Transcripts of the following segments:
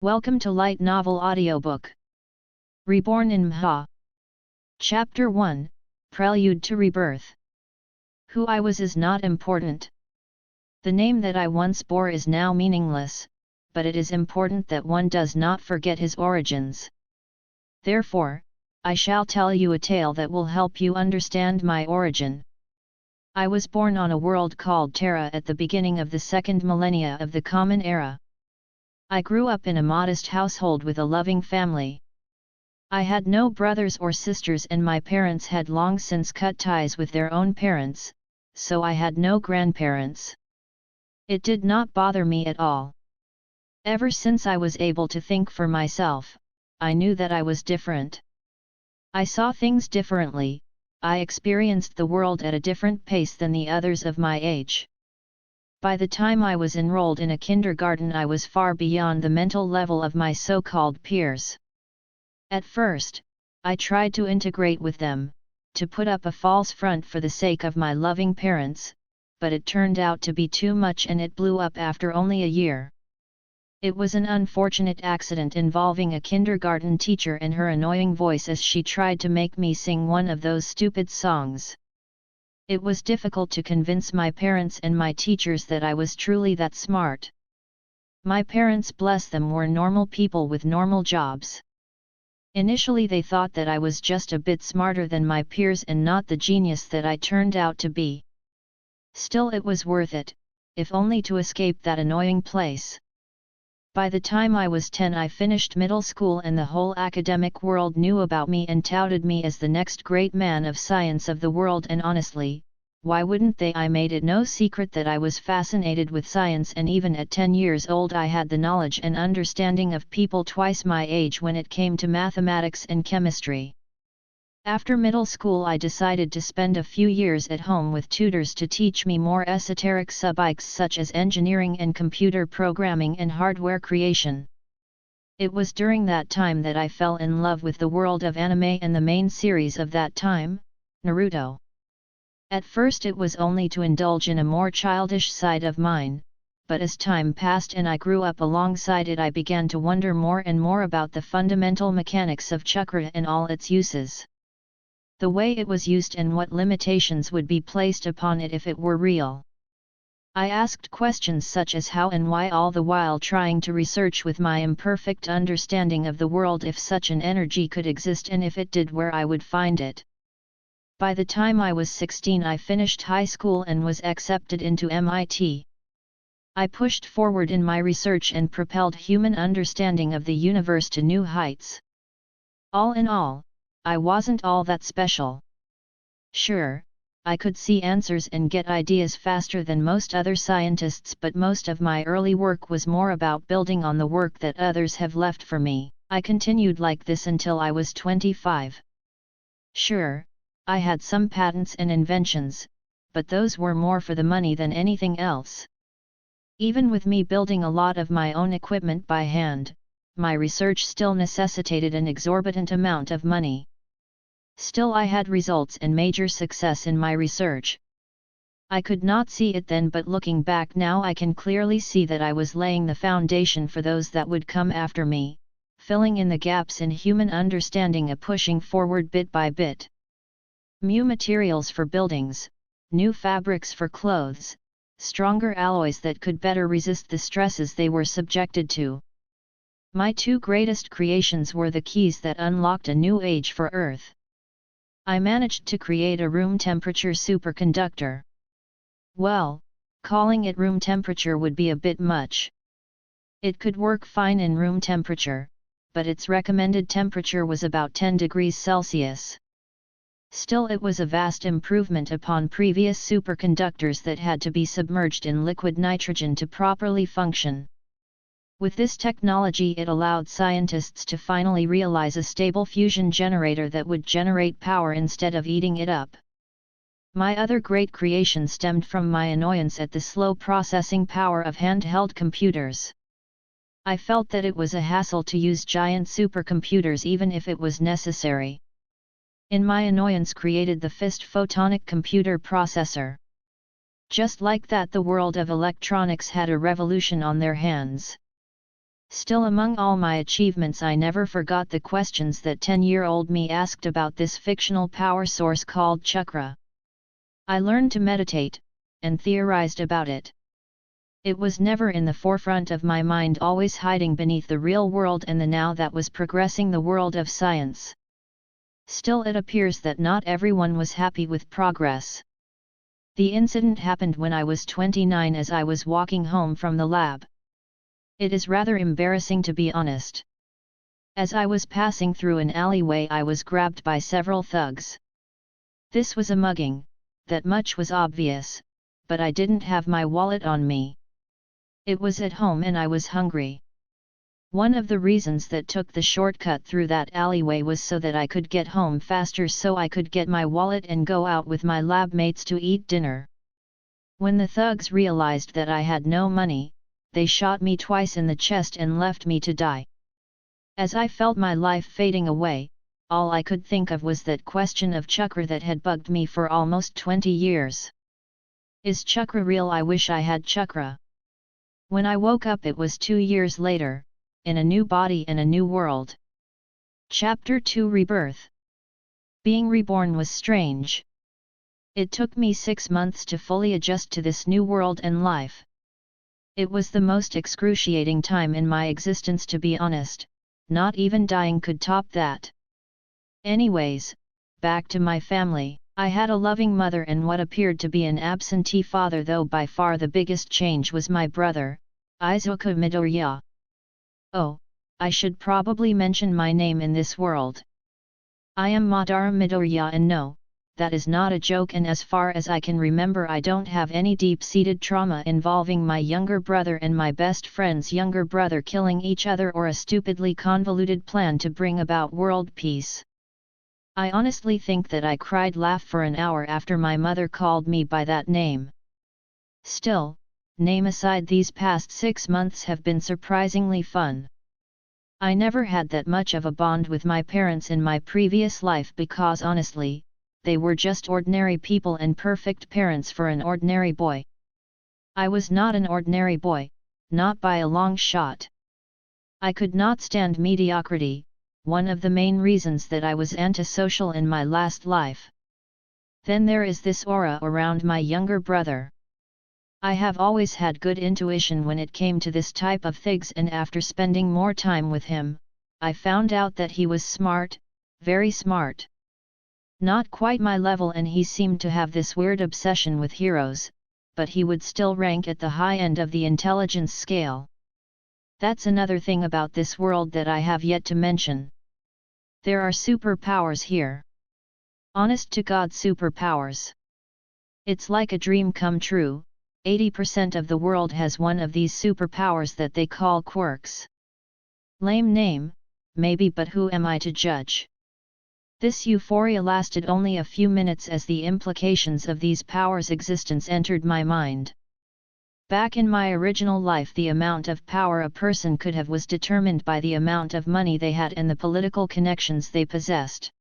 Welcome to Light Novel Audiobook. Reborn in Mha. Chapter 1, Prelude to Rebirth. Who I was is not important. The name that I once bore is now meaningless, but it is important that one does not forget his origins. Therefore, I shall tell you a tale that will help you understand my origin. I was born on a world called Terra at the beginning of the second millennia of the Common Era. I grew up in a modest household with a loving family. I had no brothers or sisters and my parents had long since cut ties with their own parents, so I had no grandparents. It did not bother me at all. Ever since I was able to think for myself, I knew that I was different. I saw things differently, I experienced the world at a different pace than the others of my age. By the time I was enrolled in a kindergarten, I was far beyond the mental level of my so-called peers. At first, I tried to integrate with them, to put up a false front for the sake of my loving parents, but it turned out to be too much and it blew up after only a year. It was an unfortunate accident involving a kindergarten teacher and her annoying voice as she tried to make me sing one of those stupid songs. It was difficult to convince my parents and my teachers that I was truly that smart. My parents, bless them, were normal people with normal jobs. Initially they thought that I was just a bit smarter than my peers and not the genius that I turned out to be. Still, it was worth it, if only to escape that annoying place. By the time I was 10, I finished middle school and the whole academic world knew about me and touted me as the next great man of science of the world, and honestly, why wouldn't they? I made it no secret that I was fascinated with science, and even at 10 years old I had the knowledge and understanding of people twice my age when it came to mathematics and chemistry. After middle school I decided to spend a few years at home with tutors to teach me more esoteric subjects such as engineering and computer programming and hardware creation. It was during that time that I fell in love with the world of anime and the main series of that time, Naruto. At first it was only to indulge in a more childish side of mine, but as time passed and I grew up alongside it, I began to wonder more and more about the fundamental mechanics of chakra and all its uses. The way it was used and what limitations would be placed upon it if it were real. I asked questions such as how and why, all the while trying to research with my imperfect understanding of the world if such an energy could exist, and if it did, where I would find it. By the time I was 16 I finished high school and was accepted into MIT. I pushed forward in my research and propelled human understanding of the universe to new heights. All in all, I wasn't all that special. Sure, I could see answers and get ideas faster than most other scientists, but most of my early work was more about building on the work that others have left for me. I continued like this until I was 25. Sure, I had some patents and inventions, but those were more for the money than anything else. Even with me building a lot of my own equipment by hand, my research still necessitated an exorbitant amount of money. Still, I had results and major success in my research. I could not see it then, but looking back now I can clearly see that I was laying the foundation for those that would come after me, filling in the gaps in human understanding, pushing forward bit by bit. New materials for buildings, new fabrics for clothes, stronger alloys that could better resist the stresses they were subjected to. My two greatest creations were the keys that unlocked a new age for Earth. I managed to create a room temperature superconductor. Well, calling it room temperature would be a bit much. It could work fine in room temperature, but its recommended temperature was about 10 degrees Celsius. Still, it was a vast improvement upon previous superconductors that had to be submerged in liquid nitrogen to properly function. With this technology it allowed scientists to finally realize a stable fusion generator that would generate power instead of eating it up. My other great creation stemmed from my annoyance at the slow processing power of handheld computers. I felt that it was a hassle to use giant supercomputers even if it was necessary. In my annoyance created the fist photonic computer processor. Just like that, the world of electronics had a revolution on their hands. Still, among all my achievements, I never forgot the questions that 10-year-old me asked about this fictional power source called chakra. I learned to meditate, and theorized about it. It was never in the forefront of my mind, always hiding beneath the real world and the now that was progressing the world of science. Still, it appears that not everyone was happy with progress. The incident happened when I was 29 as I was walking home from the lab. It is rather embarrassing, to be honest. As I was passing through an alleyway, I was grabbed by several thugs. This was a mugging, that much was obvious, but I didn't have my wallet on me. It was at home and I was hungry. One of the reasons that took the shortcut through that alleyway was so that I could get home faster, so I could get my wallet and go out with my lab mates to eat dinner. When the thugs realized that I had no money, they shot me twice in the chest and left me to die. As I felt my life fading away, all I could think of was that question of chakra that had bugged me for almost 20 years. Is chakra real? I wish I had chakra. When I woke up, it was 2 years later, in a new body and a new world. Chapter 2: Rebirth. Being reborn was strange. It took me 6 months to fully adjust to this new world and life. It was the most excruciating time in my existence, to be honest. Not even dying could top that. Anyways, back to my family. I had a loving mother and what appeared to be an absentee father, though by far the biggest change was my brother, Izuku Midoriya. Oh, I should probably mention my name in this world. I am Madara Midoriya, and no, that is not a joke, and as far as I can remember, I don't have any deep-seated trauma involving my younger brother and my best friend's younger brother killing each other, or a stupidly convoluted plan to bring about world peace. I honestly think that I cried laugh for an hour after my mother called me by that name. Still, name aside, these past 6 months have been surprisingly fun. I never had that much of a bond with my parents in my previous life because honestly, they were just ordinary people and perfect parents for an ordinary boy. I was not an ordinary boy, not by a long shot. I could not stand mediocrity, one of the main reasons that I was antisocial in my last life. Then there is this aura around my younger brother. I have always had good intuition when it came to this type of things, and after spending more time with him, I found out that he was smart, very smart. Not quite my level, and he seemed to have this weird obsession with heroes, but he would still rank at the high end of the intelligence scale. That's another thing about this world that I have yet to mention. There are superpowers here. Honest to God, superpowers. It's like a dream come true. 80% of the world has one of these superpowers that they call quirks. Lame name, maybe, but who am I to judge? This euphoria lasted only a few minutes as the implications of these powers' existence entered my mind. Back in my original life, the amount of power a person could have was determined by the amount of money they had and the political connections they possessed.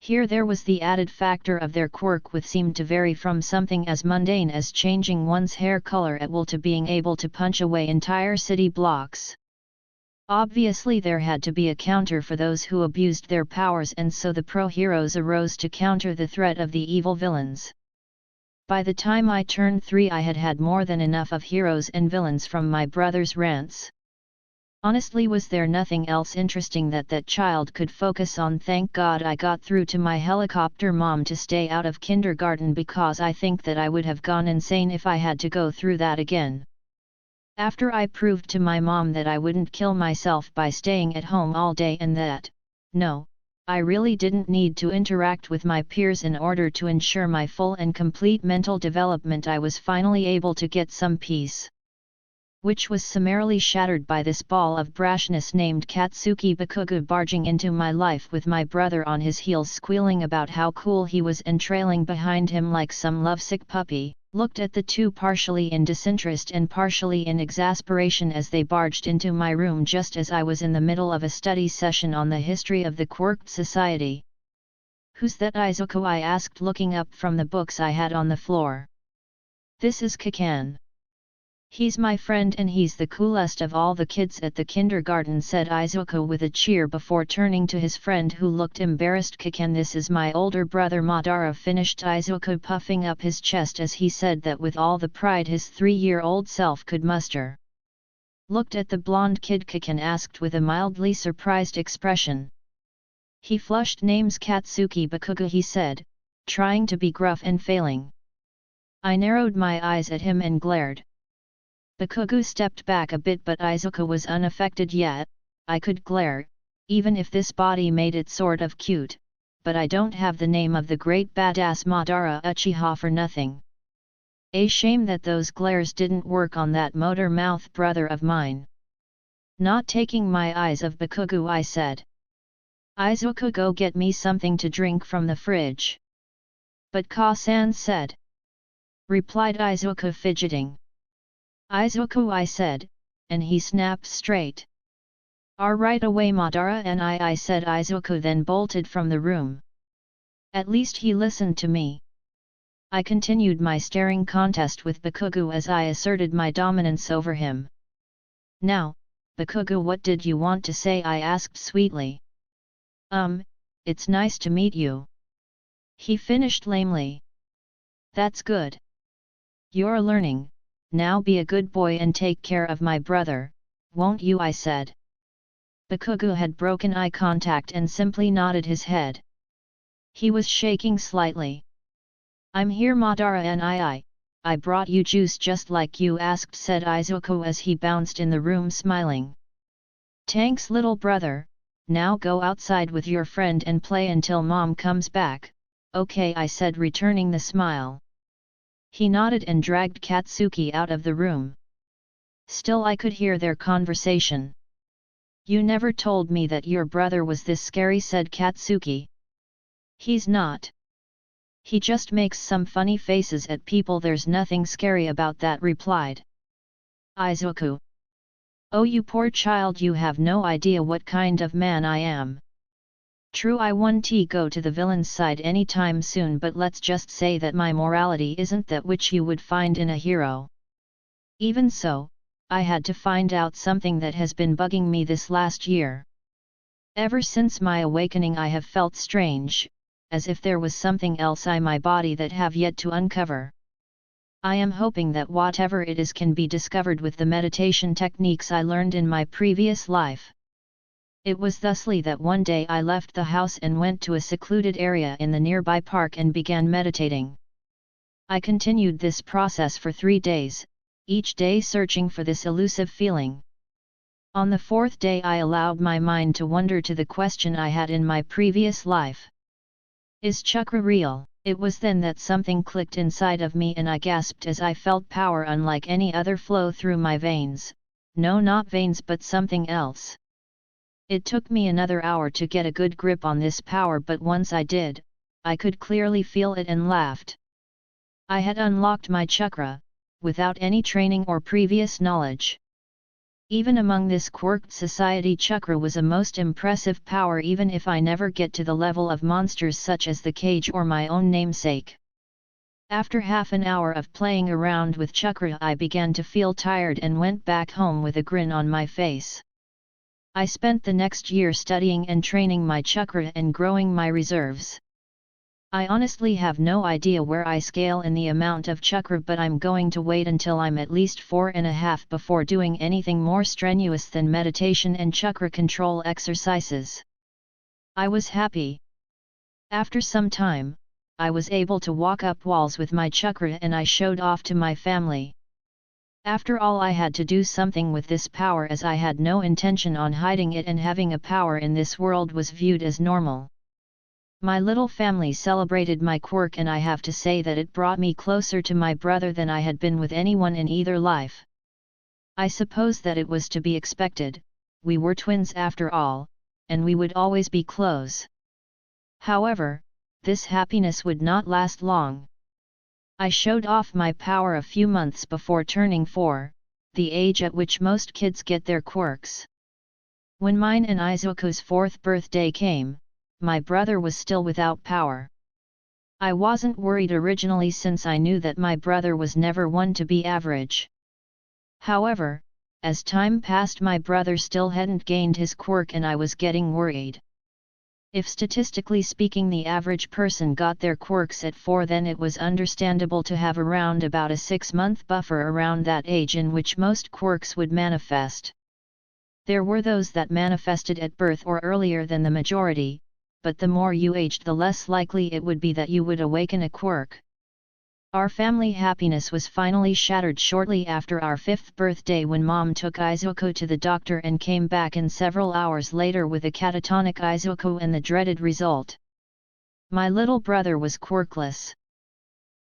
Here there was the added factor of their quirk, which seemed to vary from something as mundane as changing one's hair color at will to being able to punch away entire city blocks. Obviously there had to be a counter for those who abused their powers, and so the pro-heroes arose to counter the threat of the evil villains. By the time I turned 3, I had had more than enough of heroes and villains from my brother's rants. Honestly, was there nothing else interesting that child could focus on? Thank God I got through to my helicopter mom to stay out of kindergarten, because I think that I would have gone insane if I had to go through that again. After I proved to my mom that I wouldn't kill myself by staying at home all day, and that, no, I really didn't need to interact with my peers in order to ensure my full and complete mental development, I was finally able to get some peace. Which was summarily shattered by this ball of brashness named Katsuki Bakugo barging into my life with my brother on his heels, squealing about how cool he was and trailing behind him like some lovesick puppy. Looked at the two partially in disinterest and partially in exasperation as they barged into my room just as I was in the middle of a study session on the history of the Quirked Society. "Who's that, Izuku?" I asked, looking up from the books I had on the floor. "This is Kakan." "He's my friend and he's the coolest of all the kids at the kindergarten," said Izuku with a cheer before turning to his friend who looked embarrassed. "Kaken, this is my older brother Madara," finished Izuku, puffing up his chest as he said that with all the pride his 3-year-old self could muster. "Looked at the blonde kid," Kaken asked with a mildly surprised expression. "He flushed. Name's Katsuki Bakugo," he said, trying to be gruff and failing. I narrowed my eyes at him and glared. Bakugo stepped back a bit, but Izuku was unaffected yet. "I could glare, even if this body made it sort of cute, but I don't have the name of the great badass Madara Uchiha for nothing. A shame that those glares didn't work on that motor mouth brother of mine." Not taking my eyes off Bakugo, I said. "Izuku, go get me something to drink from the fridge." "But Ka-san said," replied Izuku, fidgeting. "Izuku," I said, and he snapped straight. "Right away Madara and I said Izuku, then bolted from the room. At least he listened to me. I continued my staring contest with Bakugo as I asserted my dominance over him. "Now, Bakugo, what did you want to say?" I asked sweetly. It's nice to meet you," he finished lamely. "That's good. You're learning. Now be a good boy and take care of my brother, won't you?" I said. Bakugo had broken eye contact and simply nodded his head. He was shaking slightly. "I'm here, Madara, and I brought you juice just like you asked," said Izuku as he bounced in the room smiling. "Tanks, little brother. Now go outside with your friend and play until mom comes back." "Okay," I said, returning the smile. He nodded and dragged Katsuki out of the room. Still I could hear their conversation. "You never told me that your brother was this scary," said Katsuki. "He's not. He just makes some funny faces at people. There's nothing scary about that," replied Izuku. "Oh, you poor child, you have no idea what kind of man I am. True, I won't go to the villain's side anytime soon, but let's just say that my morality isn't that which you would find in a hero. Even so, I had to find out something that has been bugging me this last year. Ever since my awakening I have felt strange, as if there was something else in my body that have yet to uncover. I am hoping that whatever it is can be discovered with the meditation techniques I learned in my previous life." It was thusly that one day I left the house and went to a secluded area in the nearby park and began meditating. I continued this process for 3 days, each day searching for this elusive feeling. On the 4th day I allowed my mind to wander to the question I had in my previous life. Is chakra real? It was then that something clicked inside of me and I gasped as I felt power unlike any other flow through my veins. No, not veins, but something else. It took me another hour to get a good grip on this power, but once I did, I could clearly feel it and laughed. I had unlocked my chakra, without any training or previous knowledge. Even among this quirked society, chakra was a most impressive power, even if I never get to the level of monsters such as the cage or my own namesake. After half an hour of playing around with chakra, I began to feel tired and went back home with a grin on my face. I spent the next year studying and training my chakra and growing my reserves. I honestly have no idea where I scale in the amount of chakra, but I'm going to wait until I'm at least 4.5 before doing anything more strenuous than meditation and chakra control exercises. I was happy. After some time, I was able to walk up walls with my chakra and I showed off to my family. After all, I had to do something with this power, as I had no intention on hiding it, and having a power in this world was viewed as normal. My little family celebrated my quirk, and I have to say that it brought me closer to my brother than I had been with anyone in either life. I suppose that it was to be expected. We were twins after all, and we would always be close. However, this happiness would not last long. I showed off my power a few months before turning 4, the age at which most kids get their quirks. When mine and Izuku's 4th birthday came, my brother was still without power. I wasn't worried originally, since I knew that my brother was never one to be average. However, as time passed my brother still hadn't gained his quirk and I was getting worried. If statistically speaking the average person got their quirks at 4, then it was understandable to have around about a 6-month buffer around that age in which most quirks would manifest. There were those that manifested at birth or earlier than the majority, but the more you aged the less likely it would be that you would awaken a quirk. Our family happiness was finally shattered shortly after our 5th birthday when Mom took Izuku to the doctor and came back in several hours later with a catatonic Izuku and the dreaded result. My little brother was quirkless.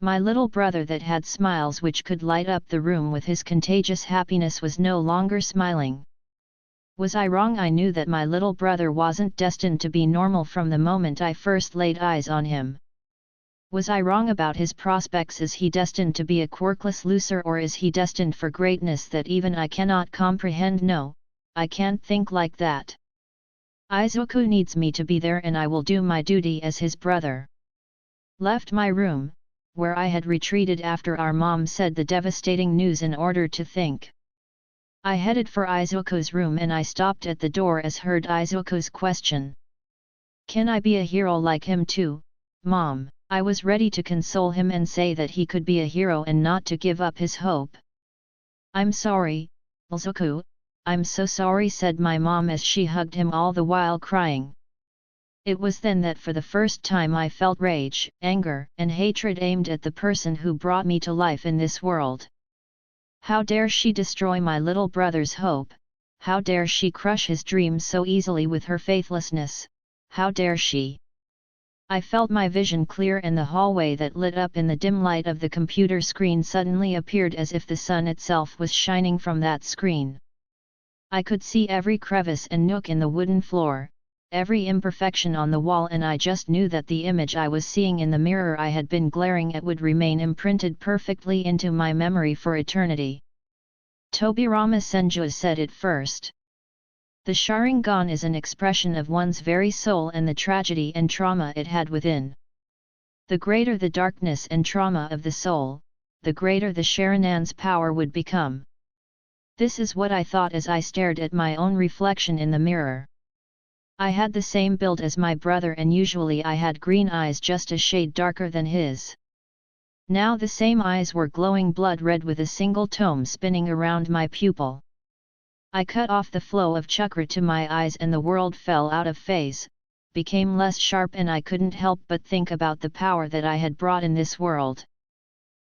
My little brother that had smiles which could light up the room with his contagious happiness was no longer smiling. Was I wrong? I knew that my little brother wasn't destined to be normal from the moment I first laid eyes on him. Was I wrong about his prospects? Is he destined to be a quirkless loser, or is he destined for greatness that even I cannot comprehend? No, I can't think like that. Izuku needs me to be there and I will do my duty as his brother. Left my room, where I had retreated after our mom said the devastating news, in order to think. I headed for Izuku's room and I stopped at the door as heard Izuku's question. Can I be a hero like him too, Mom? I was ready to console him and say that he could be a hero and not to give up his hope. I'm sorry, Izuku, I'm so sorry, said my mom as she hugged him all the while crying. It was then that for the first time I felt rage, anger, and hatred aimed at the person who brought me to life in this world. How dare she destroy my little brother's hope? How dare she crush his dreams so easily with her faithlessness? How dare she? I felt my vision clear and the hallway that lit up in the dim light of the computer screen suddenly appeared as if the sun itself was shining from that screen. I could see every crevice and nook in the wooden floor, every imperfection on the wall, and I just knew that the image I was seeing in the mirror I had been glaring at would remain imprinted perfectly into my memory for eternity. Tobirama Senju said it first. The Sharingan is an expression of one's very soul and the tragedy and trauma it had within. The greater the darkness and trauma of the soul, the greater the Sharingan's power would become. This is what I thought as I stared at my own reflection in the mirror. I had the same build as my brother and usually I had green eyes just a shade darker than his. Now the same eyes were glowing blood red with a single tome spinning around my pupil. I cut off the flow of chakra to my eyes and the world fell out of phase, became less sharp, and I couldn't help but think about the power that I had brought in this world.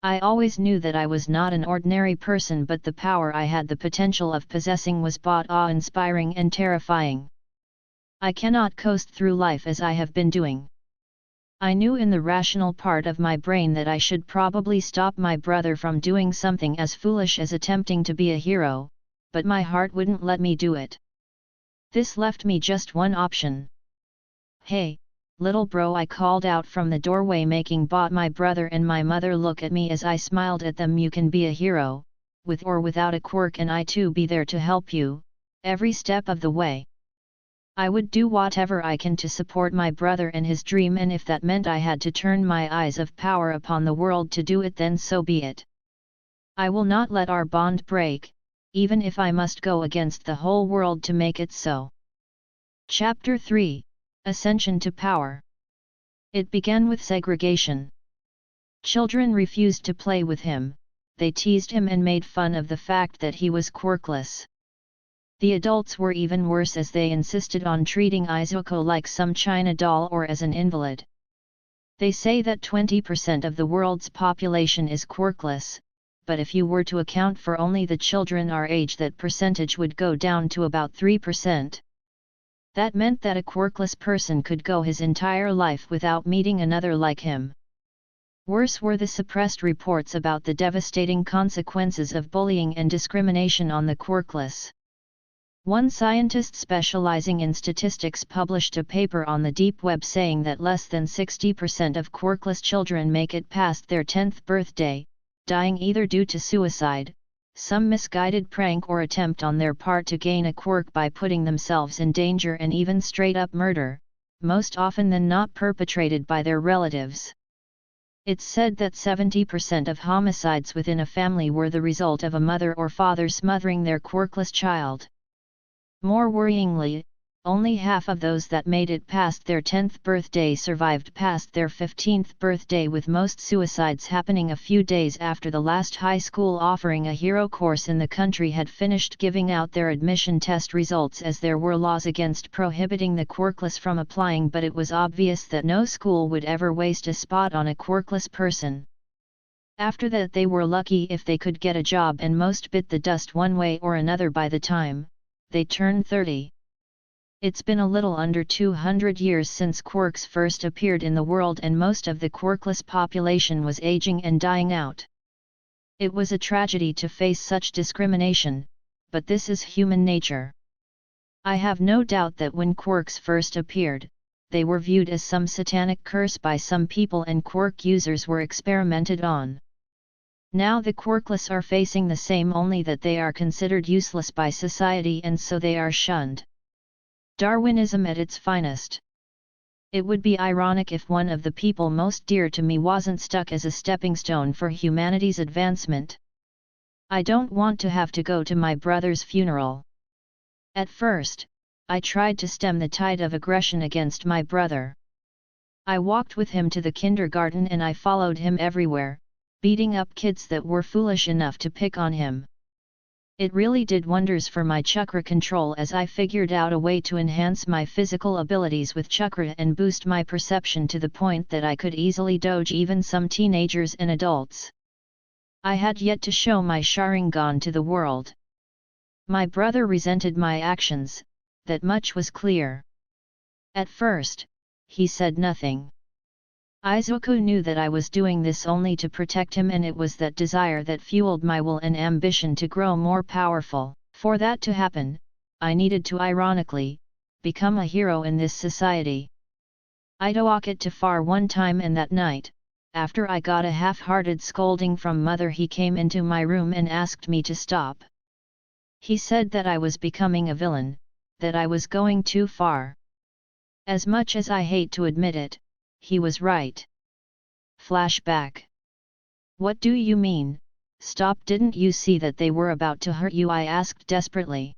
I always knew that I was not an ordinary person, but the power I had the potential of possessing was both awe-inspiring and terrifying. I cannot coast through life as I have been doing. I knew in the rational part of my brain that I should probably stop my brother from doing something as foolish as attempting to be a hero, but my heart wouldn't let me do it. This left me just one option. Hey, little bro, I called out from the doorway, making both my brother and my mother look at me as I smiled at them. You can be a hero, with or without a quirk, and I too be there to help you, every step of the way. I would do whatever I can to support my brother and his dream, and if that meant I had to turn my eyes of power upon the world to do it, then so be it. I will not let our bond break, even if I must go against the whole world to make it so. Chapter 3: Ascension to Power. It began with segregation. Children refused to play with him, they teased him and made fun of the fact that he was quirkless. The adults were even worse, as they insisted on treating Izuku like some china doll or as an invalid. They say that 20% of the world's population is quirkless, but if you were to account for only the children our age, that percentage would go down to about 3%. That meant that a quirkless person could go his entire life without meeting another like him. Worse were the suppressed reports about the devastating consequences of bullying and discrimination on the quirkless. One scientist specializing in statistics published a paper on the deep web saying that less than 60% of quirkless children make it past their 10th birthday, dying either due to suicide, some misguided prank, or attempt on their part to gain a quirk by putting themselves in danger, and even straight-up murder, most often than not perpetrated by their relatives. It's said that 70% of homicides within a family were the result of a mother or father smothering their quirkless child. More worryingly, only half of those that made it past their 10th birthday survived past their 15th birthday, with most suicides happening a few days after the last high school offering a hero course in the country had finished giving out their admission test results, as there were laws against prohibiting the quirkless from applying, but it was obvious that no school would ever waste a spot on a quirkless person. After that they were lucky if they could get a job, and most bit the dust one way or another by the time they turned 30. It's been a little under 200 years since quirks first appeared in the world, and most of the quirkless population was aging and dying out. It was a tragedy to face such discrimination, but this is human nature. I have no doubt that when quirks first appeared, they were viewed as some satanic curse by some people, and quirk users were experimented on. Now the quirkless are facing the same, only that they are considered useless by society, and so they are shunned. Darwinism at its finest. It would be ironic if one of the people most dear to me wasn't stuck as a stepping stone for humanity's advancement. I don't want to have to go to my brother's funeral. At first, I tried to stem the tide of aggression against my brother. I walked with him to the kindergarten, and I followed him everywhere, beating up kids that were foolish enough to pick on him. It really did wonders for my chakra control, as I figured out a way to enhance my physical abilities with chakra and boost my perception to the point that I could easily doge even some teenagers and adults. I had yet to show my Sharingan to the world. My brother resented my actions, that much was clear. At first, he said nothing. Izuku knew that I was doing this only to protect him, and it was that desire that fueled my will and ambition to grow more powerful. For that to happen, I needed to, ironically, become a hero in this society. I took it too far one time, and that night, after I got a half-hearted scolding from mother, he came into my room and asked me to stop. He said that I was becoming a villain, that I was going too far. As much as I hate to admit it, he was right. Flashback. What do you mean, stop? Didn't you see that they were about to hurt you? I asked desperately.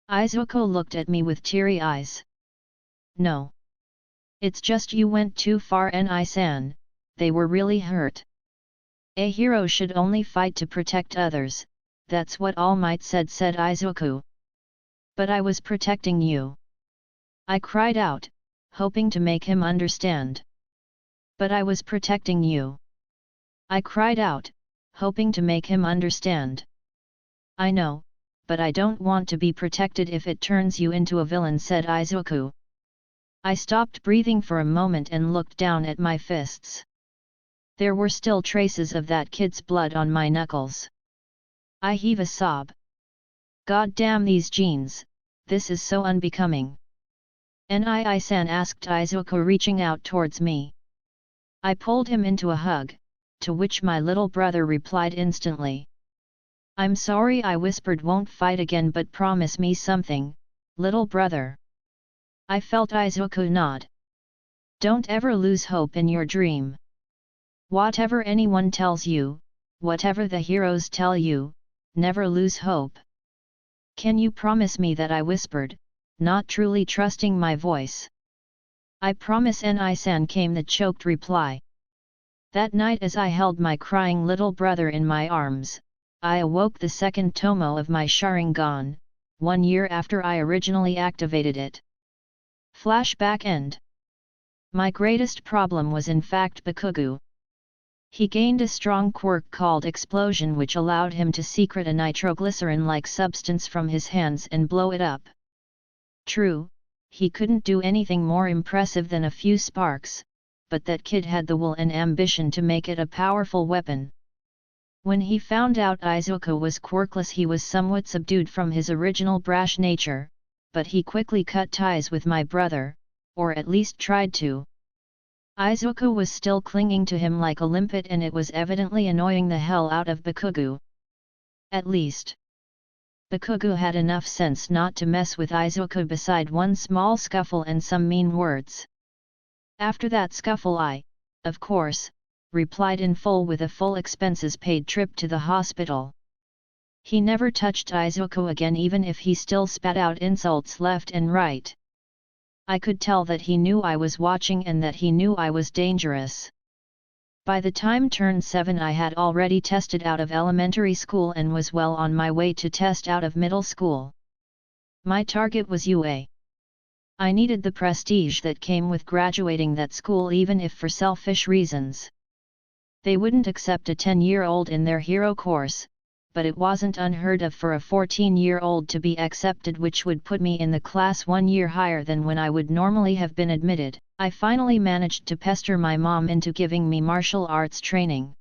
Izuku looked at me with teary eyes. No. It's just you went too far, Ni-san, they were really hurt. A hero should only fight to protect others, that's what All Might said Izuku. But I was protecting you. I cried out, hoping to make him understand. But I was protecting you. I cried out, hoping to make him understand. I know, but I don't want to be protected if it turns you into a villain, said Izuku. I stopped breathing for a moment and looked down at my fists. There were still traces of that kid's blood on my knuckles. I heave a sob. God damn these jeans, this is so unbecoming. Ni-san, asked Izuku, reaching out towards me. I pulled him into a hug, to which my little brother replied instantly. I'm sorry, I whispered, won't fight again, but promise me something, little brother. I felt Izuku nod. Don't ever lose hope in your dream. Whatever anyone tells you, whatever the heroes tell you, never lose hope. Can you promise me that? I whispered, not truly trusting my voice. I promise, Ni-san, came the choked reply. That night, as I held my crying little brother in my arms, I awoke the second tomo of my Sharingan, 1 year after I originally activated it. Flashback end. My greatest problem was in fact Bakugo. He gained a strong quirk called Explosion, which allowed him to secrete a nitroglycerin-like substance from his hands and blow it up. True, he couldn't do anything more impressive than a few sparks, but that kid had the will and ambition to make it a powerful weapon. When he found out Izuku was quirkless, he was somewhat subdued from his original brash nature, but he quickly cut ties with my brother, or at least tried to. Izuku was still clinging to him like a limpet, and it was evidently annoying the hell out of Bakugo. At least, Bakugo had enough sense not to mess with Izuku beside one small scuffle and some mean words. After that scuffle I, of course, replied in full with a full expenses paid trip to the hospital. He never touched Izuku again, even if he still spat out insults left and right. I could tell that he knew I was watching and that he knew I was dangerous. By the time turned 7 I had already tested out of elementary school and was well on my way to test out of middle school. My target was UA. I needed the prestige that came with graduating that school, even if for selfish reasons. They wouldn't accept a 10-year-old in their hero course, but it wasn't unheard of for a 14-year-old to be accepted, which would put me in the class 1 year higher than when I would normally have been admitted. I finally managed to pester my mom into giving me martial arts training.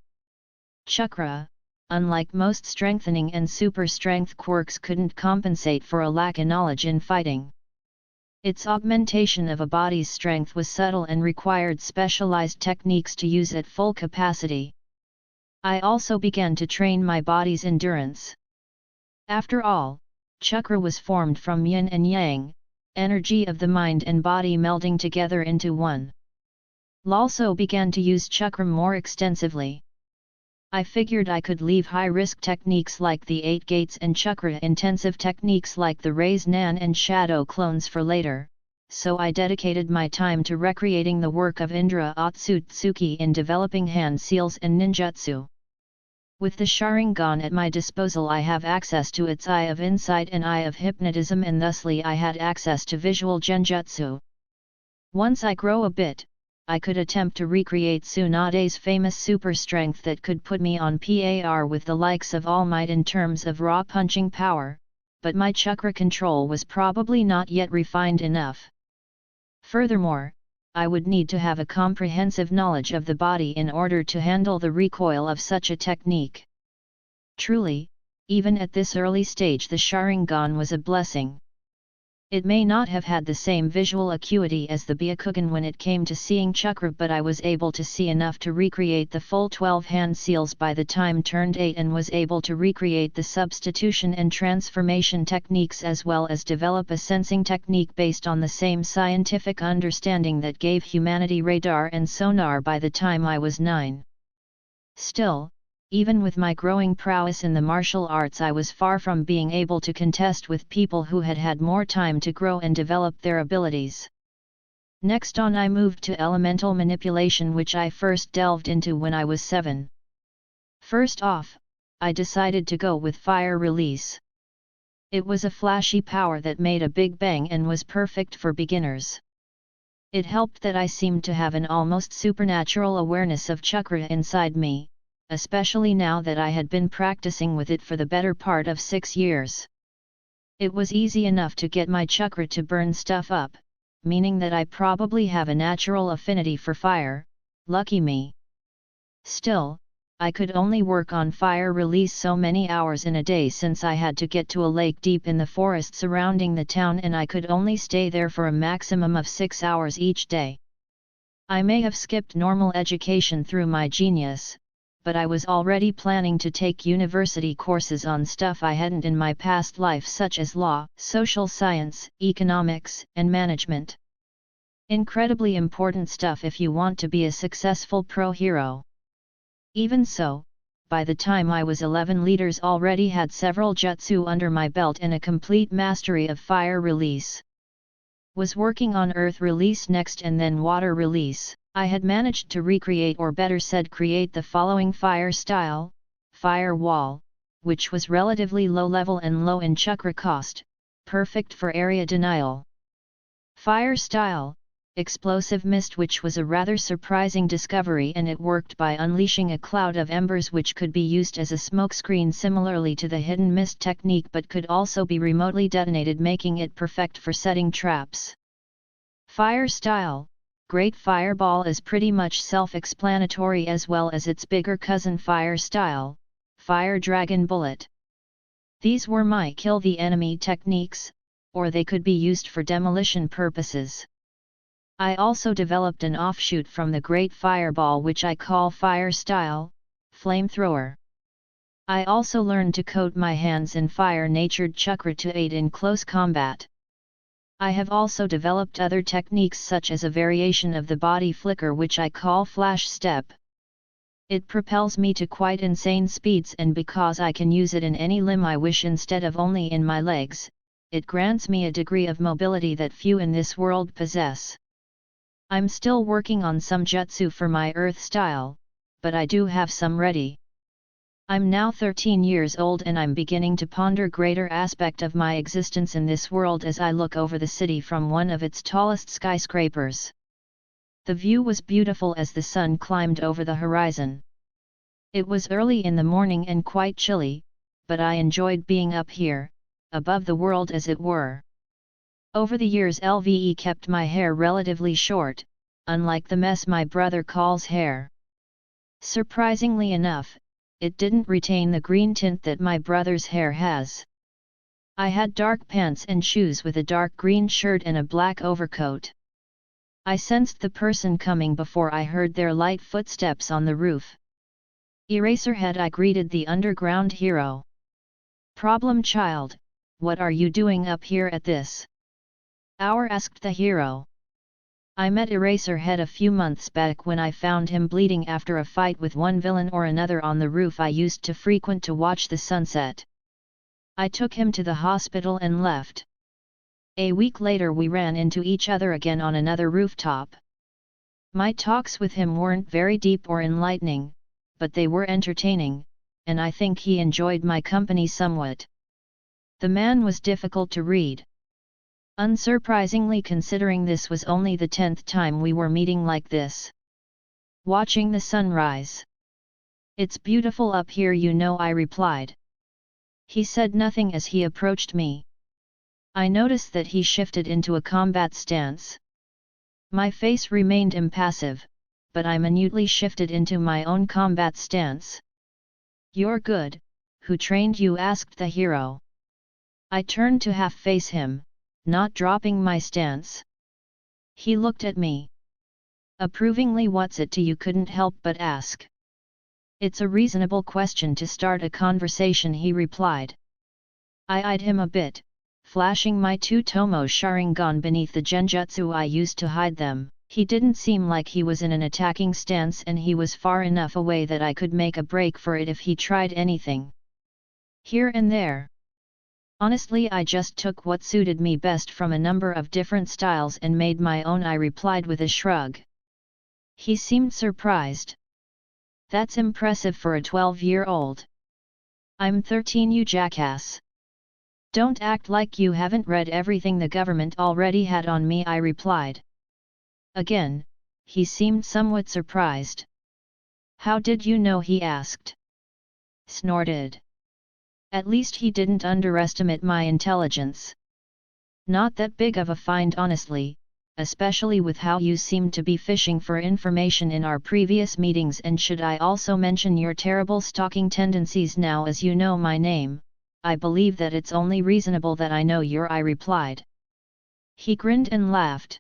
Chakra, unlike most strengthening and super strength quirks, couldn't compensate for a lack of knowledge in fighting. Its augmentation of a body's strength was subtle and required specialized techniques to use at full capacity. I also began to train my body's endurance. After all, chakra was formed from yin and yang, energy of the mind and body melding together into one. Also began to use chakra more extensively. I figured I could leave high-risk techniques like the 8 gates and chakra-intensive techniques like the Raise Nan and Shadow clones for later, so I dedicated my time to recreating the work of Indra Otsutsuki in developing hand seals and ninjutsu. With the Sharingan at my disposal, I have access to its Eye of Insight and Eye of Hypnotism, and thusly I had access to visual genjutsu. Once I grow a bit, I could attempt to recreate Tsunade's famous super strength that could put me on par with the likes of All Might in terms of raw punching power, but my chakra control was probably not yet refined enough. Furthermore, I would need to have a comprehensive knowledge of the body in order to handle the recoil of such a technique. Truly, even at this early stage, the Sharingan was a blessing. It may not have had the same visual acuity as the Byakugan when it came to seeing chakra, but I was able to see enough to recreate the full 12 hand seals by the time turned 8, and was able to recreate the substitution and transformation techniques as well as develop a sensing technique based on the same scientific understanding that gave humanity radar and sonar by the time I was 9. Still, even with my growing prowess in the martial arts, I was far from being able to contest with people who had had more time to grow and develop their abilities. Next on, I moved to elemental manipulation, which I first delved into when I was 7. First off, I decided to go with fire release. It was a flashy power that made a big bang and was perfect for beginners. It helped that I seemed to have an almost supernatural awareness of chakra inside me, especially now that I had been practicing with it for the better part of 6 years. It was easy enough to get my chakra to burn stuff up, meaning that I probably have a natural affinity for fire. Lucky me. Still, I could only work on fire release so many hours in a day, since I had to get to a lake deep in the forest surrounding the town, and I could only stay there for a maximum of 6 hours each day. I may have skipped normal education through my genius, but I was already planning to take university courses on stuff I hadn't in my past life, such as law, social science, economics, and management. Incredibly important stuff if you want to be a successful pro hero. Even so, by the time I was 11, leaders already had several jutsu under my belt and a complete mastery of fire release. Was working on earth release next, and then water release. I had managed to recreate, or better said create, the following fire style: fire wall, which was relatively low level and low in chakra cost, perfect for area denial. Fire style: explosive mist, which was a rather surprising discovery, and it worked by unleashing a cloud of embers which could be used as a smokescreen similarly to the hidden mist technique, but could also be remotely detonated, making it perfect for setting traps. Fire style: Great Fireball is pretty much self-explanatory, as well as its bigger cousin Fire style, Fire Dragon Bullet. These were my kill the enemy techniques, or they could be used for demolition purposes. I also developed an offshoot from the Great Fireball which I call Fire style, Flamethrower. I also learned to coat my hands in fire-natured chakra to aid in close combat. I have also developed other techniques such as a variation of the body flicker which I call Flash Step. It propels me to quite insane speeds, and because I can use it in any limb I wish instead of only in my legs, it grants me a degree of mobility that few in this world possess. I'm still working on some jutsu for my earth style, but I do have some ready. I'm now 13 years old and I'm beginning to ponder greater aspect of my existence in this world as I look over the city from one of its tallest skyscrapers. The view was beautiful as the sun climbed over the horizon. It was early in the morning and quite chilly, but I enjoyed being up here, above the world as it were. Over the years Lve kept my hair relatively short, unlike the mess my brother calls hair. Surprisingly enough, it didn't retain the green tint that my brother's hair has. I had dark pants and shoes with a dark green shirt and a black overcoat. I sensed the person coming before I heard their light footsteps on the roof. Eraserhead, I greeted the underground hero. Problem child, what are you doing up here at this hour? Asked the hero. I met Eraserhead a few months back when I found him bleeding after a fight with one villain or another on the roof I used to frequent to watch the sunset. I took him to the hospital and left. A week later we ran into each other again on another rooftop. My talks with him weren't very deep or enlightening, but they were entertaining, and I think he enjoyed my company somewhat. The man was difficult to read. Unsurprisingly, considering this was only the 10th time we were meeting like this. Watching the sunrise. It's beautiful up here, you know, I replied. He said nothing as he approached me. I noticed that he shifted into a combat stance. My face remained impassive, but I minutely shifted into my own combat stance. You're good, who trained you? Asked the hero. I turned to half face him, not dropping my stance. He looked at me approvingly. What's it to you? Couldn't help but ask. It's a reasonable question to start a conversation, he replied. I eyed him a bit, flashing my two Tomo Sharingan beneath the genjutsu I used to hide them. He didn't seem like he was in an attacking stance, and he was far enough away that I could make a break for it if he tried anything. Here and there. Honestly, I just took what suited me best from a number of different styles and made my own, I replied with a shrug. He seemed surprised. That's impressive for a 12-year-old. I'm 13, you jackass. Don't act like you haven't read everything the government already had on me, I replied. Again, he seemed somewhat surprised. How did you know? He asked. Snorted. At least he didn't underestimate my intelligence. Not that big of a find, honestly, especially with how you seemed to be fishing for information in our previous meetings. And should I also mention your terrible stalking tendencies now as you know my name? I believe that it's only reasonable that I know your, I replied. He grinned and laughed.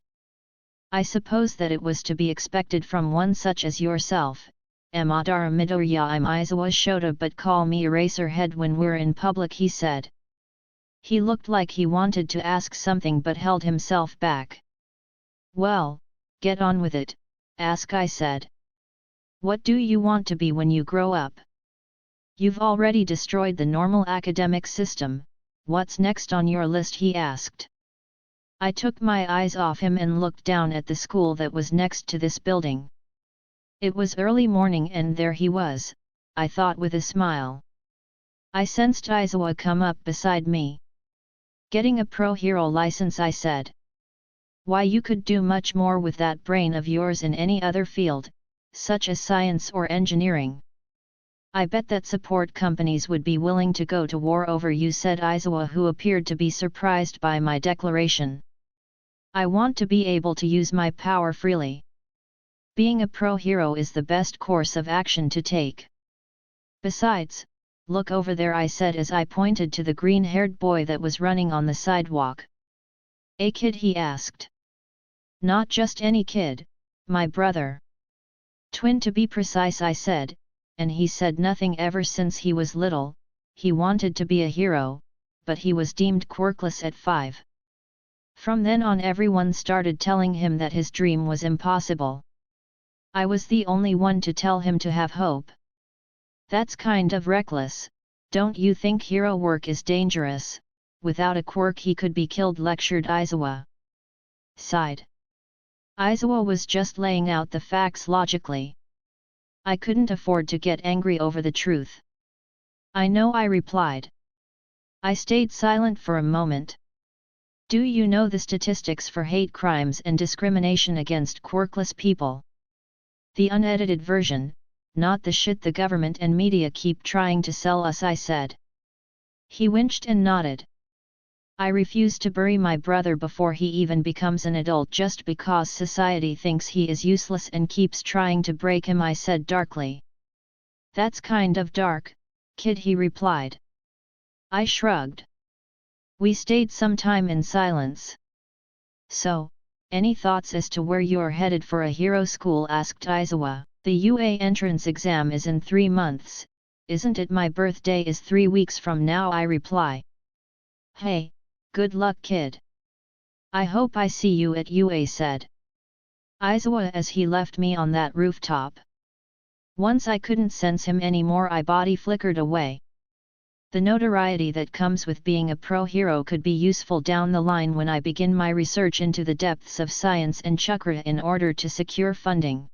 I suppose that it was to be expected from one such as yourself. Amadara Midoriya, I'm Aizawa Shota, but call me Eraserhead when we're in public, he said. He looked like he wanted to ask something but held himself back. Well, get on with it, I said. What do you want to be when you grow up? You've already destroyed the normal academic system, what's next on your list? He asked. I took my eyes off him and looked down at the school that was next to this building. It was early morning and there he was, I thought with a smile. I sensed Aizawa come up beside me. Getting a pro hero license, I said. Why, you could do much more with that brain of yours in any other field, such as science or engineering. I bet that support companies would be willing to go to war over you, said Aizawa, who appeared to be surprised by my declaration. I want to be able to use my power freely. Being a pro hero is the best course of action to take. Besides, look over there, I said as I pointed to the green-haired boy that was running on the sidewalk. A kid? He asked. Not just any kid, my brother. Twin to be precise, I said, and he said nothing. Ever since he was little, he wanted to be a hero, but he was deemed quirkless at 5. From then on everyone started telling him that his dream was impossible. I was the only one to tell him to have hope. That's kind of reckless, don't you think hero work is dangerous? Without a quirk he could be killed, lectured Aizawa. Sighed. Aizawa was just laying out the facts logically. I couldn't afford to get angry over the truth. I know, I replied. I stayed silent for a moment. Do you know the statistics for hate crimes and discrimination against quirkless people? The unedited version, not the shit the government and media keep trying to sell us, I said. He winced and nodded. I refuse to bury my brother before he even becomes an adult just because society thinks he is useless and keeps trying to break him, I said darkly. That's kind of dark, kid, he replied. I shrugged. We stayed some time in silence. So, any thoughts as to where you're headed for a hero school? Asked Aizawa. The UA entrance exam is in 3 months, isn't it? My birthday is 3 weeks from now, I reply. Hey, good luck, kid. I hope I see you at UA, said Aizawa as he left me on that rooftop. Once I couldn't sense him anymore, I body flickered away. The notoriety that comes with being a pro hero could be useful down the line when I begin my research into the depths of science and chakra in order to secure funding.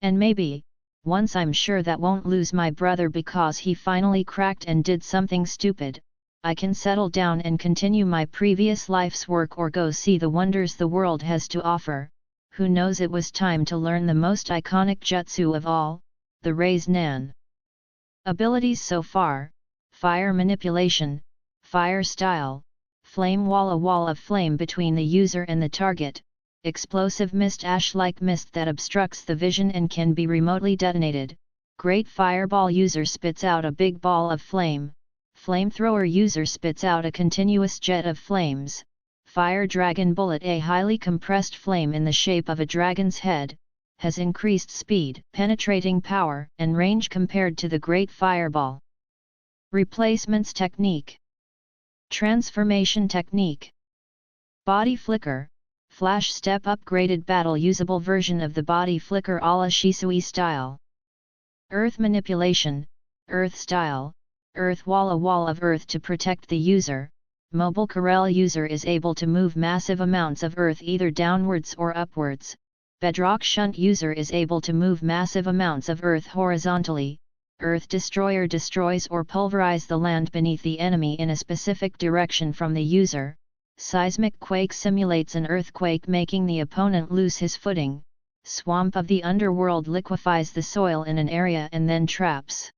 And maybe, once I'm sure that won't lose my brother because he finally cracked and did something stupid, I can settle down and continue my previous life's work or go see the wonders the world has to offer. Who knows, it was time to learn the most iconic jutsu of all, the Raise Nan. Abilities so far: fire manipulation, fire style, flame wall, a wall of flame between the user and the target, explosive mist, ash-like mist that obstructs the vision and can be remotely detonated, great fireball, user spits out a big ball of flame, flamethrower, user spits out a continuous jet of flames, fire dragon bullet, a highly compressed flame in the shape of a dragon's head, has increased speed, penetrating power, and range compared to the great fireball. Replacements technique. Transformation technique. Body flicker, flash step, upgraded battle usable version of the body flicker a la Shisui style. Earth manipulation, earth style, earth wall, a wall of earth to protect the user. Mobile corral, user is able to move massive amounts of earth either downwards or upwards. Bedrock shunt, user is able to move massive amounts of earth horizontally. Earth destroyer destroys or pulverize the land beneath the enemy in a specific direction from the user. Seismic quake simulates an earthquake, making the opponent lose his footing. Swamp of the underworld liquefies the soil in an area and then traps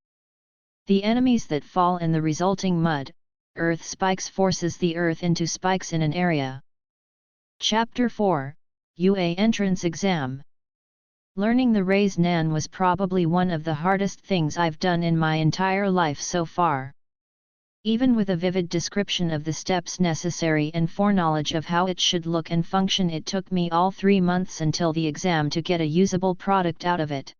the enemies that fall in the resulting mud. Earth spikes forces the earth into spikes in an area. Chapter 4, UA Entrance Exam. Learning the Raise Nan was probably one of the hardest things I've done in my entire life so far. Even with a vivid description of the steps necessary and foreknowledge of how it should look and function, it took me all 3 months until the exam to get a usable product out of it.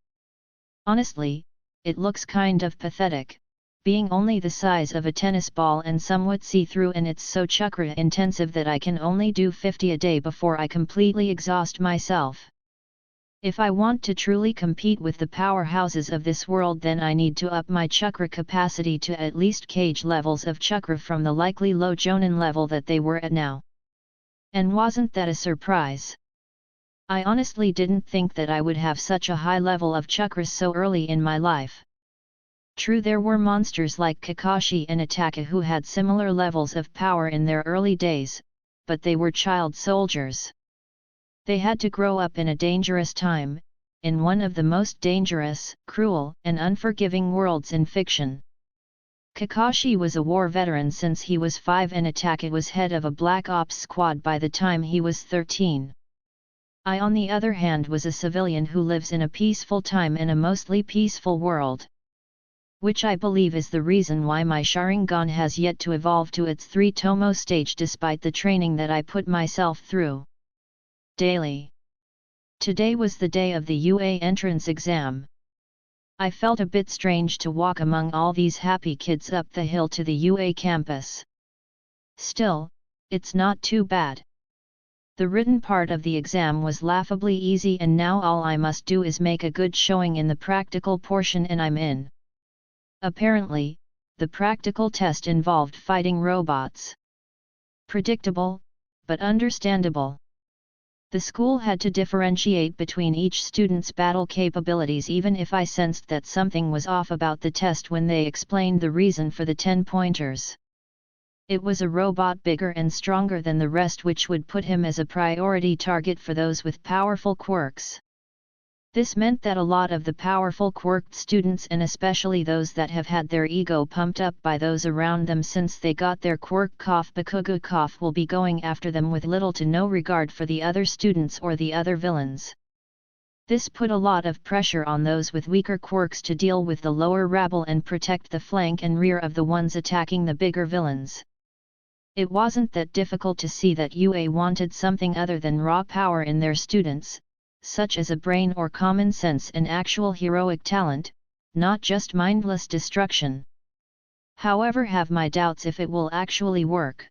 Honestly, it looks kind of pathetic, being only the size of a tennis ball and somewhat see-through, and it's so chakra intensive that I can only do 50 a day before I completely exhaust myself. If I want to truly compete with the powerhouses of this world, then I need to up my chakra capacity to at least cage levels of chakra from the likely low jonin level that they were at now. And wasn't that a surprise? I honestly didn't think that I would have such a high level of chakra so early in my life. True, there were monsters like Kakashi and Ataka who had similar levels of power in their early days, but they were child soldiers. They had to grow up in a dangerous time, in one of the most dangerous, cruel, and unforgiving worlds in fiction. Kakashi was a war veteran since he was 5, and Ataka was head of a Black Ops squad by the time he was 13. I, on the other hand, was a civilian who lives in a peaceful time in a mostly peaceful world. Which I believe is the reason why my Sharingan has yet to evolve to its 3-tomo stage despite the training that I put myself through. Daily. Today was the day of the UA entrance exam. I felt a bit strange to walk among all these happy kids up the hill to the UA campus. Still, it's not too bad. The written part of the exam was laughably easy, and now all I must do is make a good showing in the practical portion and I'm in. Apparently, the practical test involved fighting robots. Predictable, but understandable. The school had to differentiate between each student's battle capabilities, even if I sensed that something was off about the test when they explained the reason for the 10 pointers. It was a robot bigger and stronger than the rest, which would put him as a priority target for those with powerful quirks. This meant that a lot of the powerful quirked students, and especially those that have had their ego pumped up by those around them since they got their quirk cough bakugo cough, will be going after them with little to no regard for the other students or the other villains. This put a lot of pressure on those with weaker quirks to deal with the lower rabble and protect the flank and rear of the ones attacking the bigger villains. It wasn't that difficult to see that UA wanted something other than raw power in their students, such as a brain or common sense and actual heroic talent, not just mindless destruction. However, have my doubts if it will actually work.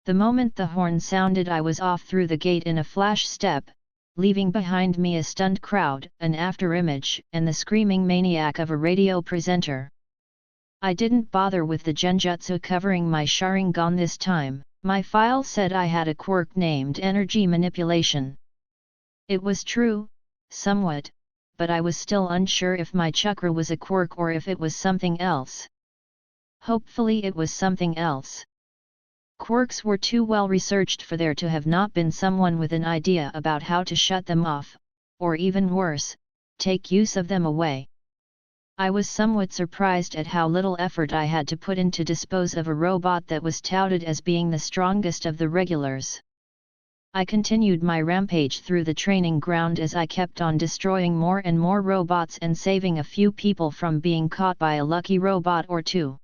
The moment the horn sounded, I was off through the gate in a flash step, leaving behind me a stunned crowd, an afterimage, and the screaming maniac of a radio presenter. I didn't bother with the genjutsu covering my Sharingan this time. My file said I had a quirk named energy manipulation. It was true, somewhat, but I was still unsure if my chakra was a quirk or if it was something else. Hopefully it was something else. Quirks were too well researched for there to have not been someone with an idea about how to shut them off, or even worse, take use of them away. I was somewhat surprised at how little effort I had to put in to dispose of a robot that was touted as being the strongest of the regulars. I continued my rampage through the training ground as I kept on destroying more and more robots and saving a few people from being caught by a lucky robot or two.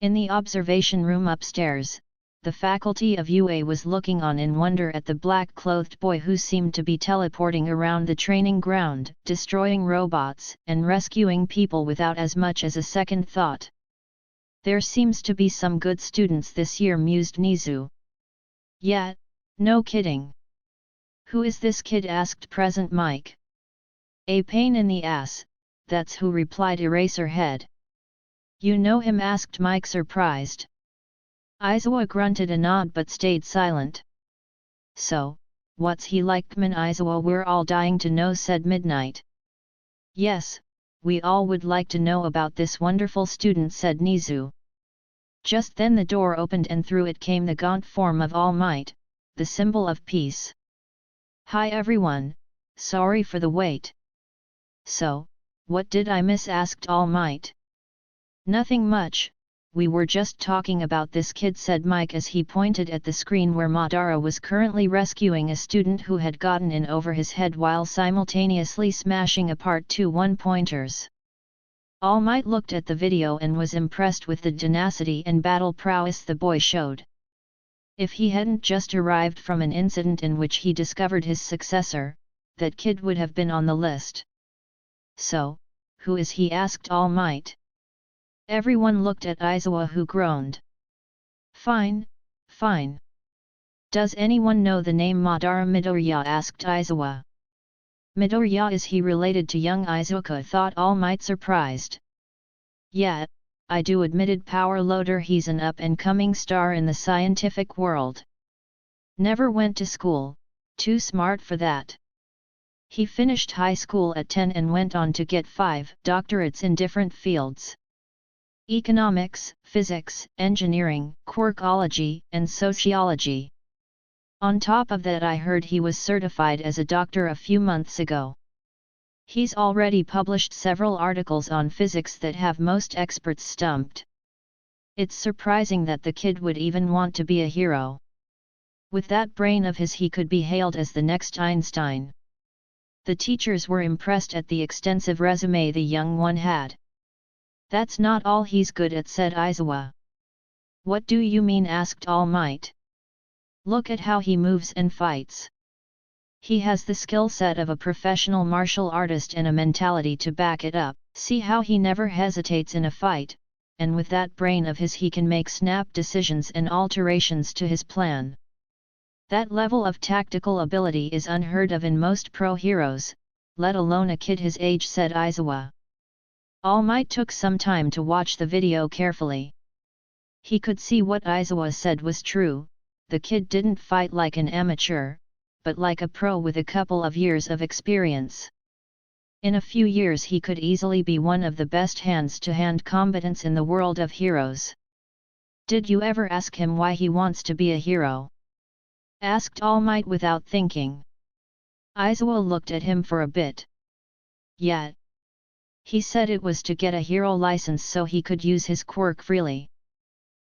In the observation room upstairs, the faculty of UA was looking on in wonder at the black-clothed boy who seemed to be teleporting around the training ground, destroying robots and rescuing people without as much as a second thought. There seems to be some good students this year, mused Nizu. Yeah, no kidding. Who is this kid? Asked present Mike. A pain in the ass, that's who, replied Eraserhead. You know him? Asked Mike, surprised. Aizawa grunted a nod but stayed silent. So, what's he like? Man, Aizawa, we're all dying to know, said Midnight. Yes, we all would like to know about this wonderful student, said Nizu. Just then the door opened and through it came the gaunt form of All Might, the symbol of peace. Hi everyone, sorry for the wait. So, what did I miss? Asked All Might. Nothing much, we were just talking about this kid, said Mike as he pointed at the screen where Madara was currently rescuing a student who had gotten in over his head while simultaneously smashing apart 2 one-pointers. All Might looked at the video and was impressed with the tenacity and battle prowess the boy showed. If he hadn't just arrived from an incident in which he discovered his successor, that kid would have been on the list. So, who is he? Asked All Might. Everyone looked at Aizawa, who groaned. Fine, fine. Does anyone know the name Madara Midoriya? Asked Aizawa. Midoriya, is he related to young Izuka? Thought All Might, surprised. Yeah, I do, admitted Power Loader. He's an up-and-coming star in the scientific world. Never went to school, too smart for that. He finished high school at 10 and went on to get 5 doctorates in different fields. Economics, physics, engineering, quirkology, and sociology. On top of that, I heard he was certified as a doctor a few months ago. He's already published several articles on physics that have most experts stumped. It's surprising that the kid would even want to be a hero. With that brain of his, he could be hailed as the next Einstein. The teachers were impressed at the extensive resume the young one had. That's not all he's good at, said Aizawa. What do you mean? Asked All Might. Look at how he moves and fights. He has the skill set of a professional martial artist and a mentality to back it up. See how he never hesitates in a fight, and with that brain of his he can make snap decisions and alterations to his plan. That level of tactical ability is unheard of in most pro heroes, let alone a kid his age, said Aizawa. All Might took some time to watch the video carefully. He could see what Aizawa said was true. The kid didn't fight like an amateur, but like a pro with a couple of years of experience. In a few years he could easily be one of the best hands-to-hand combatants in the world of heroes. Did you ever ask him why he wants to be a hero? Asked All Might without thinking. Aizawa looked at him for a bit. Yeah. He said it was to get a hero license so he could use his quirk freely.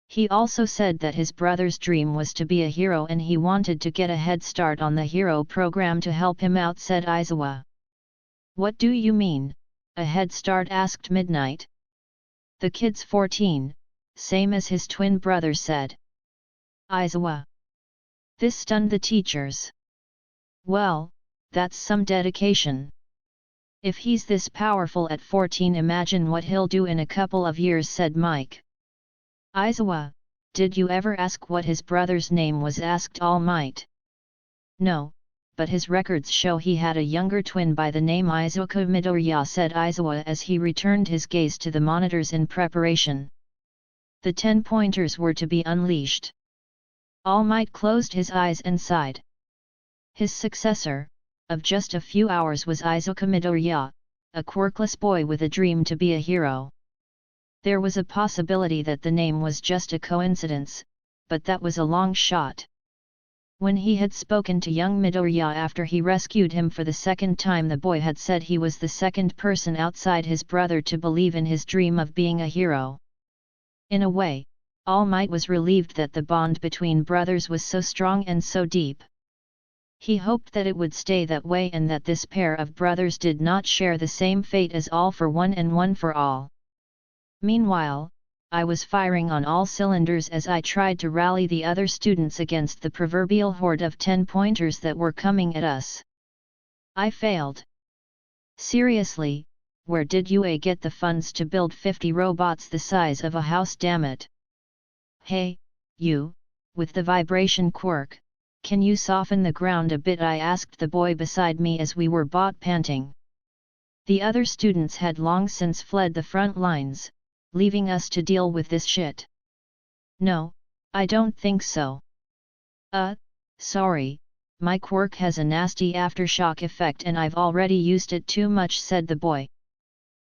He also said that his brother's dream was to be a hero and he wanted to get a head start on the hero program to help him out, said Aizawa. What do you mean, a head start? Asked Midnight. The kid's 14, same as his twin brother, said Aizawa. This stunned the teachers. Well, that's some dedication. If he's this powerful at 14, imagine what he'll do in a couple of years, said Mike. Aizawa, did you ever ask what his brother's name was? Asked All Might. No, but his records show he had a younger twin by the name Izuku Midoriya, said Aizawa as he returned his gaze to the monitors in preparation. The 10 pointers were to be unleashed. All Might closed his eyes and sighed. His successor, of just a few hours, was Izuku Midoriya, a quirkless boy with a dream to be a hero. There was a possibility that the name was just a coincidence, but that was a long shot. When he had spoken to young Midoriya after he rescued him for the second time, the boy had said he was the second person outside his brother to believe in his dream of being a hero. In a way, All Might was relieved that the bond between brothers was so strong and so deep. He hoped that it would stay that way and that this pair of brothers did not share the same fate as All for One and One for All. Meanwhile, I was firing on all cylinders as I tried to rally the other students against the proverbial horde of 10-pointers that were coming at us. I failed. Seriously, where did you get the funds to build 50 robots the size of a house, damn it? Hey, you, with the vibration quirk, can you soften the ground a bit? I asked the boy beside me as we were both panting. The other students had long since fled the front lines, leaving us to deal with this shit. No, I don't think so. Sorry, my quirk has a nasty aftershock effect and I've already used it too much, said the boy.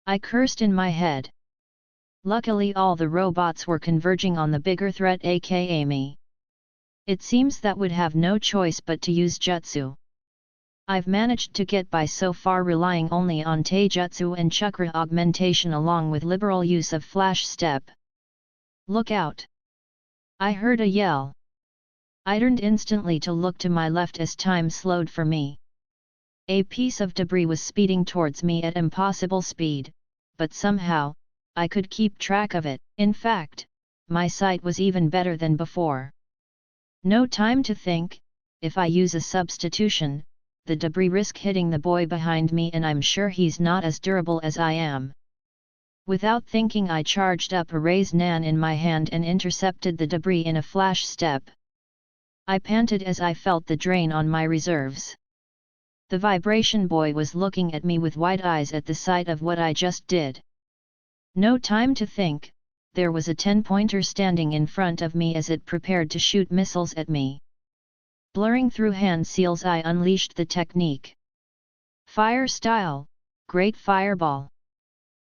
I cursed in my head. Luckily all the robots were converging on the bigger threat, aka me. It seems that would have no choice but to use jutsu. I've managed to get by so far relying only on taijutsu and chakra augmentation along with liberal use of flash step. Look out! I heard a yell. I turned instantly to look to my left as time slowed for me. A piece of debris was speeding towards me at impossible speed, but somehow, I could keep track of it. In fact, my sight was even better than before. No time to think, if I use a substitution, the debris risk hitting the boy behind me and I'm sure he's not as durable as I am. Without thinking I charged up a raised nan in my hand and intercepted the debris in a flash step. I panted as I felt the drain on my reserves. The vibration boy was looking at me with wide eyes at the sight of what I just did. No time to think, there was a 10-pointer standing in front of me as it prepared to shoot missiles at me. Blurring through hand seals, I unleashed the technique. Fire style, Great Fireball.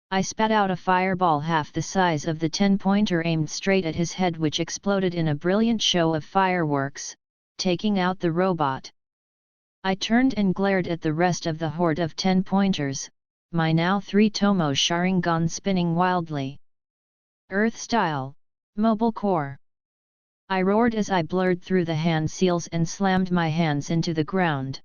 I spat out a fireball half the size of the 10-pointer aimed straight at his head, which exploded in a brilliant show of fireworks, taking out the robot. I turned and glared at the rest of the horde of 10-pointers, my now 3-tomo Sharingan spinning wildly. Earth style, Mobile Core. I roared as I blurred through the hand seals and slammed my hands into the ground.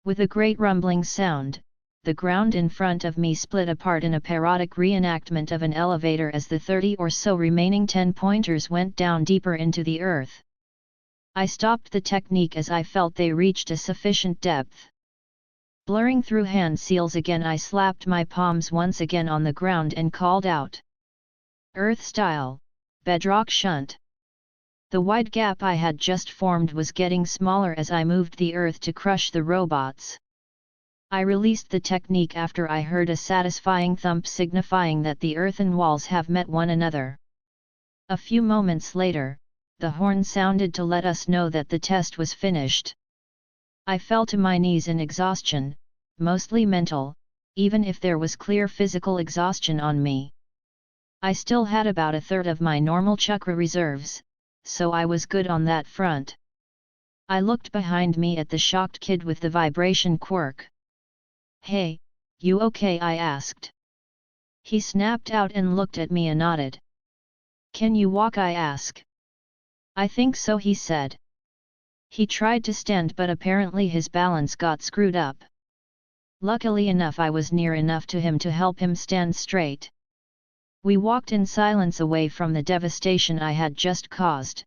With a great rumbling sound, the ground in front of me split apart in a parodic reenactment of an elevator as the 30 or so remaining 10-pointers went down deeper into the earth. I stopped the technique as I felt they reached a sufficient depth. Blurring through hand seals again, I slapped my palms once again on the ground and called out. Earth style, Bedrock Shunt. The wide gap I had just formed was getting smaller as I moved the earth to crush the robots. I released the technique after I heard a satisfying thump signifying that the earthen walls have met one another. A few moments later, the horn sounded to let us know that the test was finished. I fell to my knees in exhaustion, mostly mental, even if there was clear physical exhaustion on me. I still had about a third of my normal chakra reserves, so I was good on that front. I looked behind me at the shocked kid with the vibration quirk. "Hey, you okay?" I asked. He snapped out and looked at me and nodded. "Can you walk?" I asked. "I think so," he said. He tried to stand but apparently his balance got screwed up. Luckily enough I was near enough to him to help him stand straight. We walked in silence away from the devastation I had just caused.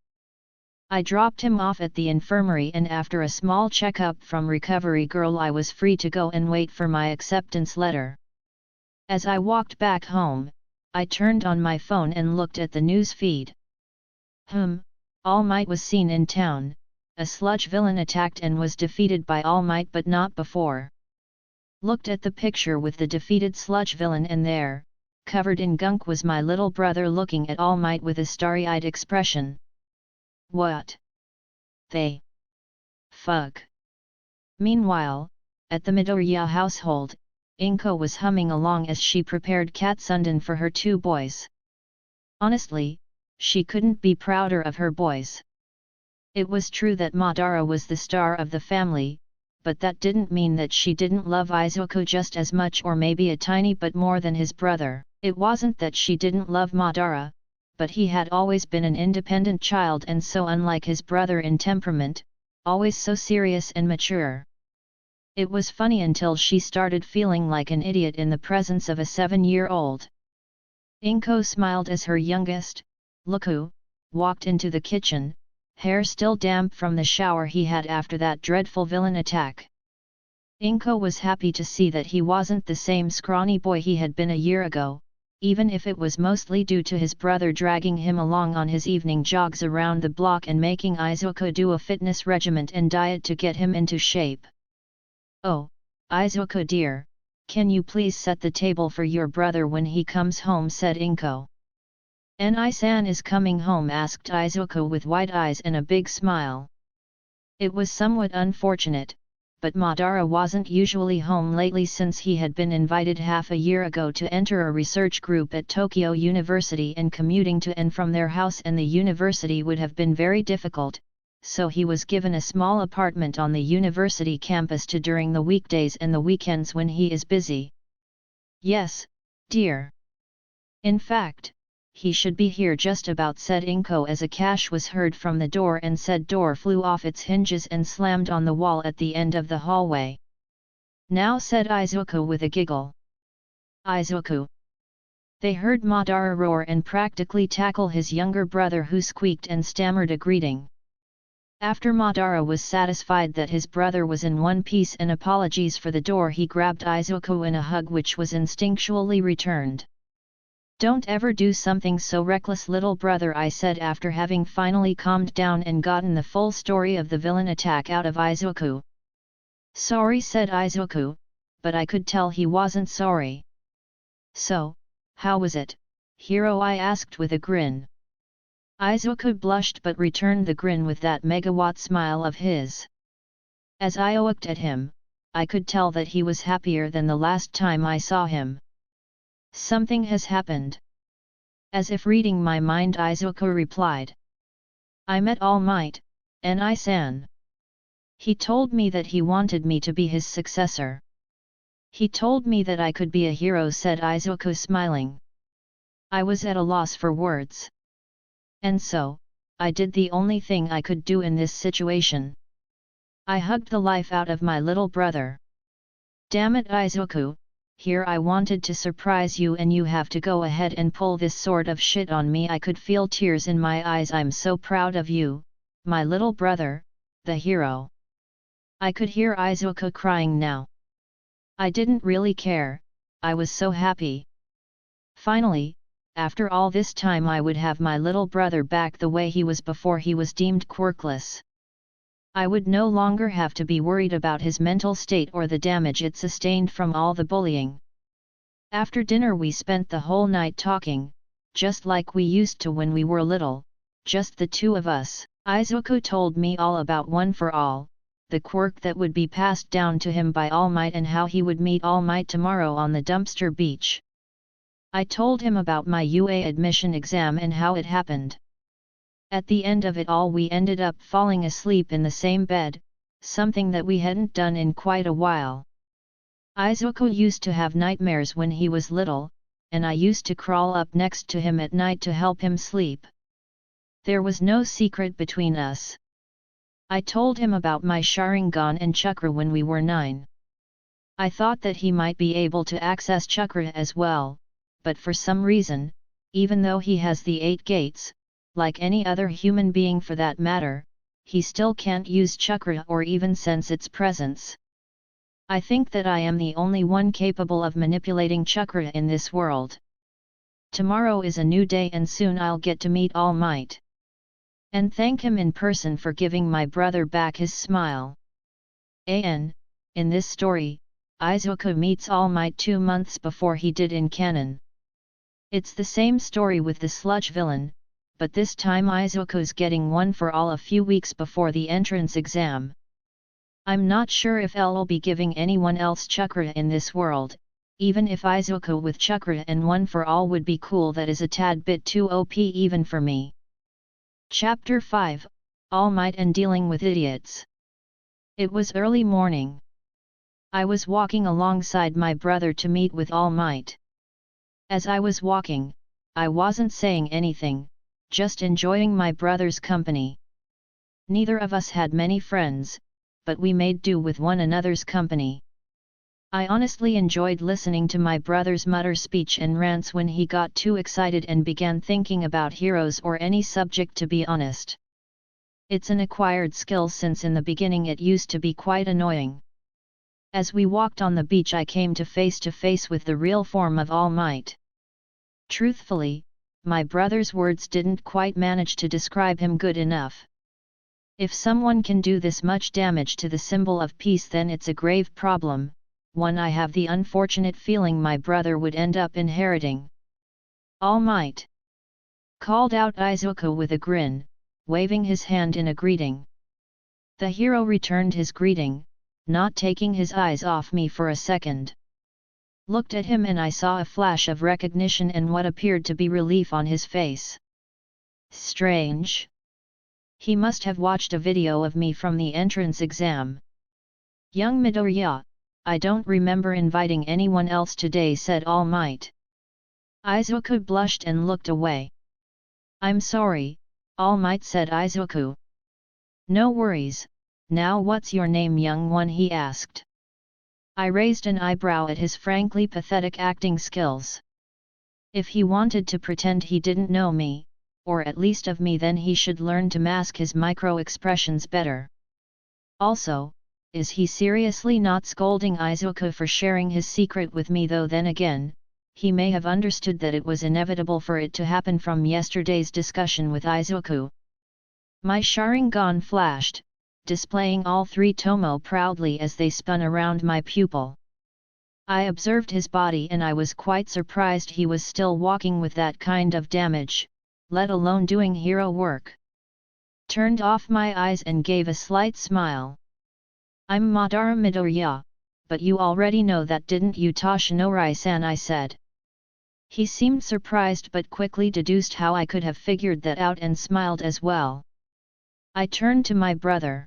I dropped him off at the infirmary and after a small checkup from recovery girl I was free to go and wait for my acceptance letter. As I walked back home, I turned on my phone and looked at the news feed. All Might was seen in town. A sludge villain attacked and was defeated by All Might but not before. Looked at the picture with the defeated sludge villain and there, covered in gunk, was my little brother looking at All Might with a starry-eyed expression. What the fuck? Meanwhile, at the Midoriya household, Inko was humming along as she prepared katsundan for her two boys. Honestly, she couldn't be prouder of her boys. It was true that Madara was the star of the family, but that didn't mean that she didn't love Izuku just as much or maybe a tiny bit more than his brother. It wasn't that she didn't love Madara, but he had always been an independent child and so unlike his brother in temperament, always so serious and mature. It was funny until she started feeling like an idiot in the presence of a 7-year-old. Inko smiled as her youngest, Luku, walked into the kitchen, hair still damp from the shower he had after that dreadful villain attack. Inko was happy to see that he wasn't the same scrawny boy he had been a year ago, even if it was mostly due to his brother dragging him along on his evening jogs around the block and making Izuku do a fitness regimen and diet to get him into shape. "Oh, Izuku dear, can you please set the table for your brother when he comes home?" said Inko. "Ni-san is coming home?" asked Izuku with wide eyes and a big smile. It was somewhat unfortunate, but Madara wasn't usually home lately since he had been invited half a year ago to enter a research group at Tokyo University and commuting to and from their house and the university would have been very difficult, so he was given a small apartment on the university campus to during the weekdays and the weekends when he is busy. "Yes, dear. In fact, he should be here just about," said Inko as a cash was heard from the door and said door flew off its hinges and slammed on the wall at the end of the hallway. "Now," said Izuku with a giggle. "Izuku!" They heard Madara roar and practically tackle his younger brother who squeaked and stammered a greeting. After Madara was satisfied that his brother was in one piece and apologies for the door, he grabbed Izuku in a hug which was instinctually returned. "Don't ever do something so reckless, little brother," I said after having finally calmed down and gotten the full story of the villain attack out of Izuku. "Sorry," said Izuku, but I could tell he wasn't sorry. "So, how was it, hero?" I asked with a grin. Izuku blushed but returned the grin with that megawatt smile of his. As I looked at him, I could tell that he was happier than the last time I saw him. "Something has happened." As if reading my mind, Izuku replied. "I met All Might, Ni-san. He told me that he wanted me to be his successor. He told me that I could be a hero," said Izuku smiling. I was at a loss for words. And so, I did the only thing I could do in this situation. I hugged the life out of my little brother. "Damn it, Izuku, here I wanted to surprise you and you have to go ahead and pull this sort of shit on me." I could feel tears in my eyes. "I'm so proud of you, my little brother, the hero." I could hear Izuku crying now. I didn't really care, I was so happy. Finally, after all this time I would have my little brother back the way he was before he was deemed quirkless. I would no longer have to be worried about his mental state or the damage it sustained from all the bullying. After dinner we spent the whole night talking, just like we used to when we were little, just the two of us. Izuku told me all about One for All, the quirk that would be passed down to him by All Might and how he would meet All Might tomorrow on the dumpster beach. I told him about my UA admission exam and how it happened. At the end of it all we ended up falling asleep in the same bed, something that we hadn't done in quite a while. Izuku used to have nightmares when he was little, and I used to crawl up next to him at night to help him sleep. There was no secret between us. I told him about my Sharingan and chakra when we were 9. I thought that he might be able to access chakra as well, but for some reason, even though he has the 8 gates, like any other human being for that matter, he still can't use chakra or even sense its presence. I think that I am the only one capable of manipulating chakra in this world. Tomorrow is a new day and soon I'll get to meet All Might. And thank him in person for giving my brother back his smile. In this story, Izuku meets All Might 2 months before he did in canon. It's the same story with the sludge villain, but this time Izuku's getting One for All a few weeks before the entrance exam. I'm not sure if I'll be giving anyone else chakra in this world, even if Izuku with chakra and One for All would be cool. That is a tad bit too OP even for me. Chapter 5, All Might and Dealing with Idiots. It was early morning. I was walking alongside my brother to meet with All Might. As I was walking, I wasn't saying anything, just enjoying my brother's company. Neither of us had many friends, but we made do with one another's company. I honestly enjoyed listening to my brother's mutter speech and rants when he got too excited and began thinking about heroes or any subject, to be honest. It's an acquired skill since in the beginning it used to be quite annoying. As we walked on the beach I came to face with the real form of All Might. Truthfully, my brother's words didn't quite manage to describe him good enough. If someone can do this much damage to the symbol of peace, then it's a grave problem, one I have the unfortunate feeling my brother would end up inheriting. All Might! Called out Izuku with a grin, waving his hand in a greeting. The hero returned his greeting, not taking his eyes off me for a second. Looked at him and I saw a flash of recognition and what appeared to be relief on his face. Strange. He must have watched a video of me from the entrance exam. Young Midoriya, I don't remember inviting anyone else today, said All Might. Izuku blushed and looked away. I'm sorry, All Might, said Izuku. No worries, now what's your name, young one, he asked. I raised an eyebrow at his frankly pathetic acting skills. If he wanted to pretend he didn't know me, or at least of me, then he should learn to mask his micro-expressions better. Also, is he seriously not scolding Izuku for sharing his secret with me, though then again, he may have understood that it was inevitable for it to happen from yesterday's discussion with Izuku. My Sharingan flashed, displaying all 3 tomo proudly as they spun around my pupil. I observed his body and I was quite surprised he was still walking with that kind of damage, let alone doing hero work. Turned off my eyes and gave a slight smile. I'm Madara Midoriya, but you already know that, didn't you, Toshinori-san, I said. He seemed surprised but quickly deduced how I could have figured that out and smiled as well. I turned to my brother.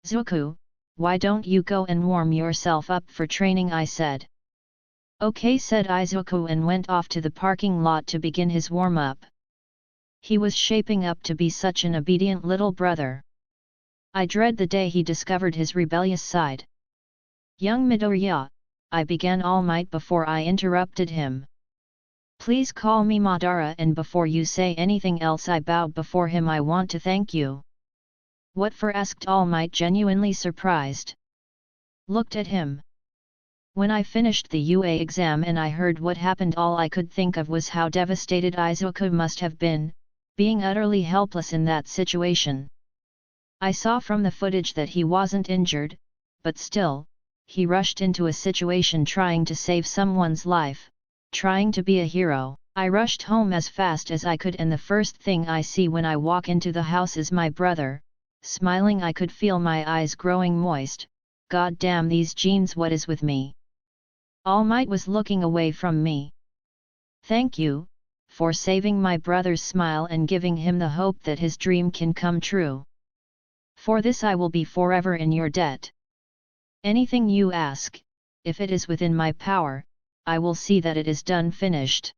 Zuku, why don't you go and warm yourself up for training, I said. Okay, said Izuku and went off to the parking lot to begin his warm-up. He was shaping up to be such an obedient little brother. I dread the day he discovered his rebellious side. Young Midoriya, I began All Might before I interrupted him. Please call me Madara, and before you say anything else I bowed before him. I want to thank you. What for? Asked All Might, genuinely surprised. Looked at him. When I finished the UA exam and I heard what happened, all I could think of was how devastated Izuku must have been, being utterly helpless in that situation. I saw from the footage that he wasn't injured, but still, he rushed into a situation trying to save someone's life, trying to be a hero. I rushed home as fast as I could, and the first thing I see when I walk into the house is my brother, smiling. I could feel my eyes growing moist. God damn these genes, what is with me? All Might was looking away from me. Thank you, for saving my brother's smile and giving him the hope that his dream can come true. For this I will be forever in your debt. Anything you ask, if it is within my power, I will see that it is done. Finished.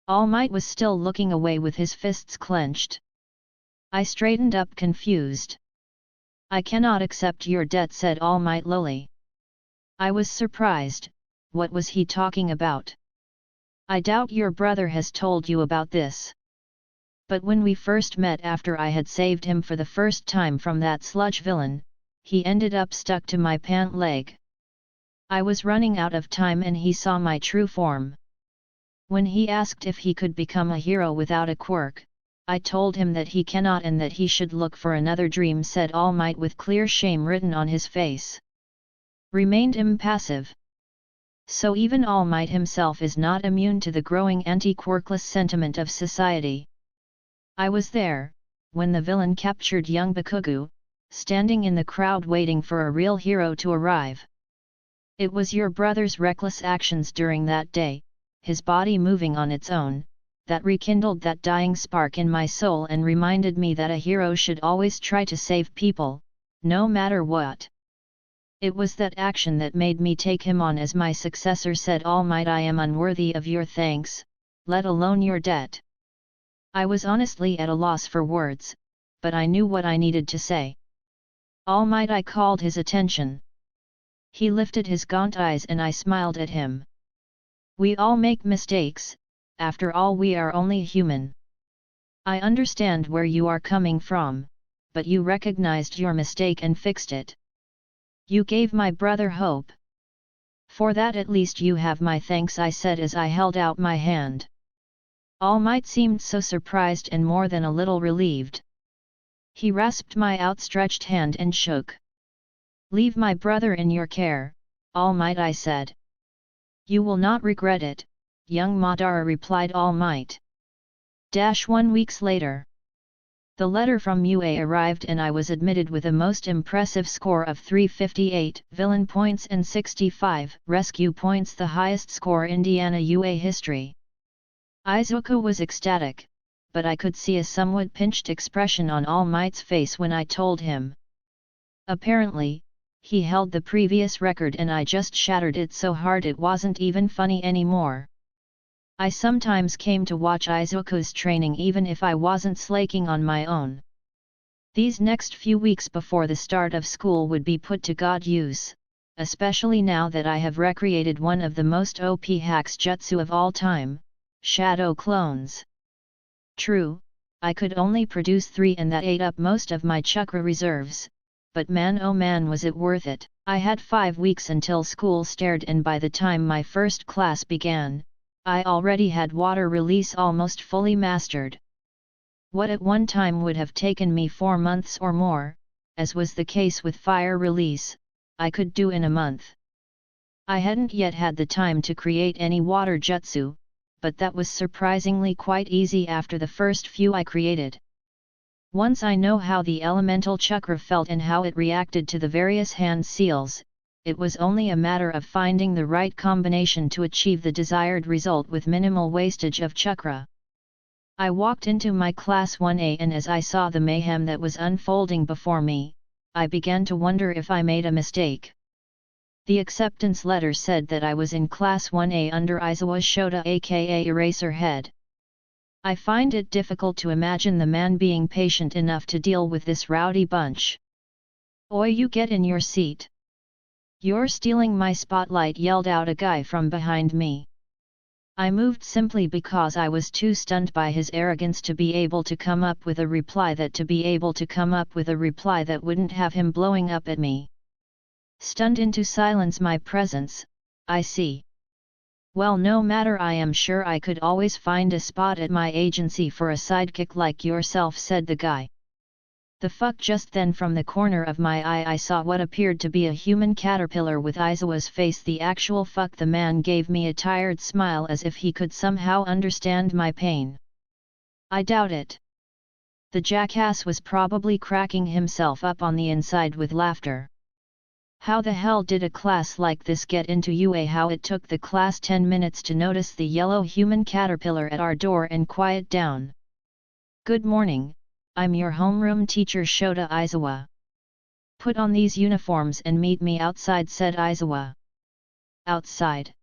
All Might was still looking away with his fists clenched. I straightened up confused. I cannot accept your debt, said All Might lowly. I was surprised. What was he talking about? I doubt your brother has told you about this. But when we first met after I had saved him for the first time from that sludge villain, he ended up stuck to my pant leg. I was running out of time and he saw my true form. When he asked if he could become a hero without a quirk, I told him that he cannot and that he should look for another dream, said All Might with clear shame written on his face. Remained impassive. So even All Might himself is not immune to the growing anti-quirkless sentiment of society. I was there, when the villain captured young Bakugo, standing in the crowd waiting for a real hero to arrive. It was your brother's reckless actions during that day, his body moving on its own, that rekindled that dying spark in my soul and reminded me that a hero should always try to save people, no matter what. It was that action that made me take him on as my successor, said All Might. I am unworthy of your thanks, let alone your debt. I was honestly at a loss for words, but I knew what I needed to say. All Might, I called his attention. He lifted his gaunt eyes and I smiled at him. We all make mistakes, after all we are only human. I understand where you are coming from, but you recognized your mistake and fixed it. You gave my brother hope. For that at least you have my thanks, I said as I held out my hand. All Might seemed so surprised and more than a little relieved. He rasped my outstretched hand and shook. Leave my brother in your care, All Might, I said. You will not regret it, young Madara replied All Might. 1 weeks later. The letter from UA arrived and I was admitted with a most impressive score of 358 villain points and 65 rescue points, the highest score in Indiana UA history. Izuku was ecstatic, but I could see a somewhat pinched expression on All Might's face when I told him. Apparently, he held the previous record and I just shattered it so hard it wasn't even funny anymore. I sometimes came to watch Izuku's training even if I wasn't slaking on my own. These next few weeks before the start of school would be put to good use, especially now that I have recreated one of the most OP hacks jutsu of all time, shadow clones. True, I could only produce 3 and that ate up most of my chakra reserves, but man oh man was it worth it. I had 5 weeks until school started and by the time my first class began, I already had water release almost fully mastered. What at one time would have taken me 4 months or more, as was the case with fire release, I could do in a month. I hadn't yet had the time to create any water jutsu, but that was surprisingly quite easy after the first few I created. Once I know how the elemental chakra felt and how it reacted to the various hand seals, it was only a matter of finding the right combination to achieve the desired result with minimal wastage of chakra. I walked into my Class 1A and as I saw the mayhem that was unfolding before me, I began to wonder if I made a mistake. The acceptance letter said that I was in Class 1A under Aizawa Shota aka Eraserhead. I find it difficult to imagine the man being patient enough to deal with this rowdy bunch. Oi, you get in your seat. You're stealing my spotlight, yelled out a guy from behind me. I moved simply because I was too stunned by his arrogance to be able to come up with a reply that wouldn't have him blowing up at me. Stunned into silence my presence, I see. Well, no matter, I am sure I could always find a spot at my agency for a sidekick like yourself, said the guy. The fuck. Just then from the corner of my eye I saw what appeared to be a human caterpillar with Aizawa's face. The actual fuck. The man gave me a tired smile as if he could somehow understand my pain. I doubt it. The jackass was probably cracking himself up on the inside with laughter. How the hell did a class like this get into UA? How it took the class 10 minutes to notice the yellow human caterpillar at our door and quiet down. Good morning, I'm your homeroom teacher Shota Aizawa. Put on these uniforms and meet me outside, said Aizawa. Outside?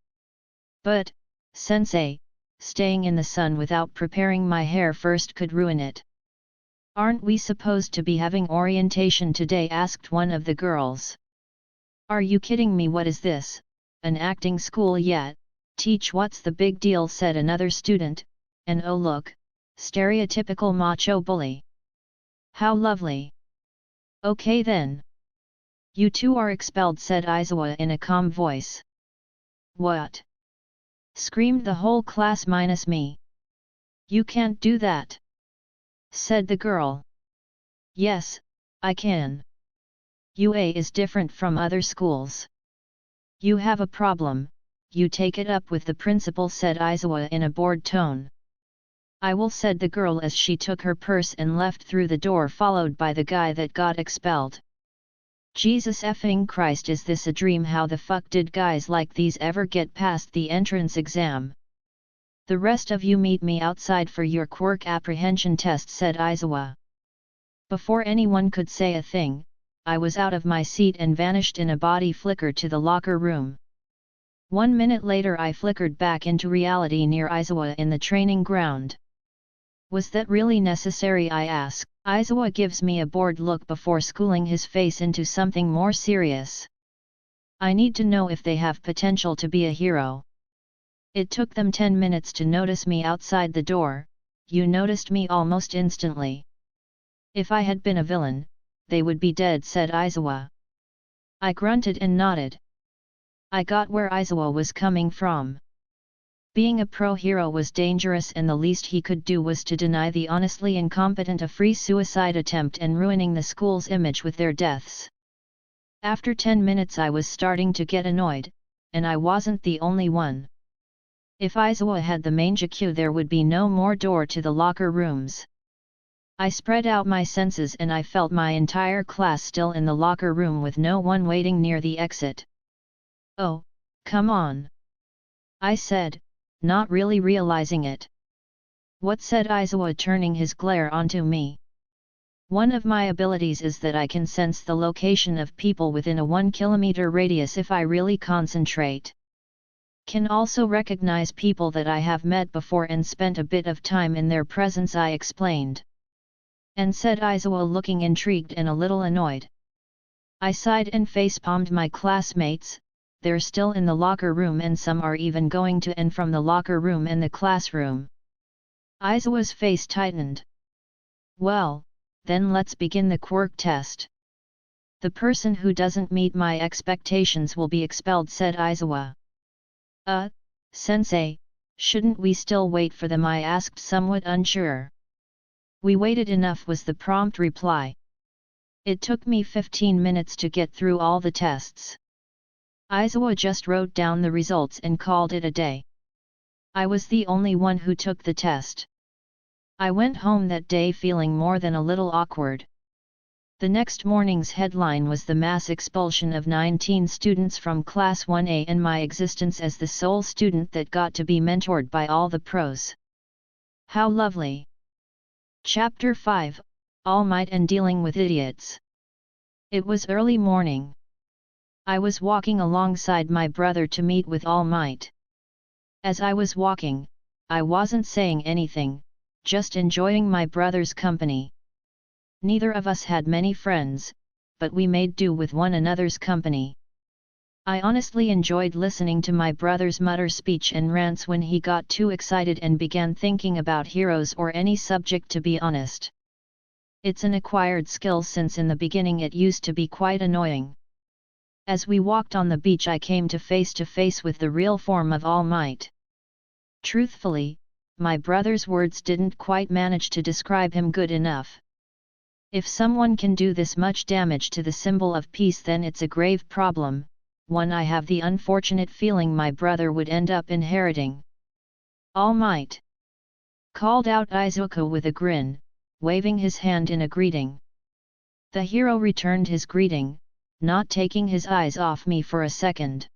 But, sensei, staying in the sun without preparing my hair first could ruin it. Aren't we supposed to be having orientation today? Asked one of the girls. Are you kidding me? What is this, an acting school yet? Teach, what's the big deal, said another student, and oh look, stereotypical macho bully. How lovely. Okay then. You two are expelled, said Aizawa in a calm voice. What? Screamed the whole class minus me. You can't do that, said the girl. Yes, I can. UA is different from other schools. You have a problem, you take it up with the principal, said Aizawa in a bored tone. I will, said the girl as she took her purse and left through the door, followed by the guy that got expelled. Jesus effing Christ, is this a dream? How the fuck did guys like these ever get past the entrance exam? The rest of you meet me outside for your quirk apprehension test, said Aizawa. Before anyone could say a thing, I was out of my seat and vanished in a body flicker to the locker room. 1 minute later I flickered back into reality near Aizawa in the training ground. Was that really necessary? I asked. Aizawa gives me a bored look before schooling his face into something more serious. I need to know if they have potential to be a hero. It took them 10 minutes to notice me outside the door. You noticed me almost instantly. If I had been a villain, they would be dead, said Aizawa. I grunted and nodded. I got where Aizawa was coming from. Being a pro-hero was dangerous, and the least he could do was to deny the honestly incompetent a free suicide attempt and ruining the school's image with their deaths. After 10 minutes I was starting to get annoyed, and I wasn't the only one. If Aizawa had the mangekyou, there would be no more door to the locker rooms. I spread out my senses and I felt my entire class still in the locker room with no one waiting near the exit. Oh, come on, I said, not really realizing it. What, said Aizawa, turning his glare onto me. One of my abilities is that I can sense the location of people within a 1 kilometer radius if I really concentrate. Can also recognize people that I have met before and spent a bit of time in their presence, I explained. And said Aizawa, looking intrigued and a little annoyed. I sighed and facepalmed. My classmates, they're still in the locker room and some are even going to and from the locker room and the classroom. Aizawa's face tightened. Well, then let's begin the quirk test. The person who doesn't meet my expectations will be expelled, said Aizawa. Sensei, shouldn't we still wait for them? I asked, somewhat unsure. We waited enough, was the prompt reply. It took me 15 minutes to get through all the tests. Aizawa just wrote down the results and called it a day. I was the only one who took the test. I went home that day feeling more than a little awkward. The next morning's headline was the mass expulsion of 19 students from Class 1A and my existence as the sole student that got to be mentored by all the pros. How lovely! Chapter 5, All Might and Dealing with Idiots. It was early morning. I was walking alongside my brother to meet with All Might. As I was walking, I wasn't saying anything, just enjoying my brother's company. Neither of us had many friends, but we made do with one another's company. I honestly enjoyed listening to my brother's mutter speech and rants when he got too excited and began thinking about heroes or any subject, to be honest. It's an acquired skill since in the beginning it used to be quite annoying. As we walked on the beach I came to face with the real form of All Might. Truthfully, my brother's words didn't quite manage to describe him good enough. If someone can do this much damage to the symbol of peace, then it's a grave problem, one I have the unfortunate feeling my brother would end up inheriting. All Might! Called out Izuku with a grin, waving his hand in a greeting. The hero returned his greeting, not taking his eyes off me for a second.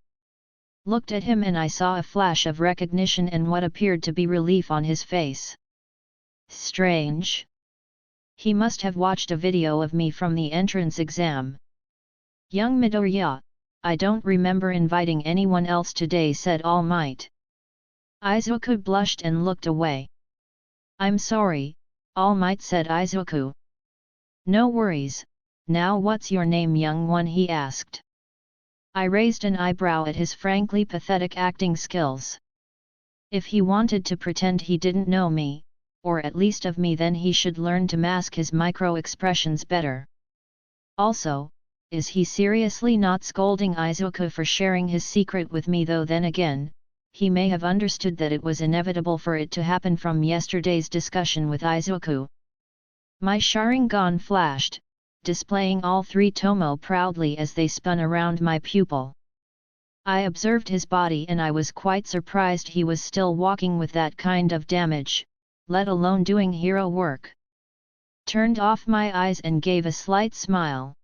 Looked at him and I saw a flash of recognition and what appeared to be relief on his face. Strange. He must have watched a video of me from the entrance exam. Young Midoriya, I don't remember inviting anyone else today, said All Might. Izuku blushed and looked away. I'm sorry, All Might, said Izuku. No worries, now what's your name, young one, he asked. I raised an eyebrow at his frankly pathetic acting skills. If he wanted to pretend he didn't know me, or at least of me, then he should learn to mask his micro-expressions better. Also, is he seriously not scolding Izuku for sharing his secret with me, though then again, he may have understood that it was inevitable for it to happen from yesterday's discussion with Izuku. My Sharingan flashed, displaying all three tomo proudly as they spun around my pupil. I observed his body and I was quite surprised he was still walking with that kind of damage, let alone doing hero work. Turned off my eyes and gave a slight smile.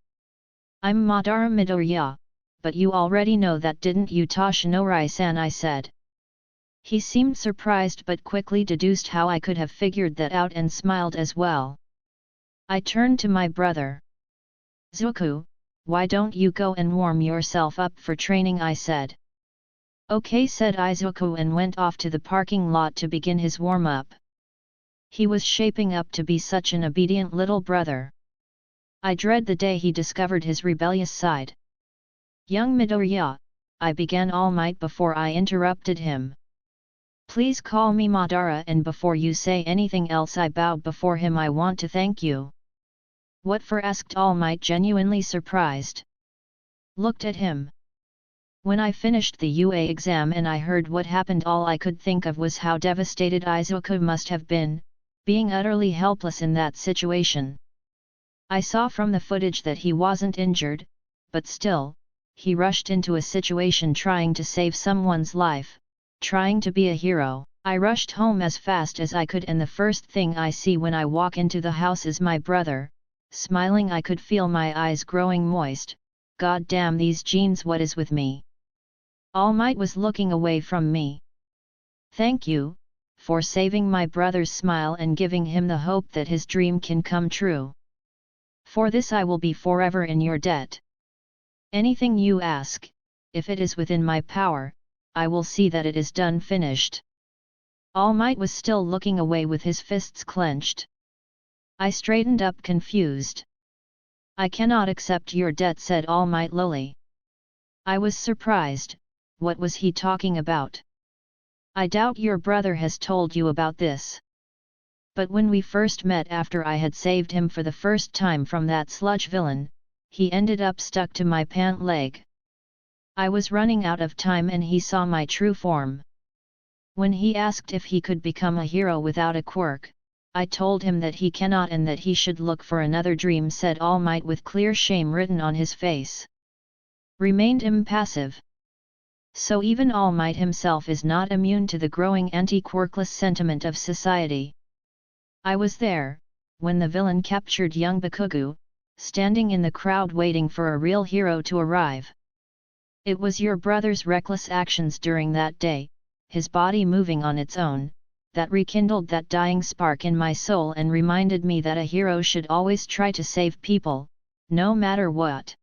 I'm Madara Midoriya, but you already know that, didn't you, Toshinori-san, I said. He seemed surprised but quickly deduced how I could have figured that out and smiled as well. I turned to my brother. Zuku, why don't you go and warm yourself up for training, I said. Okay, said Izuku and went off to the parking lot to begin his warm-up. He was shaping up to be such an obedient little brother. I dread the day he discovered his rebellious side. Young Midoriya, I began All Might before I interrupted him. Please call me Madara, and before you say anything else I bowed before him. I want to thank you. What for? Asked All Might, genuinely surprised. Looked at him. When I finished the UA exam and I heard what happened, all I could think of was how devastated Izuku must have been, being utterly helpless in that situation. I saw from the footage that he wasn't injured, but still, he rushed into a situation trying to save someone's life, trying to be a hero. I rushed home as fast as I could, and the first thing I see when I walk into the house is my brother, smiling. I could feel my eyes growing moist. God damn these genes, what is with me? All Might was looking away from me. Thank you, for saving my brother's smile and giving him the hope that his dream can come true. For this I will be forever in your debt. Anything you ask, if it is within my power, I will see that it is done. Finished. All Might was still looking away with his fists clenched. I straightened up, confused. I cannot accept your debt, said All Might lowly. I was surprised. What was he talking about? I doubt your brother has told you about this. But when we first met, after I had saved him for the first time from that sludge villain, he ended up stuck to my pant leg. I was running out of time and he saw my true form. When he asked if he could become a hero without a quirk, I told him that he cannot and that he should look for another dream, said All Might with clear shame written on his face. Remained impassive. So even All Might himself is not immune to the growing anti-quirkless sentiment of society. I was there, when the villain captured young Bakugo, standing in the crowd waiting for a real hero to arrive. It was your brother's reckless actions during that day, his body moving on its own, that rekindled that dying spark in my soul and reminded me that a hero should always try to save people, no matter what.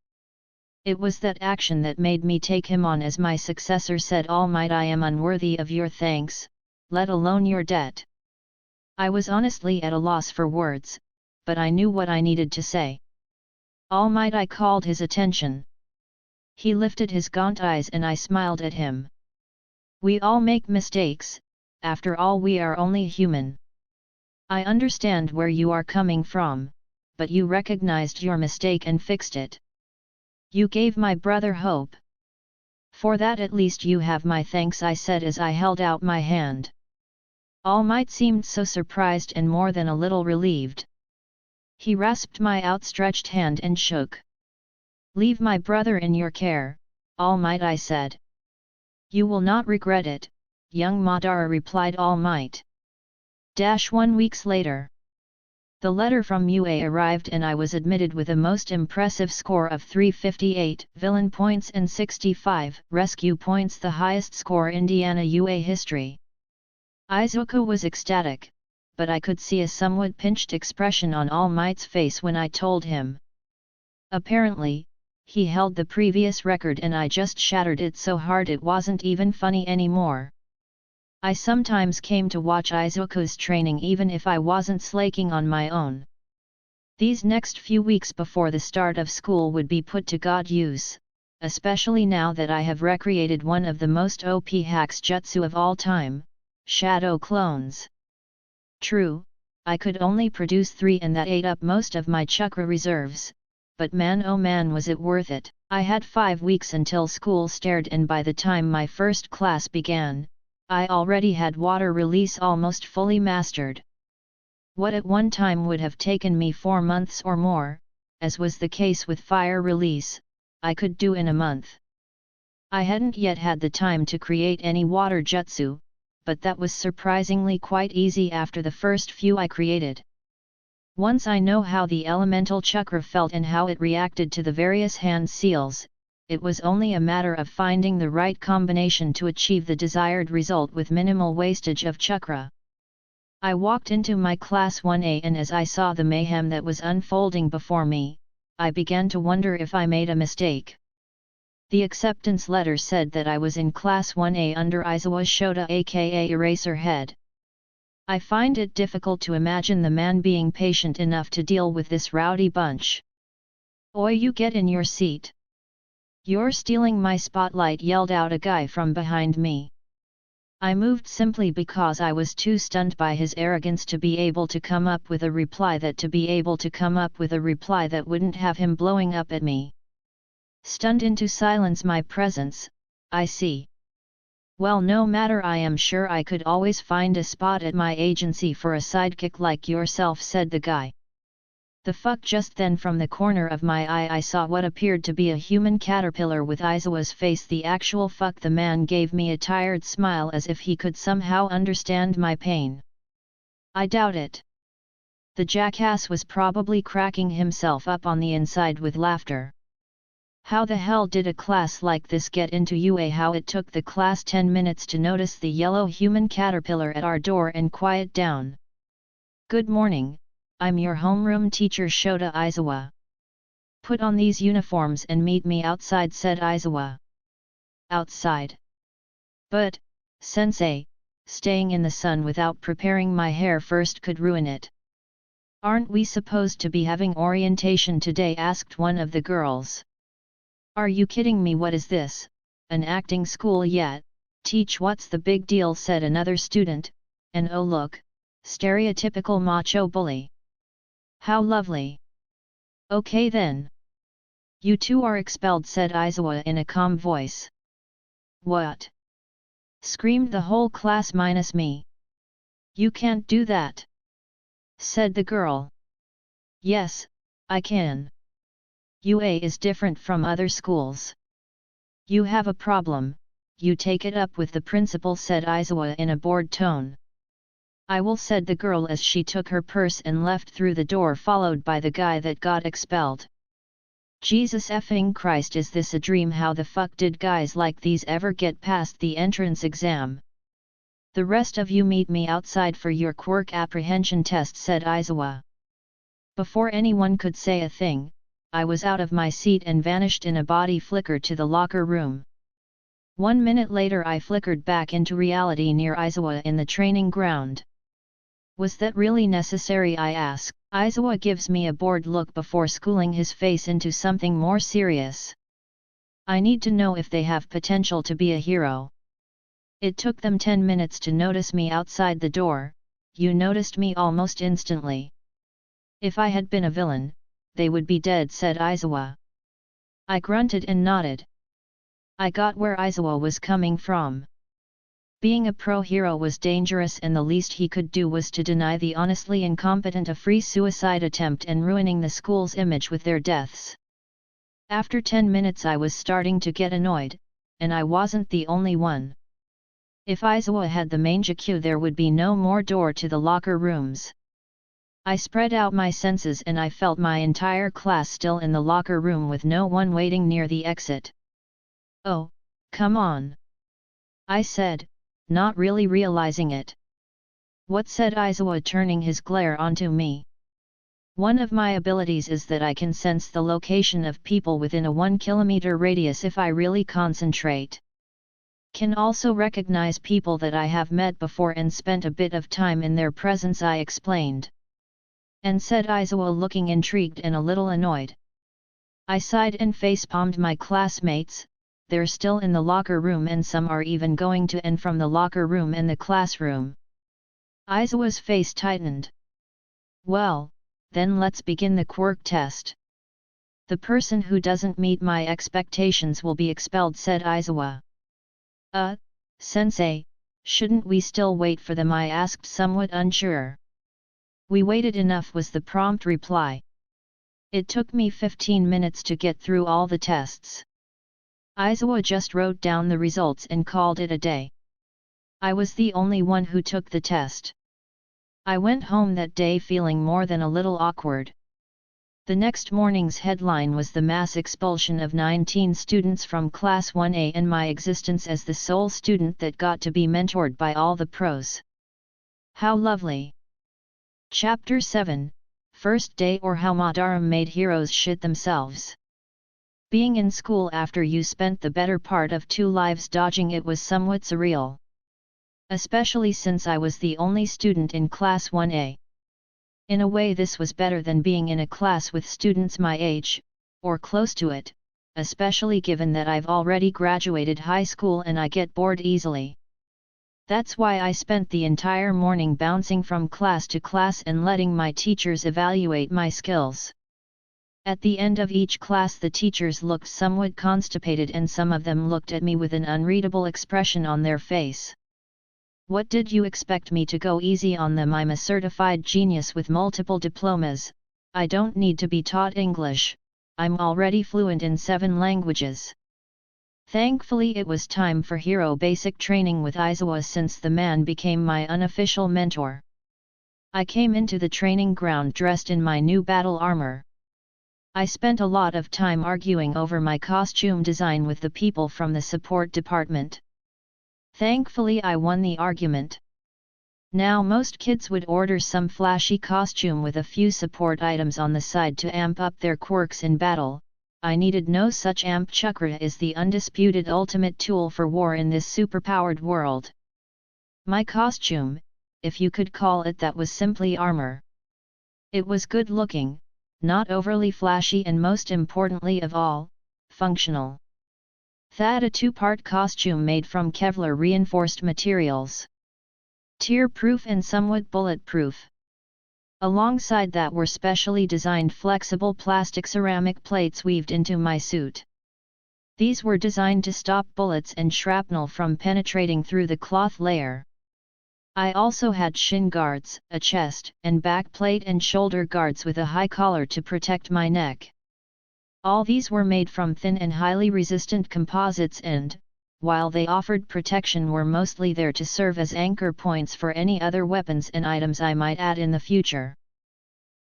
It was that action that made me take him on as my successor, said All Might. I am unworthy of your thanks, let alone your debt. I was honestly at a loss for words, but I knew what I needed to say. All Might, I called his attention. He lifted his gaunt eyes and I smiled at him. We all make mistakes, after all we are only human. I understand where you are coming from, but you recognized your mistake and fixed it. You gave my brother hope. For that at least you have my thanks, I said as I held out my hand. All Might seemed so surprised and more than a little relieved. He rasped my outstretched hand and shook. Leave my brother in your care, All Might, I said. You will not regret it, young Madara, replied All Might. 1 weeks later. The letter from UA arrived and I was admitted with a most impressive score of 358 villain points and 65 rescue points, the highest score Indiana UA history. Izuku was ecstatic, but I could see a somewhat pinched expression on All Might's face when I told him. Apparently, he held the previous record and I just shattered it so hard it wasn't even funny anymore. I sometimes came to watch Izuku's training even if I wasn't slaking on my own. These next few weeks before the start of school would be put to good use, especially now that I have recreated one of the most OP hacks jutsu of all time, shadow clones. True, I could only produce 3 and that ate up most of my chakra reserves, but man oh man was it worth it. I had 5 weeks until school started and by the time my first class began, I already had water release almost fully mastered. What at one time would have taken me 4 months or more, as was the case with fire release, I could do in a month. I hadn't yet had the time to create any water jutsu, but that was surprisingly quite easy after the first few I created. Once I know how the elemental chakra felt and how it reacted to the various hand seals, it was only a matter of finding the right combination to achieve the desired result with minimal wastage of chakra. I walked into my Class 1A and as I saw the mayhem that was unfolding before me, I began to wonder if I made a mistake. The acceptance letter said that I was in Class 1A under Aizawa Shota aka Eraserhead. I find it difficult to imagine the man being patient enough to deal with this rowdy bunch. Oi, you get in your seat. You're stealing my spotlight, yelled out a guy from behind me. I moved simply because I was too stunned by his arrogance to be able to come up with a reply that wouldn't have him blowing up at me. Stunned into silence my presence, I see. Well, no matter, I am sure I could always find a spot at my agency for a sidekick like yourself, said the guy. The fuck, just then from the corner of my eye I saw what appeared to be a human caterpillar with Aizawa's face. The actual fuck, the man gave me a tired smile as if he could somehow understand my pain. I doubt it. The jackass was probably cracking himself up on the inside with laughter. How the hell did a class like this get into UA? How it took the class 10 minutes to notice the yellow human caterpillar at our door and quiet down. Good morning. I'm your homeroom teacher Shota Aizawa. Put on these uniforms and meet me outside, said Aizawa. Outside? But, sensei, staying in the sun without preparing my hair first could ruin it. Aren't we supposed to be having orientation today? Asked one of the girls. Are you kidding me? What is this, an acting school yet? Teach, what's the big deal? Said another student, and oh look, stereotypical macho bully. How lovely. Okay then. You two are expelled, said Aizawa in a calm voice. What? Screamed the whole class minus me. You can't do that, said the girl. Yes, I can. UA is different from other schools. You have a problem, you take it up with the principal, said Aizawa in a bored tone. I will, said the girl as she took her purse and left through the door followed by the guy that got expelled. Jesus effing Christ, is this a dream? How the fuck did guys like these ever get past the entrance exam? The rest of you meet me outside for your quirk apprehension test, said Aizawa. Before anyone could say a thing, I was out of my seat and vanished in a body flicker to the locker room. 1 minute later I flickered back into reality near Aizawa in the training ground. Was that really necessary? I asked. Aizawa gives me a bored look before schooling his face into something more serious. I need to know if they have potential to be a hero. It took them 10 minutes to notice me outside the door. You noticed me almost instantly. If I had been a villain, they would be dead, said Aizawa. I grunted and nodded. I got where Aizawa was coming from. Being a pro-hero was dangerous and the least he could do was to deny the honestly incompetent a free suicide attempt and ruining the school's image with their deaths. After 10 minutes I was starting to get annoyed, and I wasn't the only one. If Aizawa had the mangekyou there would be no more door to the locker rooms. I spread out my senses and I felt my entire class still in the locker room with no one waiting near the exit. "Oh, come on," I said, not really realizing it. "What?" said Aizawa, turning his glare onto me. "One of my abilities is that I can sense the location of people within a 1 kilometer radius if I really concentrate. Can also recognize people that I have met before and spent a bit of time in their presence," I explained. "And," said Aizawa, looking intrigued and a little annoyed. I sighed and facepalmed. "My classmates, they're still in the locker room and some are even going to and from the locker room and the classroom." Aizawa's face tightened. "Well, then let's begin the quirk test. The person who doesn't meet my expectations will be expelled," said Aizawa. Sensei, shouldn't we still wait for them?" I asked, somewhat unsure. "We waited enough," was the prompt reply. "It took me 15 minutes to get through all the tests." Aizawa just wrote down the results and called it a day. I was the only one who took the test. I went home that day feeling more than a little awkward. The next morning's headline was the mass expulsion of 19 students from Class 1A and my existence as the sole student that got to be mentored by all the pros. How lovely! Chapter 7, First Day, or How Madaram Made Heroes Shit Themselves. Being in school after you spent the better part of 2 lives dodging it was somewhat surreal. Especially since I was the only student in Class 1A. In a way this was better than being in a class with students my age, or close to it, especially given that I've already graduated high school and I get bored easily. That's why I spent the entire morning bouncing from class to class and letting my teachers evaluate my skills. At the end of each class the teachers looked somewhat constipated and some of them looked at me with an unreadable expression on their face. What did you expect me to go easy on them? I'm a certified genius with multiple diplomas, I don't need to be taught English, I'm already fluent in 7 languages. Thankfully it was time for hero basic training with Aizawa since the man became my unofficial mentor. I came into the training ground dressed in my new battle armor. I spent a lot of time arguing over my costume design with the people from the support department. Thankfully I won the argument. Now most kids would order some flashy costume with a few support items on the side to amp up their quirks in battle. I needed no such amp. Chakra is the undisputed ultimate tool for war in this superpowered world. My costume, if you could call it that, was simply armor. It was good looking, not overly flashy, and most importantly of all, functional. That a 2-part costume made from Kevlar reinforced materials. Tear-proof and somewhat bulletproof. Alongside that were specially designed flexible plastic ceramic plates weaved into my suit. These were designed to stop bullets and shrapnel from penetrating through the cloth layer. I also had shin guards, a chest and back plate and shoulder guards with a high collar to protect my neck. All these were made from thin and highly resistant composites and, while they offered protection, were mostly there to serve as anchor points for any other weapons and items I might add in the future.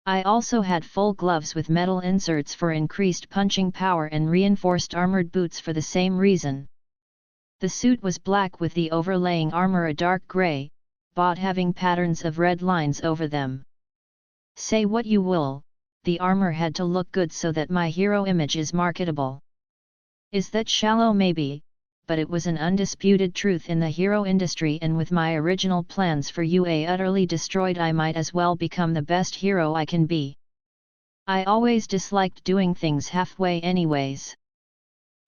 I also had full gloves with metal inserts for increased punching power and reinforced armored boots for the same reason. The suit was black with the overlaying armor a dark gray, but having patterns of red lines over them. Say what you will, the armor had to look good so that my hero image is marketable. Is that shallow? Maybe, but it was an undisputed truth in the hero industry, and with my original plans for UA utterly destroyed, I might as well become the best hero I can be. I always disliked doing things halfway anyways.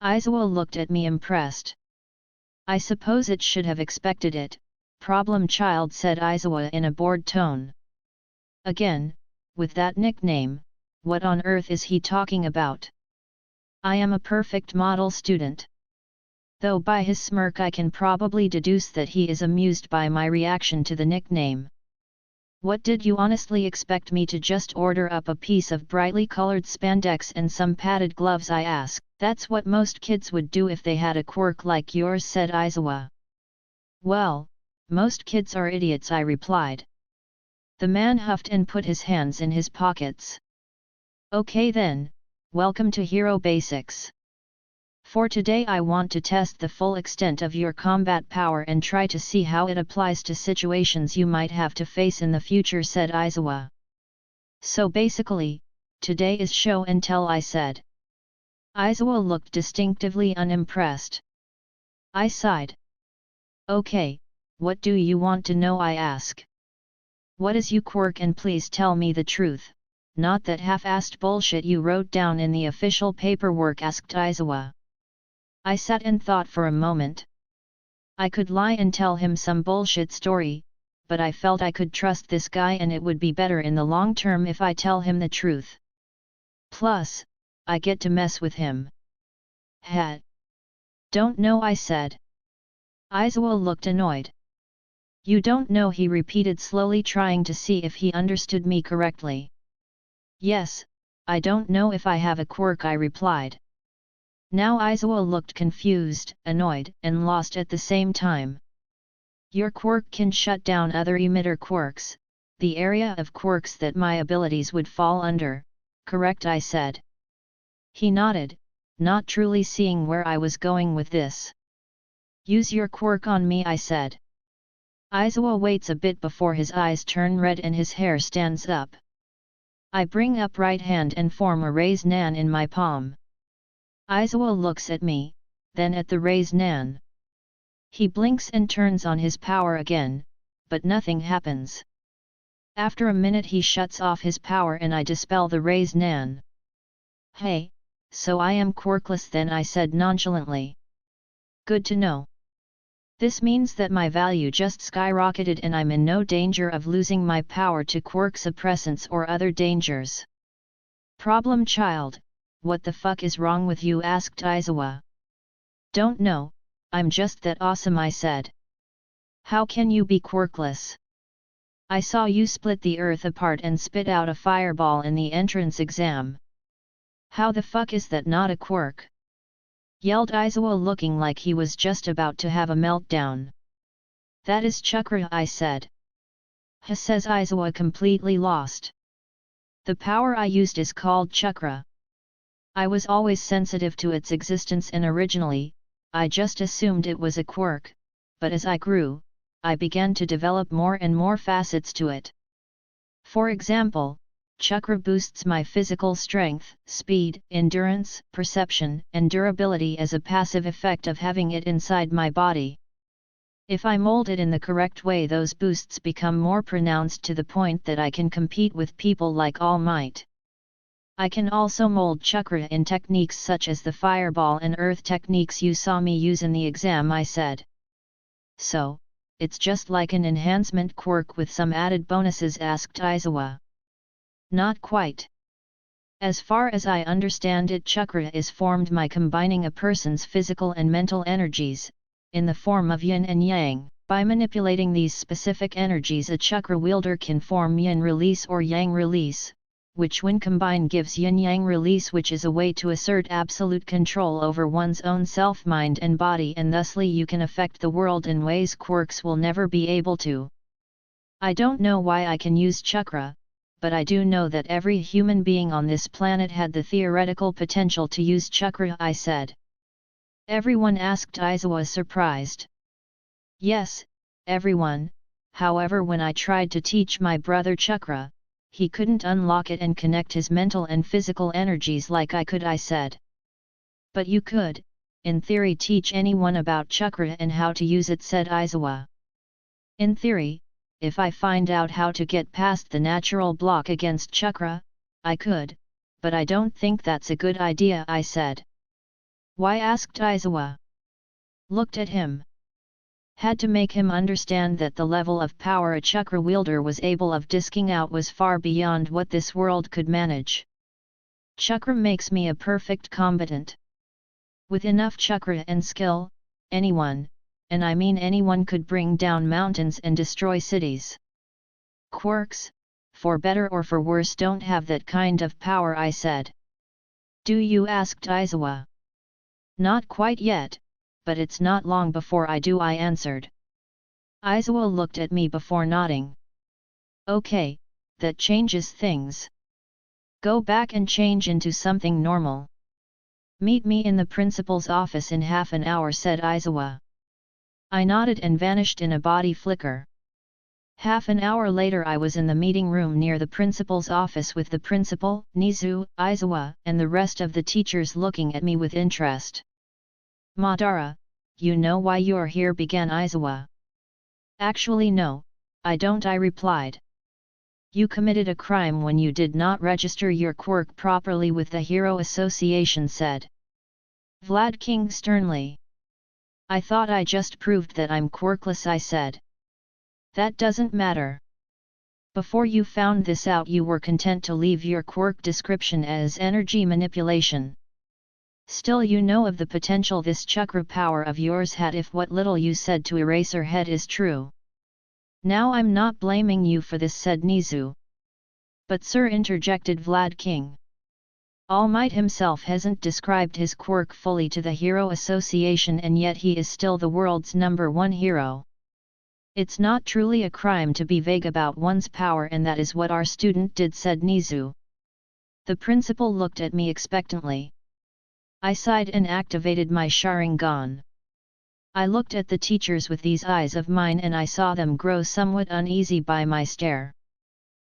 Aizawa looked at me impressed. I suppose it should have expected it, problem child, said Aizawa in a bored tone. Again, with that nickname, what on earth is he talking about? I am a perfect model student. Though by his smirk I can probably deduce that he is amused by my reaction to the nickname. What did you honestly expect me to just order up a piece of brightly colored spandex and some padded gloves? I asked. That's what most kids would do if they had a quirk like yours, said Aizawa. Well, most kids are idiots, I replied. The man huffed and put his hands in his pockets. Okay then, welcome to Hero Basics. For today I want to test the full extent of your combat power and try to see how it applies to situations you might have to face in the future, said Aizawa. So basically, today is show and tell, I said. Aizawa looked distinctively unimpressed. I sighed. Okay, what do you want to know? I asked. What is your quirk, and please tell me the truth, not that half-assed bullshit you wrote down in the official paperwork, asked Aizawa. I sat and thought for a moment. I could lie and tell him some bullshit story, but I felt I could trust this guy and it would be better in the long term if I tell him the truth. Plus, I get to mess with him. Had. Don't know, I said. Aizawa looked annoyed. You don't know, he repeated slowly, trying to see if he understood me correctly. Yes, I don't know if I have a quirk, I replied. Now Aizawa looked confused, annoyed, and lost at the same time. Your quirk can shut down other emitter quirks, the area of quirks that my abilities would fall under, correct? I said. He nodded, not truly seeing where I was going with this. Use your quirk on me, I said. Aizawa waits a bit before his eyes turn red and his hair stands up. I bring up right hand and form a raise nan in my palm. Aizawa looks at me, then at the raise nan. He blinks and turns on his power again, but nothing happens. After a minute he shuts off his power and I dispel the raise nan. Hey, so I am quirkless then, I said nonchalantly. Good to know. This means that my value just skyrocketed and I'm in no danger of losing my power to quirk suppressants or other dangers. Problem child, what the fuck is wrong with you? Asked Aizawa. Don't know, I'm just that awesome, I said. How can you be quirkless? I saw you split the earth apart and spit out a fireball in the entrance exam. How the fuck is that not a quirk? Yelled Aizawa, looking like he was just about to have a meltdown. That is chakra, I said. Says Aizawa, completely lost. The power I used is called chakra. I was always sensitive to its existence and originally, I just assumed it was a quirk, but as I grew, I began to develop more and more facets to it. For example, chakra boosts my physical strength, speed, endurance, perception, and durability as a passive effect of having it inside my body. If I mold it in the correct way, those boosts become more pronounced to the point that I can compete with people like All Might. I can also mold chakra in techniques such as the fireball and earth techniques you saw me use in the exam, I said. So, it's just like an enhancement quirk with some added bonuses? Asked Aizawa. Not quite. As far as I understand it, chakra is formed by combining a person's physical and mental energies, in the form of yin and yang. By manipulating these specific energies, a chakra wielder can form yin release or yang release, which when combined gives yin-yang release, which is a way to assert absolute control over one's own self, mind and body, and thusly you can affect the world in ways quirks will never be able to. I don't know why I can use chakra, but I do know that every human being on this planet had the theoretical potential to use chakra, I said. Everyone? Asked Aizawa, surprised. Yes, everyone. However, when I tried to teach my brother chakra, he couldn't unlock it and connect his mental and physical energies like I could, I said. But you could, in theory, teach anyone about chakra and how to use it, said Aizawa. In theory, if I find out how to get past the natural block against chakra, I could, but I don't think that's a good idea, I said. Why? Asked Aizawa. Looked at him. Had to make him understand that the level of power a chakra wielder was able of disking out was far beyond what this world could manage. Chakra makes me a perfect combatant. With enough chakra and skill, anyone, and I mean anyone, could bring down mountains and destroy cities. Quirks, for better or for worse, don't have that kind of power, I said. Do you? Asked Aizawa. Not quite yet, but it's not long before I do, I answered. Aizawa looked at me before nodding. Okay, that changes things. Go back and change into something normal. Meet me in the principal's office in half an hour, said Aizawa. I nodded and vanished in a body flicker. Half an hour later I was in the meeting room near the principal's office with the principal, Nizu, Aizawa, and the rest of the teachers looking at me with interest. Madara, you know why you're here, began Aizawa. Actually no, I don't, I replied. You committed a crime when you did not register your quirk properly with the Hero Association, said Vlad King sternly. I thought I just proved that I'm quirkless, I said. That doesn't matter. Before you found this out, you were content to leave your quirk description as energy manipulation. Still, you know of the potential this chakra power of yours had if what little you said to Eraserhead is true. Now I'm not blaming you for this, said Nizu. But sir, interjected Vlad King. All Might himself hasn't described his quirk fully to the Hero Association, and yet he is still the world's #1 hero. It's not truly a crime to be vague about one's power, and that is what our student did, said Nizu. The principal looked at me expectantly. I sighed and activated my Sharingan. I looked at the teachers with these eyes of mine, and I saw them grow somewhat uneasy by my stare.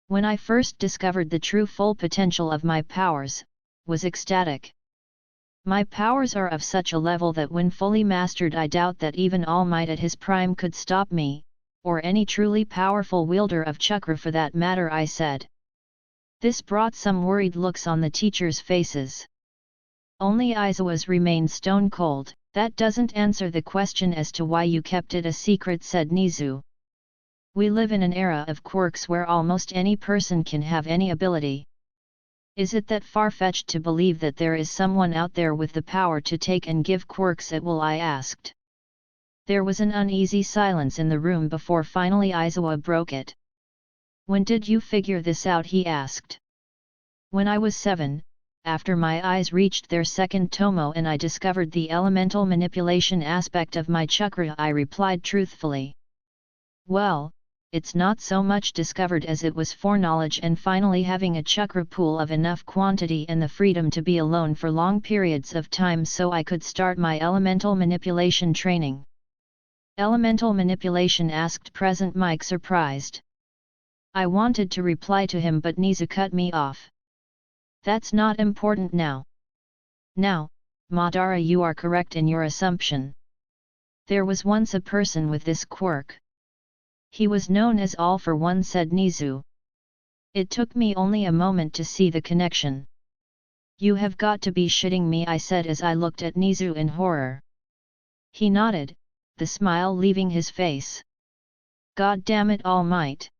When I first discovered the true full potential of my powers, was ecstatic. My powers are of such a level that when fully mastered, I doubt that even All Might at his prime could stop me, or any truly powerful wielder of chakra for that matter, I said. This brought some worried looks on the teachers' faces. Only Aizawa's remained stone cold. That doesn't answer the question as to why you kept it a secret, said Nizu. We live in an era of quirks where almost any person can have any ability. Is it that far-fetched to believe that there is someone out there with the power to take and give quirks at will, I asked. There was an uneasy silence in the room before finally Aizawa broke it. When did you figure this out, he asked. When I was 7, after my eyes reached their second tomo and I discovered the elemental manipulation aspect of my chakra, I replied truthfully. Well, it's not so much discovered as it was foreknowledge and finally having a chakra pool of enough quantity and the freedom to be alone for long periods of time so I could start my elemental manipulation training. Elemental manipulation, asked Present Mike, surprised. I wanted to reply to him, but Nizu cut me off. That's not important now. Now, Madara, you are correct in your assumption. There was once a person with this quirk. He was known as All for One, said Nizu. It took me only a moment to see the connection. You have got to be shitting me, I said as I looked at Nizu in horror. He nodded, the smile leaving his face. God damn it, All Might.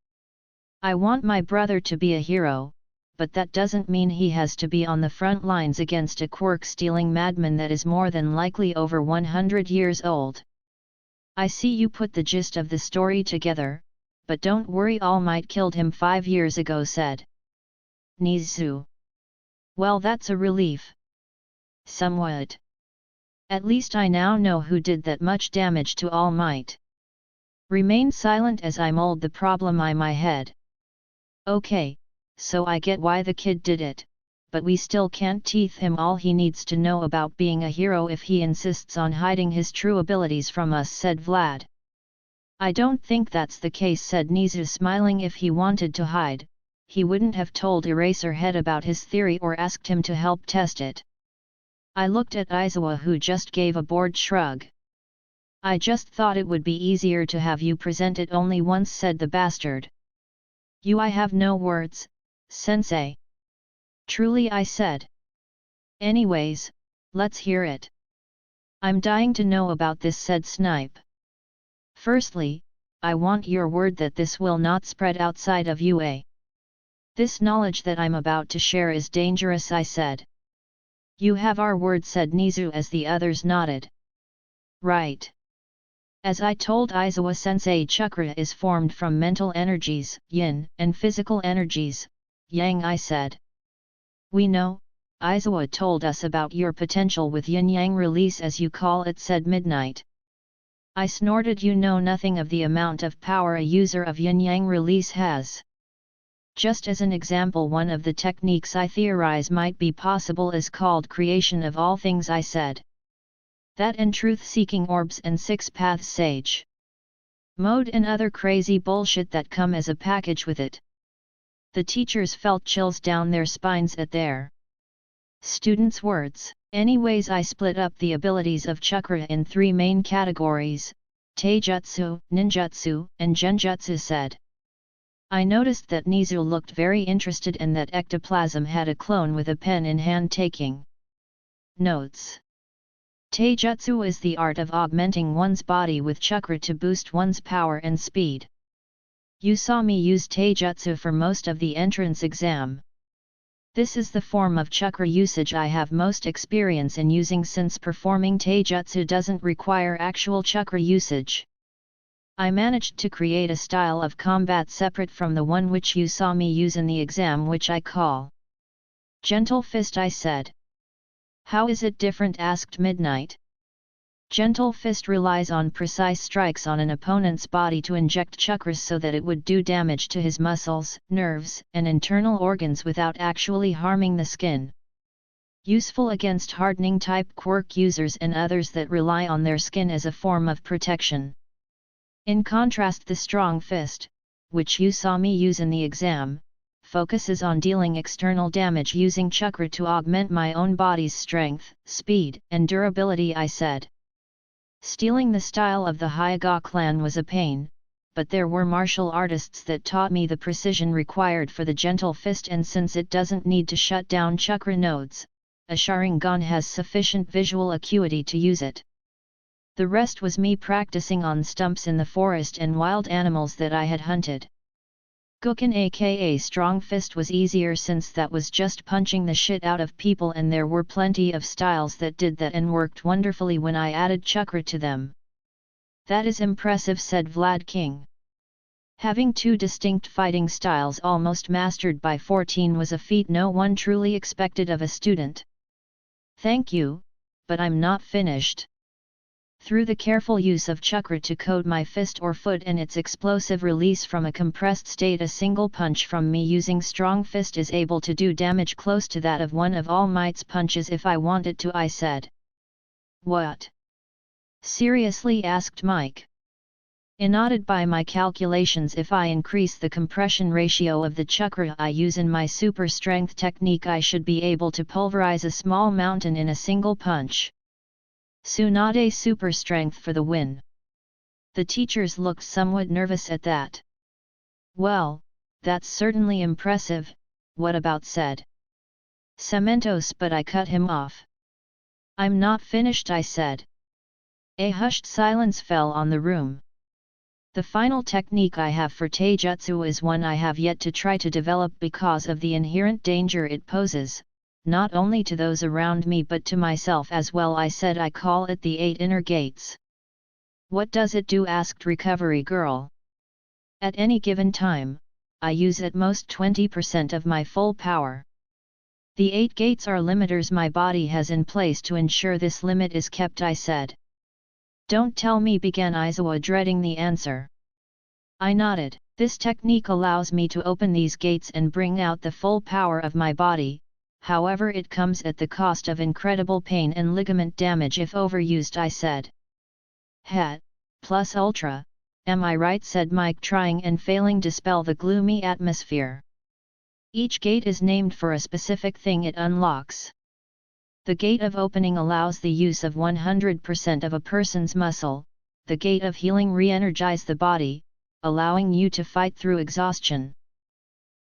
I want my brother to be a hero, but that doesn't mean he has to be on the front lines against a quirk-stealing madman that is more than likely over 100 years old. I see you put the gist of the story together, but don't worry, All Might killed him 5 years ago, said Nizu. Well, that's a relief. Somewhat. At least I now know who did that much damage to All Might. Remained silent as I mulled the problem in my head. Okay, so I get why the kid did it, but we still can't teach him all he needs to know about being a hero if he insists on hiding his true abilities from us, said Vlad. I don't think that's the case, said Nizu, smiling. If he wanted to hide, he wouldn't have told Eraserhead about his theory or asked him to help test it. I looked at Aizawa, who just gave a bored shrug. I just thought it would be easier to have you present it only once, said the bastard. I have no words, sensei. Truly, I said. Anyways, let's hear it. I'm dying to know about this, said Snipe. Firstly, I want your word that this will not spread outside of UA. This knowledge that I'm about to share is dangerous, I said. You have our word, said Nizu as the others nodded. Right. As I told Aizawa-sensei, chakra is formed from mental energies, yin, and physical energies, yang, I said. We know, Aizawa told us about your potential with yin-yang release as you call it, said Midnight. I snorted. You know nothing of the amount of power a user of yin-yang release has. Just as an example, one of the techniques I theorize might be possible is called creation of all things, I said. That and truth-seeking orbs and six paths sage mode and other crazy bullshit that come as a package with it. The teachers felt chills down their spines at their students' words. Anyways, I split up the abilities of chakra in three main categories: taijutsu, ninjutsu, and genjutsu, said. I noticed that Nizu looked very interested and that ectoplasm had a clone with a pen in hand taking notes. Taijutsu is the art of augmenting one's body with chakra to boost one's power and speed. You saw me use taijutsu for most of the entrance exam. This is the form of chakra usage I have most experience in using, since performing taijutsu doesn't require actual chakra usage. I managed to create a style of combat separate from the one which you saw me use in the exam, which I call Gentle Fist, I said. How is it different, asked Midnight. Gentle Fist relies on precise strikes on an opponent's body to inject chakras so that it would do damage to his muscles, nerves, and internal organs without actually harming the skin. Useful against hardening type quirk users and others that rely on their skin as a form of protection. In contrast, the Strong Fist, which you saw me use in the exam, focuses on dealing external damage using chakra to augment my own body's strength, speed, and durability, I said. Stealing the style of the Hyuga clan was a pain, but there were martial artists that taught me the precision required for the Gentle Fist, and since it doesn't need to shut down chakra nodes, a Sharingan has sufficient visual acuity to use it. The rest was me practicing on stumps in the forest and wild animals that I had hunted. Guken aka Strong Fist was easier since that was just punching the shit out of people, and there were plenty of styles that did that and worked wonderfully when I added chakra to them. That is impressive, said Vlad King. Having two distinct fighting styles almost mastered by 14 was a feat no one truly expected of a student. Thank you, but I'm not finished. Through the careful use of chakra to coat my fist or foot and its explosive release from a compressed state, a single punch from me using Strong Fist is able to do damage close to that of one of All Might's punches if I want it to, I said. What? Seriously, asked Mike. Nodded. By my calculations, if I increase the compression ratio of the chakra I use in my super strength technique, I should be able to pulverize a small mountain in a single punch. Tsunade super strength for the win. The teachers looked somewhat nervous at that. Well, that's certainly impressive, what about, said Cementos, but I cut him off. I'm not finished, I said. A hushed silence fell on the room. The final technique I have for taijutsu is one I have yet to try to develop because of the inherent danger it poses, not only to those around me but to myself as well, I said. I call it the 8 inner gates. What does it do, asked Recovery Girl. At any given time, I use at most 20% of my full power. The 8 gates are limiters my body has in place to ensure this limit is kept, I said. Don't tell me, began Aizawa, dreading the answer. I nodded. This technique allows me to open these gates and bring out the full power of my body. However, it comes at the cost of incredible pain and ligament damage if overused, I said. Het, plus ultra, am I right, said Mike, trying and failing to dispel the gloomy atmosphere. Each gate is named for a specific thing it unlocks. The gate of opening allows the use of 100% of a person's muscle, the gate of healing re-energizes the body, allowing you to fight through exhaustion.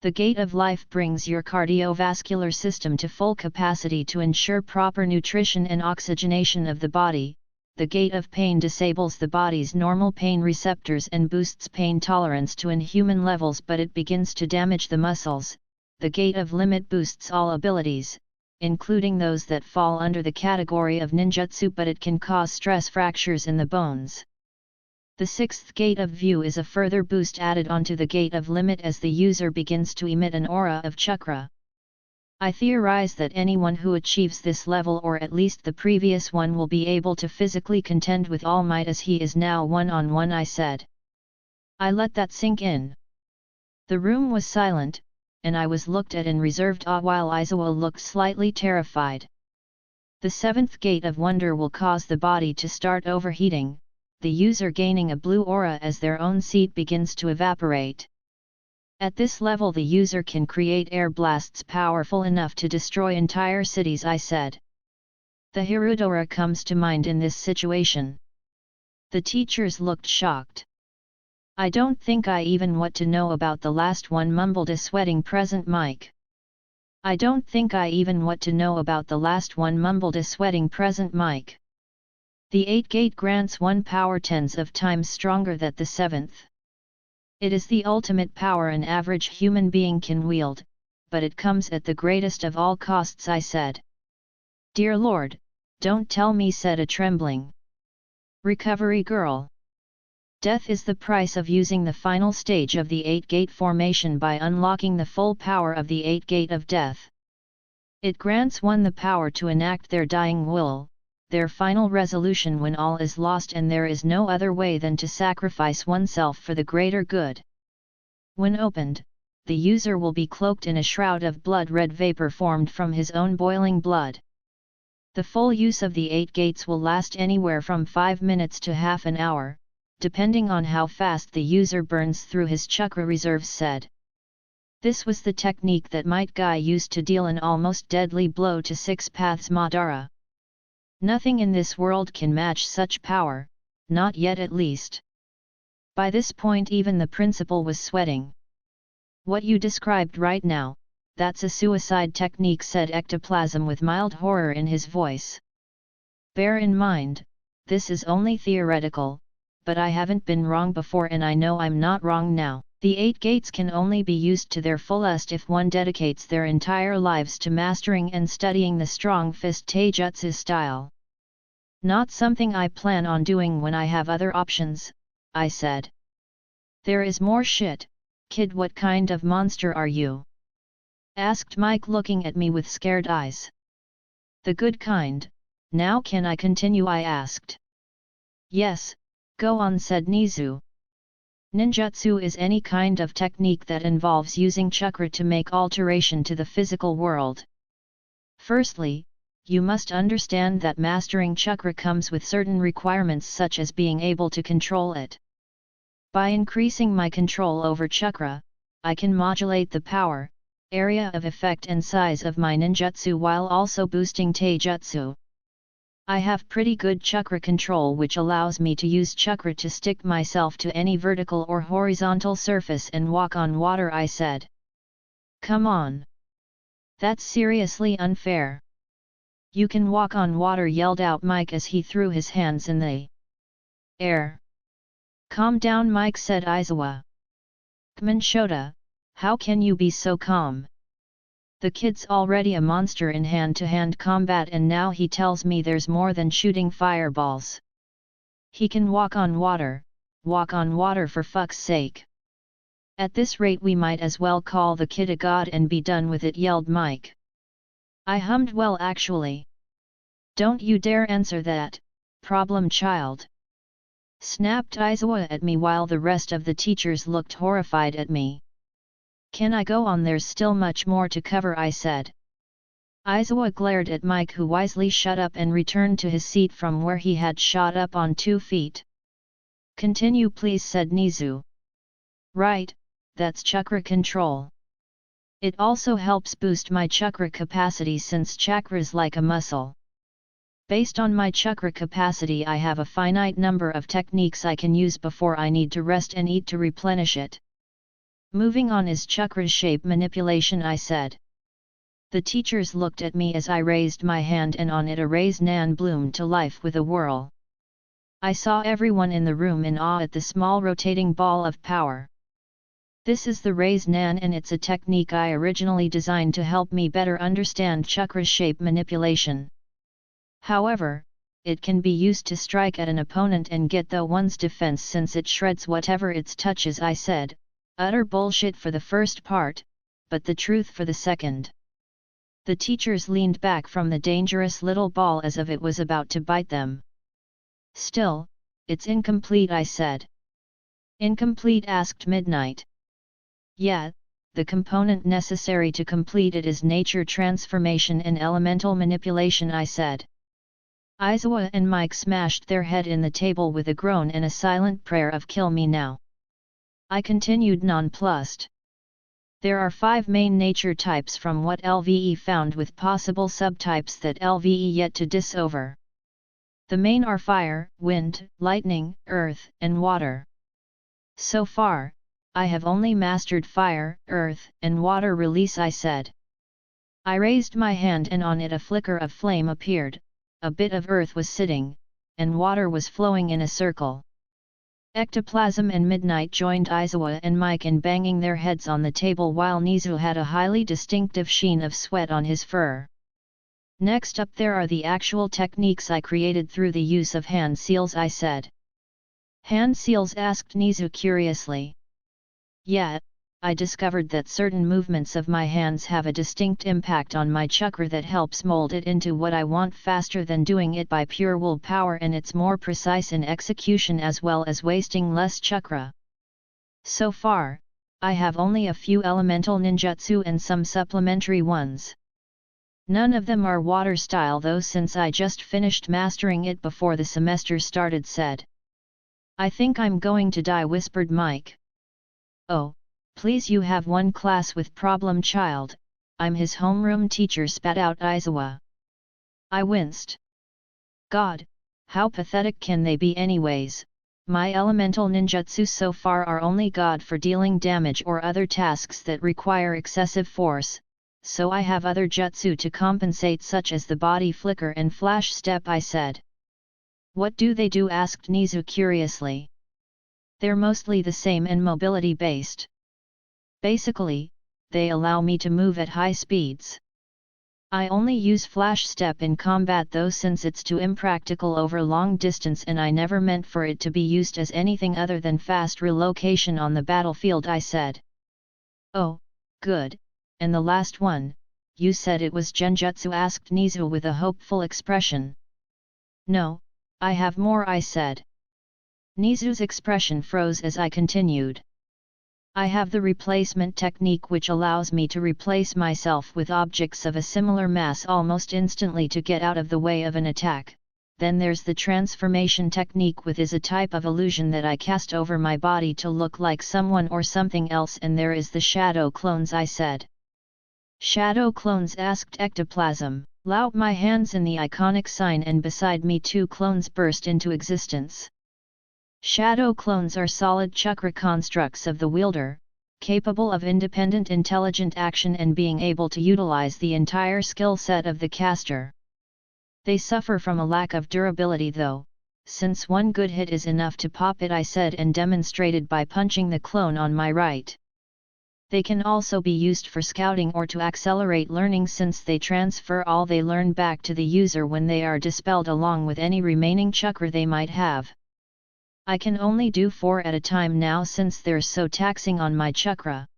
The gate of life brings your cardiovascular system to full capacity to ensure proper nutrition and oxygenation of the body. The gate of pain disables the body's normal pain receptors and boosts pain tolerance to inhuman levels, but it begins to damage the muscles, the gate of limit boosts all abilities, including those that fall under the category of ninjutsu, but it can cause stress fractures in the bones. The sixth gate of view is a further boost added onto the gate of limit as the user begins to emit an aura of chakra. I theorize that anyone who achieves this level or at least the previous one will be able to physically contend with All Might as he is now one-on-one, I said. I let that sink in. The room was silent, and I was looked at in reserved awe while Aizawa looked slightly terrified. The seventh gate of wonder will cause the body to start overheating, the user gaining a blue aura as their own seat begins to evaporate. At this level the user can create air blasts powerful enough to destroy entire cities, I said. The Hirudora comes to mind in this situation. The teachers looked shocked. I don't think I even want to know about the last one, mumbled a sweating present Mike. I don't think I even want to know about the last one, mumbled a sweating present Mike. The 8th gate grants one power tens of times stronger than the 7th. It is the ultimate power an average human being can wield, but it comes at the greatest of all costs, I said. Dear Lord, don't tell me, said a trembling recovery girl. Death is the price of using the final stage of the 8th gate formation by unlocking the full power of the 8th gate of death. It grants one the power to enact their dying will, their final resolution when all is lost and there is no other way than to sacrifice oneself for the greater good. When opened, the user will be cloaked in a shroud of blood-red vapor formed from his own boiling blood. The full use of the 8 gates will last anywhere from 5 minutes to half an hour, depending on how fast the user burns through his chakra reserves, said. This was the technique that Might Guy used to deal an almost deadly blow to Six Paths Madara. Nothing in this world can match such power, not yet at least. By this point even the principal was sweating. What you described right now, that's a suicide technique, said Ectoplasm with mild horror in his voice. Bear in mind, this is only theoretical, but I haven't been wrong before and I know I'm not wrong now. The 8 gates can only be used to their fullest if one dedicates their entire lives to mastering and studying the strong fist taijutsu style. Not something I plan on doing when I have other options, I said. There is more shit, kid. What kind of monster are you? Asked Mike, looking at me with scared eyes. The good kind. Now can I continue, I asked. Yes, go on, said Nizu. Ninjutsu is any kind of technique that involves using chakra to make alteration to the physical world. Firstly, you must understand that mastering chakra comes with certain requirements such as being able to control it. By increasing my control over chakra, I can modulate the power, area of effect and size of my ninjutsu while also boosting taijutsu. I have pretty good chakra control, which allows me to use chakra to stick myself to any vertical or horizontal surface and walk on water, I said. Come on. That's seriously unfair. You can walk on water, yelled out Mike as he threw his hands in the air. Calm down, Mike, said Aizawa. Kmen Shota, how can you be so calm? The kid's already a monster in hand-to-hand combat and now he tells me there's more than shooting fireballs. He can walk on water for fuck's sake. At this rate we might as well call the kid a god and be done with it, yelled Mike. I hummed, well actually. Don't you dare answer that, problem child. Snapped Aizawa at me while the rest of the teachers looked horrified at me. Can I go on? There's still much more to cover, I said. Aizawa glared at Mike, who wisely shut up and returned to his seat from where he had shot up on 2 feet. Continue please, said Nizu. Right, that's chakra control. It also helps boost my chakra capacity since chakra's like a muscle. Based on my chakra capacity I have a finite number of techniques I can use before I need to rest and eat to replenish it. Moving on is chakra shape manipulation, I said. The teachers looked at me as I raised my hand and on it a raised nan bloomed to life with a whirl. I saw everyone in the room in awe at the small rotating ball of power. This is the raise nan and it's a technique I originally designed to help me better understand chakra shape manipulation. However, it can be used to strike at an opponent and get the one's defense since it shreds whatever it touches. I said, utter bullshit for the first part, but the truth for the second. The teachers leaned back from the dangerous little ball as if it was about to bite them. Still, it's incomplete, I said. Incomplete? Asked Midnight. Yeah, the component necessary to complete it is nature transformation and elemental manipulation, I said. Aizawa and Mike smashed their head in the table with a groan and a silent prayer of kill me now. I continued nonplussed. There are 5 main nature types from what LVE found, with possible subtypes that LVE yet to discover. The main are fire, wind, lightning, earth, and water. So far, I have only mastered fire, earth, and water. Release, I said. I raised my hand and on it a flicker of flame appeared, a bit of earth was sitting, and water was flowing in a circle. Ectoplasm and Midnight joined Aizawa and Mike in banging their heads on the table while Nizu had a highly distinctive sheen of sweat on his fur. Next up there are the actual techniques I created through the use of hand seals, I said. Hand seals? Asked Nizu curiously. Yeah, I discovered that certain movements of my hands have a distinct impact on my chakra that helps mold it into what I want faster than doing it by pure willpower, and it's more precise in execution as well as wasting less chakra. So far, I have only a few elemental ninjutsu and some supplementary ones. None of them are water style though, since I just finished mastering it before the semester started, said. I think I'm going to die, whispered Mike. Oh, please, you have one class with problem child, I'm his homeroom teacher, spat out Aizawa. I winced. God, how pathetic can they be anyways? My elemental ninjutsu so far are only god for dealing damage or other tasks that require excessive force, so I have other jutsu to compensate, such as the body flicker and flash step, I said. What do they do? Asked Nizu curiously. They're mostly the same and mobility based. Basically, they allow me to move at high speeds. I only use flash step in combat though, since it's too impractical over long distance and I never meant for it to be used as anything other than fast relocation on the battlefield, I said. Oh, good, and the last one, you said it was genjutsu? Asked Nizu with a hopeful expression. No, I have more, I said. Nizu's expression froze as I continued. I have the replacement technique, which allows me to replace myself with objects of a similar mass almost instantly to get out of the way of an attack. Then there's the transformation technique, which is a type of illusion that I cast over my body to look like someone or something else, and there is the shadow clones, I said. Shadow clones? Asked Ectoplasm. Lout my hands in the iconic sign and beside me 2 clones burst into existence. Shadow clones are solid chakra constructs of the wielder, capable of independent intelligent action and being able to utilize the entire skill set of the caster. They suffer from a lack of durability though, since one good hit is enough to pop it, I said, and demonstrated by punching the clone on my right. They can also be used for scouting or to accelerate learning, since they transfer all they learn back to the user when they are dispelled along with any remaining chakra they might have. I can only do 4 at a time now since they're so taxing on my chakra.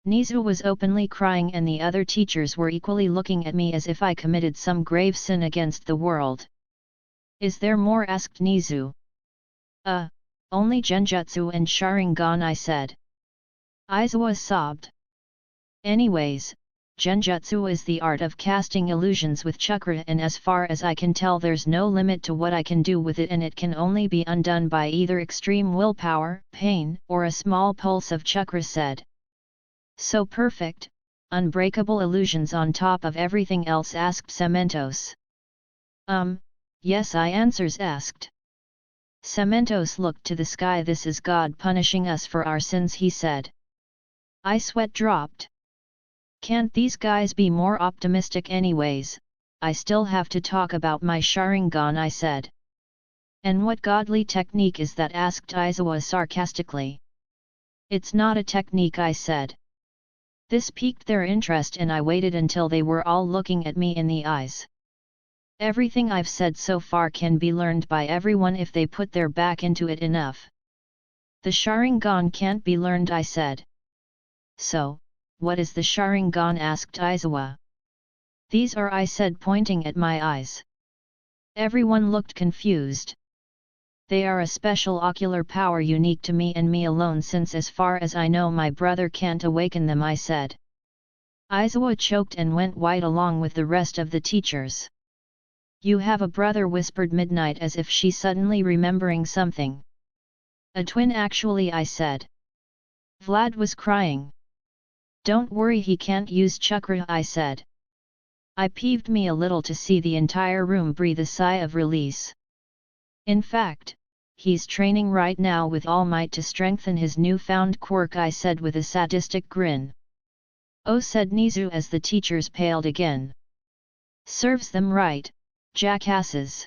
Nizu was openly crying and the other teachers were equally looking at me as if I committed some grave sin against the world. Is there more? Asked Nizu. Only genjutsu and sharingan, I said. Aizawa sobbed. Anyways, genjutsu is the art of casting illusions with chakra, and as far as I can tell there's no limit to what I can do with it, and it can only be undone by either extreme willpower, pain, or a small pulse of chakra, said. So perfect, unbreakable illusions on top of everything else? Asked Cementos. Yes, I answers. Asked. Cementos looked to the sky. This is God punishing us for our sins, he said. I sweat dropped. Can't these guys be more optimistic? Anyways, I still have to talk about my sharingan, I said. And what godly technique is that? Asked Aizawa sarcastically. It's not a technique, I said. This piqued their interest and I waited until they were all looking at me in the eyes. Everything I've said so far can be learned by everyone if they put their back into it enough. The Sharingan can't be learned, I said. So, what is the Sharingan? Asked Aizawa. These are, I said, pointing at my eyes. Everyone looked confused. They are a special ocular power unique to me and me alone, since as far as I know my brother can't awaken them, I said. Aizawa choked and went white along with the rest of the teachers. You have a brother, whispered Midnight as if she suddenly remembering something. A twin actually, I said. Vlad was crying. Don't worry, he can't use chakra, I said. I peeved me a little to see the entire room breathe a sigh of release. In fact, he's training right now with all might to strengthen his newfound quirk, I said with a sadistic grin. Oh, said Nizu as the teachers paled again. Serves them right, jackasses.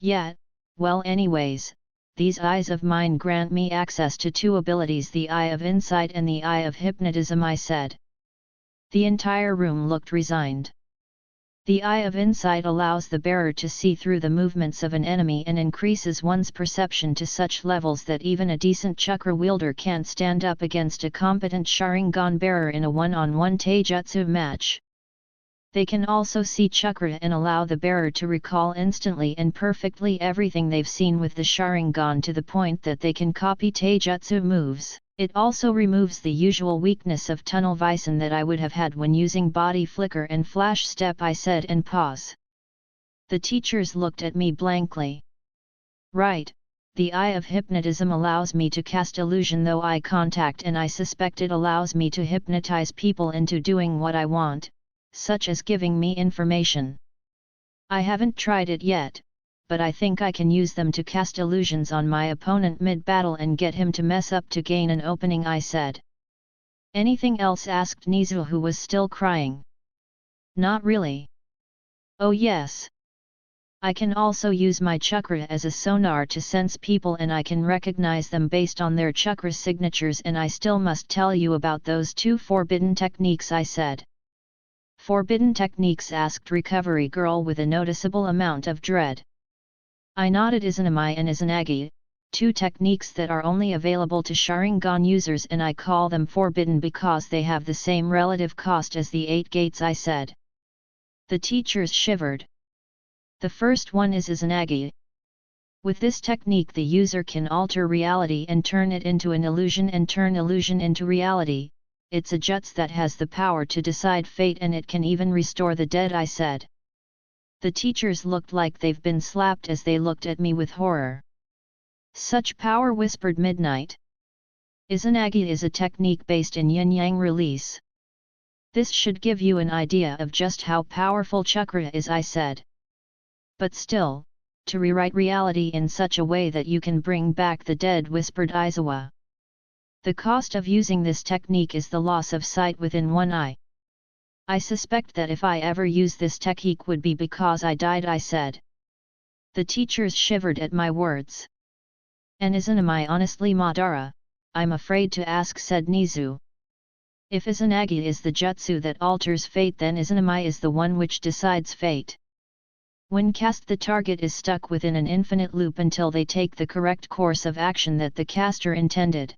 Yeah, well anyways, these eyes of mine grant me access to two abilities, the Eye of Insight and the Eye of Hypnotism, I said. The entire room looked resigned. The Eye of Insight allows the bearer to see through the movements of an enemy and increases one's perception to such levels that even a decent chakra wielder can't stand up against a competent Sharingan bearer in a one-on-one taijutsu match. They can also see chakra and allow the bearer to recall instantly and perfectly everything they've seen with the Sharingan to the point that they can copy taijutsu moves. It also removes the usual weakness of tunnel vision that I would have had when using body flicker and flash step, I said, and pause. The teachers looked at me blankly. Right, the Eye of Hypnotism allows me to cast illusion through eye contact, and I suspect it allows me to hypnotize people into doing what I want, such as giving me information. I haven't tried it yet, but I think I can use them to cast illusions on my opponent mid-battle and get him to mess up to gain an opening, I said. Anything else? Asked Nizu, who was still crying. Not really. Oh yes. I can also use my chakra as a sonar to sense people, and I can recognize them based on their chakra signatures, and I still must tell you about those two forbidden techniques, I said. Forbidden techniques? Asked Recovery Girl with a noticeable amount of dread. I nodded. Izanami and Izanagi, two techniques that are only available to Sharingan users, and I call them forbidden because they have the same relative cost as the 8 gates, I said. The teachers shivered. The first one is Izanagi. With this technique the user can alter reality and turn it into an illusion and turn illusion into reality. It's a jutsu that has the power to decide fate, and it can even restore the dead, I said. The teachers looked like they've been slapped as they looked at me with horror. Such power, whispered Midnight. Izanagi is a technique based in yin-yang release. This should give you an idea of just how powerful chakra is, I said. But still, to rewrite reality in such a way that you can bring back the dead, whispered Aizawa. The cost of using this technique is the loss of sight within one eye. I suspect that if I ever use this technique would be because I died, I said. The teachers shivered at my words. And Izanami honestly, Madara, I'm afraid to ask, said Nizu. If Izanagi is the jutsu that alters fate, then Izanami is the one which decides fate. When cast, the target is stuck within an infinite loop until they take the correct course of action that the caster intended.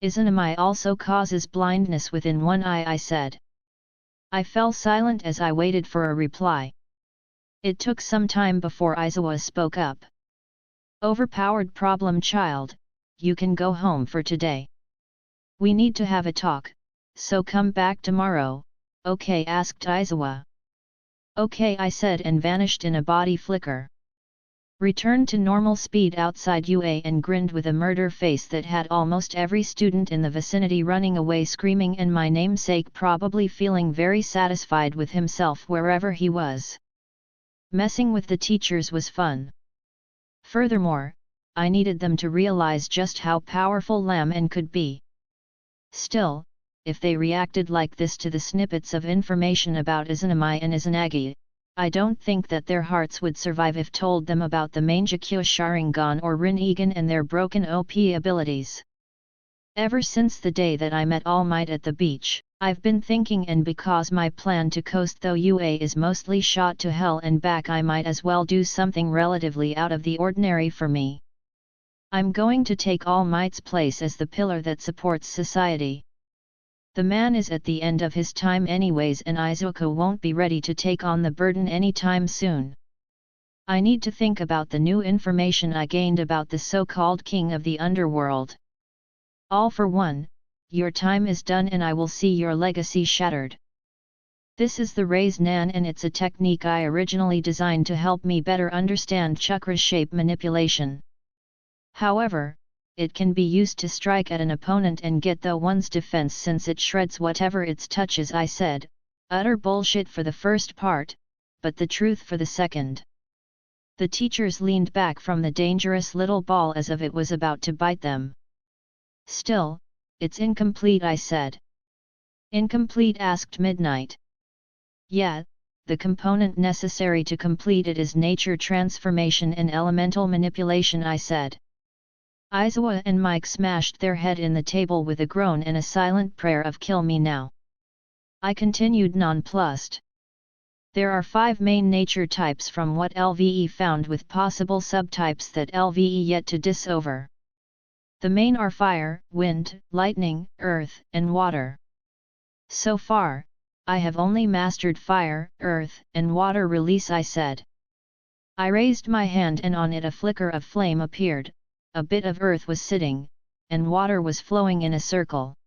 Izanami also causes blindness within one eye, I said. I fell silent as I waited for a reply. It took some time before Aizawa spoke up. Overpowered problem child, you can go home for today. We need to have a talk, so come back tomorrow, okay? Asked Aizawa. Okay, I said and vanished in a body flicker. Returned to normal speed outside UA and grinned with a murder face that had almost every student in the vicinity running away screaming, and my namesake probably feeling very satisfied with himself wherever he was. Messing with the teachers was fun. Furthermore, I needed them to realize just how powerful Lam-en could be. Still, if they reacted like this to the snippets of information about Izanami and Izanagi, I don't think that their hearts would survive if told them about the Mangekyo Sharingan or Rinnegan and their broken OP abilities. Ever since the day that I met All Might at the beach, I've been thinking, and because my plan to coast though UA is mostly shot to hell and back, I might as well do something relatively out of the ordinary for me. I'm going to take All Might's place as the pillar that supports society. The man is at the end of his time anyways, and Izuku won't be ready to take on the burden anytime soon. I need to think about the new information I gained about the so-called king of the underworld. All for one, your time is done and I will see your legacy shattered. This is the Raise Nan, and it's a technique I originally designed to help me better understand chakra shape manipulation. However, it can be used to strike at an opponent and get the one's defense since it shreds whatever it touches. I said, utter bullshit for the first part, but the truth for the second. The teachers leaned back from the dangerous little ball as if it was about to bite them. Still, it's incomplete, I said. Incomplete? Asked Midnight. Yeah, the component necessary to complete it is nature transformation and elemental manipulation, I said. Aizawa and Mike smashed their head in the table with a groan and a silent prayer of kill me now. I continued nonplussed. There are 5 main nature types from what LVE found, with possible subtypes that LVE yet to discover. The main are fire, wind, lightning, earth, and water. So far, I have only mastered fire, earth, and water. Release, I said. I raised my hand and on it a flicker of flame appeared, a bit of earth was sitting, and water was flowing in a circle.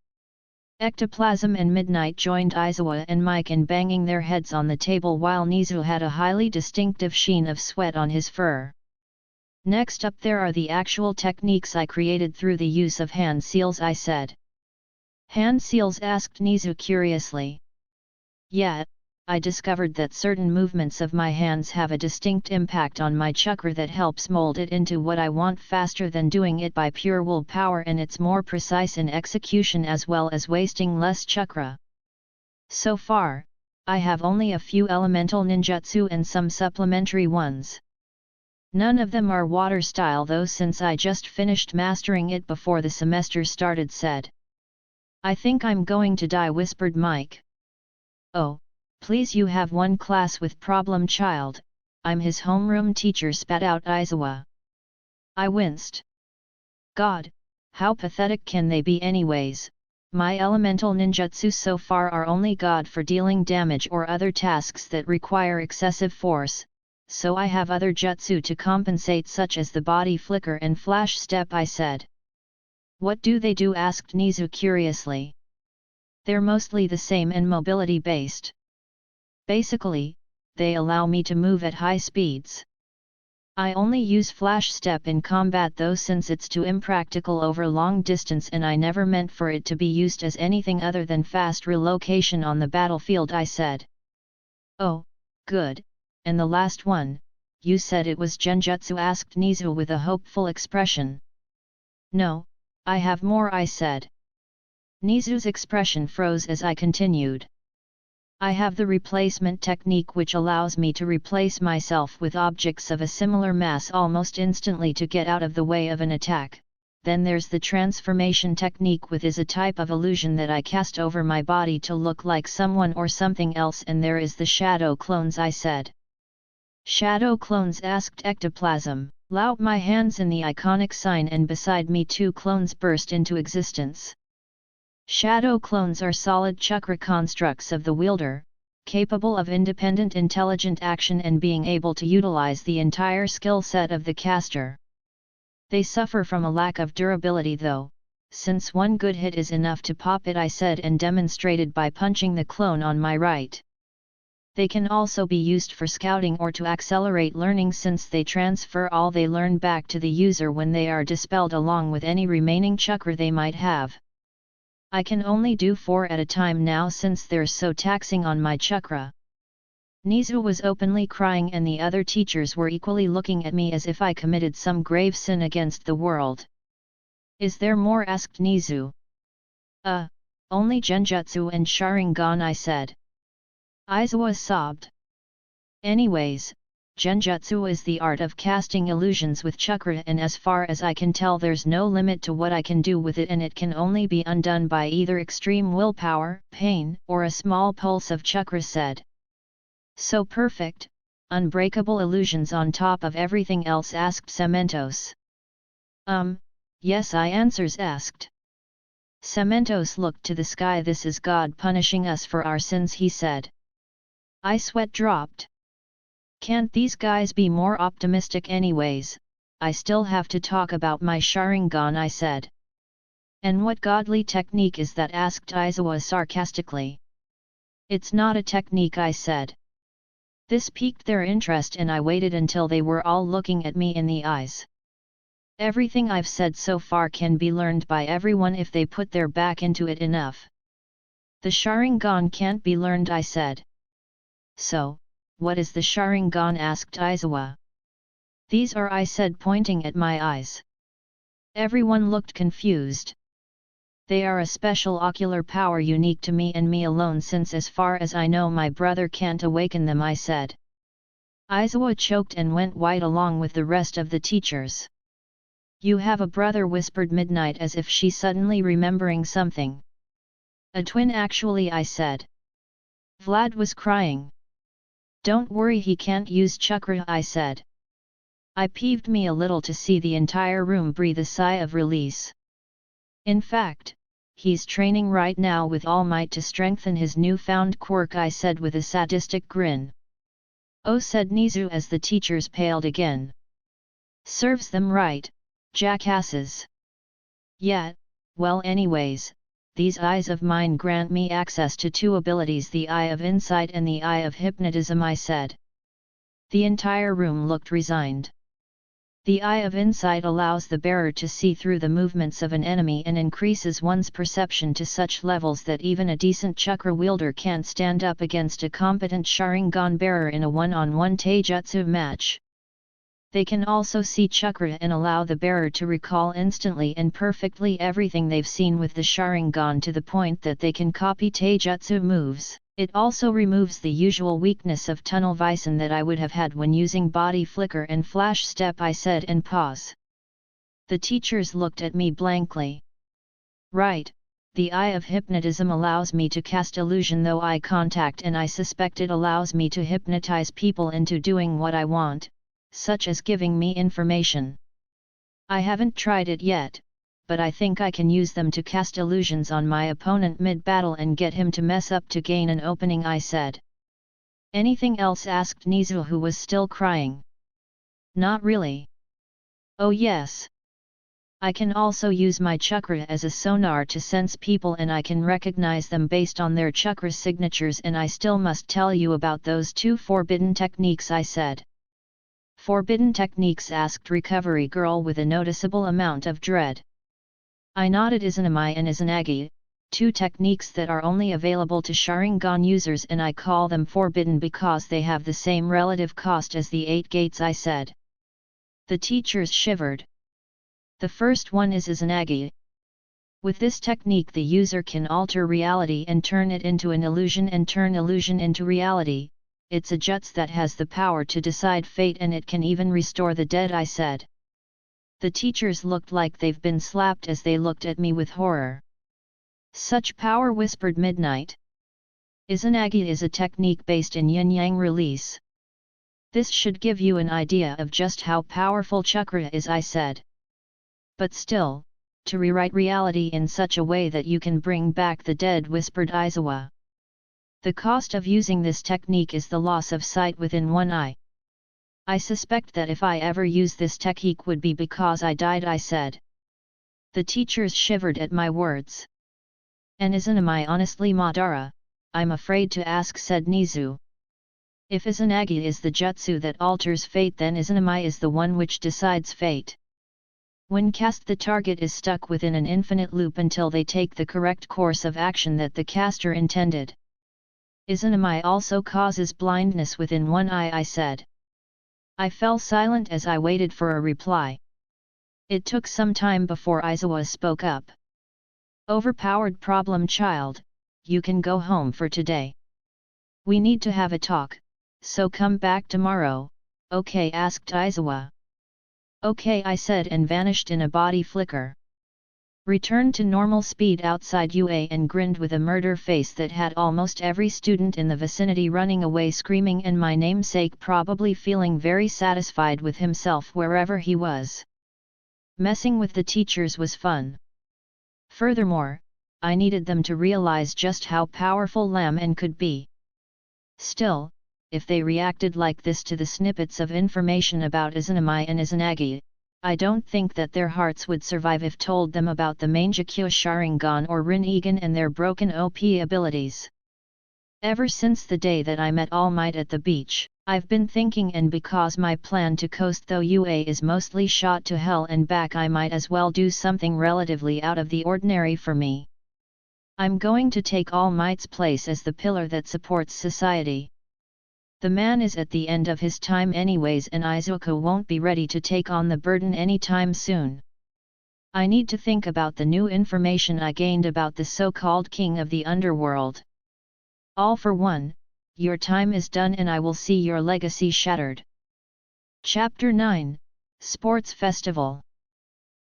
Ectoplasm and Midnight joined Aizawa and Mike in banging their heads on the table, while Nizu had a highly distinctive sheen of sweat on his fur. Next up there are the actual techniques I created through the use of hand seals, I said. Hand seals? Asked Nizu curiously. Yeah, I discovered that certain movements of my hands have a distinct impact on my chakra that helps mold it into what I want faster than doing it by pure willpower, and it's more precise in execution as well as wasting less chakra. So far, I have only a few elemental ninjutsu and some supplementary ones. None of them are water style though, since I just finished mastering it before the semester started, said. I think I'm going to die, whispered Mike. Oh, please, you have one class with problem child, I'm his homeroom teacher, spat out Aizawa. I winced. God, how pathetic can they be anyways? My elemental ninjutsu so far are only god for dealing damage or other tasks that require excessive force, so I have other jutsu to compensate, such as the body flicker and flash step, I said. What do they do? Asked Nizu curiously. They're mostly the same and mobility based. Basically, they allow me to move at high speeds. I only use flash step in combat though, since it's too impractical over long distance, and I never meant for it to be used as anything other than fast relocation on the battlefield, I said. Oh, good, and the last one, you said it was genjutsu? Asked Nizu with a hopeful expression. No, I have more, I said. Nizu's expression froze as I continued. I have the replacement technique, which allows me to replace myself with objects of a similar mass almost instantly to get out of the way of an attack. Then there's the transformation technique, which is a type of illusion that I cast over my body to look like someone or something else, and there is the shadow clones, I said. Shadow clones? Asked Ectoplasm. Lout my hands in the iconic sign, and beside me 2 clones burst into existence. Shadow clones are solid chakra constructs of the wielder, capable of independent intelligent action and being able to utilize the entire skill set of the caster. They suffer from a lack of durability though, since one good hit is enough to pop it, I said, and demonstrated by punching the clone on my right. They can also be used for scouting or to accelerate learning, since they transfer all they learn back to the user when they are dispelled, along with any remaining chakra they might have. I can only do 4 at a time now, since they're so taxing on my chakra. Nizu was openly crying, and the other teachers were equally looking at me as if I committed some grave sin against the world. Is there more? Asked Nizu. Only genjutsu and Sharingan, I said. Aizawa sobbed. Anyways, Genjutsu is the art of casting illusions with chakra, and as far as I can tell there's no limit to what I can do with it, and it can only be undone by either extreme willpower, pain, or a small pulse of chakra said. So perfect, unbreakable illusions on top of everything else, asked Cementos. Yes, I answers asked. Cementos looked to the sky. This is God punishing us for our sins, he said. I sweat dropped. Can't these guys be more optimistic anyways? I still have to talk about my Sharingan, I said. And what godly technique is that, asked Aizawa sarcastically. It's not a technique, I said. This piqued their interest and I waited until they were all looking at me in the eyes. Everything I've said so far can be learned by everyone if they put their back into it enough. The Sharingan can't be learned, I said. So, what is the Sharingan, asked Aizawa. These are, I said, pointing at my eyes. Everyone looked confused. They are a special ocular power unique to me and me alone, since as far as I know my brother can't awaken them, I said. Aizawa choked and went white along with the rest of the teachers. You have a brother, whispered Midnight as if she suddenly remembering something. A twin actually, I said. Vlad was crying. Don't worry, he can't use chakra, I said. I peeved me a little to see the entire room breathe a sigh of release. In fact, he's training right now with all might to strengthen his newfound quirk, I said with a sadistic grin. Oh, said Nizu as the teachers paled again. Serves them right, jackasses. Yeah, well anyways, these eyes of mine grant me access to two abilities, the Eye of Insight and the Eye of Hypnotism, I said. The entire room looked resigned. The Eye of Insight allows the bearer to see through the movements of an enemy and increases one's perception to such levels that even a decent chakra wielder can't stand up against a competent Sharingan bearer in a one-on-one taijutsu match. They can also see chakra and allow the bearer to recall instantly and perfectly everything they've seen with the Sharingan to the point that they can copy taijutsu moves. It also removes the usual weakness of tunnel vision that I would have had when using body flicker and flash step, I said, and pause. The teachers looked at me blankly. Right, the Eye of Hypnotism allows me to cast illusion though eye contact, and I suspect it allows me to hypnotize people into doing what I want, such as giving me information. I haven't tried it yet, but I think I can use them to cast illusions on my opponent mid-battle and get him to mess up to gain an opening, I said. Anything else, asked Nizu, who was still crying. Not really. Oh yes. I can also use my chakra as a sonar to sense people, and I can recognize them based on their chakra signatures, and I still must tell you about those two forbidden techniques, I said. Forbidden techniques, asked Recovery Girl with a noticeable amount of dread. I nodded. Izanami and Izanagi, two techniques that are only available to Sharingan users, and I call them forbidden because they have the same relative cost as the 8 gates, I said. The teachers shivered. The first one is Izanagi. With this technique the user can alter reality and turn it into an illusion and turn illusion into reality. It's a jutsu that has the power to decide fate, and it can even restore the dead, I said. The teachers looked like they've been slapped as they looked at me with horror. Such power, whispered Midnight. Izanagi is a technique based in yin-yang release. This should give you an idea of just how powerful chakra is, I said. But still, to rewrite reality in such a way that you can bring back the dead, whispered Aizawa. The cost of using this technique is the loss of sight within one eye. I suspect that if I ever use this technique would be because I died, I said. The teachers shivered at my words. And Izanami, honestly Madara, I'm afraid to ask, said Nizu. If Izanagi is the jutsu that alters fate, then Izanami is the one which decides fate. When cast, the target is stuck within an infinite loop until they take the correct course of action that the caster intended. Izanami also causes blindness within one eye, I said. I fell silent as I waited for a reply. It took some time before Aizawa spoke up. Overpowered problem child, you can go home for today. We need to have a talk, so come back tomorrow, "Okay," asked Aizawa. "Okay," I said and vanished in a body flicker. Returned to normal speed outside UA and grinned with a murder face that had almost every student in the vicinity running away screaming, and my namesake probably feeling very satisfied with himself wherever he was. Messing with the teachers was fun. Furthermore, I needed them to realize just how powerful Lam could be. Still, if they reacted like this to the snippets of information about Izanami and Izanagi, I don't think that their hearts would survive if told them about the Mangekyo Sharingan or Rinnegan and their broken OP abilities. Ever since the day that I met All Might at the beach, I've been thinking, and because my plan to coast though UA is mostly shot to hell and back, I might as well do something relatively out of the ordinary for me. I'm going to take All Might's place as the pillar that supports society. The man is at the end of his time anyways, and Izuku won't be ready to take on the burden anytime soon. I need to think about the new information I gained about the so-called king of the underworld. All for one, your time is done and I will see your legacy shattered. Chapter 9, Sports Festival.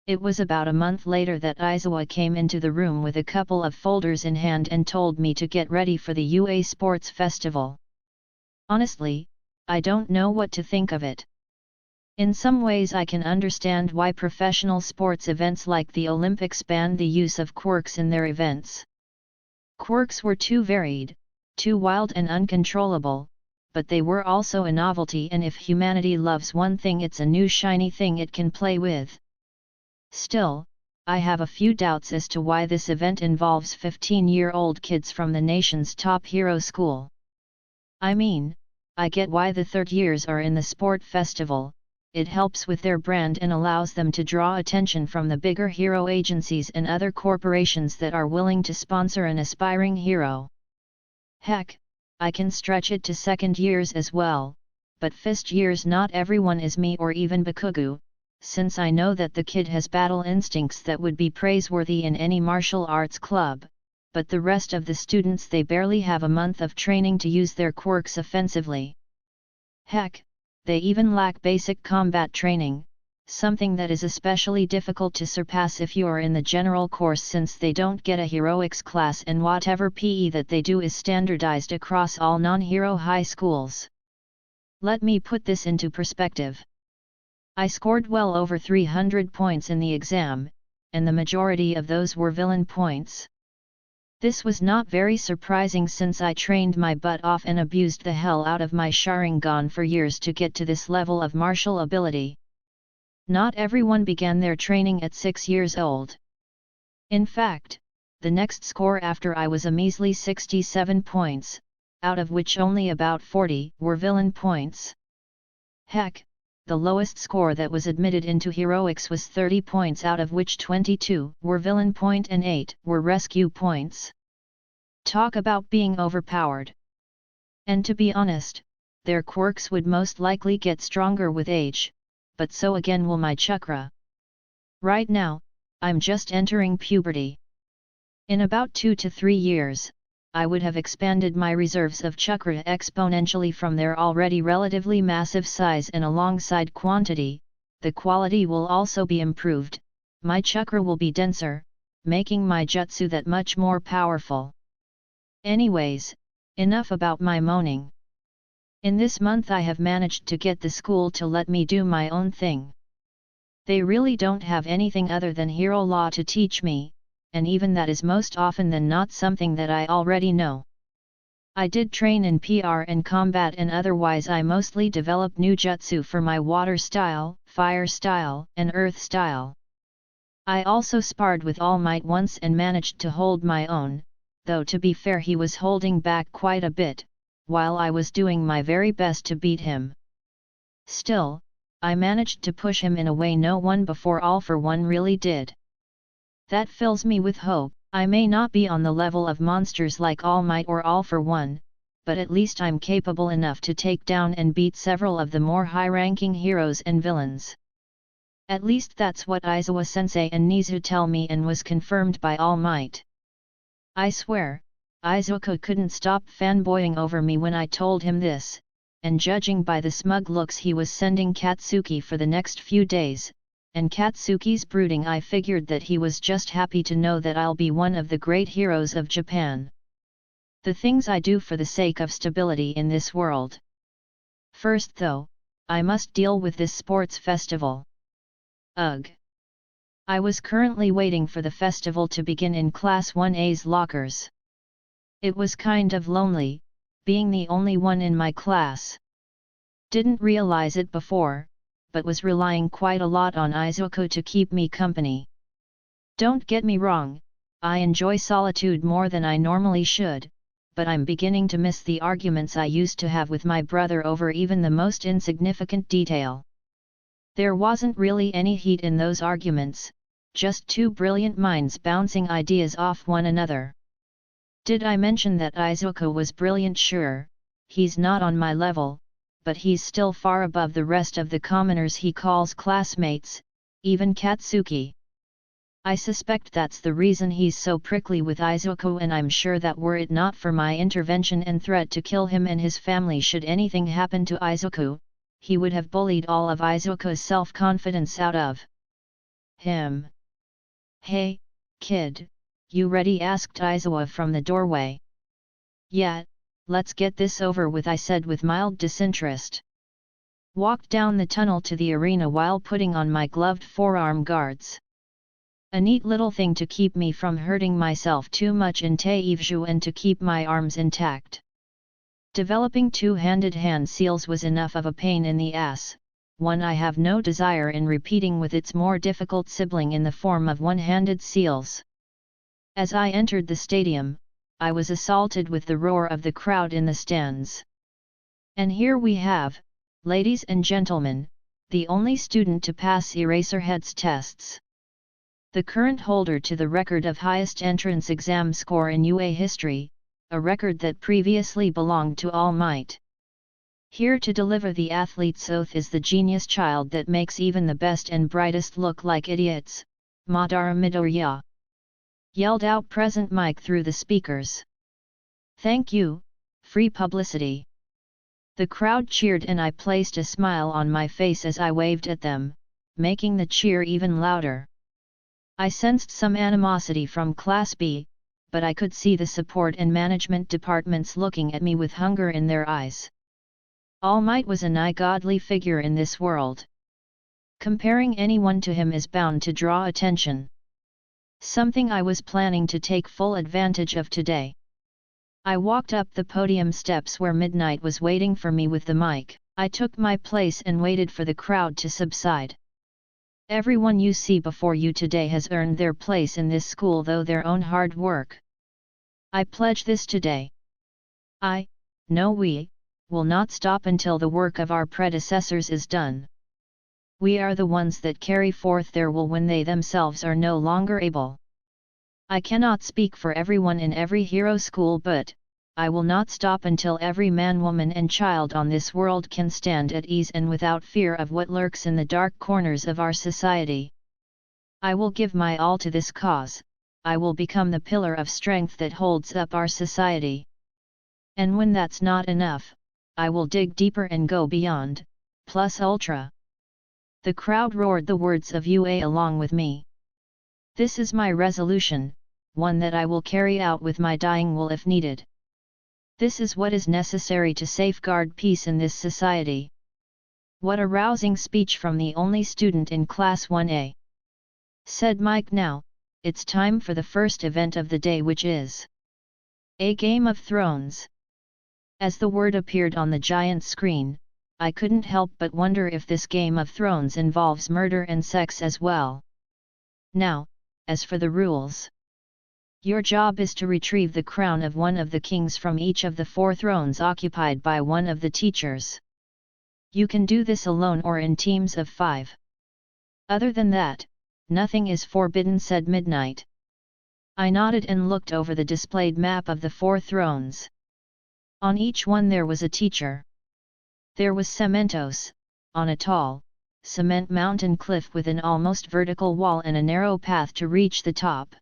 It was about a month later that Aizawa came into the room with a couple of folders in hand and told me to get ready for the UA Sports Festival. Honestly, I don't know what to think of it. In some ways I can understand why professional sports events like the Olympics banned the use of quirks in their events. Quirks were too varied, too wild and uncontrollable, but they were also a novelty, and if humanity loves one thing, it's a new shiny thing it can play with. Still, I have a few doubts as to why this event involves 15-year-old kids from the nation's top hero school. I mean, I get why the third years are in the sport festival, it helps with their brand and allows them to draw attention from the bigger hero agencies and other corporations that are willing to sponsor an aspiring hero. Heck, I can stretch it to second years as well, but first years not everyone is me or even Bakugo, since I know that the kid has battle instincts that would be praiseworthy in any martial arts club. But the rest of the students, they barely have a month of training to use their quirks offensively. Heck, they even lack basic combat training, something that is especially difficult to surpass if you're in the general course, since they don't get a heroics class and whatever PE that they do is standardized across all non-hero high schools. Let me put this into perspective. I scored well over 300 points in the exam, and the majority of those were villain points. This was not very surprising since I trained my butt off and abused the hell out of my Sharingan for years to get to this level of martial ability. Not everyone began their training at 6 years old. In fact, the next score after I was a measly 67 points, out of which only about 40 were villain points. Heck, the lowest score that was admitted into heroics was 30 points, out of which 22 were villain point and 8 were rescue points. Talk about being overpowered. And to be honest, their quirks would most likely get stronger with age, but so again will my chakra. Right now, I'm just entering puberty. In about 2 to 3 years, I would have expanded my reserves of chakra exponentially from their already relatively massive size, and alongside quantity, the quality will also be improved. My chakra will be denser, making my jutsu that much more powerful. Anyways, enough about my moaning. In this month I have managed to get the school to let me do my own thing. They really don't have anything other than hero law to teach me, and even that is most often than not something that I already know. I did train in PR and combat, and otherwise I mostly developed new jutsu for my water style, fire style, and earth style. I also sparred with All Might once and managed to hold my own, though to be fair he was holding back quite a bit, while I was doing my very best to beat him. Still, I managed to push him in a way no one before All for One really did. That fills me with hope. I may not be on the level of monsters like All Might or All for One, but at least I'm capable enough to take down and beat several of the more high-ranking heroes and villains. At least that's what Aizawa-sensei and Nizu tell me, and was confirmed by All Might. I swear, Izuku couldn't stop fanboying over me when I told him this, and judging by the smug looks he was sending Katsuki for the next few days, and Katsuki's brooding, I figured that he was just happy to know that I'll be one of the great heroes of Japan. The things I do for the sake of stability in this world. First though, I must deal with this sports festival. Ugh. I was currently waiting for the festival to begin in Class 1A's lockers. It was kind of lonely, being the only one in my class. Didn't realize it before, but was relying quite a lot on Izuku to keep me company. Don't get me wrong, I enjoy solitude more than I normally should, but I'm beginning to miss the arguments I used to have with my brother over even the most insignificant detail. There wasn't really any heat in those arguments, just two brilliant minds bouncing ideas off one another. Did I mention that Izuku was brilliant? Sure, he's not on my level, but he's still far above the rest of the commoners he calls classmates, even Katsuki. I suspect that's the reason he's so prickly with Izuku, and I'm sure that were it not for my intervention and threat to kill him and his family should anything happen to Izuku, he would have bullied all of Izuku's self-confidence out of him. Hey, kid, you ready? Asked Izuku from the doorway. Yeah, let's get this over with, I said with mild disinterest. Walked down the tunnel to the arena while putting on my gloved forearm guards. A neat little thing to keep me from hurting myself too much in Taizhu and to keep my arms intact. Developing two-handed hand seals was enough of a pain in the ass, one I have no desire in repeating with its more difficult sibling in the form of one-handed seals. As I entered the stadium, I was assaulted with the roar of the crowd in the stands. And here we have, ladies and gentlemen, the only student to pass Eraserhead's tests. The current holder to the record of highest entrance exam score in UA history, a record that previously belonged to All Might. Here to deliver the athlete's oath is the genius child that makes even the best and brightest look like idiots, Madara Midoriya. Yelled out present Mike through the speakers. Thank you, free publicity. The crowd cheered and I placed a smile on my face as I waved at them, making the cheer even louder. I sensed some animosity from Class B, but I could see the support and management departments looking at me with hunger in their eyes. All Might was a nigh godly figure in this world. Comparing anyone to him is bound to draw attention. Something I was planning to take full advantage of today. I walked up the podium steps where Midnight was waiting for me with the mic. I took my place and waited for the crowd to subside. Everyone you see before you today has earned their place in this school through their own hard work. I pledge this today. We will not stop until the work of our predecessors is done. We are the ones that carry forth their will when they themselves are no longer able. I cannot speak for everyone in every hero school, but I will not stop until every man, woman and child on this world can stand at ease and without fear of what lurks in the dark corners of our society. I will give my all to this cause. I will become the pillar of strength that holds up our society. And when that's not enough, I will dig deeper and go beyond, plus ultra. The crowd roared the words of UA along with me. This is my resolution, one that I will carry out with my dying will if needed. This is what is necessary to safeguard peace in this society. What a rousing speech from the only student in Class 1A. Said Mike. Now, it's time for the first event of the day, which is a Game of Thrones. As the word appeared on the giant screen, I couldn't help but wonder if this Game of Thrones involves murder and sex as well. Now, as for the rules. Your job is to retrieve the crown of one of the kings from each of the 4 thrones occupied by one of the teachers. You can do this alone or in teams of 5. Other than that, nothing is forbidden, said Midnight. I nodded and looked over the displayed map of the 4 thrones. On each one there was a teacher. There was Cementos, on a tall, cement mountain cliff with an almost vertical wall and a narrow path to reach the top.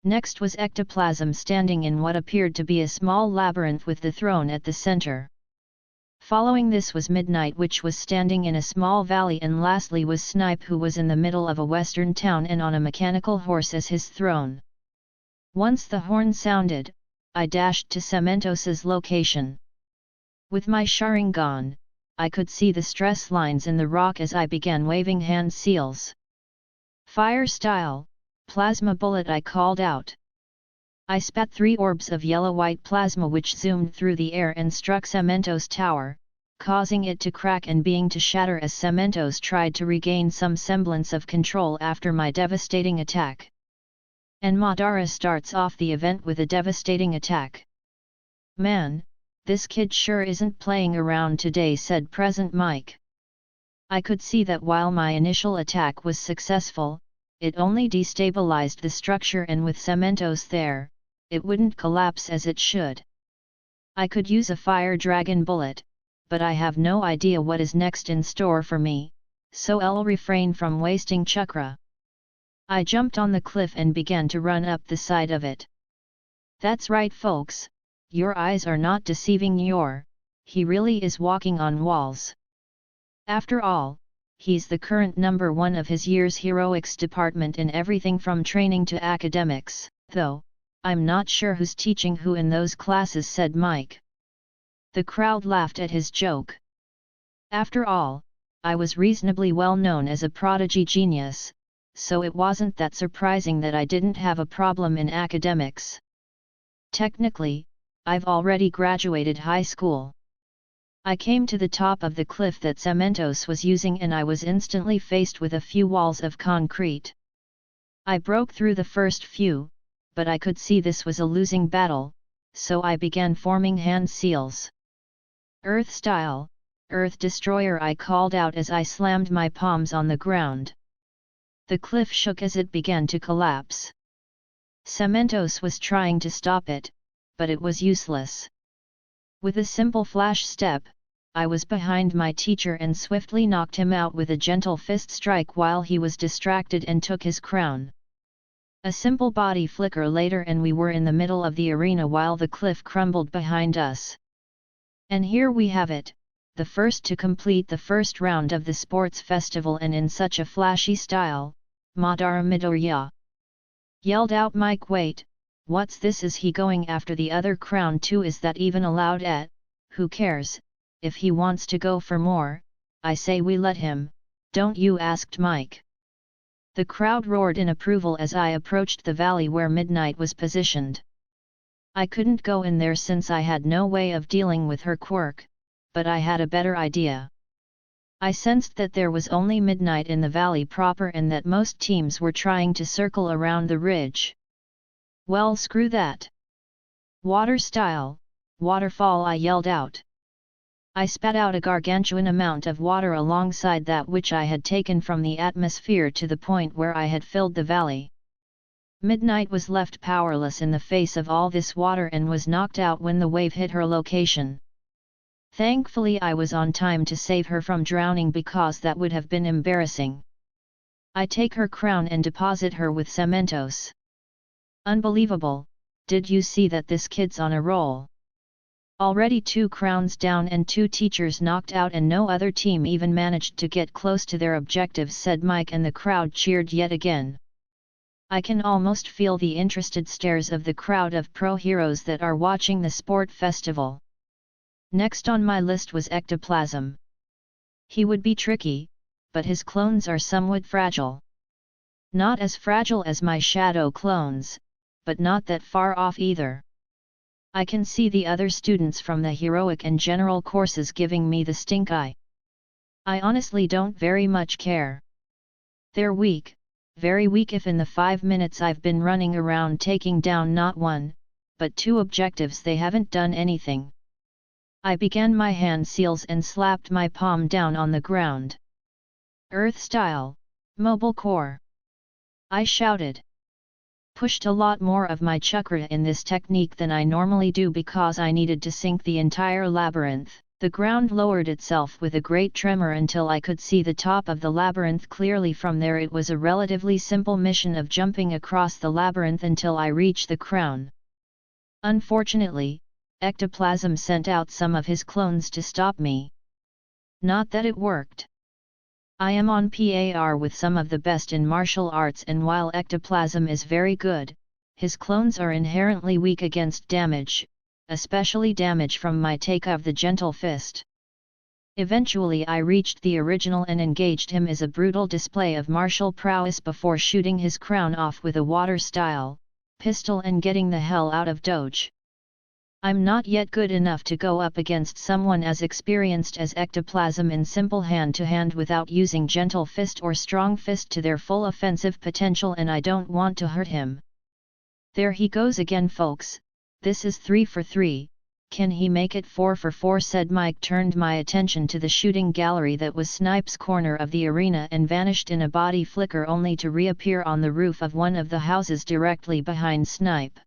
Next was Ectoplasm standing in what appeared to be a small labyrinth with the throne at the center. Following this was Midnight, which was standing in a small valley, and lastly was Snipe, who was in the middle of a western town and on a mechanical horse as his throne. Once the horn sounded, I dashed to Cementos's location. With my Sharingan, I could see the stress lines in the rock as I began waving hand seals. Fire style, plasma bullet, I called out. I spat 3 orbs of yellow-white plasma which zoomed through the air and struck Cementos' tower, causing it to crack and being to shatter as Cementos tried to regain some semblance of control after my devastating attack. And Madara starts off the event with a devastating attack. "Man, this kid sure isn't playing around today," said Present Mike. I could see that while my initial attack was successful, it only destabilized the structure, and with Cementos there, it wouldn't collapse as it should. I could use a fire dragon bullet, but I have no idea what is next in store for me, so I'll refrain from wasting chakra. I jumped on the cliff and began to run up the side of it. That's right, folks, your eyes are not deceiving you. He really is walking on walls. After all, he's the current number 1 of his year's heroics department in everything from training to academics, though, I'm not sure who's teaching who in those classes, said Mike. The crowd laughed at his joke. After all, I was reasonably well known as a prodigy genius, so it wasn't that surprising that I didn't have a problem in academics. Technically, I've already graduated high school. I came to the top of the cliff that Cementos was using, and I was instantly faced with a few walls of concrete. I broke through the first few, but I could see this was a losing battle, so I began forming hand seals. "Earth style, Earth Destroyer," I called out as I slammed my palms on the ground. The cliff shook as it began to collapse. Cementos was trying to stop it, but it was useless. With a simple flash step, I was behind my teacher and swiftly knocked him out with a gentle fist strike while he was distracted and took his crown. A simple body flicker later and we were in the middle of the arena while the cliff crumbled behind us. And here we have it, the first to complete the first round of the sports festival, and in such a flashy style, Madara Midoriya! Yelled out Mike. "Wait, what's this? Is he going after the other crown too? Is that even allowed? Who cares, if he wants to go for more, I say we let him, don't you?" asked Mike. The crowd roared in approval as I approached the valley where Midnight was positioned. I couldn't go in there since I had no way of dealing with her quirk, but I had a better idea. I sensed that there was only Midnight in the valley proper and that most teams were trying to circle around the ridge. "Well, screw that. Water style, waterfall," I yelled out. I spat out a gargantuan amount of water alongside that which I had taken from the atmosphere to the point where I had filled the valley. Midnight was left powerless in the face of all this water and was knocked out when the wave hit her location. Thankfully I was on time to save her from drowning, because that would have been embarrassing. I take her crown and deposit her with Cementos. Unbelievable, did you see that? This kid's on a roll. Already 2 crowns down and 2 teachers knocked out, and no other team even managed to get close to their objectives, said Mike, and the crowd cheered yet again. I can almost feel the interested stares of the crowd of pro heroes that are watching the sport festival. Next on my list was Ectoplasm. He would be tricky, but his clones are somewhat fragile. Not as fragile as my shadow clones, but not that far off either. I can see the other students from the heroic and general courses giving me the stink eye. I honestly don't very much care. They're weak, very weak. If in the 5 minutes I've been running around taking down not 1, but 2 objectives, they haven't done anything. I began my hand seals and slapped my palm down on the ground. "Earth style, mobile core!" I shouted. Pushed a lot more of my chakra in this technique than I normally do because I needed to sink the entire labyrinth. The ground lowered itself with a great tremor until I could see the top of the labyrinth clearly. From there it was a relatively simple mission of jumping across the labyrinth until I reached the crown. Unfortunately, ectoplasm sent out some of his clones to stop me. Not that it worked. I am on par with some of the best in martial arts, and while ectoplasm is very good, his clones are inherently weak against damage, especially damage from my take of the gentle fist. Eventually I reached the original and engaged him as a brutal display of martial prowess before shooting his crown off with a water-style pistol and getting the hell out of Doge. I'm not yet good enough to go up against someone as experienced as ectoplasm in simple hand-to-hand without using gentle fist or strong fist to their full offensive potential, and I don't want to hurt him. There he goes again, folks. This is 3 for 3, can he make it 4 for 4? Said Mike. Turned my attention to the shooting gallery that was Snipe's corner of the arena and vanished in a body flicker, only to reappear on the roof of one of the houses directly behind Snipe.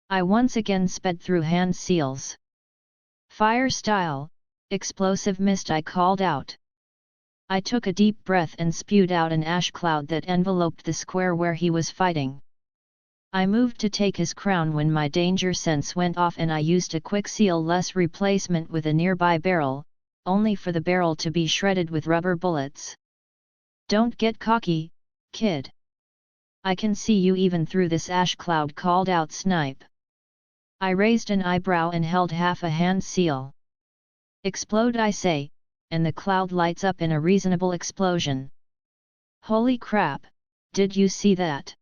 I once again sped through hand seals. Fire style, explosive mist, I called out. I took a deep breath and spewed out an ash cloud that enveloped the square where he was fighting. I moved to take his crown when my danger sense went off, and I used a quick seal-less replacement with a nearby barrel, only for the barrel to be shredded with rubber bullets. Don't get cocky, kid. I can see you even through this ash cloud, called out Snipe. I raised an eyebrow and held half a hand seal. Explode, I say, and the cloud lights up in a reasonable explosion. Holy crap, did you see that?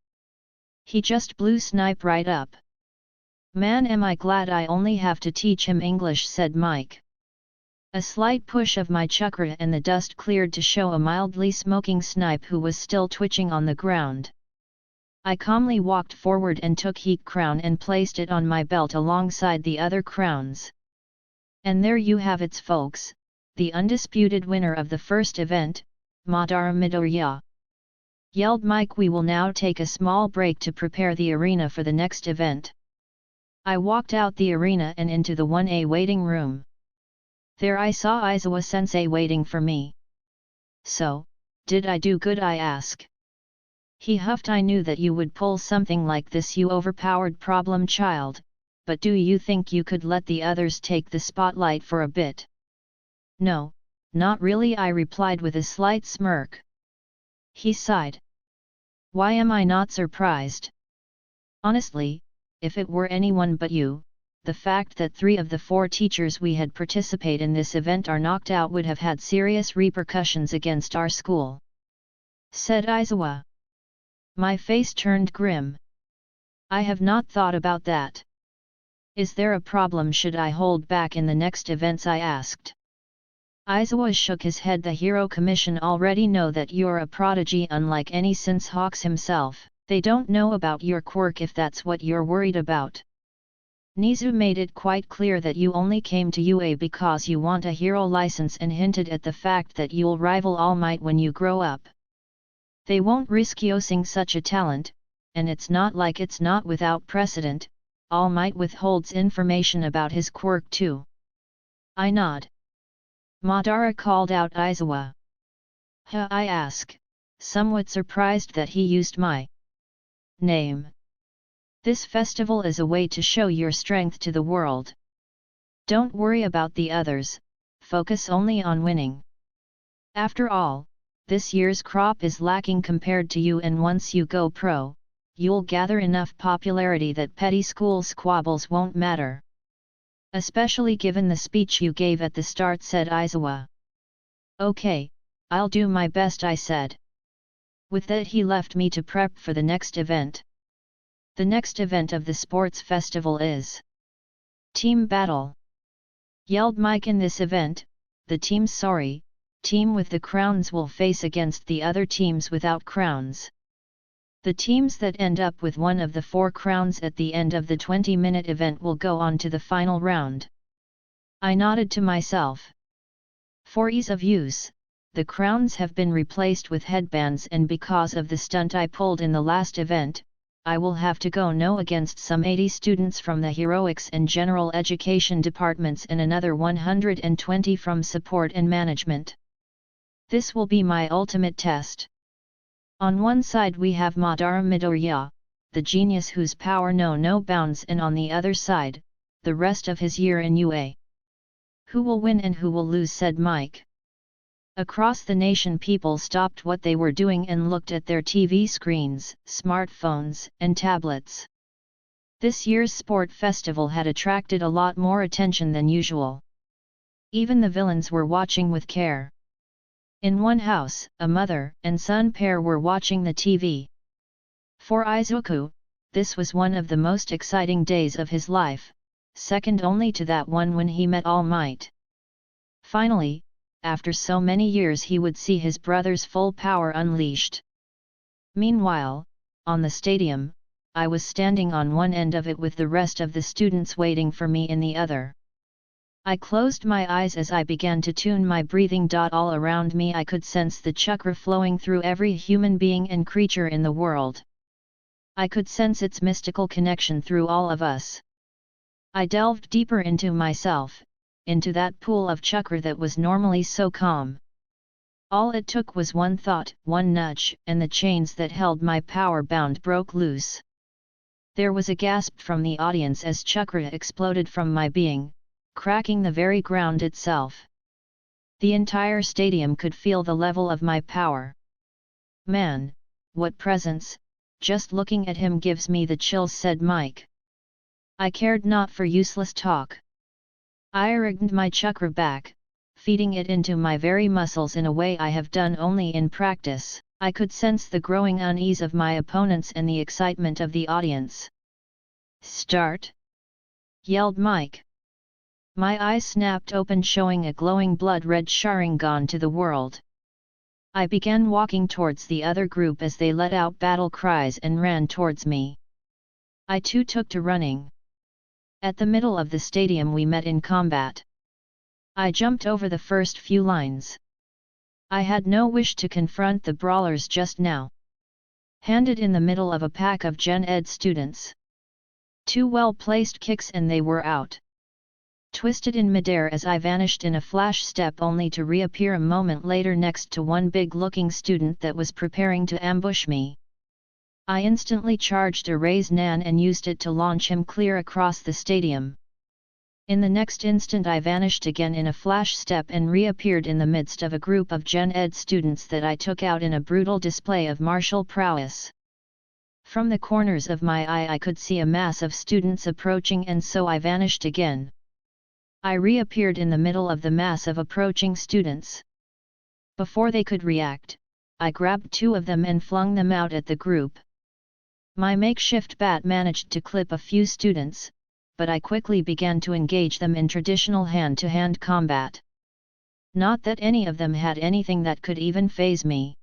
He just blew Snipe right up. Man, am I glad I only have to teach him English, said Mike. A slight push of my chakra and the dust cleared to show a mildly smoking Snipe who was still twitching on the ground. I calmly walked forward and took his crown and placed it on my belt alongside the other crowns. And there you have it, folks, the undisputed winner of the first event, Madara Midoriya. Yelled Mike. We will now take a small break to prepare the arena for the next event. I walked out the arena and into the 1A waiting room. There I saw Aizawa-sensei waiting for me. So, did I do good, I asked. He huffed. I knew that you would pull something like this, you overpowered problem child, but do you think you could let the others take the spotlight for a bit? No, not really, I replied with a slight smirk. He sighed. Why am I not surprised? Honestly, if it were anyone but you, the fact that 3 of the 4 teachers we had participate in this event are knocked out would have had serious repercussions against our school, said Aizawa. My face turned grim. I have not thought about that. Is there a problem? Should I hold back in the next events? I asked. Aizawa shook his head. The Hero Commission already know that you're a prodigy unlike any since Hawks himself. They don't know about your quirk if that's what you're worried about. Nizu made it quite clear that you only came to UA because you want a hero license and hinted at the fact that you'll rival All Might when you grow up. They won't risk using such a talent, and it's not like it's not without precedent. All Might withholds information about his quirk too. I nod. Madara called out Aizawa. Huh, I ask, somewhat surprised that he used my name. This festival is a way to show your strength to the world. Don't worry about the others, focus only on winning. After all, this year's crop is lacking compared to you, and once you go pro, you'll gather enough popularity that petty school squabbles won't matter. Especially given the speech you gave at the start, said Aizawa. Okay, I'll do my best, I said. With that he left me to prep for the next event. The next event of the sports festival is Team Battle. Yelled Mike. In this event, the team with the crowns will face against the other teams without crowns. The teams that end up with one of the 4 crowns at the end of the 20-minute event will go on to the final round. I nodded to myself. For ease of use, the crowns have been replaced with headbands, and because of the stunt I pulled in the last event, I will have to go no against some 80 students from the heroics and general education departments and another 120 from support and management. This will be my ultimate test. On one side we have Madara Midoriya, the genius whose power know no bounds, and on the other side, the rest of his year in UA. Who will win and who will lose, said Mike. Across the nation people stopped what they were doing and looked at their TV screens, smartphones, and tablets. This year's sport festival had attracted a lot more attention than usual. Even the villains were watching with care. In one house, a mother and son pair were watching the TV. For Izuku, this was one of the most exciting days of his life, second only to that one when he met All Might. Finally, after so many years he would see his brother's full power unleashed. Meanwhile, on the stadium, I was standing on one end of it with the rest of the students waiting for me in the other. I closed my eyes as I began to tune my breathing. All around me I could sense the chakra flowing through every human being and creature in the world. I could sense its mystical connection through all of us. I delved deeper into myself, into that pool of chakra that was normally so calm. All it took was one thought, one nudge, and the chains that held my power bound broke loose. There was a gasp from the audience as chakra exploded from my being, cracking the very ground itself. The entire stadium could feel the level of my power. Man, what presence, just looking at him gives me the chills, said Mike. I cared not for useless talk. I rigged my chakra back, feeding it into my very muscles in a way I have done only in practice. I could sense the growing unease of my opponents and the excitement of the audience. Start! Yelled Mike. My eyes snapped open, showing a glowing blood-red Sharingan to the world. I began walking towards the other group as they let out battle cries and ran towards me. I too took to running. At the middle of the stadium we met in combat. I jumped over the first few lines. I had no wish to confront the brawlers just now. Handed in the middle of a pack of Gen Ed students. Two well-placed kicks and they were out. Twisted in midair as I vanished in a flash step only to reappear a moment later next to one big-looking student that was preparing to ambush me. I instantly charged a Raise Nan and used it to launch him clear across the stadium. In the next instant I vanished again in a flash step and reappeared in the midst of a group of Gen Ed students that I took out in a brutal display of martial prowess. From the corners of my eye I could see a mass of students approaching, and so I vanished again. I reappeared in the middle of the mass of approaching students. Before they could react, I grabbed two of them and flung them out at the group. My makeshift bat managed to clip a few students, but I quickly began to engage them in traditional hand-to-hand combat. Not that any of them had anything that could even faze me.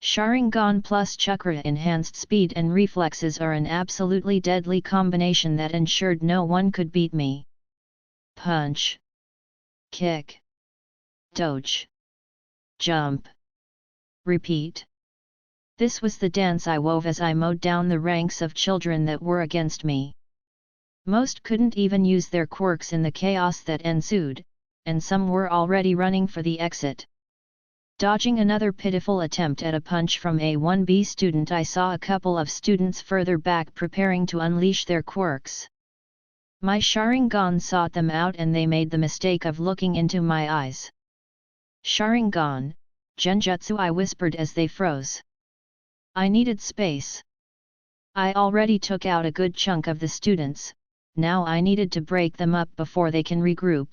Sharingan plus chakra enhanced speed and reflexes are an absolutely deadly combination that ensured no one could beat me. Punch. Kick. Dodge. Jump. Repeat. This was the dance I wove as I mowed down the ranks of children that were against me. Most couldn't even use their quirks in the chaos that ensued, and some were already running for the exit. Dodging another pitiful attempt at a punch from a 1B student, I saw a couple of students further back preparing to unleash their quirks. My Sharingan sought them out and they made the mistake of looking into my eyes. Sharingan, Genjutsu, I whispered as they froze. I needed space. I already took out a good chunk of the students, now I needed to break them up before they can regroup.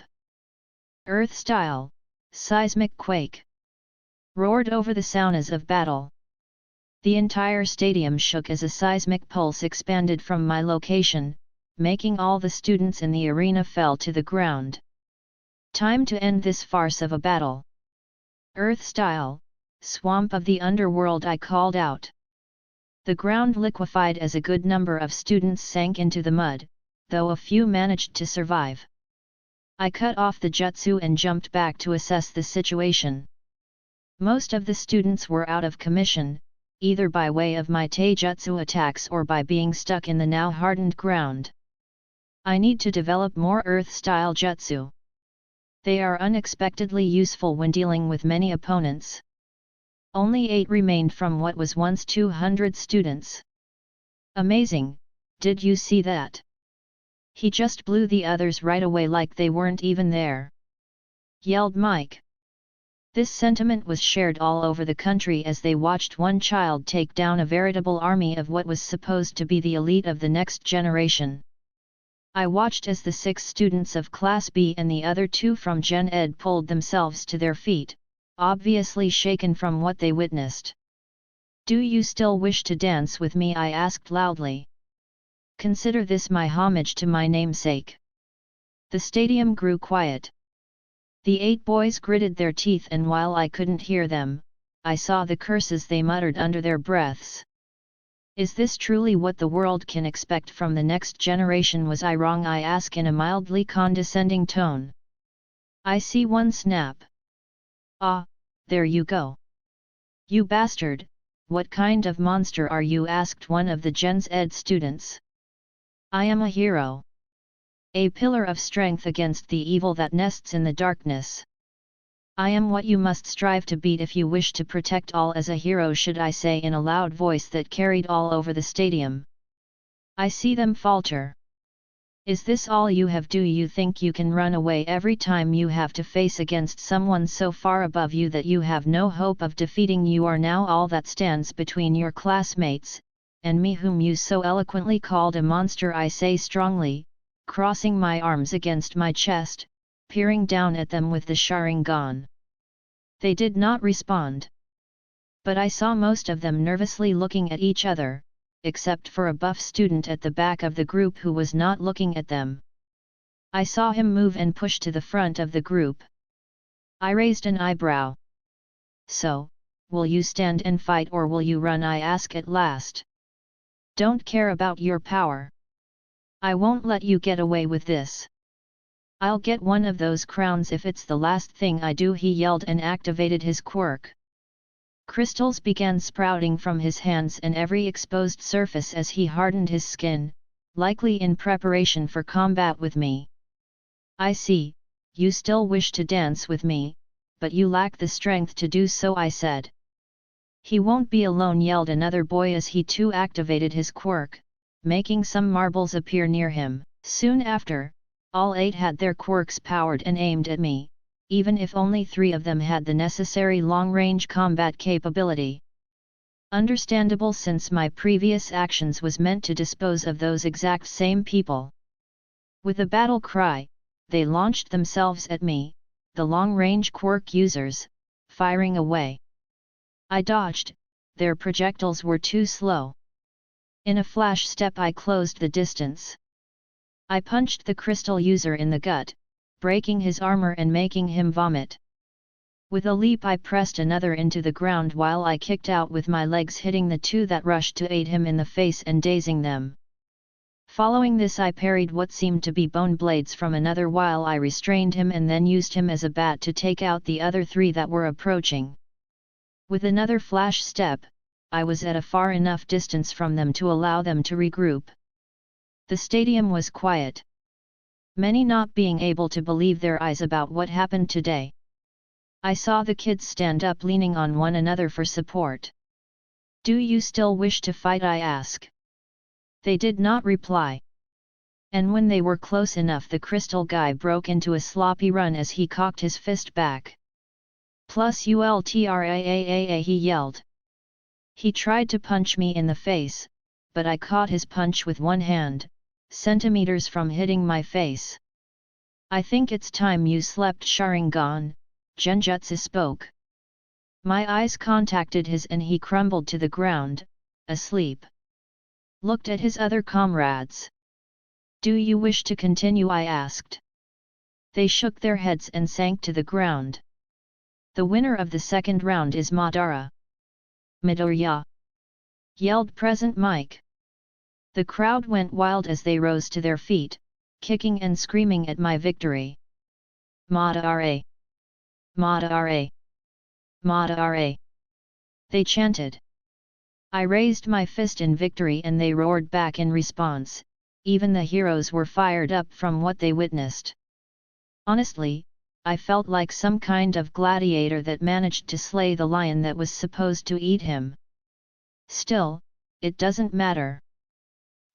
Earth style, seismic quake. Roared over the sounds of battle. The entire stadium shook as a seismic pulse expanded from my location, making all the students in the arena fell to the ground. Time to end this farce of a battle. Earth style, swamp of the underworld, I called out. The ground liquefied as a good number of students sank into the mud, though a few managed to survive. I cut off the jutsu and jumped back to assess the situation. Most of the students were out of commission, either by way of my taijutsu attacks or by being stuck in the now hardened ground. I need to develop more earth-style jutsu. They are unexpectedly useful when dealing with many opponents. Only 8 remained from what was once 200 students. Amazing, did you see that? He just blew the others right away like they weren't even there," yelled Mike. This sentiment was shared all over the country as they watched one child take down a veritable army of what was supposed to be the elite of the next generation. I watched as the 6 students of Class B and the other 2 from Gen Ed pulled themselves to their feet, obviously shaken from what they witnessed. "Do you still wish to dance with me?" I asked loudly. "Consider this my homage to my namesake." The stadium grew quiet. The 8 boys gritted their teeth, and while I couldn't hear them, I saw the curses they muttered under their breaths. Is this truly what the world can expect from the next generation? Was I wrong? I asked in a mildly condescending tone. "I see one," snap. "Ah, there you go. You bastard, what kind of monster are you?" asked one of the Gen Ed students. "I am a hero. A pillar of strength against the evil that nests in the darkness. I am what you must strive to beat if you wish to protect all. As a hero, should I say," in a loud voice that carried all over the stadium. I see them falter. "Is this all you have? Do you think you can run away every time you have to face against someone so far above you that you have no hope of defeating? You are now all that stands between your classmates and me, whom you so eloquently called a monster," I say strongly, crossing my arms against my chest, peering down at them with the Sharingan. They did not respond. But I saw most of them nervously looking at each other, except for a buff student at the back of the group who was not looking at them. I saw him move and push to the front of the group. I raised an eyebrow. "So, will you stand and fight or will you run?" I asked at last. "Don't care about your power. I won't let you get away with this. I'll get one of those crowns if it's the last thing I do," he yelled and activated his quirk. Crystals began sprouting from his hands and every exposed surface as he hardened his skin, likely in preparation for combat with me. "I see, you still wish to dance with me, but you lack the strength to do so," I said. "He won't be alone," yelled another boy as he too activated his quirk, making some marbles appear near him. Soon after, all 8 had their quirks powered and aimed at me, even if only 3 of them had the necessary long-range combat capability. Understandable, since my previous actions was meant to dispose of those exact same people. With a battle cry, they launched themselves at me, the long-range quirk users, firing away. I dodged, their projectiles were too slow. In a flash step I closed the distance. I punched the crystal user in the gut, breaking his armor and making him vomit. With a leap I pressed another into the ground while I kicked out with my legs, hitting the 2 that rushed to aid him in the face and dazing them. Following this I parried what seemed to be bone blades from another while I restrained him and then used him as a bat to take out the other 3 that were approaching. With another flash step, I was at a far enough distance from them to allow them to regroup. The stadium was quiet. Many not being able to believe their eyes about what happened today. I saw the kids stand up, leaning on one another for support. "Do you still wish to fight?" I asked. They did not reply. And when they were close enough, the crystal guy broke into a sloppy run as he cocked his fist back. "Plus ultraaa," he yelled. He tried to punch me in the face, but I caught his punch with one hand, centimeters from hitting my face. "I think it's time you slept." Sharingan, Genjutsu spoke. My eyes contacted his and he crumbled to the ground, asleep. Looked at his other comrades. "Do you wish to continue?" I asked. They shook their heads and sank to the ground. "The winner of the second round is Madara." "Midoriya!" yelled Present Mike. The crowd went wild as they rose to their feet, kicking and screaming at my victory. "Madara! Madara! Madara!" they chanted. I raised my fist in victory and they roared back in response. Even the heroes were fired up from what they witnessed. Honestly, I felt like some kind of gladiator that managed to slay the lion that was supposed to eat him. Still, it doesn't matter.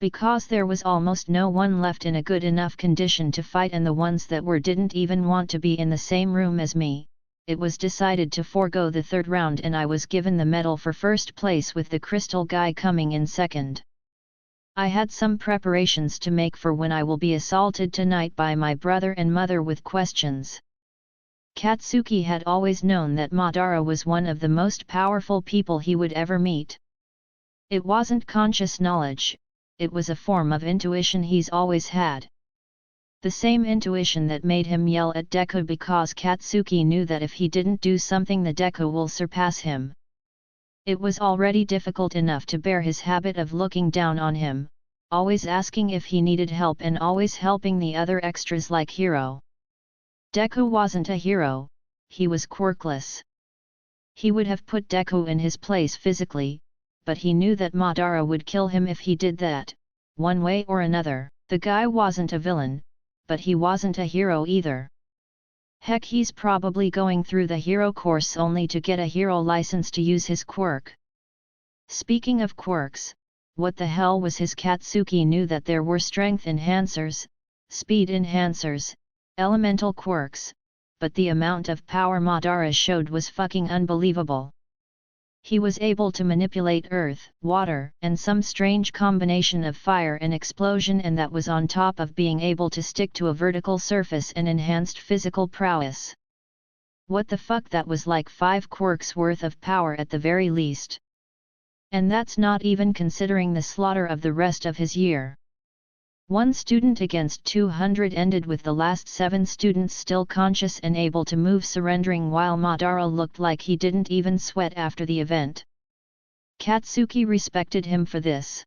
Because there was almost no one left in a good enough condition to fight, and the ones that were didn't even want to be in the same room as me, it was decided to forego the third round, and I was given the medal for first place, with the crystal guy coming in second. I had some preparations to make for when I will be assaulted tonight by my brother and mother with questions. Katsuki had always known that Madara was one of the most powerful people he would ever meet. It wasn't conscious knowledge, it was a form of intuition he's always had. The same intuition that made him yell at Deku because Katsuki knew that if he didn't do something, the Deku will surpass him. It was already difficult enough to bear his habit of looking down on him, always asking if he needed help and always helping the other extras like Hero. Deku wasn't a hero, he was quirkless. He would have put Deku in his place physically, but he knew that Madara would kill him if he did that, one way or another. The guy wasn't a villain, but he wasn't a hero either. Heck, he's probably going through the hero course only to get a hero license to use his quirk. Speaking of quirks, what the hell was his? Katsuki knew that there were strength enhancers, speed enhancers, elemental quirks, but the amount of power Madara showed was fucking unbelievable. He was able to manipulate earth, water, and some strange combination of fire and explosion, and that was on top of being able to stick to a vertical surface and enhanced physical prowess. What the fuck, that was like 5 quirks worth of power at the very least. And that's not even considering the slaughter of the rest of his year. 1 student against 200 ended with the last 7 students still conscious and able to move, surrendering, while Madara looked like he didn't even sweat after the event. Katsuki respected him for this.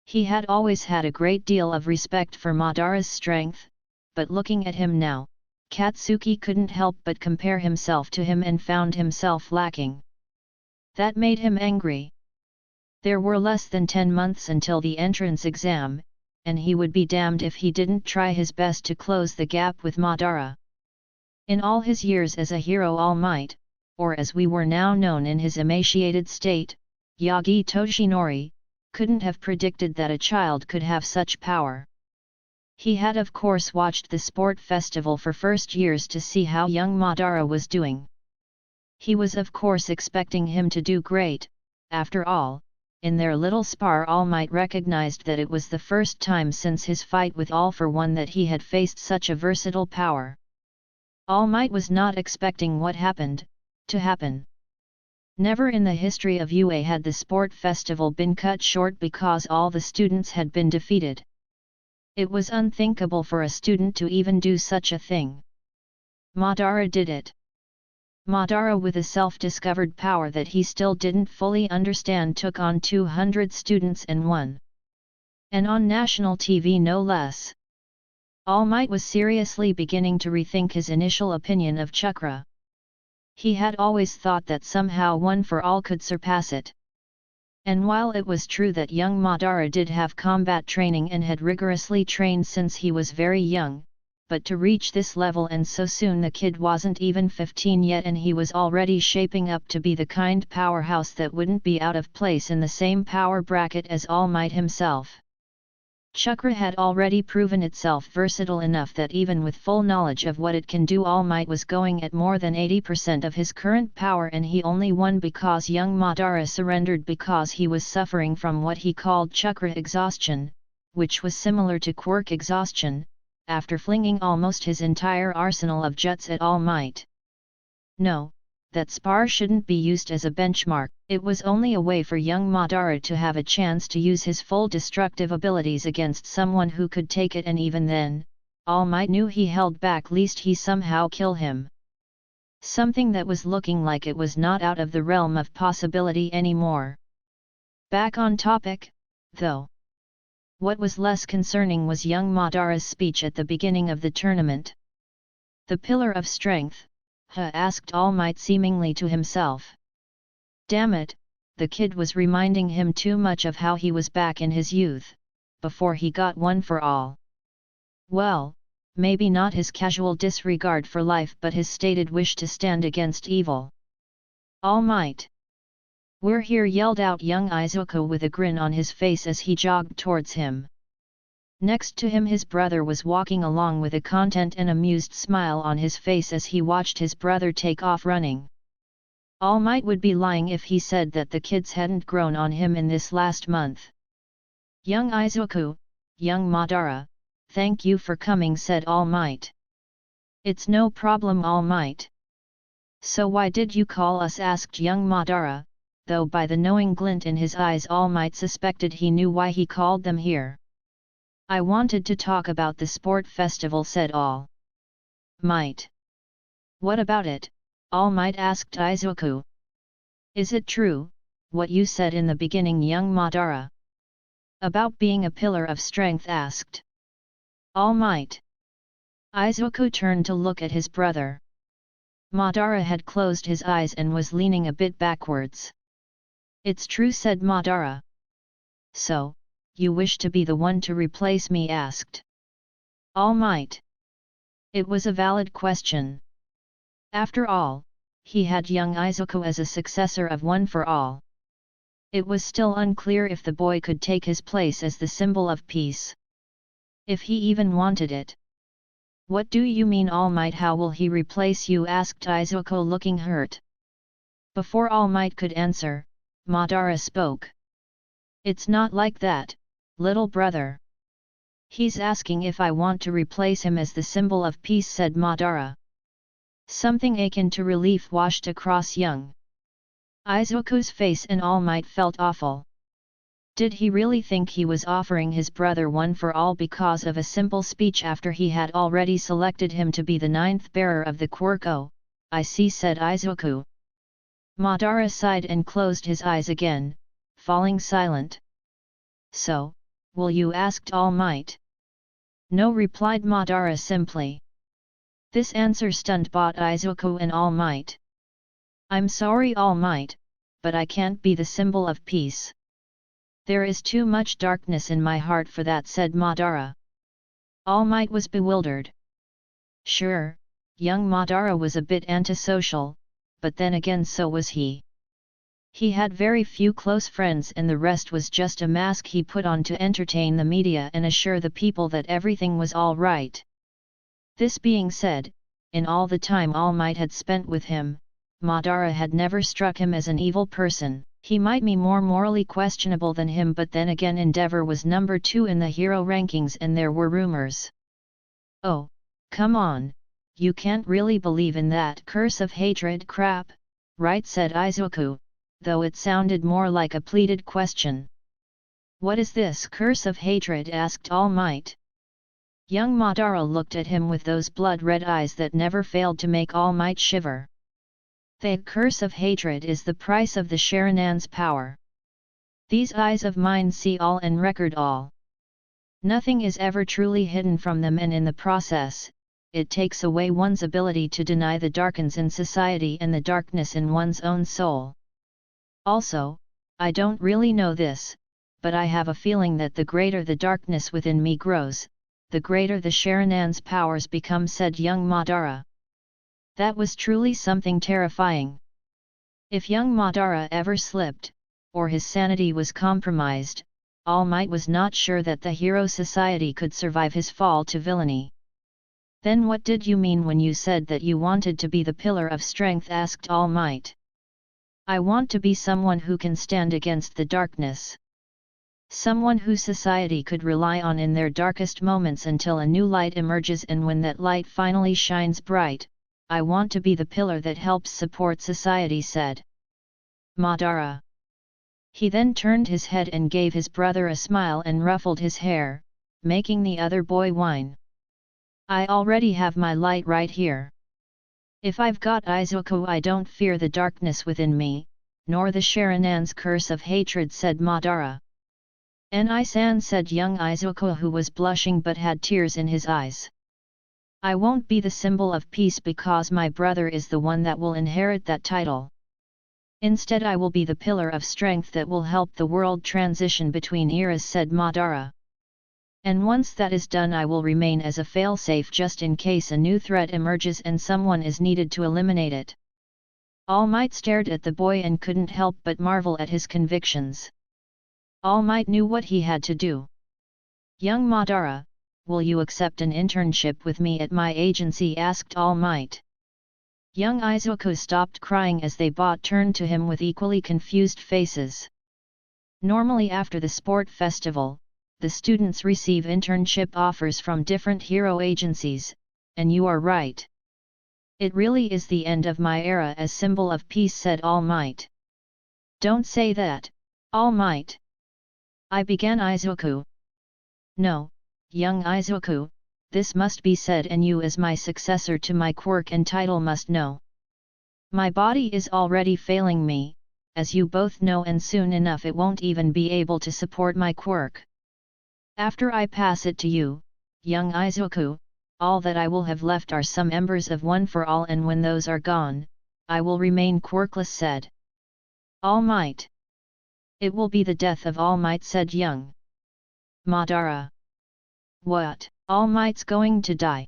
He had always had a great deal of respect for Madara's strength, but looking at him now, Katsuki couldn't help but compare himself to him and found himself lacking. That made him angry. There were less than 10 months until the entrance exam, and he would be damned if he didn't try his best to close the gap with Madara. In all his years as a hero, All Might, or as we were now known in his emaciated state, Yagi Toshinori, couldn't have predicted that a child could have such power. He had of course watched the sport festival for first years to see how young Madara was doing. He was of course expecting him to do great. After all, in their little spar, All Might recognized that it was the first time since his fight with All For One that he had faced such a versatile power. All Might was not expecting what happened to happen. Never in the history of UA had the sport festival been cut short because all the students had been defeated. It was unthinkable for a student to even do such a thing. Madara did it. Madara, with a self-discovered power that he still didn't fully understand, took on 200 students and won. And on national TV no less. All Might was seriously beginning to rethink his initial opinion of chakra. He had always thought that somehow One For All could surpass it. And while it was true that young Madara did have combat training and had rigorously trained since he was very young, but to reach this level and so soon, the kid wasn't even 15 yet, and he was already shaping up to be the kind powerhouse that wouldn't be out of place in the same power bracket as All Might himself. Chakra had already proven itself versatile enough that even with full knowledge of what it can do, All Might was going at more than 80% of his current power, and he only won because young Madara surrendered because he was suffering from what he called chakra exhaustion, which was similar to quirk exhaustion, after flinging almost his entire arsenal of juts at All Might. No, that spar shouldn't be used as a benchmark. It was only a way for young Madara to have a chance to use his full destructive abilities against someone who could take it, and even then, All Might knew he held back lest he somehow kill him. Something that was looking like it was not out of the realm of possibility anymore. Back on topic, though. What was less concerning was young Madara's speech at the beginning of the tournament. The pillar of strength, asked All Might seemingly to himself. Damn it, the kid was reminding him too much of how he was back in his youth, before he got One For All. Well, maybe not his casual disregard for life, but his stated wish to stand against evil. All Might. "We're here!" yelled out young Izuku with a grin on his face as he jogged towards him. Next to him his brother was walking along with a content and amused smile on his face as he watched his brother take off running. All Might would be lying if he said that the kids hadn't grown on him in this last month. "Young Izuku, young Madara, thank you for coming," said All Might. "It's no problem, All Might." "So why did you call us?" asked young Madara, though by the knowing glint in his eyes All Might suspected he knew why he called them here. "I wanted to talk about the sport festival," said All Might. "What about it?" All Might asked Izuku. "Is it true, what you said in the beginning?" young Madara. "About being a pillar of strength?" asked All Might. Izuku turned to look at his brother. Madara had closed his eyes and was leaning a bit backwards. "It's true," said Madara. "So, you wish to be the one to replace me?" asked All Might. It was a valid question. After all, he had young Izuku as a successor of One for All. It was still unclear if the boy could take his place as the symbol of peace. If he even wanted it. "What do you mean, All Might? How will he replace you?" asked Izuku, looking hurt. Before All Might could answer, Madara spoke. "It's not like that, little brother. He's asking if I want to replace him as the symbol of peace," said Madara. Something akin to relief washed across young Izuku's face and All Might felt awful. Did he really think he was offering his brother One for All because of a simple speech after he had already selected him to be the 9th bearer of the quirk? "Oh, I see," said Izuku. Madara sighed and closed his eyes again, falling silent. "So, will you?" asked All Might. "No," replied Madara simply. This answer stunned both Izuku and All Might. "I'm sorry, All Might, but I can't be the symbol of peace. There is too much darkness in my heart for that," said Madara. All Might was bewildered. Sure, young Madara was a bit antisocial, but then again so was he. He had very few close friends and the rest was just a mask he put on to entertain the media and assure the people that everything was all right. This being said, in all the time All Might had spent with him, Madara had never struck him as an evil person. He might be more morally questionable than him, but then again Endeavor was number 2 in the hero rankings and there were rumors. "Oh, come on, you can't really believe in that curse of hatred crap, right?" said Izuku, though it sounded more like a pleaded question. "What is this curse of hatred?" asked All Might. Young Madara looked at him with those blood-red eyes that never failed to make All Might shiver. "The curse of hatred is the price of the Sharingan's power. These eyes of mine see all and record all. Nothing is ever truly hidden from them, and in the process, it takes away one's ability to deny the darkness in society and the darkness in one's own soul. Also, I don't really know this, but I have a feeling that the greater the darkness within me grows, the greater the Sharingan's powers become," said young Madara. That was truly something terrifying. If young Madara ever slipped, or his sanity was compromised, All Might was not sure that the Hero Society could survive his fall to villainy. "Then what did you mean when you said that you wanted to be the pillar of strength?" asked All Might. "I want to be someone who can stand against the darkness. Someone who society could rely on in their darkest moments until a new light emerges, and when that light finally shines bright, I want to be the pillar that helps support society," said Madara. He then turned his head and gave his brother a smile and ruffled his hair, making the other boy whine. "I already have my light right here. If I've got Izuku, I don't fear the darkness within me, nor the Sharingan's curse of hatred," said Madara. "Ni-san," said young Izuku, who was blushing but had tears in his eyes. "I won't be the symbol of peace because my brother is the one that will inherit that title. Instead, I will be the pillar of strength that will help the world transition between eras," said Madara. "And once that is done, I will remain as a failsafe just in case a new threat emerges and someone is needed to eliminate it." All Might stared at the boy and couldn't help but marvel at his convictions. All Might knew what he had to do. Young Madara, will you accept an internship with me at my agency? Asked All Might. Young Izuku stopped crying as they both turned to him with equally confused faces. Normally after the sport festival, the students receive internship offers from different hero agencies, and you are right. It really is the end of my era as symbol of peace, said All Might. Don't say that, All Might. Began Izuku. No, young Izuku, this must be said, and you as my successor to my quirk and title must know. My body is already failing me, as you both know, and soon enough it won't even be able to support my quirk. After I pass it to you, young Izuku, all that I will have left are some embers of One for All, and when those are gone, I will remain quirkless, said All Might. It will be the death of All Might, said young Madara. What, All Might's going to die?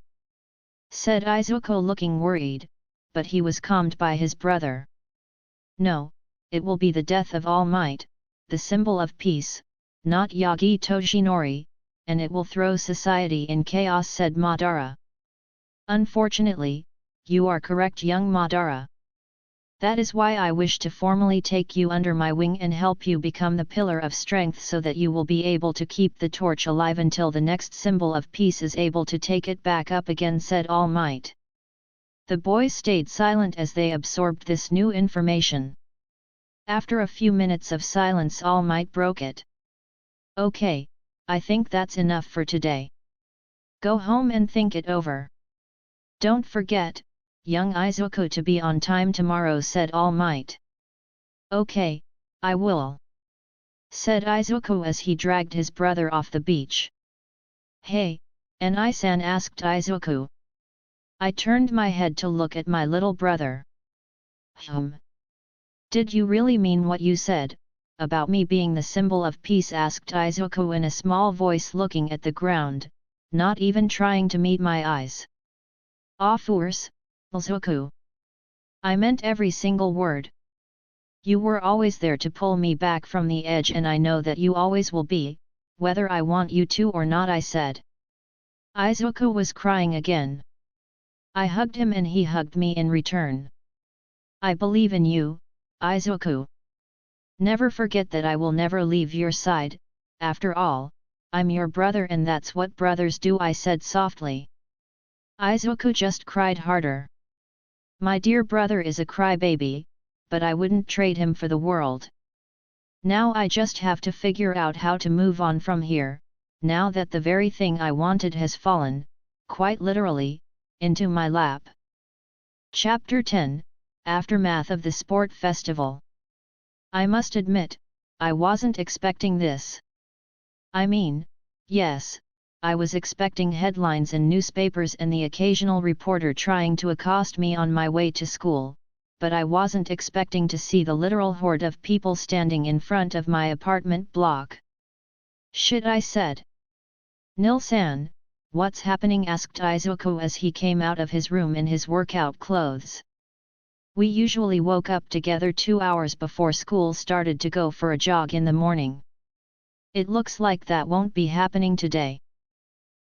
Said Izuku, looking worried, but he was calmed by his brother. No, it will be the death of All Might, the symbol of peace, not Yagi Toshinori, and it will throw society in chaos, said Madara. Unfortunately, you are correct, young Madara. That is why I wish to formally take you under my wing and help you become the pillar of strength, so that you will be able to keep the torch alive until the next symbol of peace is able to take it back up again, said All Might. The boys stayed silent as they absorbed this new information. After a few minutes of silence, All Might broke it. Okay, I think that's enough for today. Go home and think it over. Don't forget, young Izuku, to be on time tomorrow, said All Might. Okay, I will, said Izuku as he dragged his brother off the beach. Hey, Enai-san, asked Izuku. I turned my head to look at my little brother. Did you really mean what you said, about me being the symbol of peace? Asked Izuku in a small voice, looking at the ground, not even trying to meet my eyes. Of course, Izuku. I meant every single word. You were always there to pull me back from the edge, and I know that you always will be, whether I want you to or not, I said. Izuku was crying again. I hugged him and he hugged me in return. I believe in you, Izuku. Never forget that I will never leave your side. After all, I'm your brother and that's what brothers do, I said softly. Izuku just cried harder. My dear brother is a crybaby, but I wouldn't trade him for the world. Now I just have to figure out how to move on from here, now that the very thing I wanted has fallen, quite literally, into my lap. Chapter 10, Aftermath of the Sport Festival. I must admit, I wasn't expecting this. I mean, yes, I was expecting headlines in newspapers and the occasional reporter trying to accost me on my way to school, but I wasn't expecting to see the literal horde of people standing in front of my apartment block. Shit, I said. Nil-san, what's happening? Asked Izuku as he came out of his room in his workout clothes. We usually woke up together 2 hours before school started to go for a jog in the morning. It looks like that won't be happening today.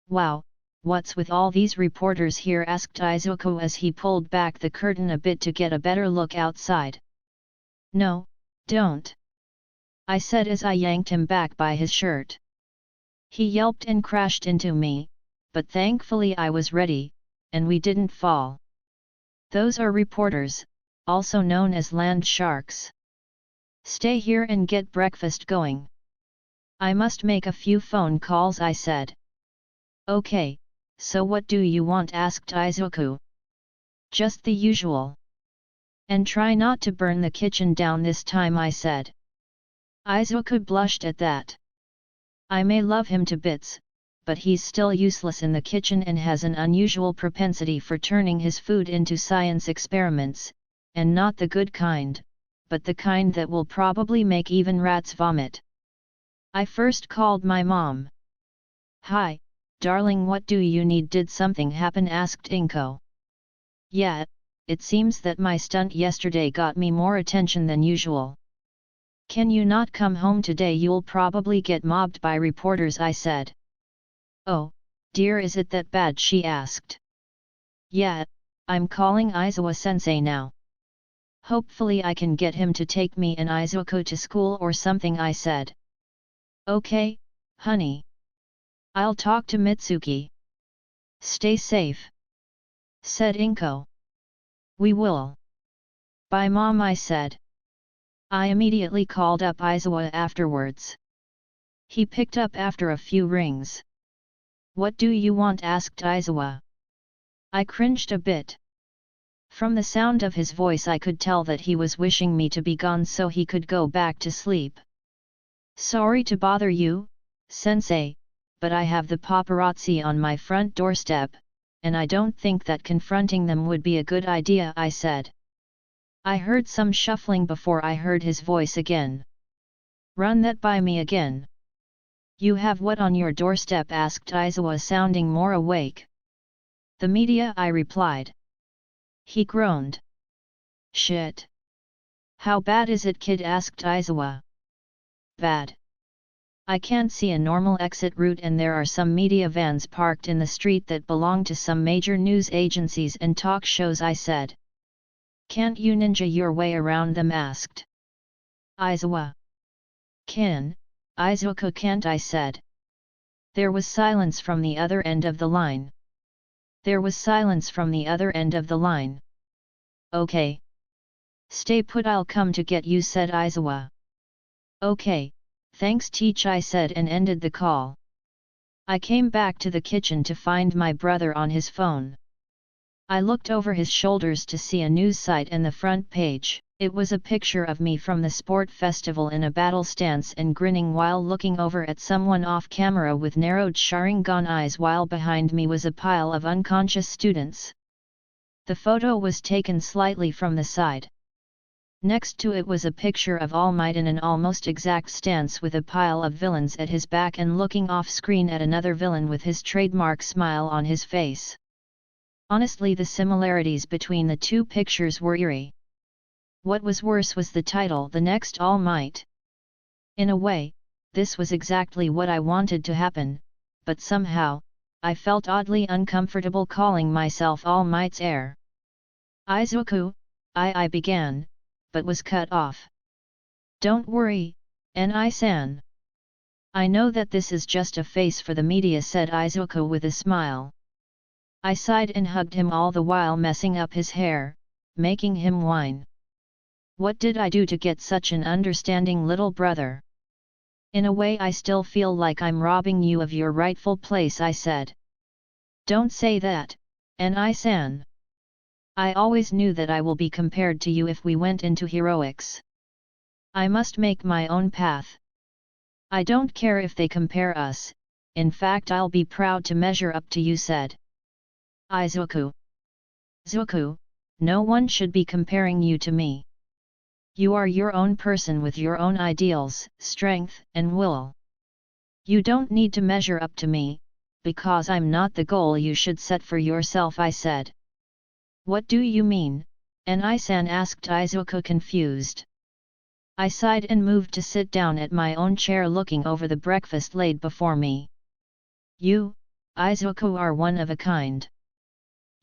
Wow, what's with all these reporters here? Asked Izuku as he pulled back the curtain a bit to get a better look outside. No, don't, I said as I yanked him back by his shirt. He yelped and crashed into me, but thankfully I was ready, and we didn't fall. Those are reporters, also known as land sharks. Stay here and get breakfast going. I must make a few phone calls, I said. Okay, so what do you want? Asked Izuku. Just the usual. And try not to burn the kitchen down this time, I said. Izuku blushed at that. I may love him to bits, but he's still useless in the kitchen and has an unusual propensity for turning his food into science experiments, and not the good kind, but the kind that will probably make even rats vomit. I first called my mom. Hi, darling, what do you need? Did something happen? Asked Inko. Yeah, it seems that my stunt yesterday got me more attention than usual. Can you not come home today? You'll probably get mobbed by reporters, I said. Oh, dear, is it that bad? She asked. Yeah, I'm calling Aizawa-sensei now. Hopefully I can get him to take me and Izuku to school or something, I said. Okay, honey. I'll talk to Mitsuki. Stay safe, said Inko. We will. Bye, Mom, I said. I immediately called up Aizawa afterwards. He picked up after a few rings. What do you want? Asked Aizawa. I cringed a bit. From the sound of his voice I could tell that he was wishing me to be gone so he could go back to sleep. Sorry to bother you, sensei, but I have the paparazzi on my front doorstep, and I don't think that confronting them would be a good idea, I said. I heard some shuffling before I heard his voice again. Run that by me again. You have what on your doorstep? Asked Aizawa, sounding more awake. The media, I replied. He groaned. Shit. How bad is it, kid? Asked Aizawa. Bad. I can't see a normal exit route and there are some media vans parked in the street that belong to some major news agencies and talk shows, I said. Can't you ninja your way around them? Asked Aizawa. Can, Izuku can't, I said. There was silence from the other end of the line. There was silence from the other end of the line. Okay. Stay put, I'll come to get you, said Aizawa. Okay, thanks Teach, I said and ended the call. I came back to the kitchen to find my brother on his phone. I looked over his shoulders to see a news site and the front page. It was a picture of me from the sport festival in a battle stance and grinning while looking over at someone off camera with narrowed Sharingan eyes, while behind me was a pile of unconscious students. The photo was taken slightly from the side. Next to it was a picture of All Might in an almost exact stance with a pile of villains at his back and looking off screen at another villain with his trademark smile on his face. Honestly, the similarities between the two pictures were eerie. What was worse was the title, The Next All Might. In a way, this was exactly what I wanted to happen, but somehow, I felt oddly uncomfortable calling myself All Might's heir. Izuku, I began, but was cut off. Don't worry, Ni-san. I know that this is just a face for the media, said Izuku with a smile. I sighed and hugged him, all the while messing up his hair, making him whine. What did I do to get such an understanding little brother? In a way I still feel like I'm robbing you of your rightful place, I said. Don't say that, Ni-san. I always knew that I will be compared to you if we went into heroics. I must make my own path. I don't care if they compare us, in fact I'll be proud to measure up to you, said Izuku. Zuku, no one should be comparing you to me. You are your own person with your own ideals, strength, and will. You don't need to measure up to me, because I'm not the goal you should set for yourself, I said. What do you mean? Ni-san asked Izuku, confused. I sighed and moved to sit down at my own chair, looking over the breakfast laid before me. You, Izuku, are one of a kind.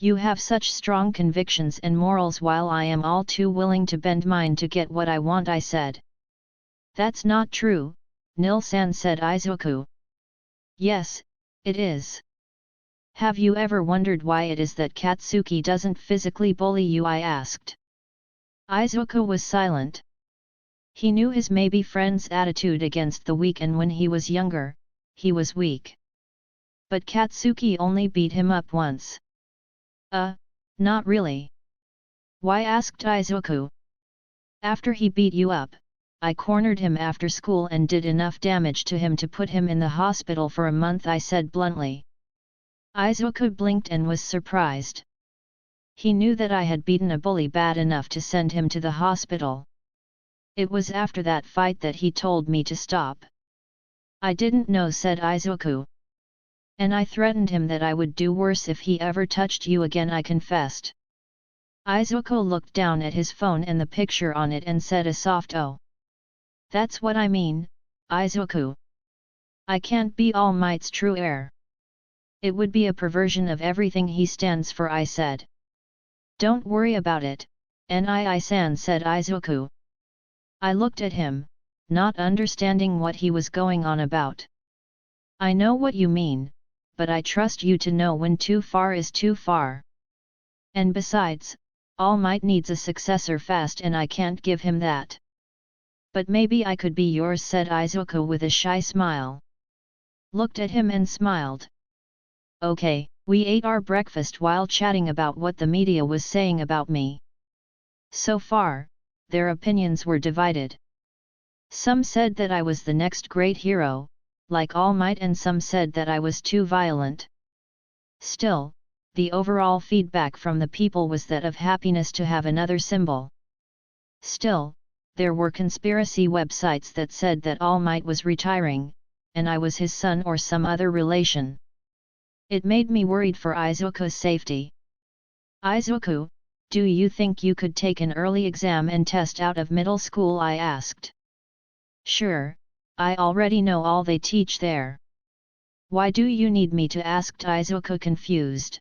You have such strong convictions and morals while I am all too willing to bend mine to get what I want, I said. That's not true, Nil-san, said Izuku. Yes, it is. Have you ever wondered why it is that Katsuki doesn't physically bully you? I asked. Izuku was silent. He knew his maybe friend's attitude against the weak, and when he was younger, he was weak. But Katsuki only beat him up once. Not really. Why? asked Izuku. After he beat you up, I cornered him after school and did enough damage to him to put him in the hospital for a month, I said bluntly. Izuku blinked and was surprised. He knew that I had beaten a bully bad enough to send him to the hospital. It was after that fight that he told me to stop. I didn't know, said Izuku. And I threatened him that I would do worse if he ever touched you again, I confessed. Izuku looked down at his phone and the picture on it and said a soft "Oh." That's what I mean, Izuku. I can't be All Might's true heir. It would be a perversion of everything he stands for, I said. Don't worry about it, Nii-san, said Izuku. I looked at him, not understanding what he was going on about. I know what you mean, but I trust you to know when too far is too far. And besides, All Might needs a successor fast and I can't give him that. But maybe I could be yours, said Izuku with a shy smile. Looked at him and smiled. Okay, we ate our breakfast while chatting about what the media was saying about me. So far, their opinions were divided. Some said that I was the next great hero, like All Might, and some said that I was too violent. Still, the overall feedback from the people was that of happiness to have another symbol. Still, there were conspiracy websites that said that All Might was retiring, and I was his son or some other relation. It made me worried for Izuku's safety. Izuku, do you think you could take an early exam and test out of middle school? I asked. Sure, I already know all they teach there. Why do you need me to? Asked Izuku, confused.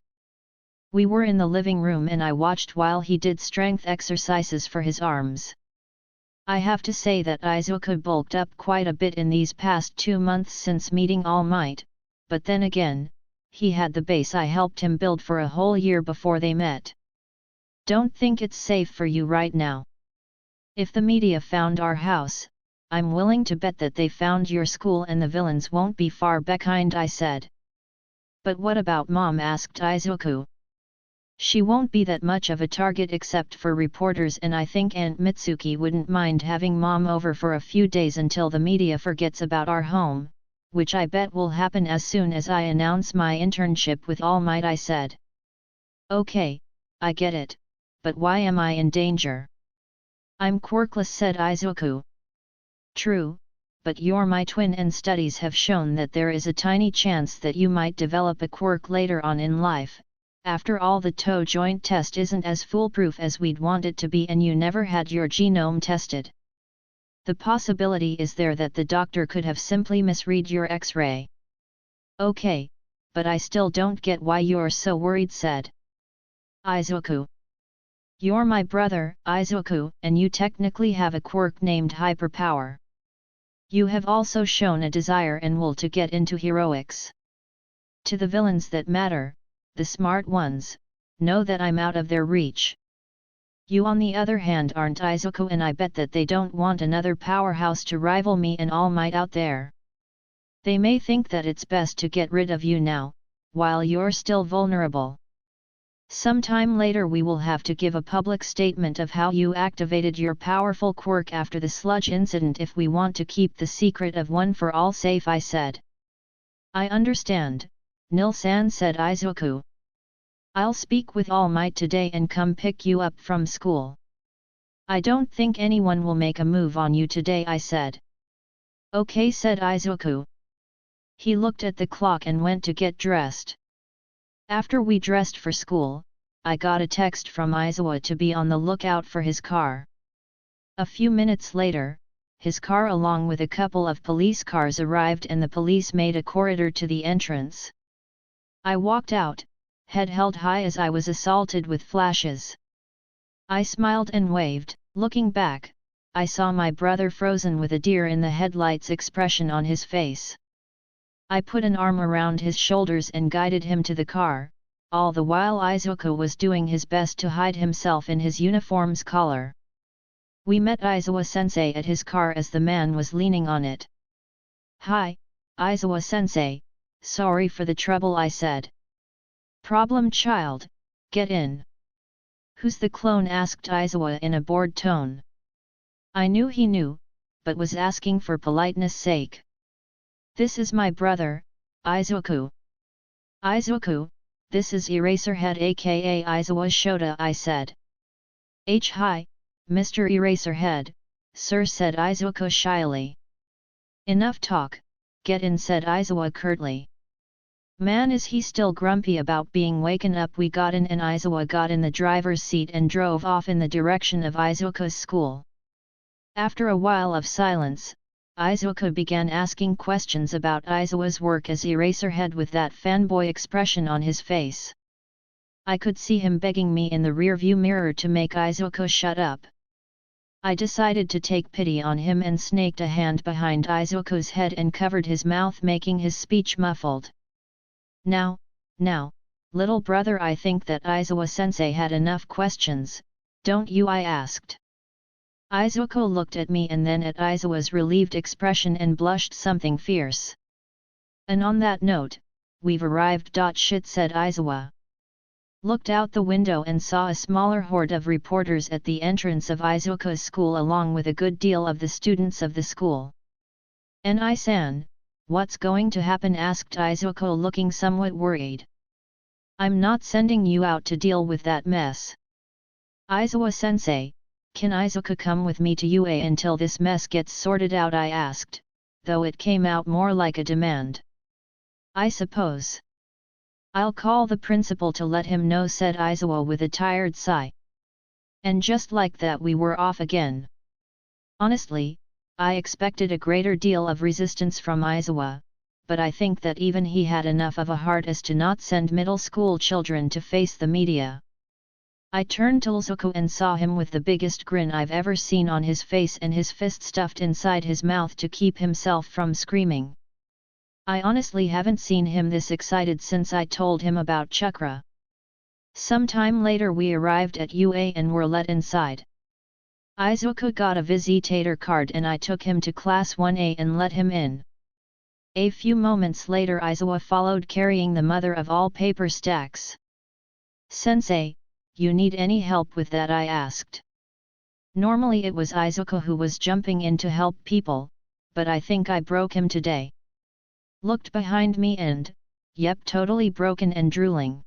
We were in the living room and I watched while he did strength exercises for his arms. I have to say that Izuku bulked up quite a bit in these past 2 months since meeting All Might, but then again, he had the base I helped him build for a whole year before they met. Don't think it's safe for you right now. If the media found our house, I'm willing to bet that they found your school and the villains won't be far behind, I said. But what about Mom? Asked Izuku. She won't be that much of a target except for reporters, and I think Aunt Mitsuki wouldn't mind having Mom over for a few days until the media forgets about our home, which I bet will happen as soon as I announce my internship with All Might, I said. Okay, I get it, but why am I in danger? I'm quirkless, said Izuku. True, but you're my twin and studies have shown that there is a tiny chance that you might develop a quirk later on in life. After all, the toe joint test isn't as foolproof as we'd want it to be, and you never had your genome tested. The possibility is there that the doctor could have simply misread your X-ray. Okay, but I still don't get why you're so worried, said Izuku. You're my brother, Izuku, and you technically have a quirk named hyperpower. You have also shown a desire and will to get into heroics. To the villains that matter, the smart ones, know that I'm out of their reach. You on the other hand aren't, Izuku, and I bet that they don't want another powerhouse to rival me and All Might out there. They may think that it's best to get rid of you now, while you're still vulnerable. Sometime later we will have to give a public statement of how you activated your powerful quirk after the sludge incident if we want to keep the secret of One for All safe, I said. I understand, Nil-san, said Izuku. I'll speak with All Might today and come pick you up from school. I don't think anyone will make a move on you today, I said. Okay, said Izuku. He looked at the clock and went to get dressed. After we dressed for school, I got a text from Izuku to be on the lookout for his car. A few minutes later, his car along with a couple of police cars arrived and the police made a corridor to the entrance. I walked out, head held high as I was assaulted with flashes. I smiled and waved. Looking back, I saw my brother frozen with a deer in the headlights expression on his face. I put an arm around his shoulders and guided him to the car, all the while Izuku was doing his best to hide himself in his uniform's collar. We met Izuku-sensei at his car as the man was leaning on it. Hi, Izuku-sensei, sorry for the trouble, I said. Problem child, get in. Who's the clone? Asked Izuku in a bored tone. I knew he knew, but was asking for politeness' sake. This is my brother, Izuku. Izuku, this is Eraserhead aka Izuku Shota, I said. Hi, Mr. Eraserhead, sir, said Izuku shyly. Enough talk, get in, said Izuku curtly. Man, is he still grumpy about being waken up? We got in and Aizawa got in the driver's seat and drove off in the direction of Izuku's school. After a while of silence, Izuku began asking questions about Aizawa's work as Eraserhead with that fanboy expression on his face. I could see him begging me in the rearview mirror to make Izuku shut up. I decided to take pity on him and snaked a hand behind Izuku's head and covered his mouth, making his speech muffled. Now, little brother, I think that Aizawa-sensei had enough questions, don't you? I asked. Izuku looked at me and then at Aizawa's relieved expression and blushed something fierce. And on that note, we've arrived. Shit, said Aizawa. Looked out the window and saw a smaller horde of reporters at the entrance of Izuku's school along with a good deal of the students of the school. Ni-san, what's going to happen? asked Izuku, looking somewhat worried. I'm not sending you out to deal with that mess. Aizawa-sensei, can Izuku come with me to UA until this mess gets sorted out? I asked, though it came out more like a demand. I suppose. I'll call the principal to let him know, said Aizawa with a tired sigh. And just like that we were off again. Honestly, I expected a greater deal of resistance from Aizawa, but I think that even he had enough of a heart as to not send middle school children to face the media. I turned to Izuku and saw him with the biggest grin I've ever seen on his face and his fist stuffed inside his mouth to keep himself from screaming. I honestly haven't seen him this excited since I told him about Chakra. Sometime later we arrived at UA and were let inside. Izuku got a visitator card and I took him to Class 1A and let him in. A few moments later Aizawa followed carrying the mother of all paper stacks. Sensei, you need any help with that? I asked. Normally it was Izuku who was jumping in to help people, but I think I broke him today. Looked behind me and, yep, totally broken and drooling.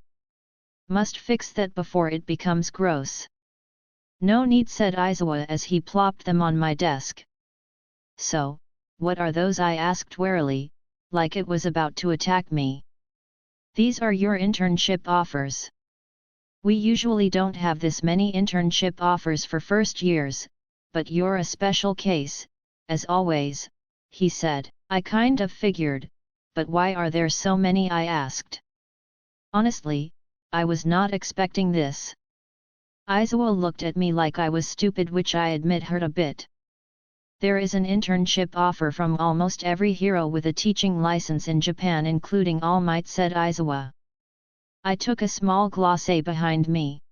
Must fix that before it becomes gross. No need, said Aizawa as he plopped them on my desk. So, what are those? I asked warily, like it was about to attack me. These are your internship offers. We usually don't have this many internship offers for first years, but you're a special case, as always, he said. I kind of figured, but why are there so many? I asked. Honestly, I was not expecting this. Aizawa looked at me like I was stupid, which I admit hurt a bit. There is an internship offer from almost every hero with a teaching license in Japan, including All Might, said Aizawa. I took a small glacé behind me.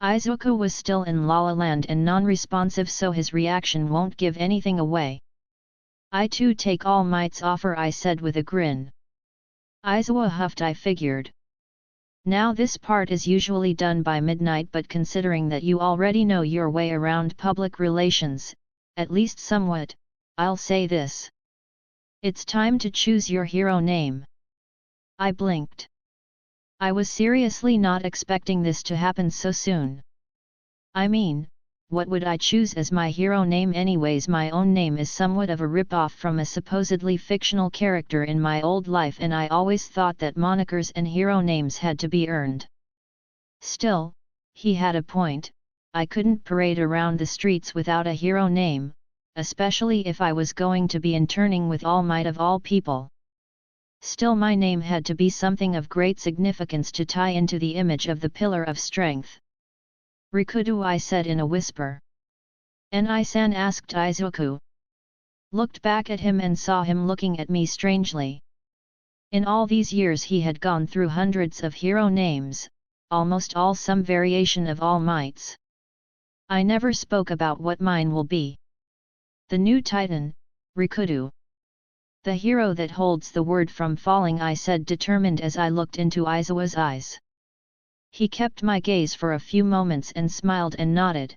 Izuku was still in La La Land and non-responsive, so his reaction won't give anything away. I too take All Might's offer, I said with a grin. Aizawa huffed. I figured. Now this part is usually done by midnight, but considering that you already know your way around public relations, at least somewhat, I'll say this. It's time to choose your hero name. I blinked. I was seriously not expecting this to happen so soon. I mean, what would I choose as my hero name anyways? My own name is somewhat of a rip-off from a supposedly fictional character in my old life, and I always thought that monikers and hero names had to be earned. Still, he had a point. I couldn't parade around the streets without a hero name, especially if I was going to be interning with All Might of all people. Still, my name had to be something of great significance to tie into the image of the pillar of strength. Rikudo, I said in a whisper. Ni-san, asked Izuku. Looked back at him and saw him looking at me strangely. In all these years he had gone through hundreds of hero names, almost all some variation of All Might's. I never spoke about what mine will be. The new titan, Rikudo. The hero that holds the word from falling, I said, determined as I looked into Aizawa's eyes. He kept my gaze for a few moments and smiled and nodded.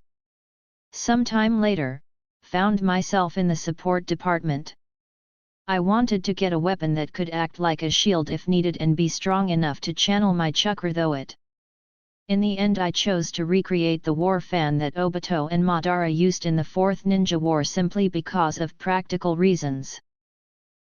Some time later, found myself in the support department. I wanted to get a weapon that could act like a shield if needed and be strong enough to channel my chakra, though it. In the end I chose to recreate the war fan that Obito and Madara used in the 4th Ninja War simply because of practical reasons.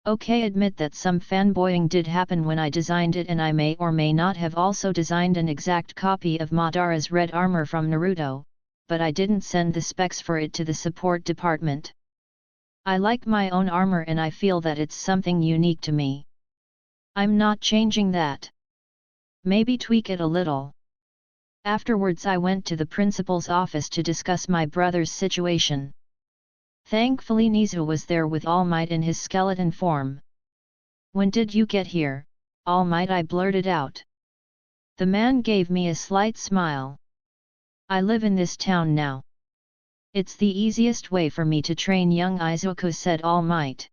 Okay, admit that some fanboying did happen when I designed it, and I may or may not have also designed an exact copy of Madara's red armor from Naruto, but I didn't send the specs for it to the support department. I like my own armor and I feel that it's something unique to me. I'm not changing that. Maybe tweak it a little. Afterwards I went to the principal's office to discuss my brother's situation. Thankfully Nizu was there with All Might in his skeleton form. When did you get here, All Might? I blurted out. The man gave me a slight smile. I live in this town now. It's the easiest way for me to train young Izuku, said All Might.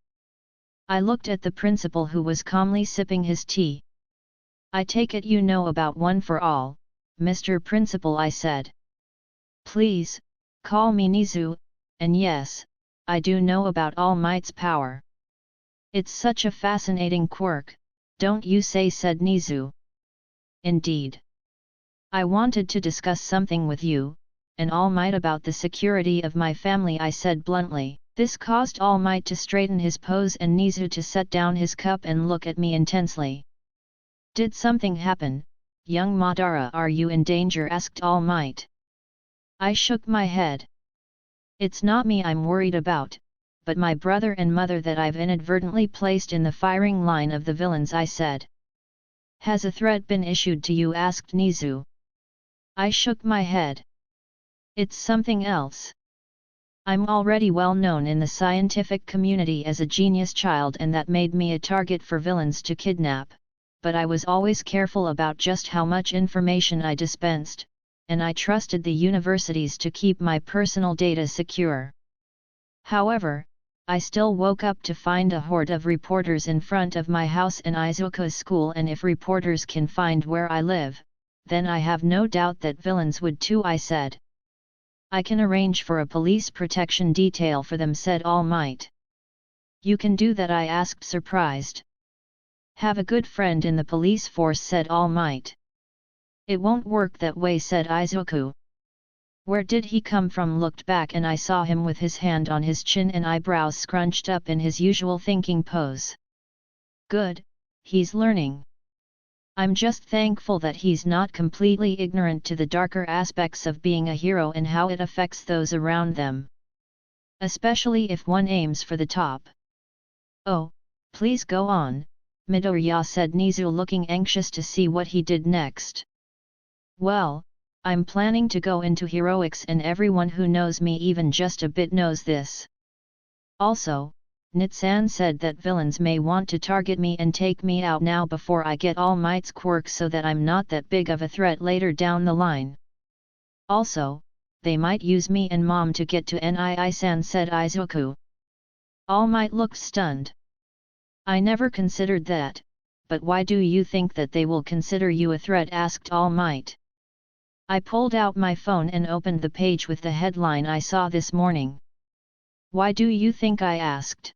I looked at the principal who was calmly sipping his tea. I take it you know about One for All, Mr. Principal, I said. Please, call me Nizu, and yes, I do know about All Might's power. It's such a fascinating quirk, don't you say, said Nizu. Indeed. I wanted to discuss something with you, and All Might, about the security of my family, I said bluntly. This caused All Might to straighten his pose and Nizu to set down his cup and look at me intensely. Did something happen, young Madara? Are you in danger? asked All Might. I shook my head. It's not me I'm worried about, but my brother and mother that I've inadvertently placed in the firing line of the villains, I said. Has a threat been issued to you? asked Nizu. I shook my head. It's something else. I'm already well known in the scientific community as a genius child, and that made me a target for villains to kidnap, but I was always careful about just how much information I dispensed, and I trusted the universities to keep my personal data secure. However, I still woke up to find a horde of reporters in front of my house in Izuku's school, and if reporters can find where I live, then I have no doubt that villains would too, I said. I can arrange for a police protection detail for them, said All Might. You can do that? I asked, surprised. Have a good friend in the police force, said All Might. It won't work that way, said Izuku. Where did he come from? Looked back and I saw him with his hand on his chin and eyebrows scrunched up in his usual thinking pose. Good, he's learning. I'm just thankful that he's not completely ignorant to the darker aspects of being a hero and how it affects those around them. Especially if one aims for the top. Oh, please go on, Midoriya, said Nizu, looking anxious to see what he did next. Well, I'm planning to go into heroics, and everyone who knows me even just a bit knows this. Also, Nitsan said that villains may want to target me and take me out now before I get All Might's quirk, so that I'm not that big of a threat later down the line. Also, they might use me and Mom to get to Nii-san, said Izuku. All Might looked stunned. I never considered that, but why do you think that they will consider you a threat? asked All Might. I pulled out my phone and opened the page with the headline I saw this morning. Why do you think? I asked.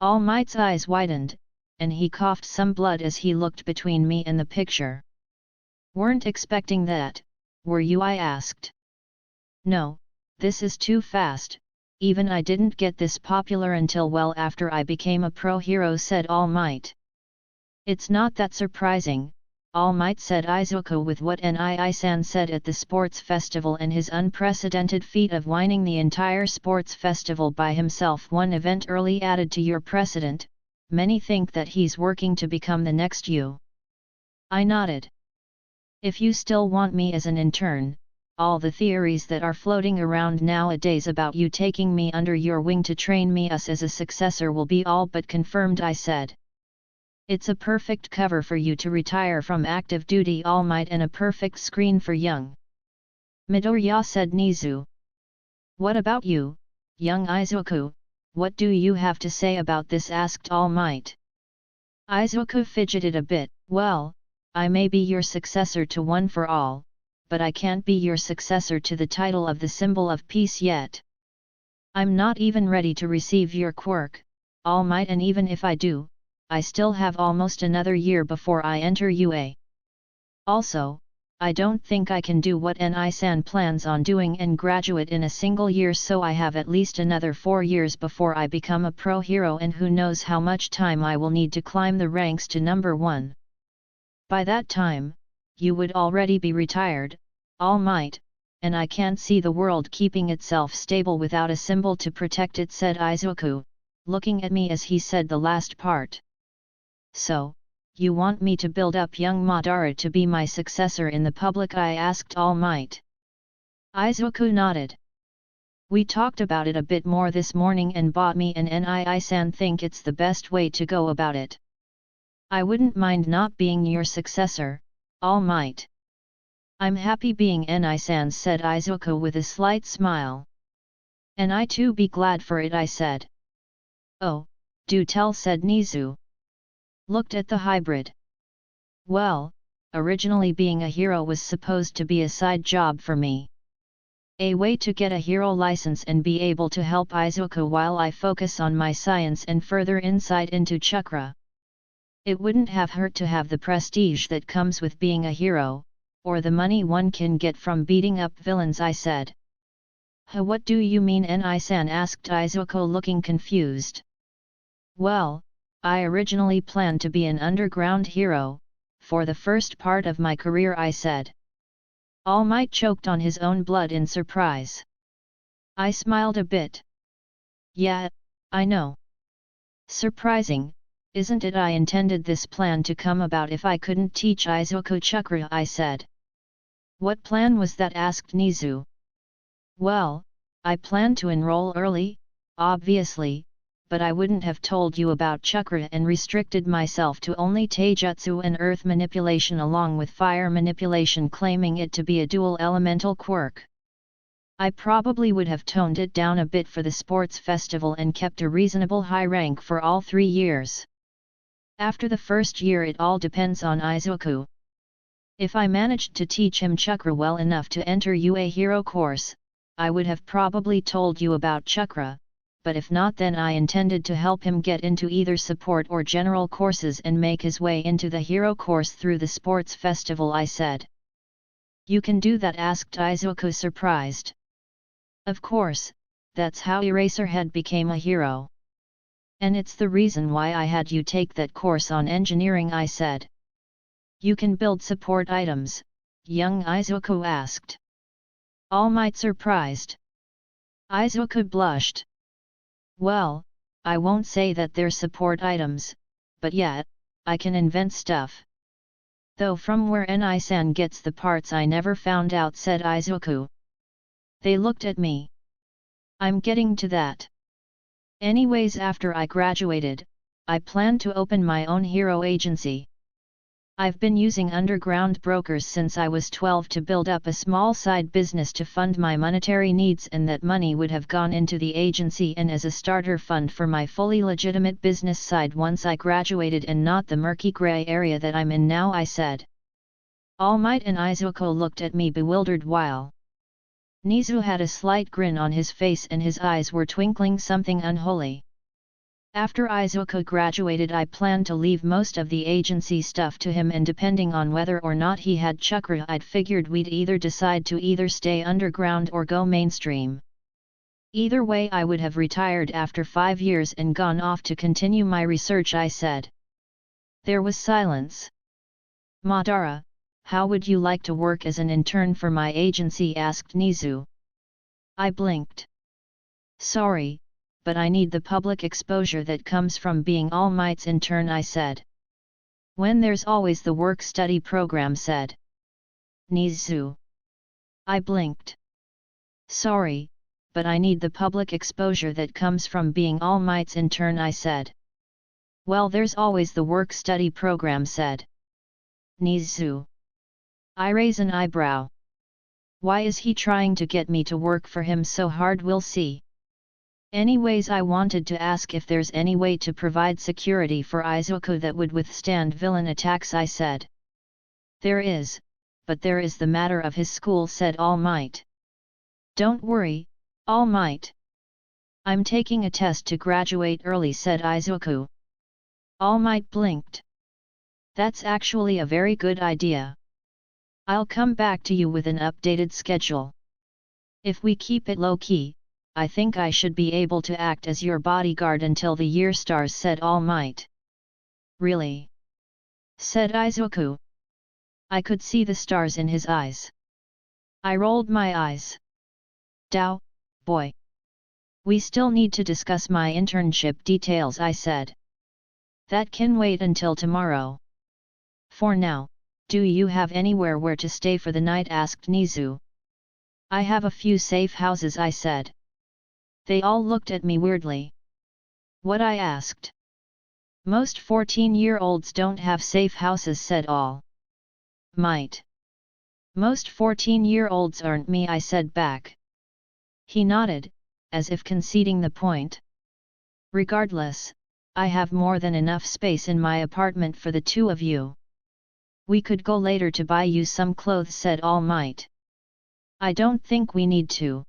All Might's eyes widened, and he coughed some blood as he looked between me and the picture. Weren't expecting that, were you? I asked. No, this is too fast, even I didn't get this popular until well after I became a pro hero, said All Might. It's not that surprising, All Might, said Izuku, with what Nii-san said at the sports festival and his unprecedented feat of winning the entire sports festival by himself, one event early added to your precedent. Many think that he's working to become the next you. I nodded. If you still want me as an intern, all the theories that are floating around nowadays about you taking me under your wing to train me as a successor will be all but confirmed, I said. It's a perfect cover for you to retire from active duty, All Might, and a perfect screen for young Midoriya, said Nizu. What about you, young Izuku? What do you have to say about this? asked All Might. Izuku fidgeted a bit. Well, I may be your successor to One for All, but I can't be your successor to the title of the Symbol of Peace yet. I'm not even ready to receive your quirk, All Might, and even if I do, I still have almost another year before I enter UA. Also, I don't think I can do what Ni-san plans on doing and graduate in a single year, so I have at least another 4 years before I become a pro hero, and who knows how much time I will need to climb the ranks to number 1. By that time, you would already be retired, All Might, and I can't see the world keeping itself stable without a symbol to protect it, said Izuku, looking at me as he said the last part. So, you want me to build up young Madara to be my successor in the public? I asked All Might. Izuku nodded. We talked about it a bit more this morning, and Botmi and Ni-san think it's the best way to go about it. I wouldn't mind not being your successor, All Might. I'm happy being Ni-san, said Izuku with a slight smile. And I too be glad for it, I said. Oh, do tell, said Nizu. Looked at the hybrid. Well, originally being a hero was supposed to be a side job for me. A way to get a hero license and be able to help Izuku while I focus on my science and further insight into chakra. It wouldn't have hurt to have the prestige that comes with being a hero, or the money one can get from beating up villains, I said. What do you mean, Ni-san asked Izuku, looking confused. Well, I originally planned to be an underground hero, for the first part of my career, I said. All Might choked on his own blood in surprise. I smiled a bit. Yeah, I know. Surprising, isn't it? I intended this plan to come about if I couldn't teach Izuku chakra, I said. What plan was that? asked Nizu. Well, I planned to enroll early, obviously, but I wouldn't have told you about chakra and restricted myself to only taijutsu and earth manipulation along with fire manipulation, claiming it to be a dual elemental quirk. I probably would have toned it down a bit for the sports festival and kept a reasonable high rank for all 3 years. After the first year it all depends on Izuku. If I managed to teach him chakra well enough to enter UA Hero course, I would have probably told you about chakra, but if not, then I intended to help him get into either support or general courses and make his way into the hero course through the sports festival, I said. You can do that? asked Izuku, surprised. Of course, that's how Eraserhead became a hero. And it's the reason why I had you take that course on engineering, I said. You can build support items? Young Izuku asked. All Might surprised. Izuku blushed. Well, I won't say that they're support items, but yeah, I can invent stuff. Though from where Ni-san gets the parts I never found out, said Izuku. They looked at me. I'm getting to that. Anyways, after I graduated, I plan to open my own hero agency. I've been using underground brokers since I was 12 to build up a small side business to fund my monetary needs, and that money would have gone into the agency and as a starter fund for my fully legitimate business side once I graduated, and not the murky gray area that I'm in now, I said. All Might and Izuku looked at me bewildered while Nizu had a slight grin on his face and his eyes were twinkling something unholy. After Izuku graduated, I planned to leave most of the agency stuff to him, and depending on whether or not he had chakra, I'd figured we'd either decide to either stay underground or go mainstream. Either way, I would have retired after 5 years and gone off to continue my research, I said. There was silence. Madara, how would you like to work as an intern for my agency? asked Nizu. I blinked. Sorry, but I need the public exposure that comes from being All Might's intern, I said. When there's always the work-study program, said Nizu. I blinked. Sorry, but I need the public exposure that comes from being All Might's intern, I said. Well, there's always the work-study program, said Nizu. I raise an eyebrow. Why is he trying to get me to work for him so hard? We'll see. Anyways, I wanted to ask if there's any way to provide security for Izuku that would withstand villain attacks, I said. There is, but there is the matter of his school, said All Might. Don't worry, All Might. I'm taking a test to graduate early, said Izuku. All Might blinked. That's actually a very good idea. I'll come back to you with an updated schedule. If we keep it low-key, I think I should be able to act as your bodyguard until the year stars, said All Might. Really? Said Izuku. I could see the stars in his eyes. I rolled my eyes. Dao, boy. We still need to discuss my internship details, I said. That can wait until tomorrow. For now, do you have anywhere where to stay for the night, asked Nizu. I have a few safe houses, I said. They all looked at me weirdly. What, I asked. Most 14-year-olds don't have safe houses, said All Might. Most 14-year-olds aren't me, I said back. He nodded, as if conceding the point. Regardless, I have more than enough space in my apartment for the two of you. We could go later to buy you some clothes, said All Might. I don't think we need to.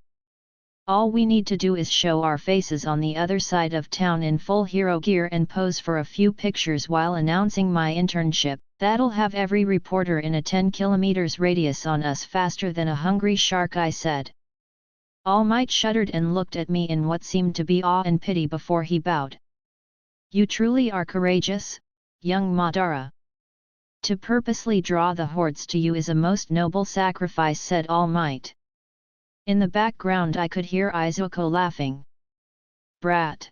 All we need to do is show our faces on the other side of town in full hero gear and pose for a few pictures while announcing my internship. That'll have every reporter in a 10 kilometers radius on us faster than a hungry shark, I said. All Might shuddered and looked at me in what seemed to be awe and pity before he bowed. You truly are courageous, young Madara. To purposely draw the hordes to you is a most noble sacrifice, said All Might. In the background I could hear Izuku laughing. Brat.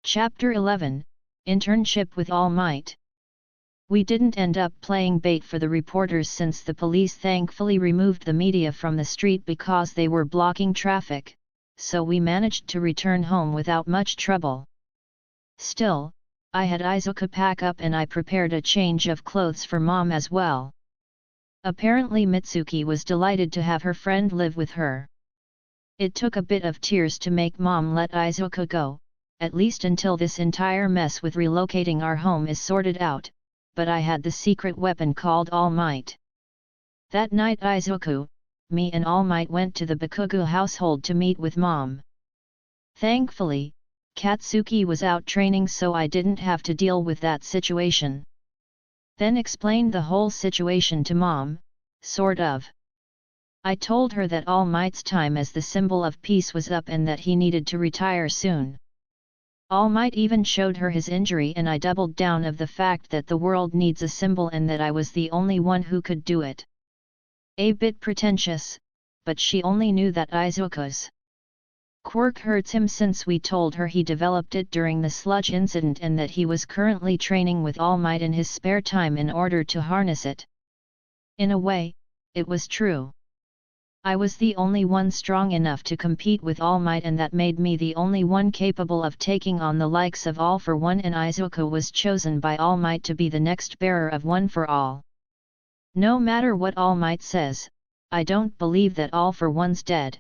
Chapter 11, Internship with All Might. We didn't end up playing bait for the reporters since the police thankfully removed the media from the street because they were blocking traffic, so we managed to return home without much trouble. Still, I had Izuku pack up and I prepared a change of clothes for Mom as well. Apparently Mitsuki was delighted to have her friend live with her. It took a bit of tears to make Mom let Izuku go, at least until this entire mess with relocating our home is sorted out, but I had the secret weapon called All Might. That night Izuku, me and All Might went to the Bakugo household to meet with Mom. Thankfully, Katsuki was out training so I didn't have to deal with that situation. Then explained the whole situation to Mom, sort of. I told her that All Might's time as the symbol of peace was up and that he needed to retire soon. All Might even showed her his injury and I doubled down of the fact that the world needs a symbol and that I was the only one who could do it. A bit pretentious, but she only knew that Izuku's quirk hurts him since we told her he developed it during the sludge incident and that he was currently training with All Might in his spare time in order to harness it. In a way, it was true. I was the only one strong enough to compete with All Might and that made me the only one capable of taking on the likes of All for One, and Izuku was chosen by All Might to be the next bearer of One for All. No matter what All Might says, I don't believe that All for One's dead.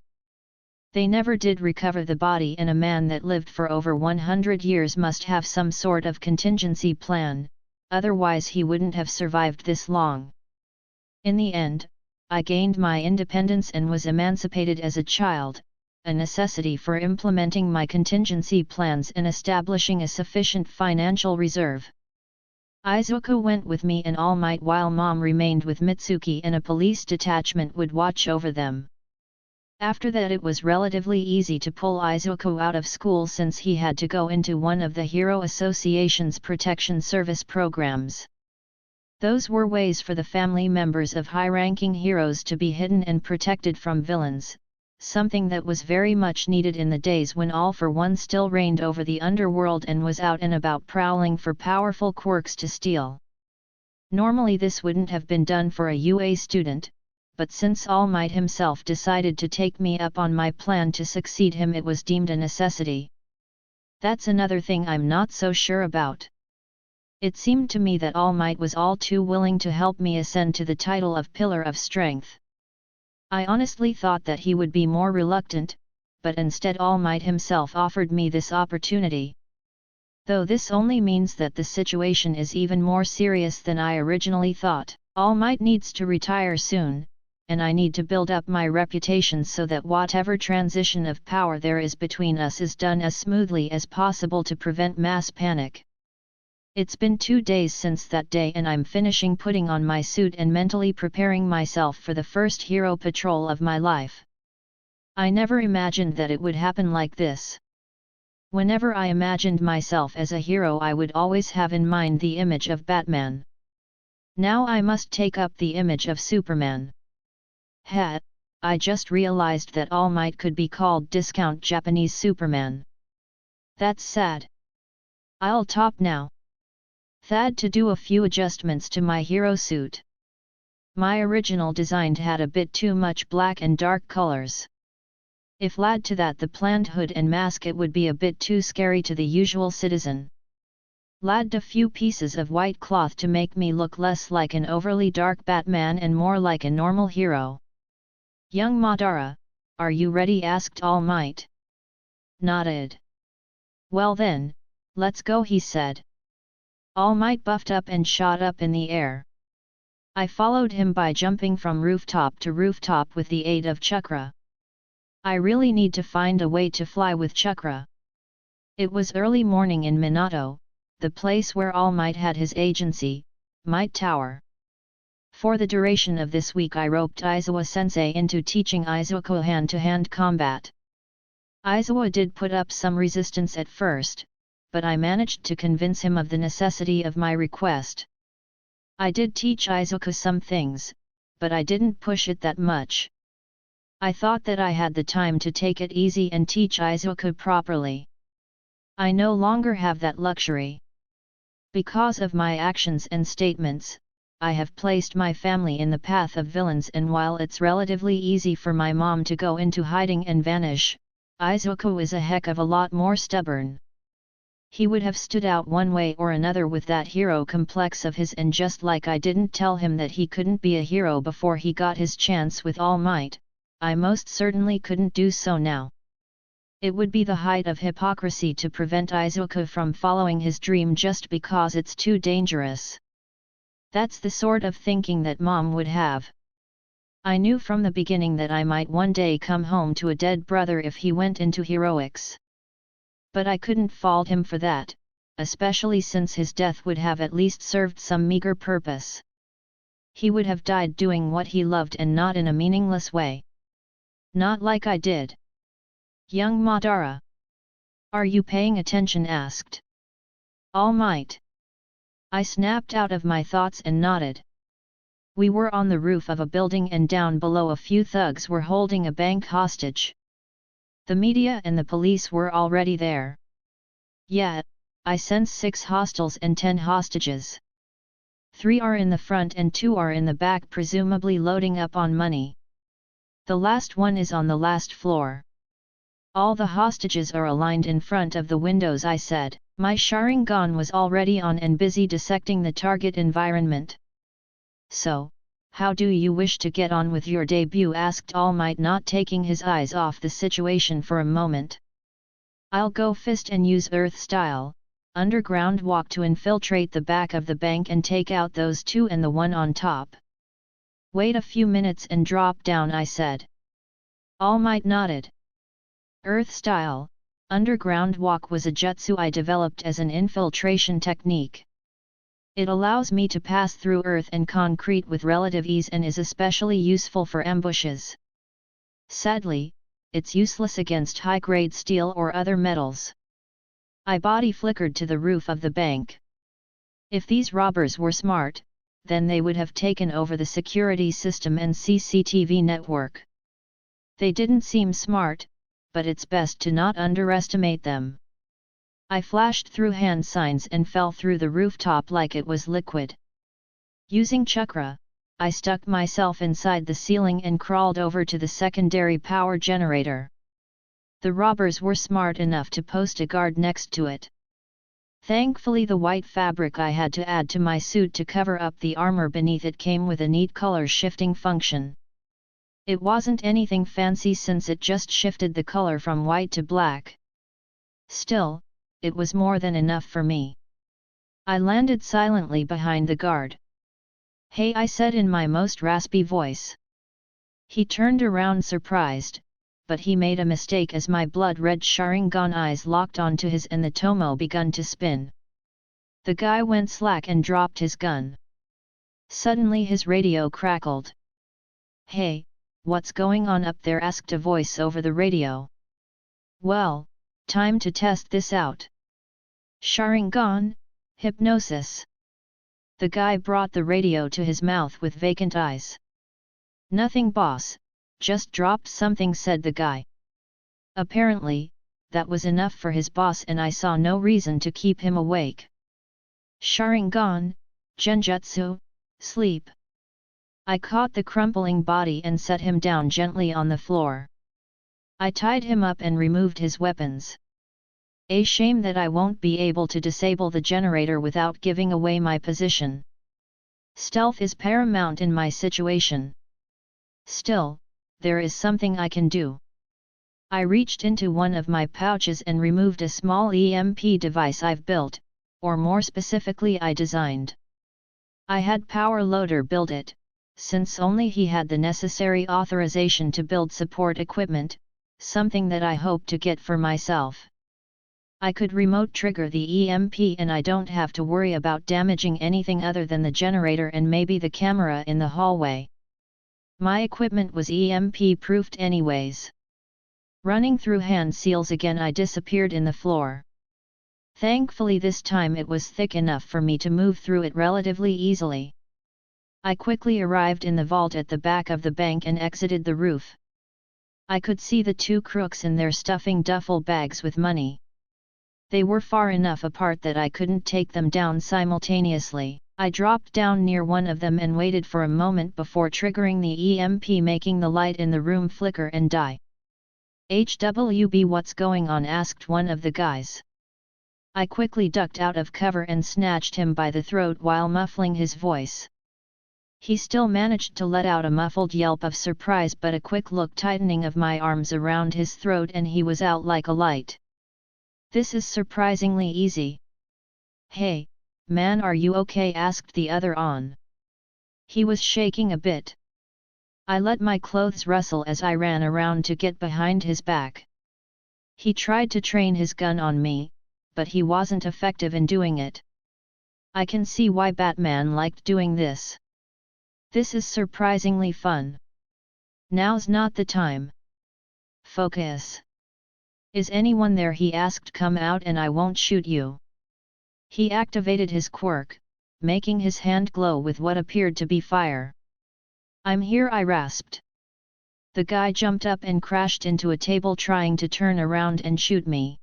They never did recover the body, and a man that lived for over 100 years must have some sort of contingency plan, otherwise he wouldn't have survived this long. In the end, I gained my independence and was emancipated as a child, a necessity for implementing my contingency plans and establishing a sufficient financial reserve. Izuku went with me and All Might while Mom remained with Mitsuki and a police detachment would watch over them. After that it was relatively easy to pull Izuku out of school since he had to go into one of the Hero Association's protection service programs. Those were ways for the family members of high-ranking heroes to be hidden and protected from villains, something that was very much needed in the days when All for One still reigned over the underworld and was out and about prowling for powerful quirks to steal. Normally this wouldn't have been done for a UA student, but since All Might himself decided to take me up on my plan to succeed him, it was deemed a necessity. That's another thing I'm not so sure about. It seemed to me that All Might was all too willing to help me ascend to the title of Pillar of Strength. I honestly thought that he would be more reluctant, but instead All Might himself offered me this opportunity. Though this only means that the situation is even more serious than I originally thought. All Might needs to retire soon, and I need to build up my reputation so that whatever transition of power there is between us is done as smoothly as possible to prevent mass panic. It's been 2 days since that day and I'm finishing putting on my suit and mentally preparing myself for the first hero patrol of my life. I never imagined that it would happen like this. Whenever I imagined myself as a hero, I would always have in mind the image of Batman. Now I must take up the image of Superman. I just realized that All Might could be called discount Japanese Superman. That's sad. I'll top now. Had to do a few adjustments to my hero suit. My original design had a bit too much black and dark colors. If add to that the planned hood and mask, it would be a bit too scary to the usual citizen. Add a few pieces of white cloth to make me look less like an overly dark Batman and more like a normal hero. Young Madara, are you ready? Asked All Might. Nodded. Well then, let's go, he said. All Might buffed up and shot up in the air. I followed him by jumping from rooftop to rooftop with the aid of chakra. I really need to find a way to fly with chakra. It was early morning in Minato, the place where All Might had his agency, Might Tower. For the duration of this week I roped Aizawa-sensei into teaching Izuku hand-to-hand combat. Aizawa did put up some resistance at first, but I managed to convince him of the necessity of my request. I did teach Izuku some things, but I didn't push it that much. I thought that I had the time to take it easy and teach Izuku properly. I no longer have that luxury. Because of my actions and statements, I have placed my family in the path of villains, and while it's relatively easy for my mom to go into hiding and vanish, Izuku is a heck of a lot more stubborn. He would have stood out one way or another with that hero complex of his, and just like I didn't tell him that he couldn't be a hero before he got his chance with All Might, I most certainly couldn't do so now. It would be the height of hypocrisy to prevent Izuku from following his dream just because it's too dangerous. That's the sort of thinking that Mom would have. I knew from the beginning that I might one day come home to a dead brother if he went into heroics. But I couldn't fault him for that, especially since his death would have at least served some meager purpose. He would have died doing what he loved and not in a meaningless way. Not like I did. Young Madara. Are you paying attention? Asked All Might. I snapped out of my thoughts and nodded. We were on the roof of a building, and down below a few thugs were holding a bank hostage. The media and the police were already there. Yeah, I sense 6 hostiles and 10 hostages. 3 are in the front and 2 are in the back, presumably loading up on money. The last one is on the last floor. All the hostages are aligned in front of the windows, I said. My Sharingan was already on and busy dissecting the target environment. So, how do you wish to get on with your debut? Asked All Might, not taking his eyes off the situation for a moment. I'll go fist and use Earth style, underground walk to infiltrate the back of the bank and take out those 2 and the one on top. Wait a few minutes and drop down, I said. All Might nodded. Earth style, underground walk was a jutsu I developed as an infiltration technique. It allows me to pass through earth and concrete with relative ease and is especially useful for ambushes. Sadly, it's useless against high-grade steel or other metals. I body flickered to the roof of the bank. If these robbers were smart, then they would have taken over the security system and CCTV network. They didn't seem smart, but it's best to not underestimate them. I flashed through hand signs and fell through the rooftop like it was liquid. Using chakra, I stuck myself inside the ceiling and crawled over to the secondary power generator. The robbers were smart enough to post a guard next to it. Thankfully, the white fabric I had to add to my suit to cover up the armor beneath it came with a neat color shifting function. It wasn't anything fancy since it just shifted the color from white to black. Still, it was more than enough for me. I landed silently behind the guard. "Hey," I said in my most raspy voice. He turned around surprised, but he made a mistake as my blood-red Sharingan eyes locked onto his and the tomo begun to spin. The guy went slack and dropped his gun. Suddenly his radio crackled. "Hey, what's going on up there?" asked a voice over the radio. "Well, time to test this out. Sharingan, hypnosis." The guy brought the radio to his mouth with vacant eyes. "Nothing, boss, just dropped something," said the guy. Apparently, that was enough for his boss, and I saw no reason to keep him awake. "Sharingan, genjutsu, sleep." I caught the crumpling body and set him down gently on the floor. I tied him up and removed his weapons. A shame that I won't be able to disable the generator without giving away my position. Stealth is paramount in my situation. Still, there is something I can do. I reached into one of my pouches and removed a small EMP device I've built, or more specifically I designed. I had Power Loader build it, since only he had the necessary authorization to build support equipment, something that I hope to get for myself. I could remote trigger the EMP and I don't have to worry about damaging anything other than the generator and maybe the camera in the hallway. My equipment was EMP proofed anyways. Running through hand seals again, I disappeared in the floor. Thankfully this time it was thick enough for me to move through it relatively easily. I quickly arrived in the vault at the back of the bank and exited the roof. I could see the two crooks in there stuffing duffel bags with money. They were far enough apart that I couldn't take them down simultaneously. I dropped down near one of them and waited for a moment before triggering the EMP, making the light in the room flicker and die. "HWB, what's going on?" asked one of the guys. I quickly ducked out of cover and snatched him by the throat while muffling his voice. He still managed to let out a muffled yelp of surprise, but a quick look tightening of my arms around his throat and he was out like a light. "This is surprisingly easy." "Hey, man, are you okay?" asked the other on. He was shaking a bit. I let my clothes rustle as I ran around to get behind his back. He tried to train his gun on me, but he wasn't effective in doing it. I can see why Batman liked doing this. This is surprisingly fun. Now's not the time. Focus. "Is anyone there?" he asked. "Come out and I won't shoot you." He activated his quirk, making his hand glow with what appeared to be fire. "I'm here," I rasped. The guy jumped up and crashed into a table, trying to turn around and shoot me.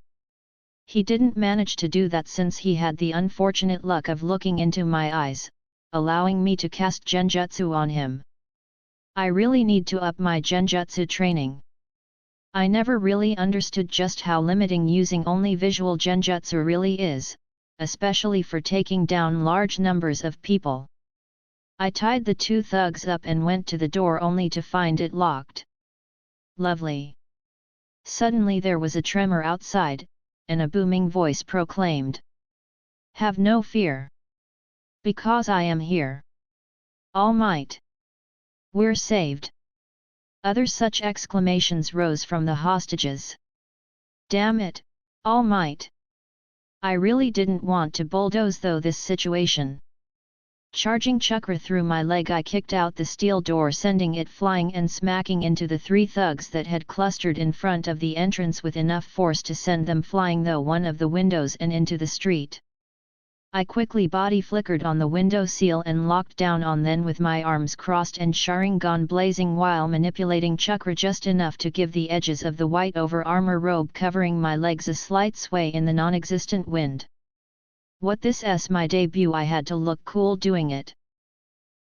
He didn't manage to do that since he had the unfortunate luck of looking into my eyes, allowing me to cast genjutsu on him. I really need to up my genjutsu training. I never really understood just how limiting using only visual genjutsu really is, especially for taking down large numbers of people. I tied the two thugs up and went to the door only to find it locked. Lovely. Suddenly there was a tremor outside, and a booming voice proclaimed, "Have no fear. Because I am here. All Might. We're saved." Other such exclamations rose from the hostages. "Damn it, All Might. I really didn't want to bulldoze though this situation." Charging chakra through my leg, I kicked out the steel door, sending it flying and smacking into the three thugs that had clustered in front of the entrance with enough force to send them flying though one of the windows and into the street. I quickly body flickered on the window seal and locked down on then with my arms crossed and Sharingan blazing while manipulating chakra just enough to give the edges of the white over armor robe covering my legs a slight sway in the non-existent wind. What this is my debut, I had to look cool doing it.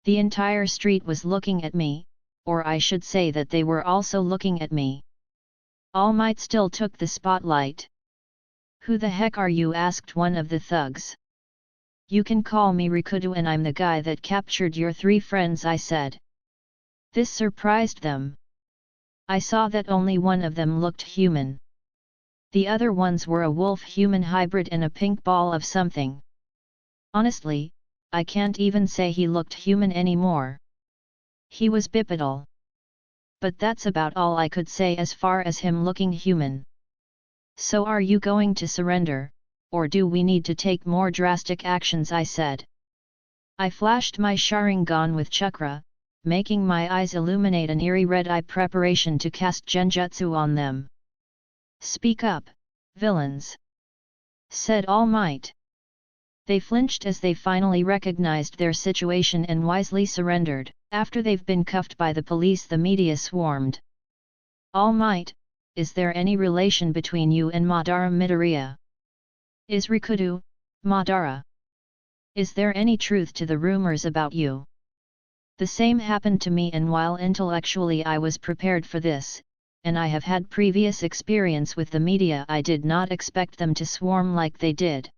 The entire street was looking at me, or I should say that they were also looking at me. All Might still took the spotlight. "Who the heck are you?" asked one of the thugs. "You can call me Rikudo and I'm the guy that captured your three friends," I said. This surprised them. I saw that only one of them looked human. The other ones were a wolf-human hybrid and a pink ball of something. Honestly, I can't even say he looked human anymore. He was bipedal. But that's about all I could say as far as him looking human. "So are you going to surrender?" or do we need to take more drastic actions? I said. I flashed my Sharingan with chakra, making my eyes illuminate an eerie red eye preparation to cast genjutsu on them. Speak up, villains, said All Might. They flinched as they finally recognized their situation and wisely surrendered. After they've been cuffed by the police, the media swarmed. All Might, is there any relation between you and Madara Midoriya? Is Rikudo, Madara? Is there any truth to the rumors about you? The same happened to me, and while intellectually I was prepared for this, and I have had previous experience with the media, I did not expect them to swarm like they did.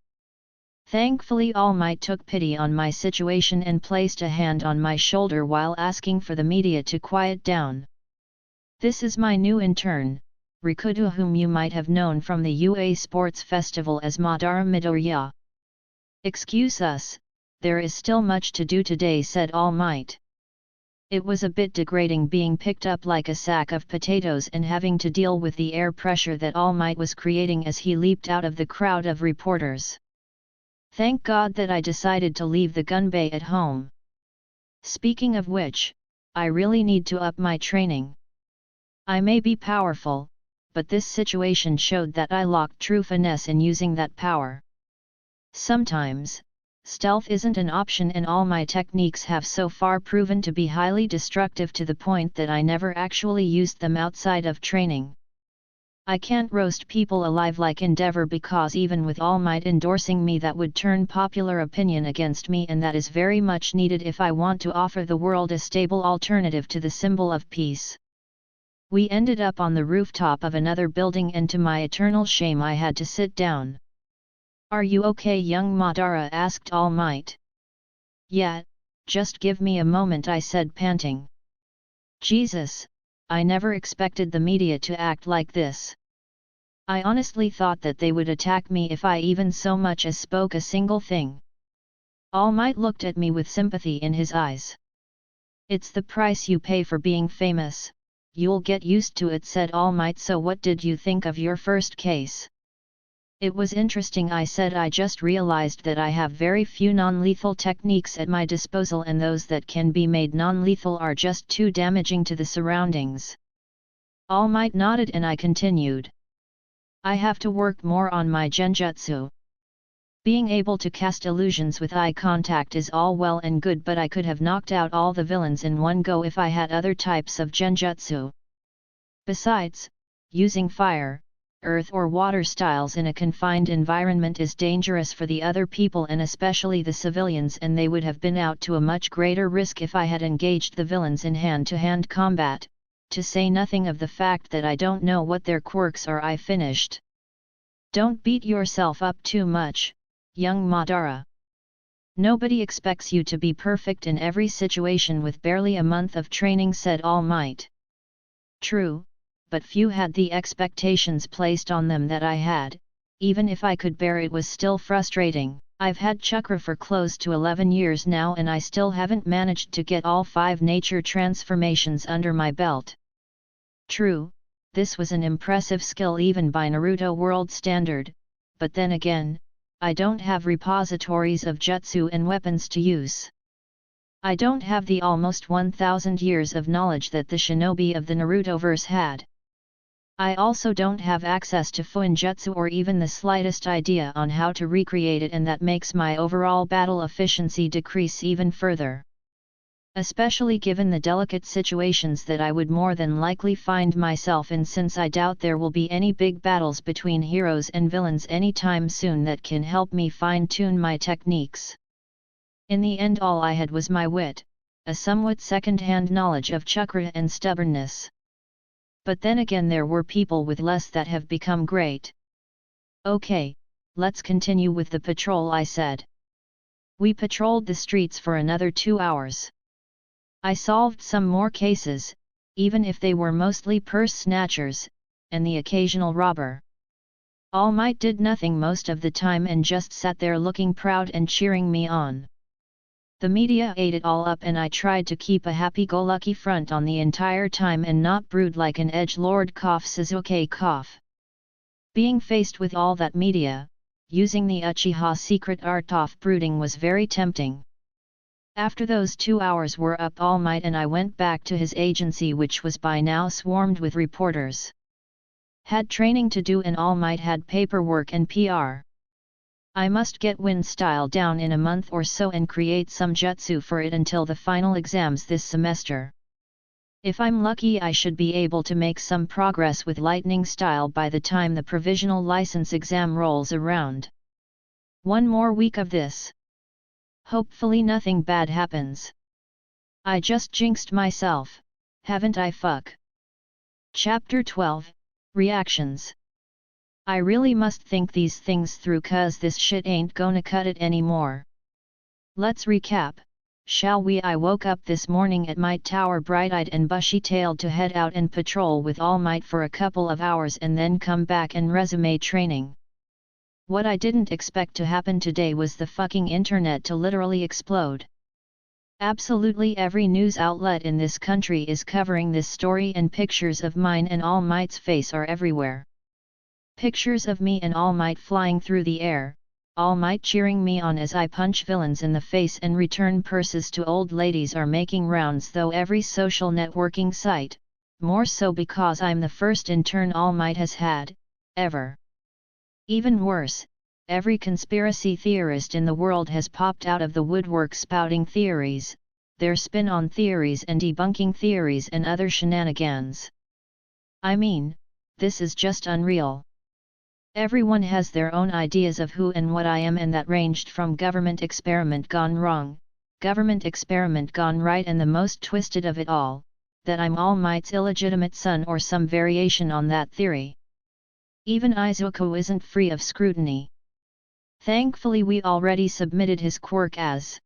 Thankfully All Might took pity on my situation and placed a hand on my shoulder while asking for the media to quiet down. This is my new intern, Rikudo, whom you might have known from the UA Sports Festival as Madara Midoriya. Excuse us, there is still much to do today, said All Might. It was a bit degrading being picked up like a sack of potatoes and having to deal with the air pressure that All Might was creating as he leaped out of the crowd of reporters. Thank God that I decided to leave the gunbei at home. Speaking of which, I really need to up my training. I may be powerful, but this situation showed that I lacked true finesse in using that power. Sometimes, stealth isn't an option, and all my techniques have so far proven to be highly destructive to the point that I never actually used them outside of training. I can't roast people alive like Endeavor, because even with All Might endorsing me, that would turn popular opinion against me, and that is very much needed if I want to offer the world a stable alternative to the symbol of peace. We ended up on the rooftop of another building, and to my eternal shame I had to sit down. Are you okay, young Madara? Asked All Might. Yeah, just give me a moment, I said, panting. Jesus, I never expected the media to act like this. I honestly thought that they would attack me if I even so much as spoke a single thing. All Might looked at me with sympathy in his eyes. It's the price you pay for being famous, you'll get used to it, said All Might. So what did you think of your first case? It was interesting, I said. I just realized that I have very few non-lethal techniques at my disposal, and those that can be made non-lethal are just too damaging to the surroundings. All Might nodded, and I continued. I have to work more on my genjutsu. Being able to cast illusions with eye contact is all well and good, but I could have knocked out all the villains in one go if I had other types of genjutsu. Besides, using fire, earth or water styles in a confined environment is dangerous for the other people, and especially the civilians, and they would have been out to a much greater risk if I had engaged the villains in hand-to-hand combat, to say nothing of the fact that I don't know what their quirks are. I finished. Don't beat yourself up too much, young Madara. Nobody expects you to be perfect in every situation with barely a month of training, said All Might. True, but few had the expectations placed on them that I had. Even if I could bear it, was still frustrating. I've had chakra for close to 11 years now, and I still haven't managed to get all 5 nature transformations under my belt. True, this was an impressive skill even by Naruto world standard, but then again, I don't have repositories of jutsu and weapons to use. I don't have the almost 1,000 years of knowledge that the shinobi of the Narutoverse had. I also don't have access to Fuinjutsu or even the slightest idea on how to recreate it, and that makes my overall battle efficiency decrease even further. Especially given the delicate situations that I would more than likely find myself in, since I doubt there will be any big battles between heroes and villains anytime soon that can help me fine-tune my techniques. In the end, all I had was my wit, a somewhat second-hand knowledge of chakra, and stubbornness. But then again, there were people with less that have become great. Okay, let's continue with the patrol, I said. We patrolled the streets for another 2 hours. I solved some more cases, even if they were mostly purse snatchers, and the occasional robber. All Might did nothing most of the time and just sat there looking proud and cheering me on. The media ate it all up, and I tried to keep a happy-go-lucky front on the entire time and not brood like an edgelord. Suzuki cough. Being faced with all that media, using the Uchiha secret art of brooding was very tempting. After those 2 hours were up, All Might and I went back to his agency, which was by now swarmed with reporters. Had training to do, and All Might had paperwork and PR. I must get wind style down in a month or so and create some jutsu for it until the final exams this semester. If I'm lucky, I should be able to make some progress with lightning style by the time the provisional license exam rolls around. 1 more week of this. Hopefully nothing bad happens. I just jinxed myself, haven't I? Fuck. Chapter 12, Reactions. I really must think these things through, cause this shit ain't gonna cut it anymore. Let's recap, shall we? I woke up this morning at Might Tower bright-eyed and bushy-tailed to head out and patrol with All Might for a couple of hours and then come back and resume training. What I didn't expect to happen today was the fucking internet to literally explode. Absolutely every news outlet in this country is covering this story, and pictures of mine and All Might's face are everywhere. Pictures of me and All Might flying through the air, All Might cheering me on as I punch villains in the face and return purses to old ladies are making rounds through every social networking site, more so because I'm the first intern All Might has had, ever. Even worse, every conspiracy theorist in the world has popped out of the woodwork spouting theories, their spin on theories and debunking theories and other shenanigans. I mean, this is just unreal. Everyone has their own ideas of who and what I am, and that ranged from government experiment gone wrong, government experiment gone right, and the most twisted of it all, that I'm All Might's illegitimate son or some variation on that theory. Even Izuku isn't free of scrutiny. Thankfully we already submitted his quirk as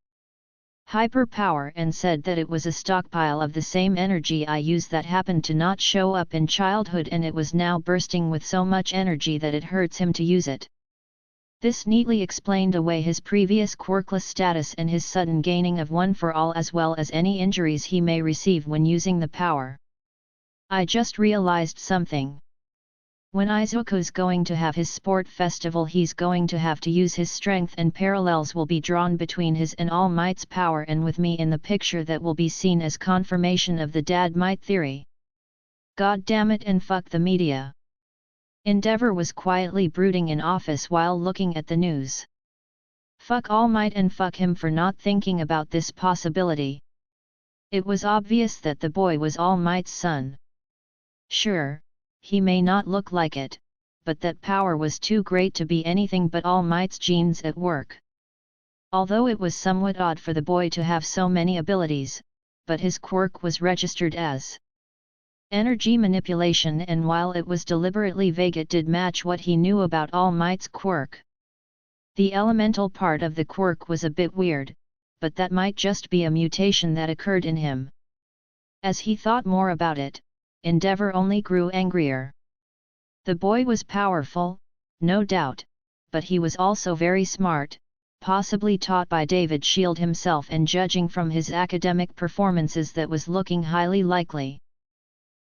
hyperpower and said that it was a stockpile of the same energy I use that happened to not show up in childhood, and it was now bursting with so much energy that it hurts him to use it. This neatly explained away his previous quirkless status and his sudden gaining of one for all, as well as any injuries he may receive when using the power. I just realized something. When Izuku's going to have his sport festival, he's going to have to use his strength, and parallels will be drawn between his and All Might's power and with me in the picture that will be seen as confirmation of the Dad Might theory. God damn it, and fuck the media. Endeavor was quietly brooding in office while looking at the news. Fuck All Might and fuck him for not thinking about this possibility. It was obvious that the boy was All Might's son. Sure, he may not look like it, but that power was too great to be anything but All Might's genes at work. Although it was somewhat odd for the boy to have so many abilities, but his quirk was registered as energy manipulation, and while it was deliberately vague, it did match what he knew about All Might's quirk. The elemental part of the quirk was a bit weird, but that might just be a mutation that occurred in him. As he thought more about it, Endeavor only grew angrier. The boy was powerful, no doubt, but he was also very smart, possibly taught by David Shield himself, and judging from his academic performances that was looking highly likely.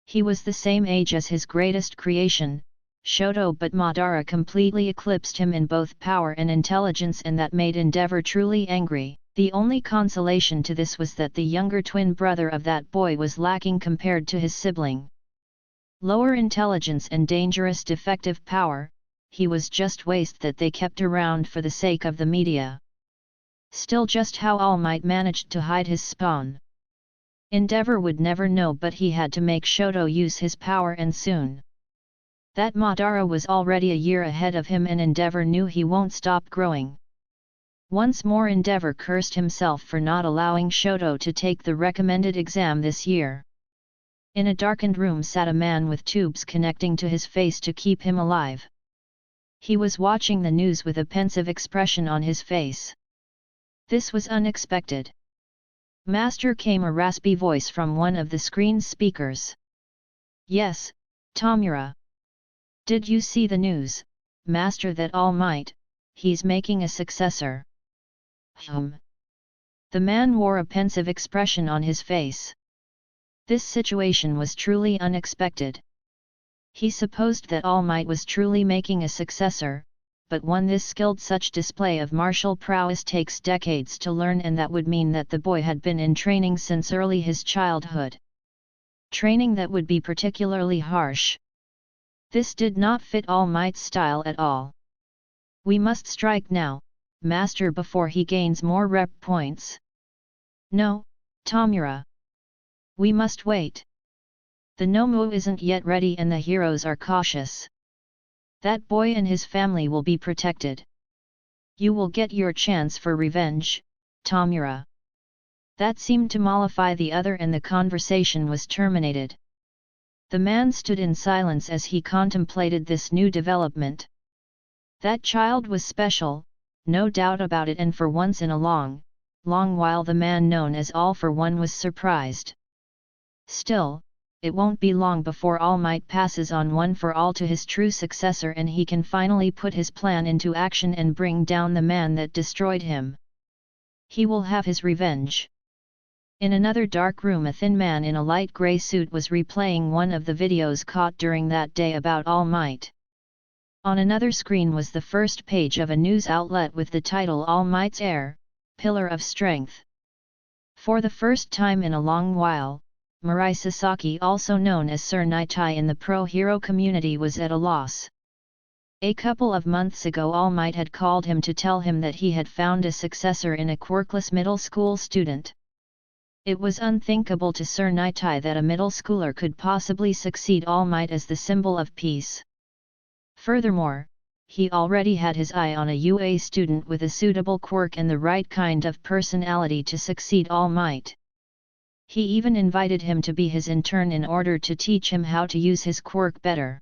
He was the same age as his greatest creation, Shoto, but Madara completely eclipsed him in both power and intelligence, and that made Endeavor truly angry. The only consolation to this was that the younger twin brother of that boy was lacking compared to his sibling. Lower intelligence and dangerous defective power, he was just waste that they kept around for the sake of the media. Still, just how All Might managed to hide his spawn, Endeavor would never know, but he had to make Shoto use his power, and soon. That Madara was already a year ahead of him, and Endeavor knew he won't stop growing. Once more Endeavor cursed himself for not allowing Shoto to take the recommended exam this year. In a darkened room sat a man with tubes connecting to his face to keep him alive. He was watching the news with a pensive expression on his face. This was unexpected. Master, came a raspy voice from one of the screen's speakers. Yes, Tomura. Did you see the news, Master, that All Might, he's making a successor? The man wore a pensive expression on his face. This situation was truly unexpected. He supposed that All Might was truly making a successor, but one this skilled. Such display of martial prowess takes decades to learn, and that would mean that the boy had been in training since early his childhood. Training that would be particularly harsh. This did not fit All Might's style at all. We must strike now, Master, before he gains more rep points. No, Tamura. We must wait. The Nomu isn't yet ready and the heroes are cautious. That boy and his family will be protected. You will get your chance for revenge, Tamura. That seemed to mollify the other, and the conversation was terminated. The man stood in silence as he contemplated this new development. That child was special, no doubt about it, and for once in a long while the man known as All for One was surprised. Still, it won't be long before All Might passes on One for All to his true successor, and he can finally put his plan into action and bring down the man that destroyed him. He will have his revenge. In another dark room, a thin man in a light grey suit was replaying one of the videos caught during that day about All Might. On another screen was the first page of a news outlet with the title All Might's Heir, Pillar of Strength. For the first time in a long while, Mirai Sasaki, also known as Sir Nitai in the pro-hero community, was at a loss. A couple of months ago All Might had called him to tell him that he had found a successor in a quirkless middle school student. It was unthinkable to Sir Nitai that a middle schooler could possibly succeed All Might as the symbol of peace. Furthermore, he already had his eye on a UA student with a suitable quirk and the right kind of personality to succeed All Might. He even invited him to be his intern in order to teach him how to use his quirk better.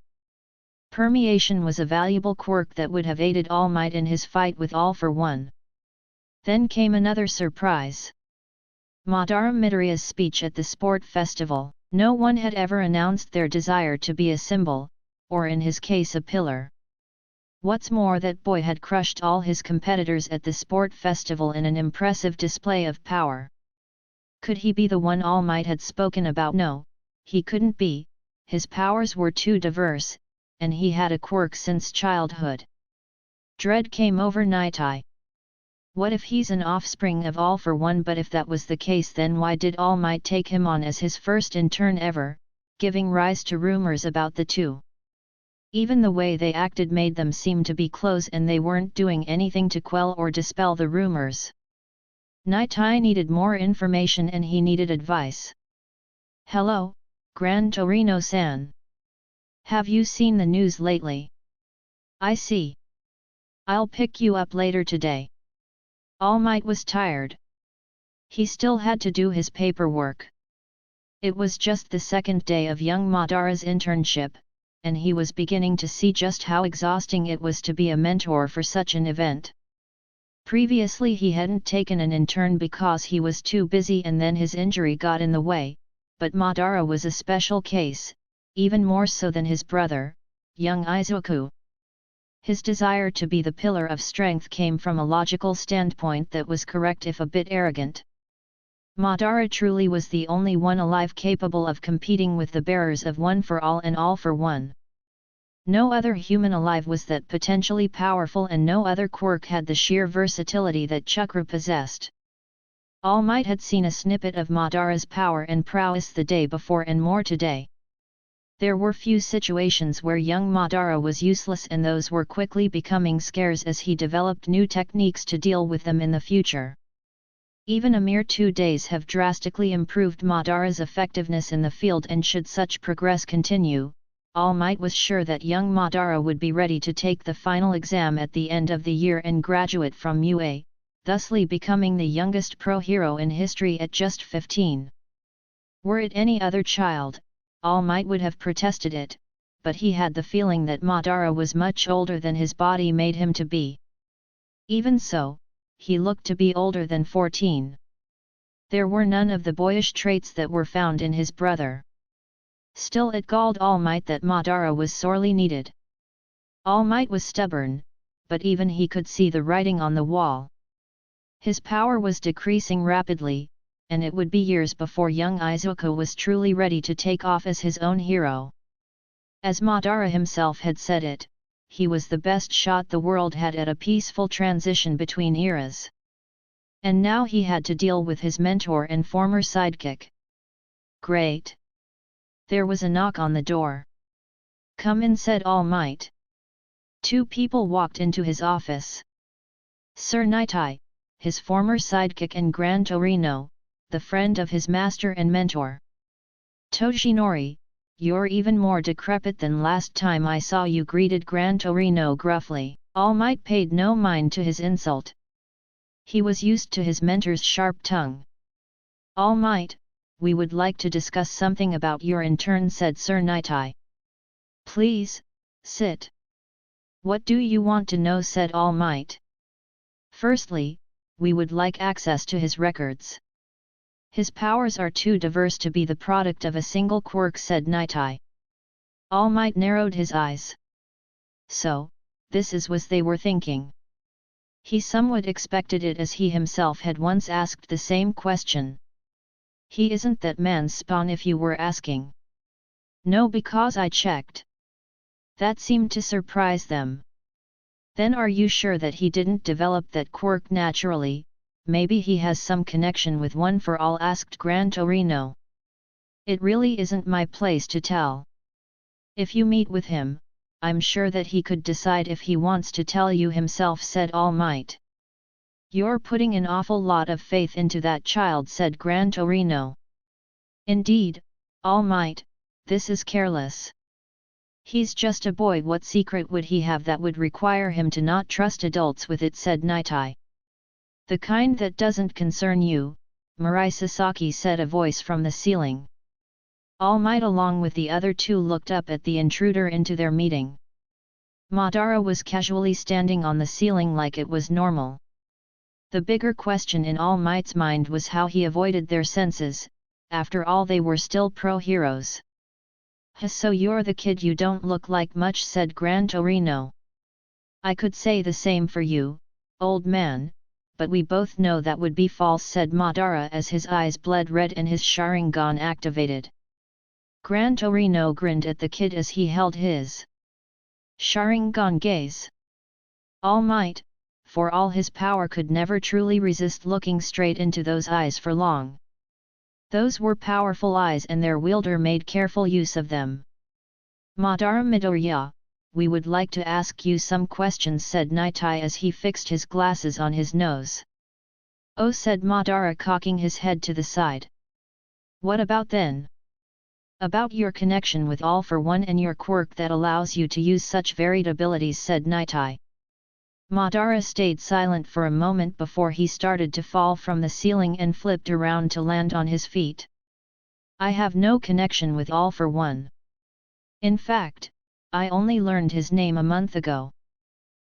Permeation was a valuable quirk that would have aided All Might in his fight with All for One. Then came another surprise. Madara Midoriya's speech at the sport festival. No one had ever announced their desire to be a symbol, or in his case a pillar. What's more, that boy had crushed all his competitors at the sport festival in an impressive display of power. Could he be the one All Might had spoken about? No, he couldn't be. His powers were too diverse, and he had a quirk since childhood. Dread came over Nitai. What if he's an offspring of All for One? But if that was the case, then why did All Might take him on as his first intern ever, giving rise to rumors about the two? Even the way they acted made them seem to be close, and they weren't doing anything to quell or dispel the rumors. Nitai needed more information, and he needed advice. Hello, Gran Torino-san. Have you seen the news lately? I see. I'll pick you up later today. All Might was tired. He still had to do his paperwork. It was just the second day of young Madara's internship, and he was beginning to see just how exhausting it was to be a mentor for such an event. Previously he hadn't taken an intern because he was too busy, and then his injury got in the way, but Madara was a special case, even more so than his brother, young Izuku. His desire to be the pillar of strength came from a logical standpoint that was correct if a bit arrogant. Madara truly was the only one alive capable of competing with the bearers of One for All and All for One. No other human alive was that potentially powerful, and no other quirk had the sheer versatility that Chakra possessed. All Might had seen a snippet of Madara's power and prowess the day before, and more today. There were few situations where young Madara was useless, and those were quickly becoming scarce as he developed new techniques to deal with them in the future. Even a mere 2 days have drastically improved Madara's effectiveness in the field, and should such progress continue, All Might was sure that young Madara would be ready to take the final exam at the end of the year and graduate from UA, thusly becoming the youngest pro-hero in history at just 15. Were it any other child, All Might would have protested it, but he had the feeling that Madara was much older than his body made him to be. Even so, he looked to be older than 14. There were none of the boyish traits that were found in his brother. Still, it galled All Might that Madara was sorely needed. All Might was stubborn, but even he could see the writing on the wall. His power was decreasing rapidly, and it would be years before young Izuku was truly ready to take off as his own hero. As Madara himself had said it, he was the best shot the world had at a peaceful transition between eras. And now he had to deal with his mentor and former sidekick. Great! There was a knock on the door. "Come in," said All Might. Two people walked into his office. Sir Nightai, his former sidekick, and Gran Torino, the friend of his master and mentor. "Toshinori, you're even more decrepit than last time I saw you," greeted Gran Torino gruffly. All Might paid no mind to his insult. He was used to his mentor's sharp tongue. "All Might, we would like to discuss something about your intern," said Sir Nightai. "Please, sit." "What do you want to know?" said All Might. "Firstly, we would like access to his records." "His powers are too diverse to be the product of a single quirk," said Nightai. All Might narrowed his eyes. So, this is what they were thinking. He somewhat expected it, as he himself had once asked the same question. "He isn't that man's spawn, if you were asking." "No, because I checked." That seemed to surprise them. "Then are you sure that he didn't develop that quirk naturally? Maybe he has some connection with One for All?" asked Gran Torino. "It really isn't my place to tell. If you meet with him, I'm sure that he could decide if he wants to tell you himself," said All Might. "You're putting an awful lot of faith into that child," said Gran Torino. "Indeed, All Might, this is careless. He's just a boy. What secret would he have that would require him to not trust adults with it?" said Nightai. "The kind that doesn't concern you," Mirai Sasaki said, a voice from the ceiling. All Might along with the other two looked up at the intruder into their meeting. Madara was casually standing on the ceiling like it was normal. The bigger question in All Might's mind was how he avoided their senses. After all, they were still pro-heroes. "So you're the kid you don't look like much," said Gran Torino. "I could say the same for you, old man, but we both know that would be false," said Madara as his eyes bled red and his Sharingan activated. Gran Torino grinned at the kid as he held his Sharingan gaze. All Might, for all his power, could never truly resist looking straight into those eyes for long. Those were powerful eyes, and their wielder made careful use of them. "Madara Midoriya, we would like to ask you some questions," said Nightai as he fixed his glasses on his nose. "Oh," said Madara, cocking his head to the side. "What about then?" "About your connection with All for One and your quirk that allows you to use such varied abilities," said Nightai. Madara stayed silent for a moment before he started to fall from the ceiling and flipped around to land on his feet. "I have no connection with All for One. In fact, I only learned his name a month ago.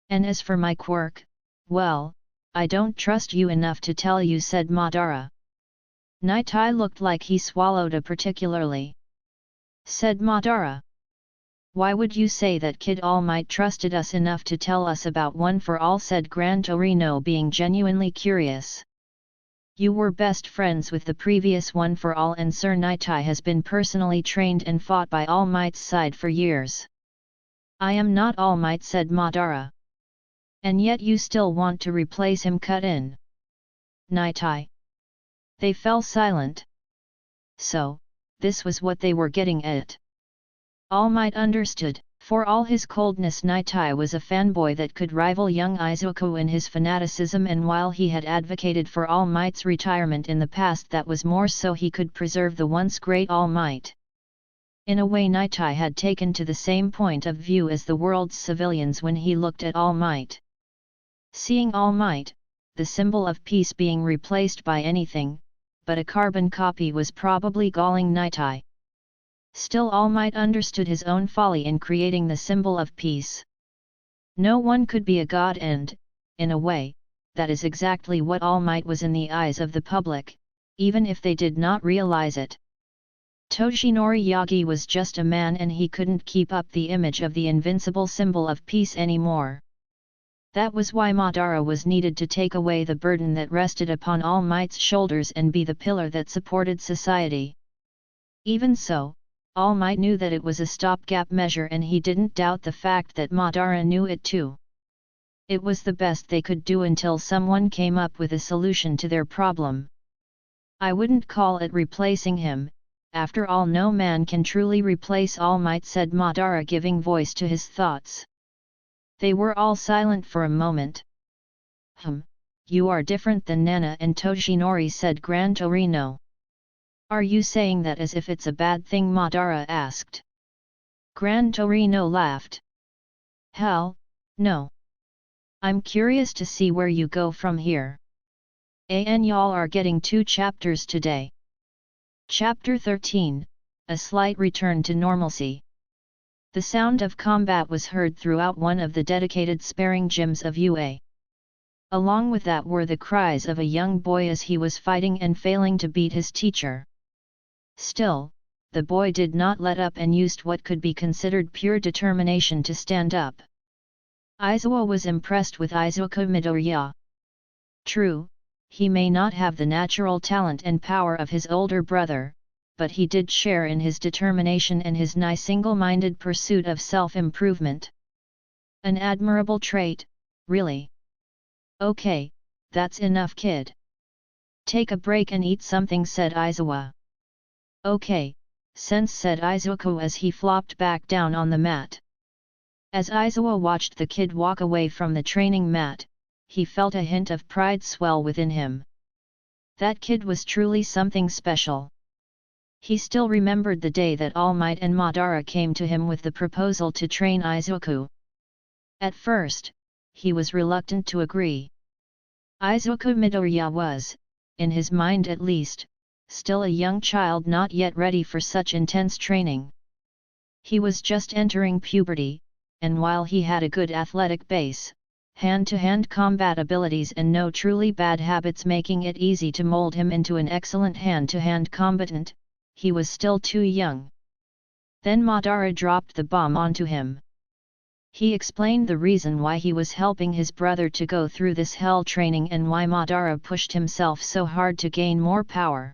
And as for my quirk, well, I don't trust you enough to tell you," said Madara. Nightai looked like he swallowed a particularly. Said Madara. "Why would you say that, kid? All Might trusted us enough to tell us about One for All," said Gran Torino, being genuinely curious. "You were best friends with the previous One for All, and Sir Nightai has been personally trained and fought by All Might's side for years." "I am not All Might," said Madara. "And yet you still want to replace him?" cut in Nightai. They fell silent. So, this was what they were getting at. All Might understood. For all his coldness, Nightai was a fanboy that could rival young Izuku in his fanaticism, and while he had advocated for All Might's retirement in the past, that was more so he could preserve the once great All Might. In a way, Nightai had taken to the same point of view as the world's civilians when he looked at All Might. Seeing All Might, the symbol of peace, being replaced by anything but a carbon copy was probably galling Nightai. Still, All Might understood his own folly in creating the symbol of peace. No one could be a god, and, in a way, that is exactly what All Might was in the eyes of the public, even if they did not realize it. Toshinori Yagi was just a man, and he couldn't keep up the image of the invincible symbol of peace anymore. That was why Madara was needed to take away the burden that rested upon All Might's shoulders and be the pillar that supported society. Even so, All Might knew that it was a stopgap measure, and he didn't doubt the fact that Madara knew it too. It was the best they could do until someone came up with a solution to their problem. I wouldn't call it replacing him, after all no man can truly replace All Might, said Madara, giving voice to his thoughts. They were all silent for a moment. You are different than Nana and Toshinori, said Gran Torino. Are you saying that as if it's a bad thing? Madara asked. Gran Torino laughed. Hell, no. I'm curious to see where you go from here. Y'all are getting 2 chapters today. Chapter 13, A Slight Return to Normalcy. The sound of combat was heard throughout one of the dedicated sparring gyms of UA. Along with that were the cries of a young boy as he was fighting and failing to beat his teacher. Still, the boy did not let up and used what could be considered pure determination to stand up. Aizawa was impressed with Izuku Midoriya. True, he may not have the natural talent and power of his older brother, but he did share in his determination and his single-minded pursuit of self-improvement. An admirable trait, really. Okay, that's enough, kid. Take a break and eat something, said Aizawa. Okay, sense, said Izuku as he flopped back down on the mat. As Aizawa watched the kid walk away from the training mat, he felt a hint of pride swell within him. That kid was truly something special. He still remembered the day that All Might and Madara came to him with the proposal to train Izuku. At first, he was reluctant to agree. Izuku Midoriya was, in his mind at least, still a young child not yet ready for such intense training. He was just entering puberty, and while he had a good athletic base, hand-to-hand combat abilities and no truly bad habits making it easy to mold him into an excellent hand-to-hand combatant, he was still too young. Then Madara dropped the bomb onto him. He explained the reason why he was helping his brother to go through this hell training and why Madara pushed himself so hard to gain more power.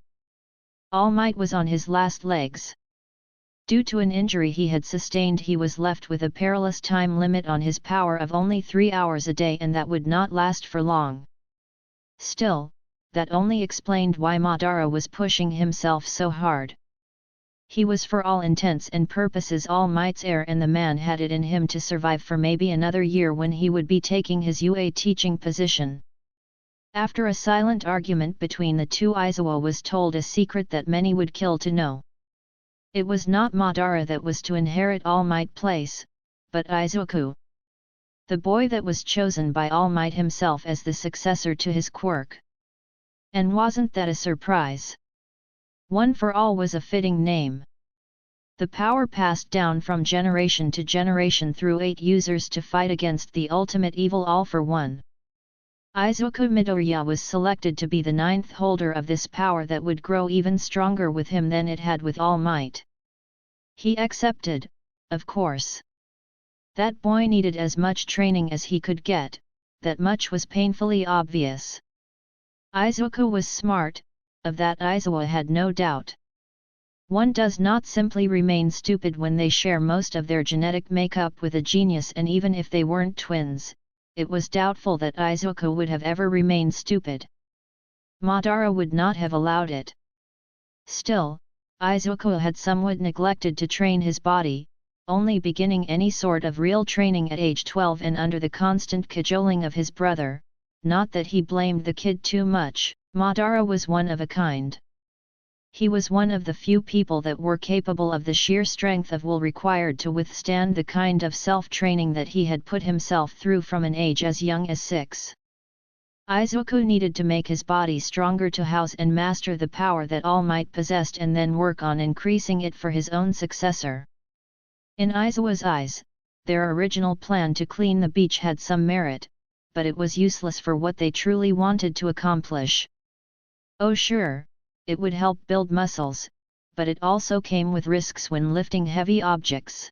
All Might was on his last legs. Due to an injury he had sustained, he was left with a perilous time limit on his power of only 3 hours a day, and that would not last for long. Still, that only explained why Madara was pushing himself so hard. He was for all intents and purposes All Might's heir, and the man had it in him to survive for maybe another year when he would be taking his UA teaching position. After a silent argument between the two, Aizawa was told a secret that many would kill to know. It was not Madara that was to inherit All Might place, but Izuku. The boy that was chosen by All Might himself as the successor to his quirk. And wasn't that a surprise? One for All was a fitting name. The power passed down from generation to generation through 8 users to fight against the ultimate evil All for One. Izuku Midoriya was selected to be the 9th holder of this power that would grow even stronger with him than it had with All Might. He accepted, of course. That boy needed as much training as he could get, that much was painfully obvious. Izuku was smart, of that Aizawa had no doubt. One does not simply remain stupid when they share most of their genetic makeup with a genius, and even if they weren't twins, it was doubtful that Izuku would have ever remained stupid. Madara would not have allowed it. Still, Izuku had somewhat neglected to train his body, only beginning any sort of real training at age 12 and under the constant cajoling of his brother. Not that he blamed the kid too much, Madara was one of a kind. He was one of the few people that were capable of the sheer strength of will required to withstand the kind of self-training that he had put himself through from an age as young as 6. Izuku needed to make his body stronger to house and master the power that All Might possessed, and then work on increasing it for his own successor. In Aizawa's eyes, their original plan to clean the beach had some merit, but it was useless for what they truly wanted to accomplish. Oh sure, it would help build muscles, but it also came with risks when lifting heavy objects.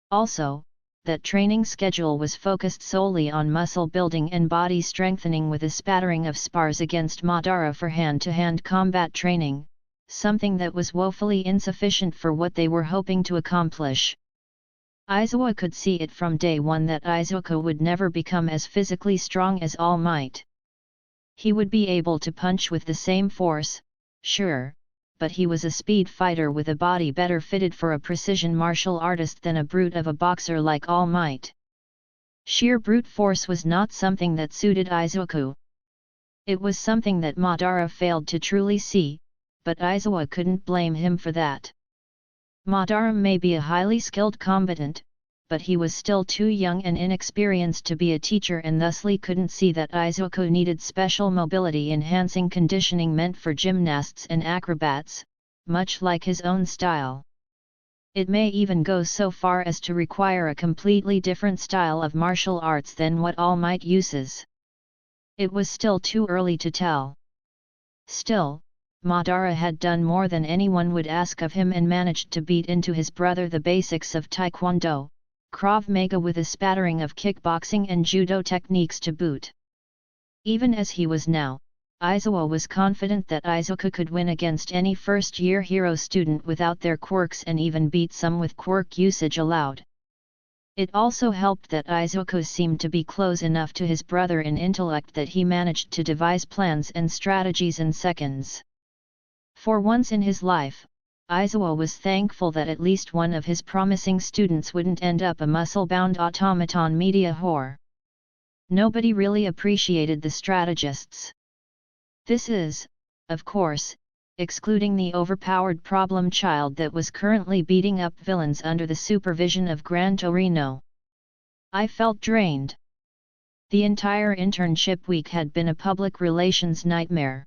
Also, that training schedule was focused solely on muscle building and body strengthening, with a spattering of spars against Madara for hand-to-hand combat training, something that was woefully insufficient for what they were hoping to accomplish. Aizawa could see it from day one that Izuku would never become as physically strong as All Might. He would be able to punch with the same force, sure, but he was a speed fighter with a body better fitted for a precision martial artist than a brute of a boxer like All Might. Sheer brute force was not something that suited Izuku. It was something that Madara failed to truly see, but Aizawa couldn't blame him for that. Madara may be a highly skilled combatant, but he was still too young and inexperienced to be a teacher and thusly couldn't see that Izuku needed special mobility-enhancing conditioning meant for gymnasts and acrobats, much like his own style. It may even go so far as to require a completely different style of martial arts than what All Might uses. It was still too early to tell. Still, Madara had done more than anyone would ask of him and managed to beat into his brother the basics of Taekwondo, Krav Maga with a spattering of kickboxing and judo techniques to boot. Even as he was now, Aizawa was confident that Izuku could win against any first-year hero student without their quirks and even beat some with quirk usage allowed. It also helped that Izuku seemed to be close enough to his brother in intellect that he managed to devise plans and strategies in seconds. For once in his life, Aizawa was thankful that at least one of his promising students wouldn't end up a muscle-bound automaton media whore. Nobody really appreciated the strategists. This is, of course, excluding the overpowered problem child that was currently beating up villains under the supervision of Gran Torino. I felt drained. The entire internship week had been a public relations nightmare.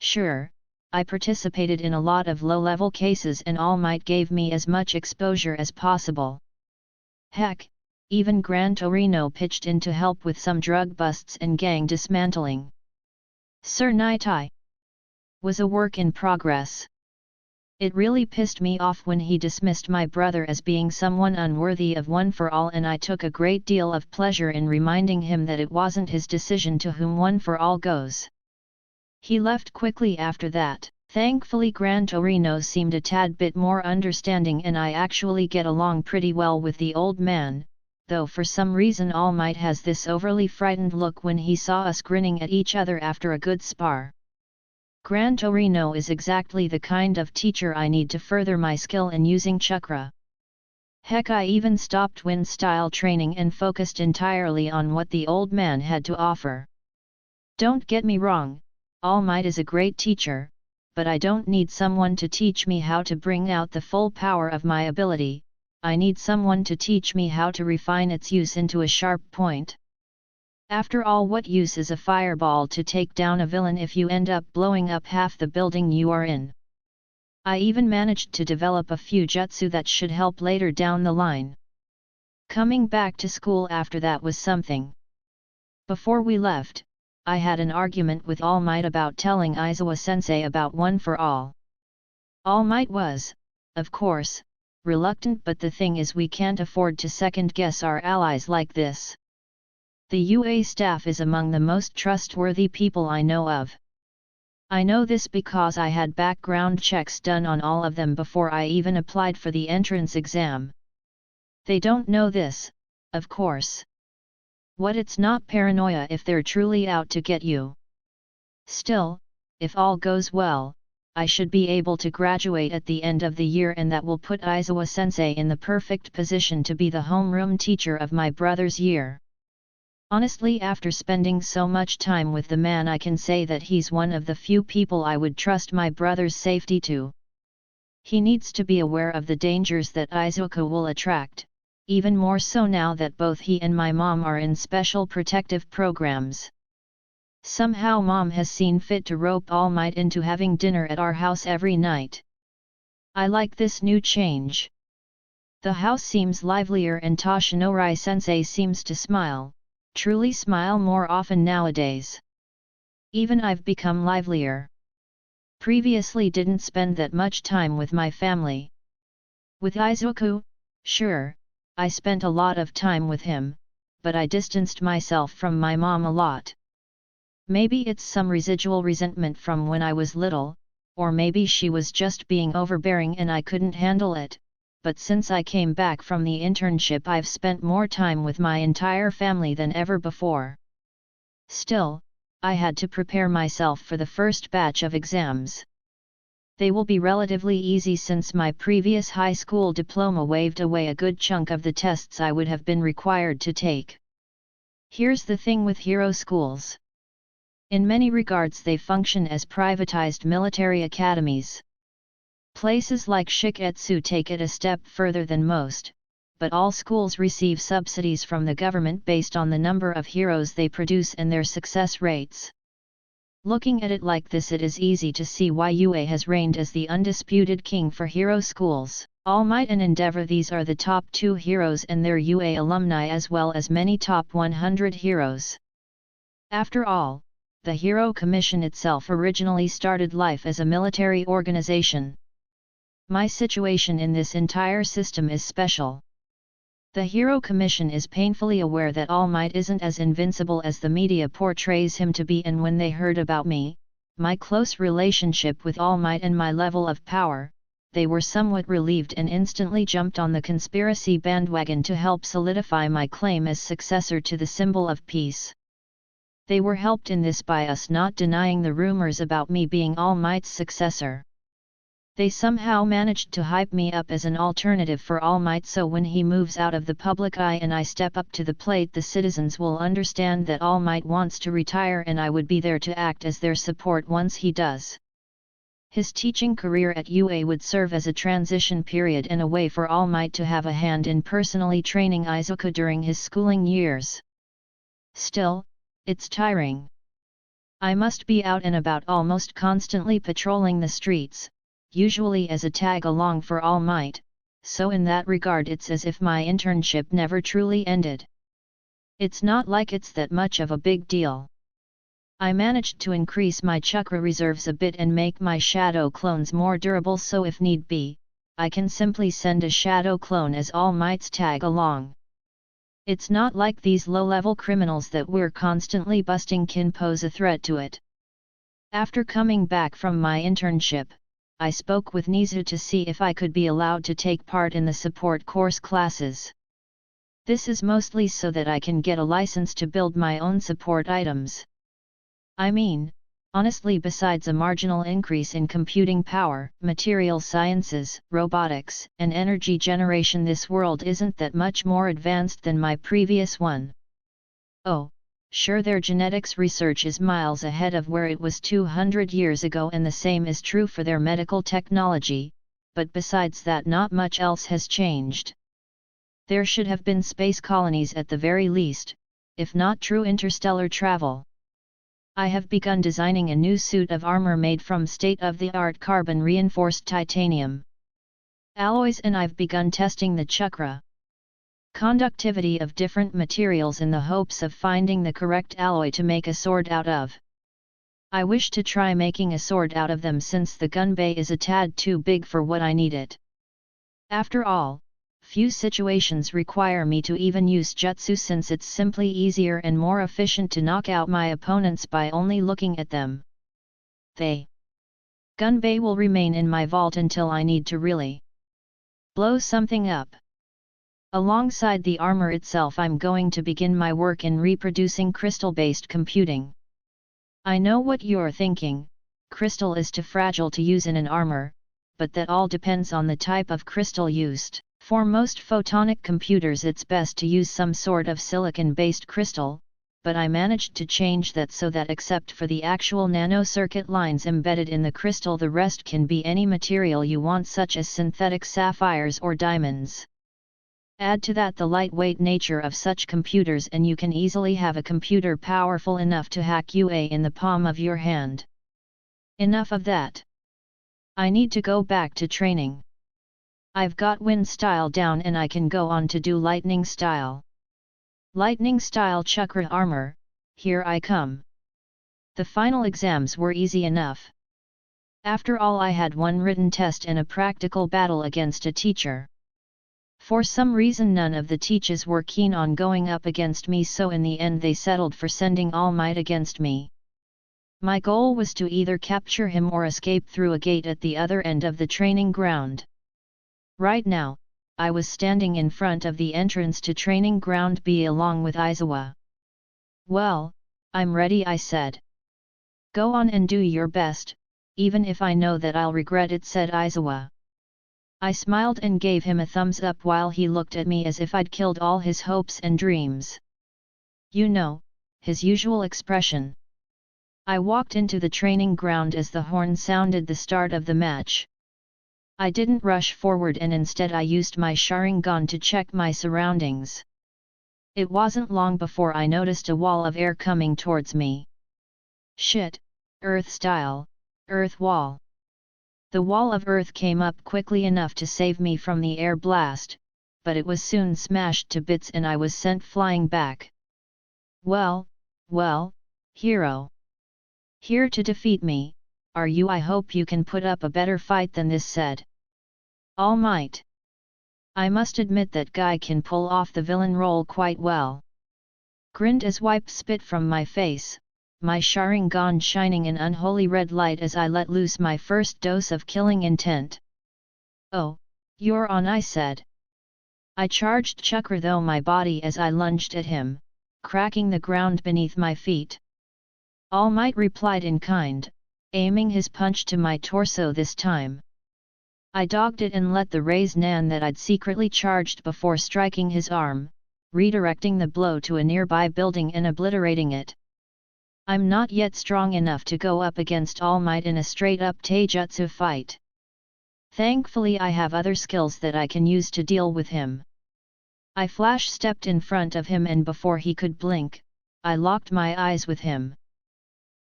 Sure, I participated in a lot of low-level cases and All Might gave me as much exposure as possible. Heck, even Gran Torino pitched in to help with some drug busts and gang dismantling. Sir Nitai was a work in progress. It really pissed me off when he dismissed my brother as being someone unworthy of One for All, and I took a great deal of pleasure in reminding him that it wasn't his decision to whom One for All goes. He left quickly after that. Thankfully Gran Torino seemed a tad bit more understanding and I actually get along pretty well with the old man, though for some reason All Might has this overly frightened look when he saw us grinning at each other after a good spar. Gran Torino is exactly the kind of teacher I need to further my skill in using chakra. Heck, I even stopped wind-style training and focused entirely on what the old man had to offer. Don't get me wrong, All Might is a great teacher, but I don't need someone to teach me how to bring out the full power of my ability, I need someone to teach me how to refine its use into a sharp point. After all, what use is a fireball to take down a villain if you end up blowing up half the building you are in? I even managed to develop a few jutsu that should help later down the line. Coming back to school after that was something. Before we left, I had an argument with All Might about telling Aizawa-sensei about One for All. All Might was, of course, reluctant, but the thing is we can't afford to second-guess our allies like this. The UA staff is among the most trustworthy people I know of. I know this because I had background checks done on all of them before I even applied for the entrance exam. They don't know this, of course. What, it's not paranoia if they're truly out to get you. Still, if all goes well, I should be able to graduate at the end of the year, and that will put Aizawa-sensei in the perfect position to be the homeroom teacher of my brother's year. Honestly, after spending so much time with the man, I can say that he's one of the few people I would trust my brother's safety to. He needs to be aware of the dangers that Izuku will attract, even more so now that both he and my mom are in special protective programs. Somehow Mom has seen fit to rope All Might into having dinner at our house every night. I like this new change. The house seems livelier and Toshinori-sensei seems to truly smile more often nowadays. Even I've become livelier. Previously didn't spend that much time with my family. With Izuku, sure, I spent a lot of time with him, but I distanced myself from my mom a lot. Maybe it's some residual resentment from when I was little, or maybe she was just being overbearing and I couldn't handle it, but since I came back from the internship I've spent more time with my entire family than ever before. Still, I had to prepare myself for the first batch of exams. They will be relatively easy since my previous high school diploma waved away a good chunk of the tests I would have been required to take. Here's the thing with hero schools. In many regards they function as privatized military academies. Places like Shiketsu take it a step further than most, but all schools receive subsidies from the government based on the number of heroes they produce and their success rates. Looking at it like this, it is easy to see why UA has reigned as the undisputed king for hero schools. All Might and Endeavor, these are the top 2 heroes and their UA alumni as well as many top 100 heroes. After all, the Hero Commission itself originally started life as a military organization. My situation in this entire system is special. The Hero Commission is painfully aware that All Might isn't as invincible as the media portrays him to be, and when they heard about me, my close relationship with All Might and my level of power, they were somewhat relieved and instantly jumped on the conspiracy bandwagon to help solidify my claim as successor to the symbol of peace. They were helped in this by us not denying the rumors about me being All Might's successor. They somehow managed to hype me up as an alternative for All Might, so when he moves out of the public eye and I step up to the plate, the citizens will understand that All Might wants to retire and I would be there to act as their support once he does. His teaching career at UA would serve as a transition period and a way for All Might to have a hand in personally training Izuku during his schooling years. Still, it's tiring. I must be out and about almost constantly patrolling the streets, usually as a tag-along for All Might, so in that regard it's as if my internship never truly ended. It's not like it's that much of a big deal. I managed to increase my chakra reserves a bit and make my shadow clones more durable, so if need be, I can simply send a shadow clone as All Might's tag-along. It's not like these low-level criminals that we're constantly busting can pose a threat to it. After coming back from my internship, I spoke with Nizu to see if I could be allowed to take part in the support course classes. This is mostly so that I can get a license to build my own support items. I mean, honestly, besides a marginal increase in computing power, material sciences, robotics, and energy generation, this world isn't that much more advanced than my previous one. Oh, sure, their genetics research is miles ahead of where it was 200 years ago, and the same is true for their medical technology, but besides that not much else has changed. There should have been space colonies at the very least, if not true interstellar travel. I have begun designing a new suit of armor made from state-of-the-art carbon-reinforced titanium alloys, and I've begun testing the chakra conductivity of different materials in the hopes of finding the correct alloy to make a sword out of. I wish to try making a sword out of them, since the gun bay is a tad too big for what I need it. After all, few situations require me to even use jutsu, since it's simply easier and more efficient to knock out my opponents by only looking at them. The gun bay will remain in my vault until I need to really blow something up. Alongside the armor itself, I'm going to begin my work in reproducing crystal-based computing. I know what you're thinking, crystal is too fragile to use in an armor, but that all depends on the type of crystal used. For most photonic computers it's best to use some sort of silicon-based crystal, but I managed to change that so that except for the actual nanocircuit lines embedded in the crystal, the rest can be any material you want, such as synthetic sapphires or diamonds. Add to that the lightweight nature of such computers and you can easily have a computer powerful enough to hack UA in the palm of your hand. Enough of that. I need to go back to training. I've got wind style down and I can go on to do lightning style. Lightning style chakra armor, here I come. The final exams were easy enough. After all, I had one written test and a practical battle against a teacher. For some reason none of the teachers were keen on going up against me, so in the end they settled for sending All Might against me. My goal was to either capture him or escape through a gate at the other end of the training ground. Right now, I was standing in front of the entrance to Training Ground B along with Aizawa. "Well, I'm ready," I said. "Go on and do your best, even if I know that I'll regret it," said Aizawa. I smiled and gave him a thumbs up while he looked at me as if I'd killed all his hopes and dreams. You know, his usual expression. I walked into the training ground as the horn sounded the start of the match. I didn't rush forward and instead I used my Sharingan to check my surroundings. It wasn't long before I noticed a wall of air coming towards me. Shit, earth style, earth wall. The wall of earth came up quickly enough to save me from the air blast, but it was soon smashed to bits and I was sent flying back. Well, hero. Here to defeat me, are you? I hope you can put up a better fight than this, said All Might. I must admit that guy can pull off the villain role quite well. Grinned as wiped spit from my face, my Sharingan shining in unholy red light as I let loose my first dose of killing intent. "Oh, you're on," I said. I charged Chakra through my body as I lunged at him, cracking the ground beneath my feet. All Might replied in kind, aiming his punch to my torso this time. I dogged it and let the raise Nan that I'd secretly charged before striking his arm, redirecting the blow to a nearby building and obliterating it. I'm not yet strong enough to go up against All Might in a straight-up taijutsu fight. Thankfully I have other skills that I can use to deal with him. I flash-stepped in front of him and before he could blink, I locked my eyes with him.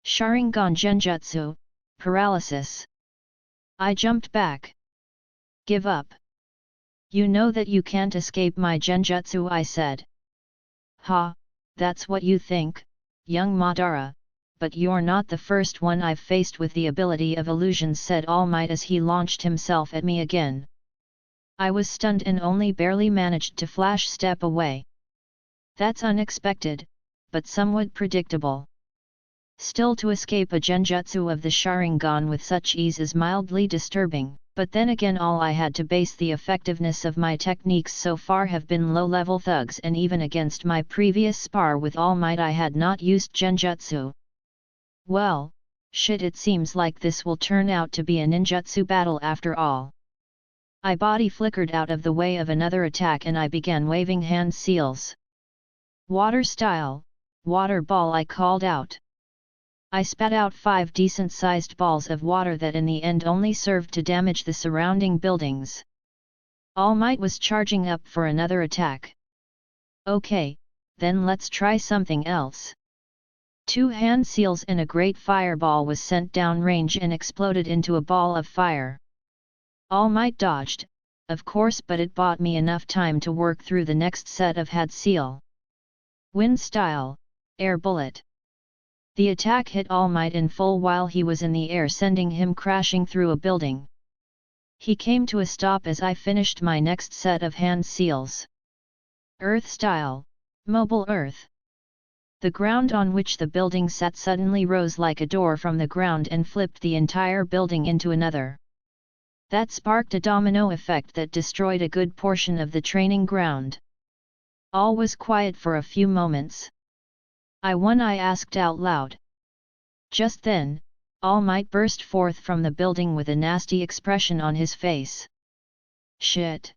Sharingan Genjutsu, paralysis. I jumped back. "Give up. You know that you can't escape my Genjutsu," I said. "Ha, that's what you think, young Madara, but you're not the first one I've faced with the ability of illusions," said All Might as he launched himself at me again. I was stunned and only barely managed to flash step away. That's unexpected, but somewhat predictable. Still, to escape a genjutsu of the Sharingan with such ease is mildly disturbing, but then again all I had to base the effectiveness of my techniques so far have been low-level thugs, and even against my previous spar with All Might I had not used genjutsu. Well, shit, it seems like this will turn out to be a ninjutsu battle after all. I body flickered out of the way of another attack and I began waving hand seals. "Water style, water ball," I called out. I spat out 5 decent-sized balls of water that in the end only served to damage the surrounding buildings. All Might was charging up for another attack. Okay, then let's try something else. 2 hand seals and a great fireball was sent downrange and exploded into a ball of fire. All Might dodged, of course, but it bought me enough time to work through the next set of hand seal. Wind style, air bullet. The attack hit All Might in full while he was in the air, sending him crashing through a building. He came to a stop as I finished my next set of hand seals. Earth style, mobile earth. The ground on which the building sat suddenly rose like a door from the ground and flipped the entire building into another. That sparked a domino effect that destroyed a good portion of the training ground. All was quiet for a few moments. "I won?" I asked out loud. Just then, All Might burst forth from the building with a nasty expression on his face. "Shit!"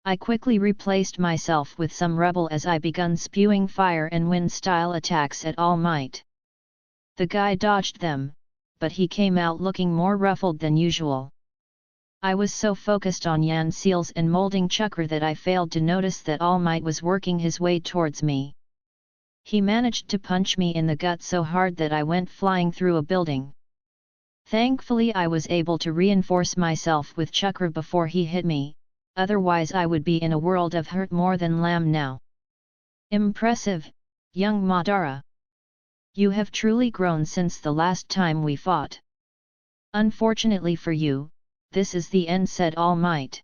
I quickly replaced myself with some rebel as I begun spewing fire and wind-style attacks at All Might. The guy dodged them, but he came out looking more ruffled than usual. I was so focused on yan seals and molding chakra that I failed to notice that All Might was working his way towards me. He managed to punch me in the gut so hard that I went flying through a building. Thankfully I was able to reinforce myself with chakra before he hit me, otherwise I would be in a world of hurt more than lamb now. Impressive, young Madara. You have truly grown since the last time we fought. Unfortunately for you, this is the end, said All Might.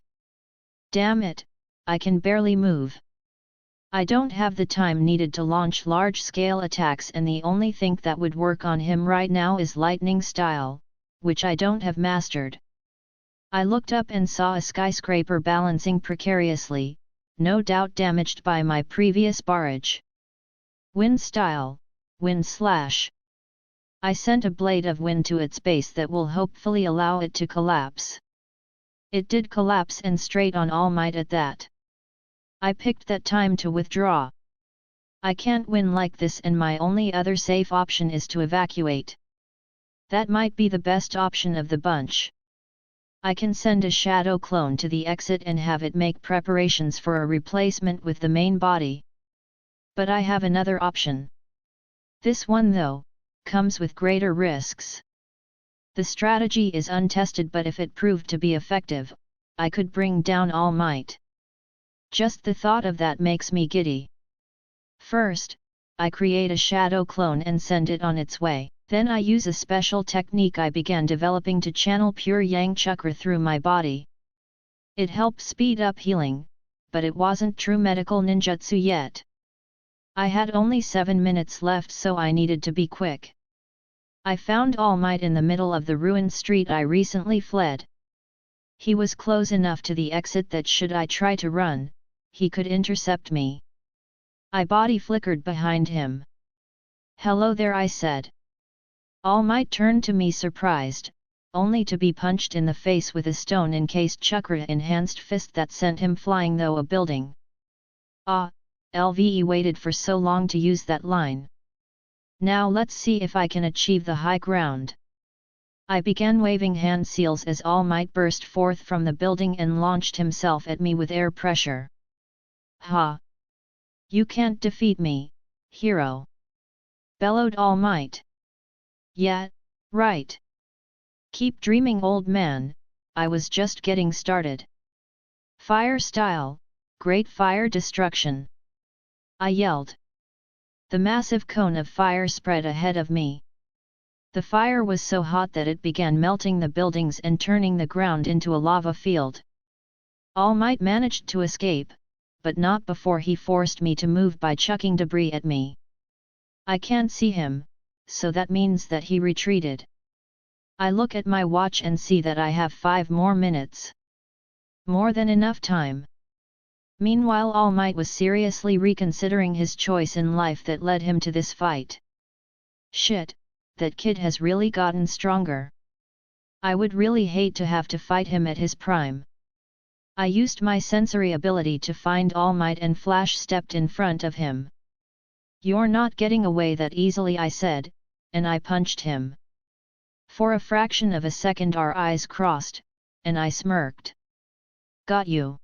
Damn it, I can barely move. I don't have the time needed to launch large-scale attacks, and the only thing that would work on him right now is lightning style, which I don't have mastered. I looked up and saw a skyscraper balancing precariously, no doubt damaged by my previous barrage. Wind style, wind slash. I sent a blade of wind to its base that will hopefully allow it to collapse. It did collapse, and straight on All Might at that. I picked that time to withdraw. I can't win like this, and my only other safe option is to evacuate. That might be the best option of the bunch. I can send a shadow clone to the exit and have it make preparations for a replacement with the main body. But I have another option. This one, though, comes with greater risks. The strategy is untested, but if it proved to be effective, I could bring down All Might. Just the thought of that makes me giddy. First, I create a shadow clone and send it on its way. Then I use a special technique I began developing to channel pure yang chakra through my body. It helped speed up healing, but it wasn't true medical ninjutsu yet. I had only 7 minutes left, so I needed to be quick. I found All Might in the middle of the ruined street I recently fled. He was close enough to the exit that should I try to run, he could intercept me. I body flickered behind him. "Hello there," I said. All Might turned to me surprised, only to be punched in the face with a stone-encased chakra-enhanced fist that sent him flying through a building. Ah, LVE waited for so long to use that line. Now let's see if I can achieve the high ground. I began waving hand seals as All Might burst forth from the building and launched himself at me with air pressure. "Ha! You can't defeat me, hero!" bellowed All Might. "Yeah, right. Keep dreaming, old man, I was just getting started." "Fire style, great fire destruction!" I yelled. The massive cone of fire spread ahead of me. The fire was so hot that it began melting the buildings and turning the ground into a lava field. All Might managed to escape, but not before he forced me to move by chucking debris at me. I can't see him, so that means that he retreated. I look at my watch and see that I have 5 more minutes. More than enough time. Meanwhile, All Might was seriously reconsidering his choice in life that led him to this fight. Shit, that kid has really gotten stronger. I would really hate to have to fight him at his prime. I used my sensory ability to find All Might and flash stepped in front of him. "You're not getting away that easily," I said, and I punched him. For a fraction of a second our eyes crossed, and I smirked. "Got you."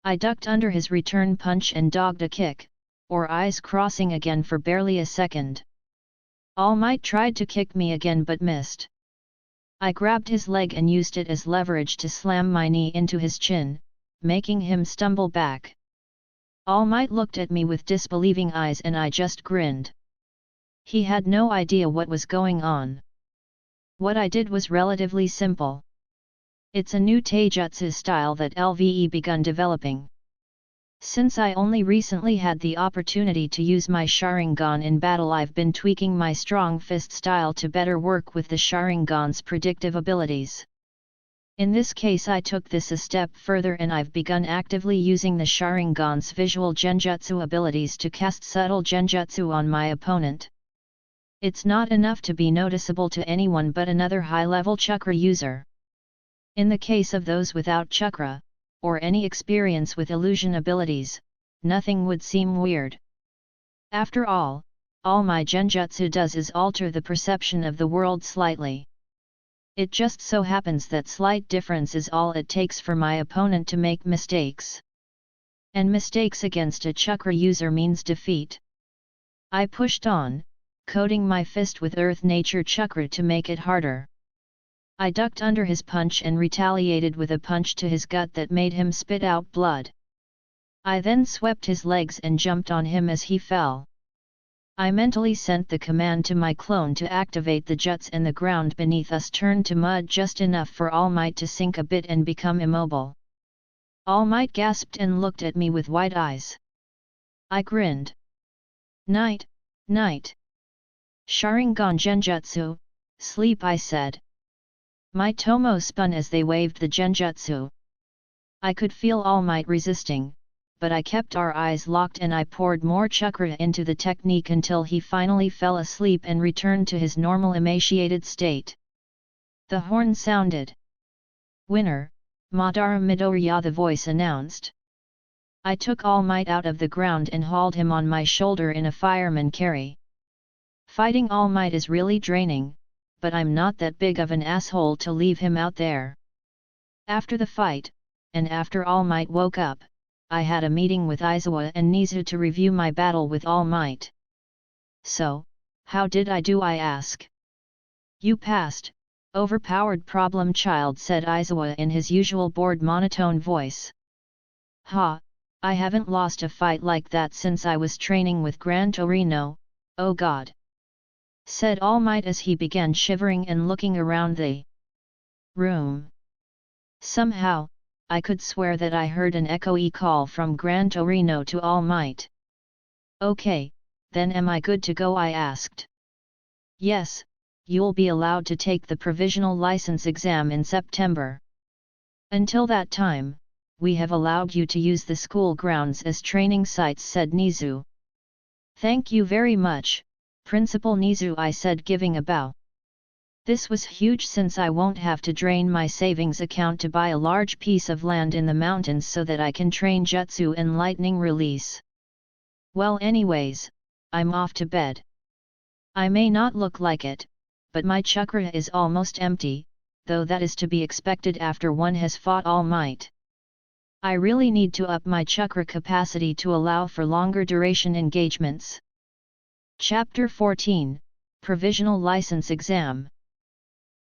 I ducked under his return punch and dogged a kick, our eyes crossing again for barely a second. All Might tried to kick me again but missed. I grabbed his leg and used it as leverage to slam my knee into his chin, making him stumble back. All Might looked at me with disbelieving eyes and I just grinned. He had no idea what was going on. What I did was relatively simple. It's a new taijutsu style that LVE begun developing. Since I only recently had the opportunity to use my Sharingan in battle, I've been tweaking my strong fist style to better work with the Sharingan's predictive abilities. In this case I took this a step further and I've begun actively using the Sharingan's visual genjutsu abilities to cast subtle genjutsu on my opponent. It's not enough to be noticeable to anyone but another high-level chakra user. In the case of those without chakra, or any experience with illusion abilities, nothing would seem weird. After all my genjutsu does is alter the perception of the world slightly. It just so happens that slight difference is all it takes for my opponent to make mistakes. And mistakes against a chakra user means defeat. I pushed on, coating my fist with earth nature chakra to make it harder. I ducked under his punch and retaliated with a punch to his gut that made him spit out blood. I then swept his legs and jumped on him as he fell. I mentally sent the command to my clone to activate the juts, and the ground beneath us turned to mud just enough for All Might to sink a bit and become immobile. All Might gasped and looked at me with wide eyes. I grinned. Night, night. Sharingan Genjutsu, sleep, I said. My tomo spun as they waved the genjutsu. I could feel All Might resisting, but I kept our eyes locked and I poured more chakra into the technique until he finally fell asleep and returned to his normal emaciated state. The horn sounded. Winner, Madara Midoriya, the voice announced. I took All Might out of the ground and hauled him on my shoulder in a fireman carry. Fighting All Might is really draining, but I'm not that big of an asshole to leave him out there. After the fight, and after All Might woke up, I had a meeting with Aizawa and Nizu to review my battle with All Might. So, how did I do, I ask. You passed, overpowered problem child, said Aizawa in his usual bored monotone voice. Ha, I haven't lost a fight like that since I was training with Gran Torino, oh god, said All Might as he began shivering and looking around the room. Somehow, I could swear that I heard an echoey call from Gran Torino to All Might. Okay, then am I good to go, I asked. Yes, you'll be allowed to take the provisional license exam in September. Until that time, we have allowed you to use the school grounds as training sites, said Nizu. Thank you very much, Principal Nizu, I said, giving a bow. This was huge since I won't have to drain my savings account to buy a large piece of land in the mountains so that I can train jutsu and lightning release. Well, anyways, I'm off to bed. I may not look like it, but my chakra is almost empty, though that is to be expected after one has fought All Might. I really need to up my chakra capacity to allow for longer duration engagements. Chapter 14, Provisional License Exam.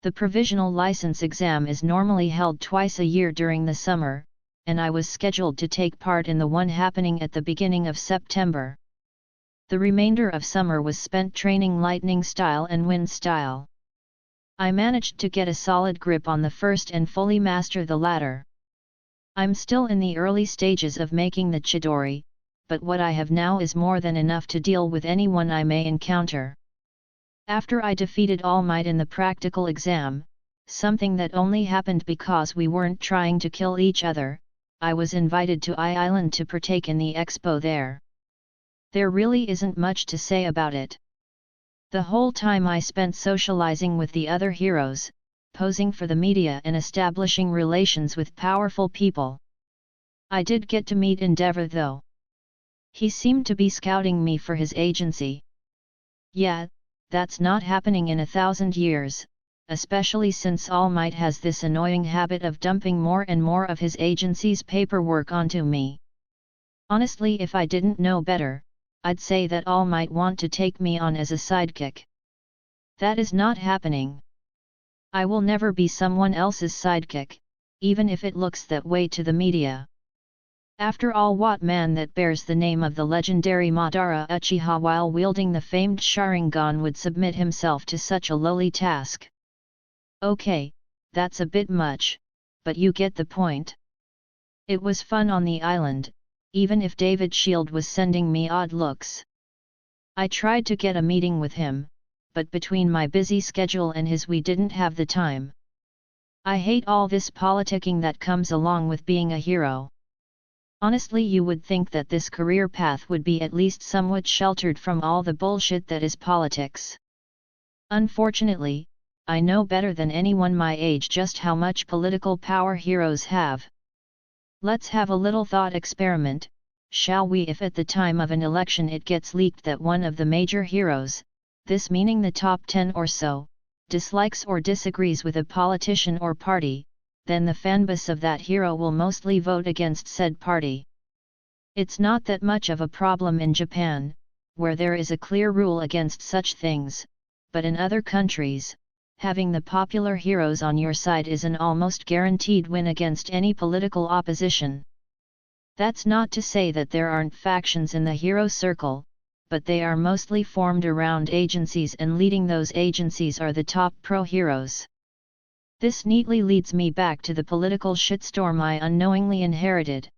The provisional license exam is normally held twice a year during the summer, and I was scheduled to take part in the one happening at the beginning of September. The remainder of summer was spent training lightning style and wind style. I managed to get a solid grip on the first and fully master the latter. I'm still in the early stages of making the Chidori, but what I have now is more than enough to deal with anyone I may encounter. After I defeated All Might in the practical exam, something that only happened because we weren't trying to kill each other, I was invited to Island to partake in the expo there. There really isn't much to say about it. The whole time I spent socializing with the other heroes, posing for the media and establishing relations with powerful people. I did get to meet Endeavor though. He seemed to be scouting me for his agency. Yeah, that's not happening in 1,000 years, especially since All Might has this annoying habit of dumping more and more of his agency's paperwork onto me. Honestly, if I didn't know better, I'd say that All Might want to take me on as a sidekick. That is not happening. I will never be someone else's sidekick, even if it looks that way to the media. After all, what man that bears the name of the legendary Madara Uchiha while wielding the famed Sharingan would submit himself to such a lowly task? Okay, that's a bit much, but you get the point. It was fun on the island, even if David Shield was sending me odd looks. I tried to get a meeting with him, but between my busy schedule and his we didn't have the time. I hate all this politicking that comes along with being a hero. Honestly, you would think that this career path would be at least somewhat sheltered from all the bullshit that is politics. Unfortunately, I know better than anyone my age just how much political power heroes have. Let's have a little thought experiment, shall we? If at the time of an election it gets leaked that one of the major heroes, this meaning the top 10 or so, dislikes or disagrees with a politician or party, then the fanbase of that hero will mostly vote against said party. It's not that much of a problem in Japan, where there is a clear rule against such things, but in other countries, having the popular heroes on your side is an almost guaranteed win against any political opposition. That's not to say that there aren't factions in the hero circle, but they are mostly formed around agencies, and leading those agencies are the top pro-heroes. This neatly leads me back to the political shitstorm I unknowingly inherited.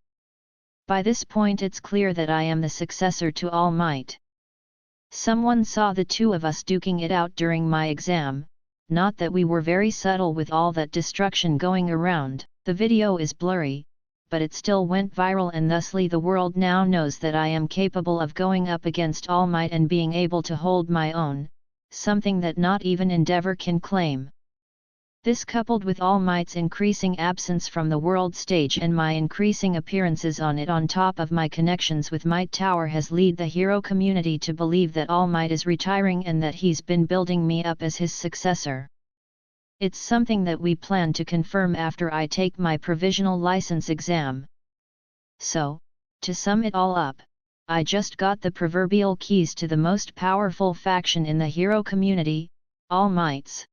By this point it's clear that I am the successor to All Might. Someone saw the two of us duking it out during my exam, not that we were very subtle with all that destruction going around. The video is blurry, but it still went viral and thusly the world now knows that I am capable of going up against All Might and being able to hold my own, something that not even Endeavor can claim. This coupled with All Might's increasing absence from the world stage and my increasing appearances on it on top of my connections with Might Tower has led the hero community to believe that All Might is retiring and that he's been building me up as his successor. It's something that we plan to confirm after I take my provisional license exam. So, to sum it all up, I just got the proverbial keys to the most powerful faction in the hero community, All Mights.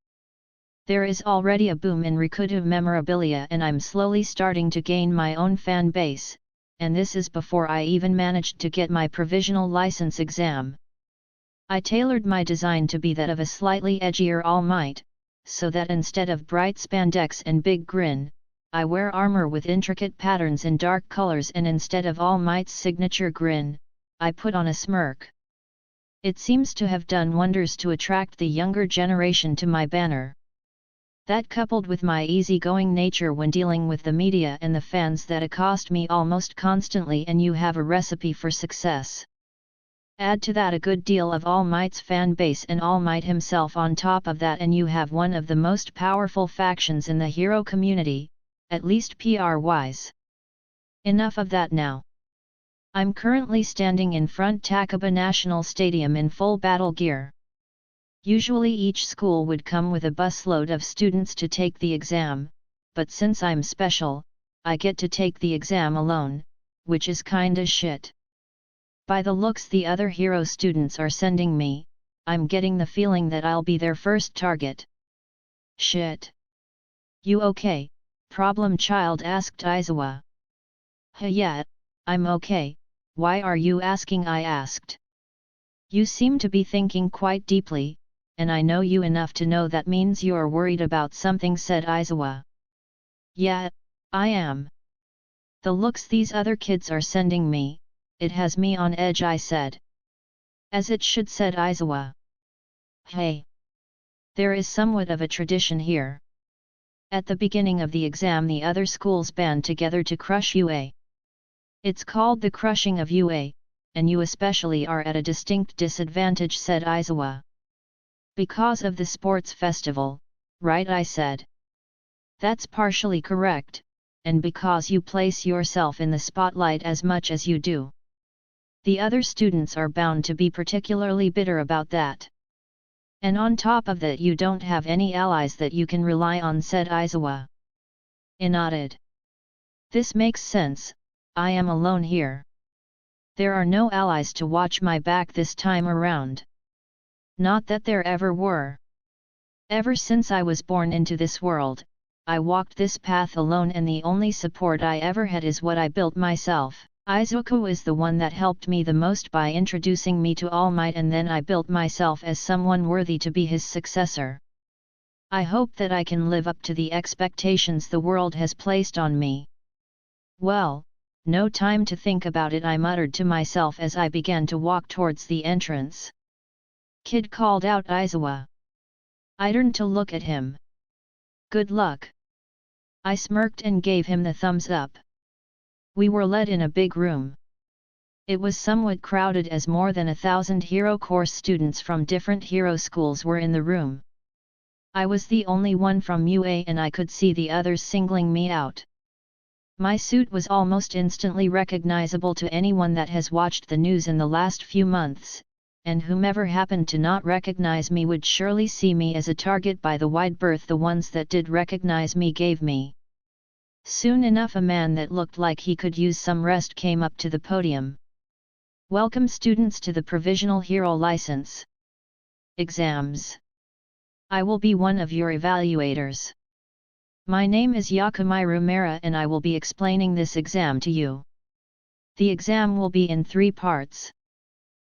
There is already a boom in Rikudu memorabilia and I'm slowly starting to gain my own fan base, and this is before I even managed to get my provisional license exam. I tailored my design to be that of a slightly edgier All Might, so that instead of bright spandex and big grin, I wear armor with intricate patterns in dark colors and instead of All Might's signature grin, I put on a smirk. It seems to have done wonders to attract the younger generation to my banner. That coupled with my easygoing nature when dealing with the media and the fans that accost me almost constantly and you have a recipe for success. Add to that a good deal of All Might's fan base and All Might himself on top of that and you have one of the most powerful factions in the hero community, at least PR-wise. Enough of that now. I'm currently standing in front Takaba National Stadium in full battle gear. Usually each school would come with a busload of students to take the exam, but since I'm special, I get to take the exam alone, which is kinda shit. By the looks the other hero students are sending me, I'm getting the feeling that I'll be their first target. Shit. You okay, problem child asked Aizawa. Yeah, I'm okay, why are you asking? I asked. You seem to be thinking quite deeply, and I know you enough to know that means you're worried about something, said Aizawa. Yeah, I am. The looks these other kids are sending me, it has me on edge, I said. As it should, said Aizawa. Hey. There is somewhat of a tradition here. At the beginning of the exam the other schools band together to crush UA. It's called the crushing of UA, and you especially are at a distinct disadvantage, said Aizawa. Because of the sports festival, right? I said. That's partially correct, and because you place yourself in the spotlight as much as you do. The other students are bound to be particularly bitter about that. And on top of that you don't have any allies that you can rely on, said Aizawa. I nodded. This makes sense, I am alone here. There are no allies to watch my back this time around. Not that there ever were. Ever since I was born into this world, I walked this path alone and the only support I ever had is what I built myself. Izuku is the one that helped me the most by introducing me to All Might and then I built myself as someone worthy to be his successor. I hope that I can live up to the expectations the world has placed on me. Well, no time to think about it, I muttered to myself as I began to walk towards the entrance. Kid, called out Aizawa. I turned to look at him. Good luck. I smirked and gave him the thumbs up. We were led in a big room. It was somewhat crowded as more than 1,000 hero course students from different hero schools were in the room. I was the only one from UA and I could see the others singling me out. My suit was almost instantly recognizable to anyone that has watched the news in the last few months, and whomever happened to not recognize me would surely see me as a target by the wide berth the ones that did recognize me gave me. Soon enough a man that looked like he could use some rest came up to the podium. Welcome students to the Provisional Hero License Exams. I will be one of your evaluators. My name is Yakumiru Mara and I will be explaining this exam to you. The exam will be in 3 parts.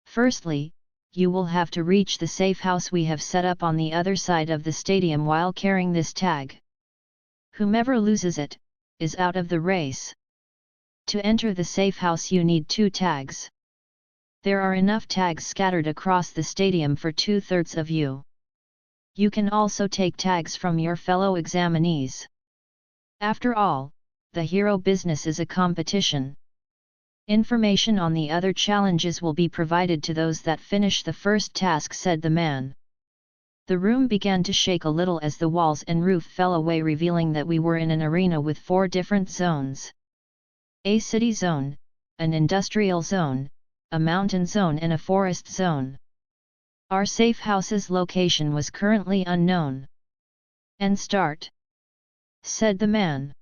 Firstly, you will have to reach the safe house we have set up on the other side of the stadium while carrying this tag. Whomever loses it, is out of the race. To enter the safe house you need 2 tags. There are enough tags scattered across the stadium for 2/3 of you. You can also take tags from your fellow examinees. After all, the hero business is a competition. Information on the other challenges will be provided to those that finish the first task, said the man. The room began to shake a little as the walls and roof fell away, revealing that we were in an arena with 4 different zones. A city zone, an industrial zone, a mountain zone and a forest zone. Our safe house's location was currently unknown. And start, said the man.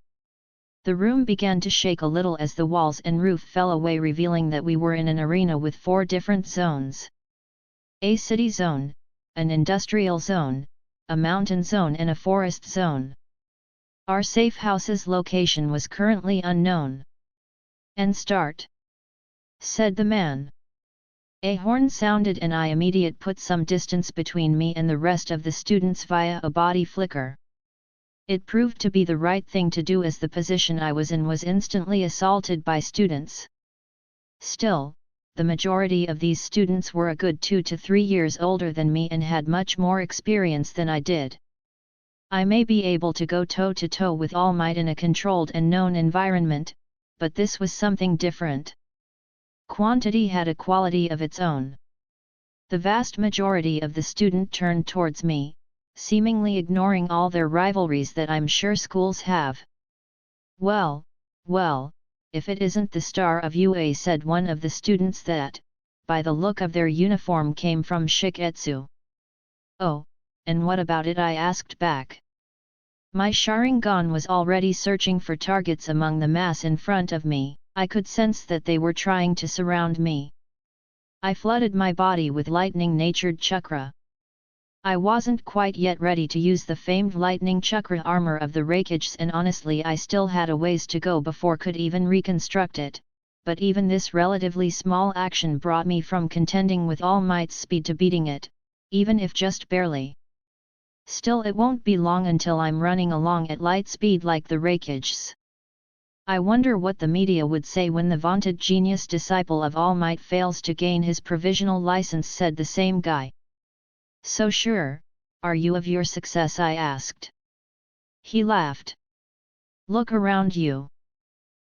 The room began to shake a little as the walls and roof fell away, revealing that we were in an arena with 4 different zones. A city zone, an industrial zone, a mountain zone and a forest zone. Our safe house's location was currently unknown. And start, said the man. A horn sounded and I immediately put some distance between me and the rest of the students via a body flicker. It proved to be the right thing to do, as the position I was in was instantly assaulted by students. Still, the majority of these students were a good 2 to 3 years older than me and had much more experience than I did. I may be able to go toe-to-toe with All Might in a controlled and known environment, but this was something different. Quantity had a quality of its own. The vast majority of the student turned towards me, seemingly ignoring all their rivalries that I'm sure schools have. Well, if it isn't the star of UA, said one of the students that, by the look of their uniform, came from Shiketsu. Oh, and what about it? I asked back. My Sharingan was already searching for targets among the mass in front of me. I could sense that they were trying to surround me. I flooded my body with lightning-natured chakra. I wasn't quite yet ready to use the famed lightning chakra armor of the Raikages, and honestly I still had a ways to go before could even reconstruct it, but even this relatively small action brought me from contending with All Might's speed to beating it, even if just barely. Still, it won't be long until I'm running along at light speed like the Raikages. I wonder what the media would say when the vaunted genius disciple of All Might fails to gain his provisional license, said the same guy. So sure, are you of your success? I asked. He laughed. Look around you.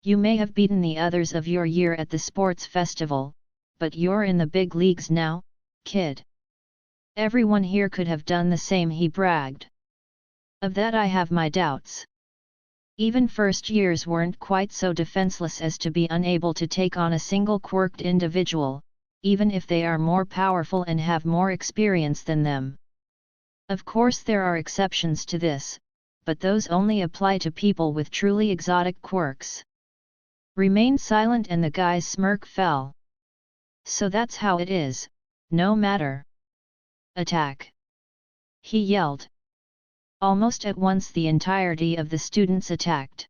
You may have beaten the others of your year at the sports festival, but you're in the big leagues now, kid. Everyone here could have done the same, he bragged. Of that I have my doubts. Even first years weren't quite so defenseless as to be unable to take on a single quirked individual, even if they are more powerful and have more experience than them. Of course there are exceptions to this, but those only apply to people with truly exotic quirks. Remained silent and the guy's smirk fell. So that's how it is, no matter. Attack! He yelled. Almost at once the entirety of the students attacked.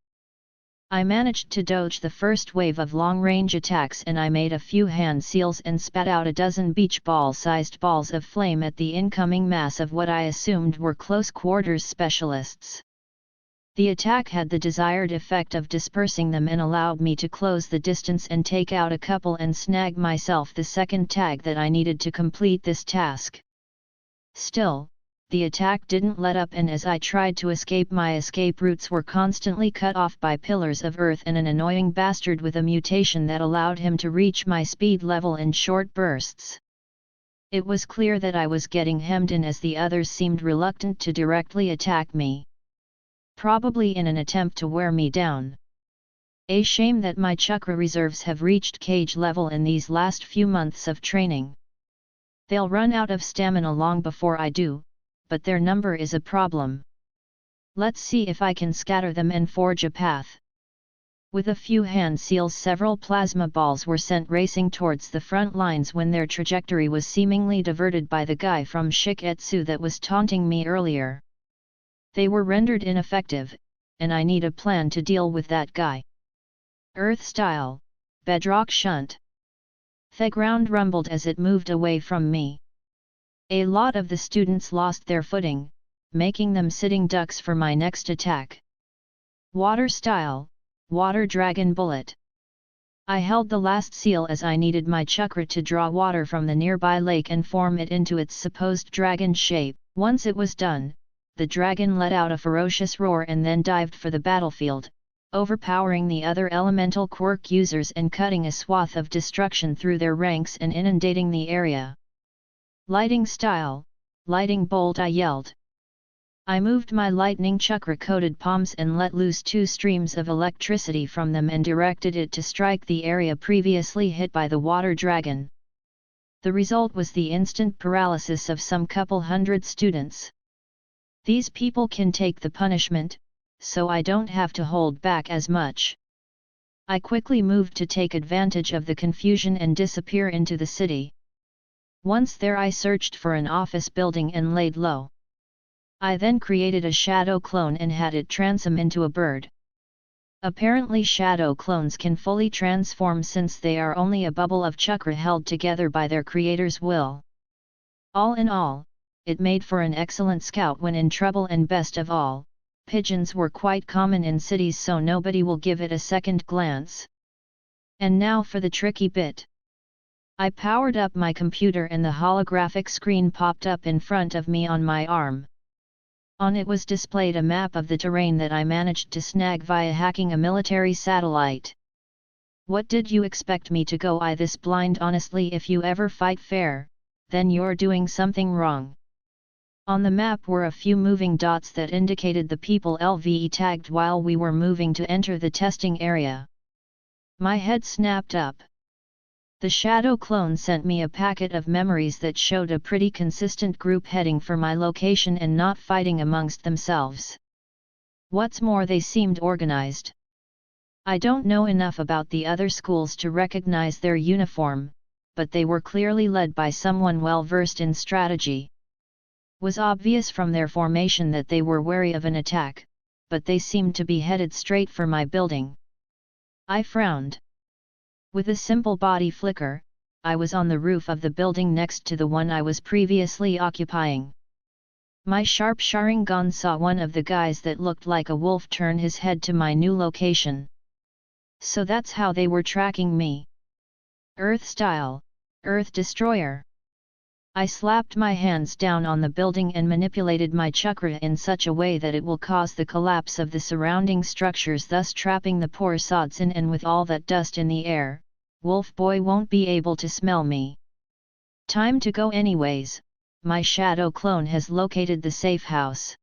I managed to dodge the first wave of long-range attacks, and I made a few hand seals and spat out a dozen beach ball-sized balls of flame at the incoming mass of what I assumed were close-quarters specialists. The attack had the desired effect of dispersing them and allowed me to close the distance and take out a couple and snag myself the second tag that I needed to complete this task. Still, the attack didn't let up, and as I tried to escape, my escape routes were constantly cut off by pillars of earth and an annoying bastard with a mutation that allowed him to reach my speed level in short bursts. It was clear that I was getting hemmed in, as the others seemed reluctant to directly attack me. Probably in an attempt to wear me down. A shame that my chakra reserves have reached cage level in these last few months of training. They'll run out of stamina long before I do, but their number is a problem. Let's see if I can scatter them and forge a path. With a few hand seals, several plasma balls were sent racing towards the front lines when their trajectory was seemingly diverted by the guy from Shiketsu that was taunting me earlier. They were rendered ineffective, and I need a plan to deal with that guy. Earth style, bedrock shunt. The ground rumbled as it moved away from me. A lot of the students lost their footing, making them sitting ducks for my next attack. Water style, water dragon bullet. I held the last seal as I needed my chakra to draw water from the nearby lake and form it into its supposed dragon shape. Once it was done, the dragon let out a ferocious roar and then dived for the battlefield, overpowering the other elemental quirk users and cutting a swath of destruction through their ranks and inundating the area. Lightning style, lightning bolt, I yelled. I moved my lightning chakra-coated palms and let loose 2 streams of electricity from them and directed it to strike the area previously hit by the water dragon. The result was the instant paralysis of some couple hundred students. These people can take the punishment, so I don't have to hold back as much. I quickly moved to take advantage of the confusion and disappear into the city. Once there, I searched for an office building and laid low. I then created a shadow clone and had it transform into a bird. Apparently shadow clones can fully transform since they are only a bubble of chakra held together by their creator's will. All in all, it made for an excellent scout when in trouble, and best of all, pigeons were quite common in cities, so nobody will give it a second glance. And now for the tricky bit. I powered up my computer and the holographic screen popped up in front of me on my arm. On it was displayed a map of the terrain that I managed to snag via hacking a military satellite. What did you expect me to go this blind? Honestly, if you ever fight fair, then you're doing something wrong. On the map were a few moving dots that indicated the people LVE tagged while we were moving to enter the testing area. My head snapped up. The shadow clone sent me a packet of memories that showed a pretty consistent group heading for my location and not fighting amongst themselves. What's more, they seemed organized. I don't know enough about the other schools to recognize their uniform, but they were clearly led by someone well versed in strategy. Was obvious from their formation that they were wary of an attack, but they seemed to be headed straight for my building. I frowned. With a simple body flicker, I was on the roof of the building next to the one I was previously occupying. My sharp Sharingan saw one of the guys that looked like a wolf turn his head to my new location. So that's how they were tracking me. Earth style, Earth Destroyer. I slapped my hands down on the building and manipulated my chakra in such a way that it will cause the collapse of the surrounding structures, thus trapping the poor sods in, and with all that dust in the air, Wolf Boy won't be able to smell me. Time to go anyways, my shadow clone has located the safe house.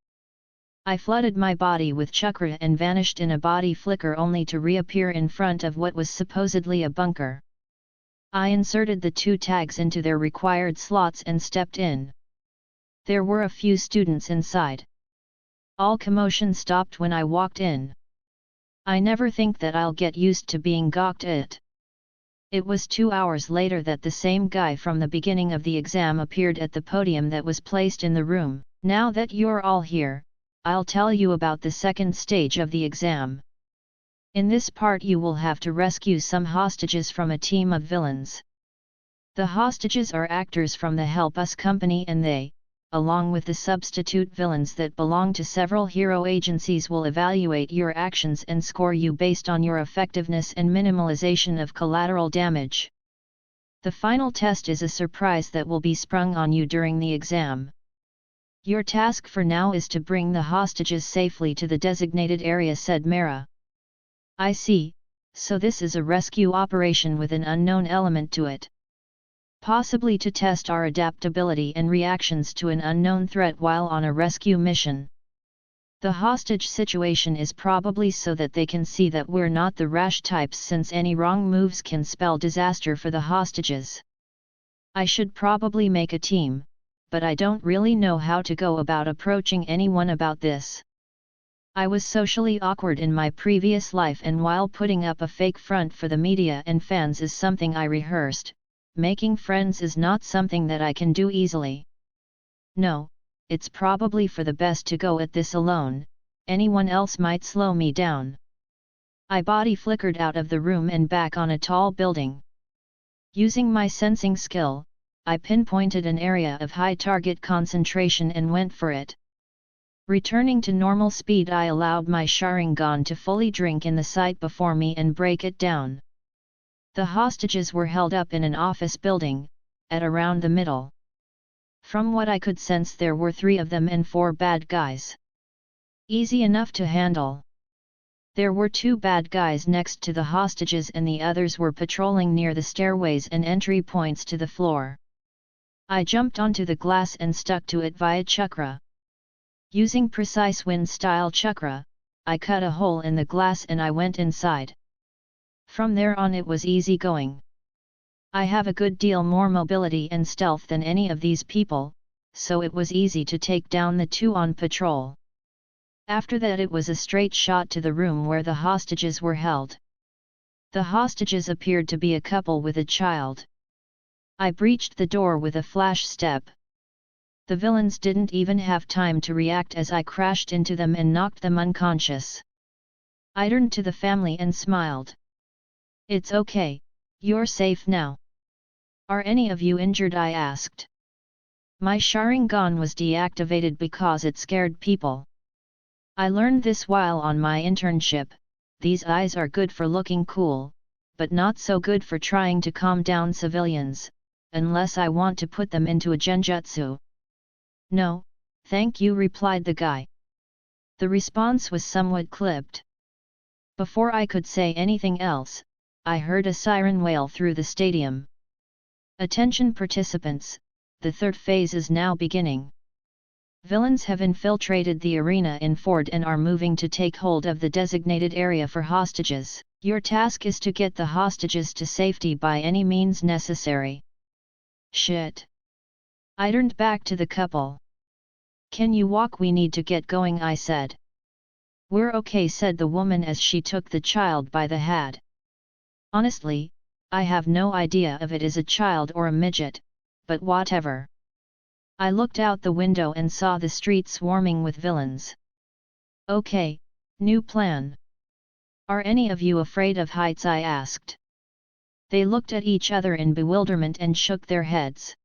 I flooded my body with chakra and vanished in a body flicker only to reappear in front of what was supposedly a bunker. I inserted the 2 tags into their required slots and stepped in. There were a few students inside. All commotion stopped when I walked in. I never think that I'll get used to being gawked at. It was 2 hours later that the same guy from the beginning of the exam appeared at the podium that was placed in the room. Now that you're all here, I'll tell you about the second stage of the exam. In this part you will have to rescue some hostages from a team of villains. The hostages are actors from the Help Us company, and they, along with the substitute villains that belong to several hero agencies, will evaluate your actions and score you based on your effectiveness and minimalization of collateral damage. The final test is a surprise that will be sprung on you during the exam. Your task for now is to bring the hostages safely to the designated area, said Mara. I see, so this is a rescue operation with an unknown element to it. Possibly to test our adaptability and reactions to an unknown threat while on a rescue mission. The hostage situation is probably so that they can see that we're not the rash types, since any wrong moves can spell disaster for the hostages. I should probably make a team, but I don't really know how to go about approaching anyone about this. I was socially awkward in my previous life, and while putting up a fake front for the media and fans is something I rehearsed, making friends is not something that I can do easily. No, it's probably for the best to go at this alone, anyone else might slow me down. I body flickered out of the room and back on a tall building. Using my sensing skill, I pinpointed an area of high target concentration and went for it. Returning to normal speed, I allowed my Sharingan to fully drink in the sight before me and break it down. The hostages were held up in an office building, at around the middle. From what I could sense, there were 3 of them and 4 bad guys. Easy enough to handle. There were 2 bad guys next to the hostages and the others were patrolling near the stairways and entry points to the floor. I jumped onto the glass and stuck to it via chakra. Using precise wind-style chakra, I cut a hole in the glass and I went inside. From there on it was easy going. I have a good deal more mobility and stealth than any of these people, so it was easy to take down the 2 on patrol. After that it was a straight shot to the room where the hostages were held. The hostages appeared to be a couple with a child. I breached the door with a flash step. The villains didn't even have time to react as I crashed into them and knocked them unconscious. I turned to the family and smiled. "It's okay, you're safe now. Are any of you injured?" I asked. My Sharingan was deactivated because it scared people. I learned this while on my internship. These eyes are good for looking cool, but not so good for trying to calm down civilians, unless I want to put them into a genjutsu. "No, thank you," replied the guy. The response was somewhat clipped. Before I could say anything else, I heard a siren wail through the stadium. "Attention participants, the 3rd phase is now beginning. Villains have infiltrated the arena in Ford and are moving to take hold of the designated area for hostages. Your task is to get the hostages to safety by any means necessary." "Shit." I turned back to the couple. "Can you walk? We need to get going," I said. "We're okay," said the woman as she took the child by the hand. Honestly, I have no idea if it is a child or a midget, but whatever. I looked out the window and saw the street swarming with villains. "Okay, new plan. Are any of you afraid of heights?" I asked. They looked at each other in bewilderment and shook their heads.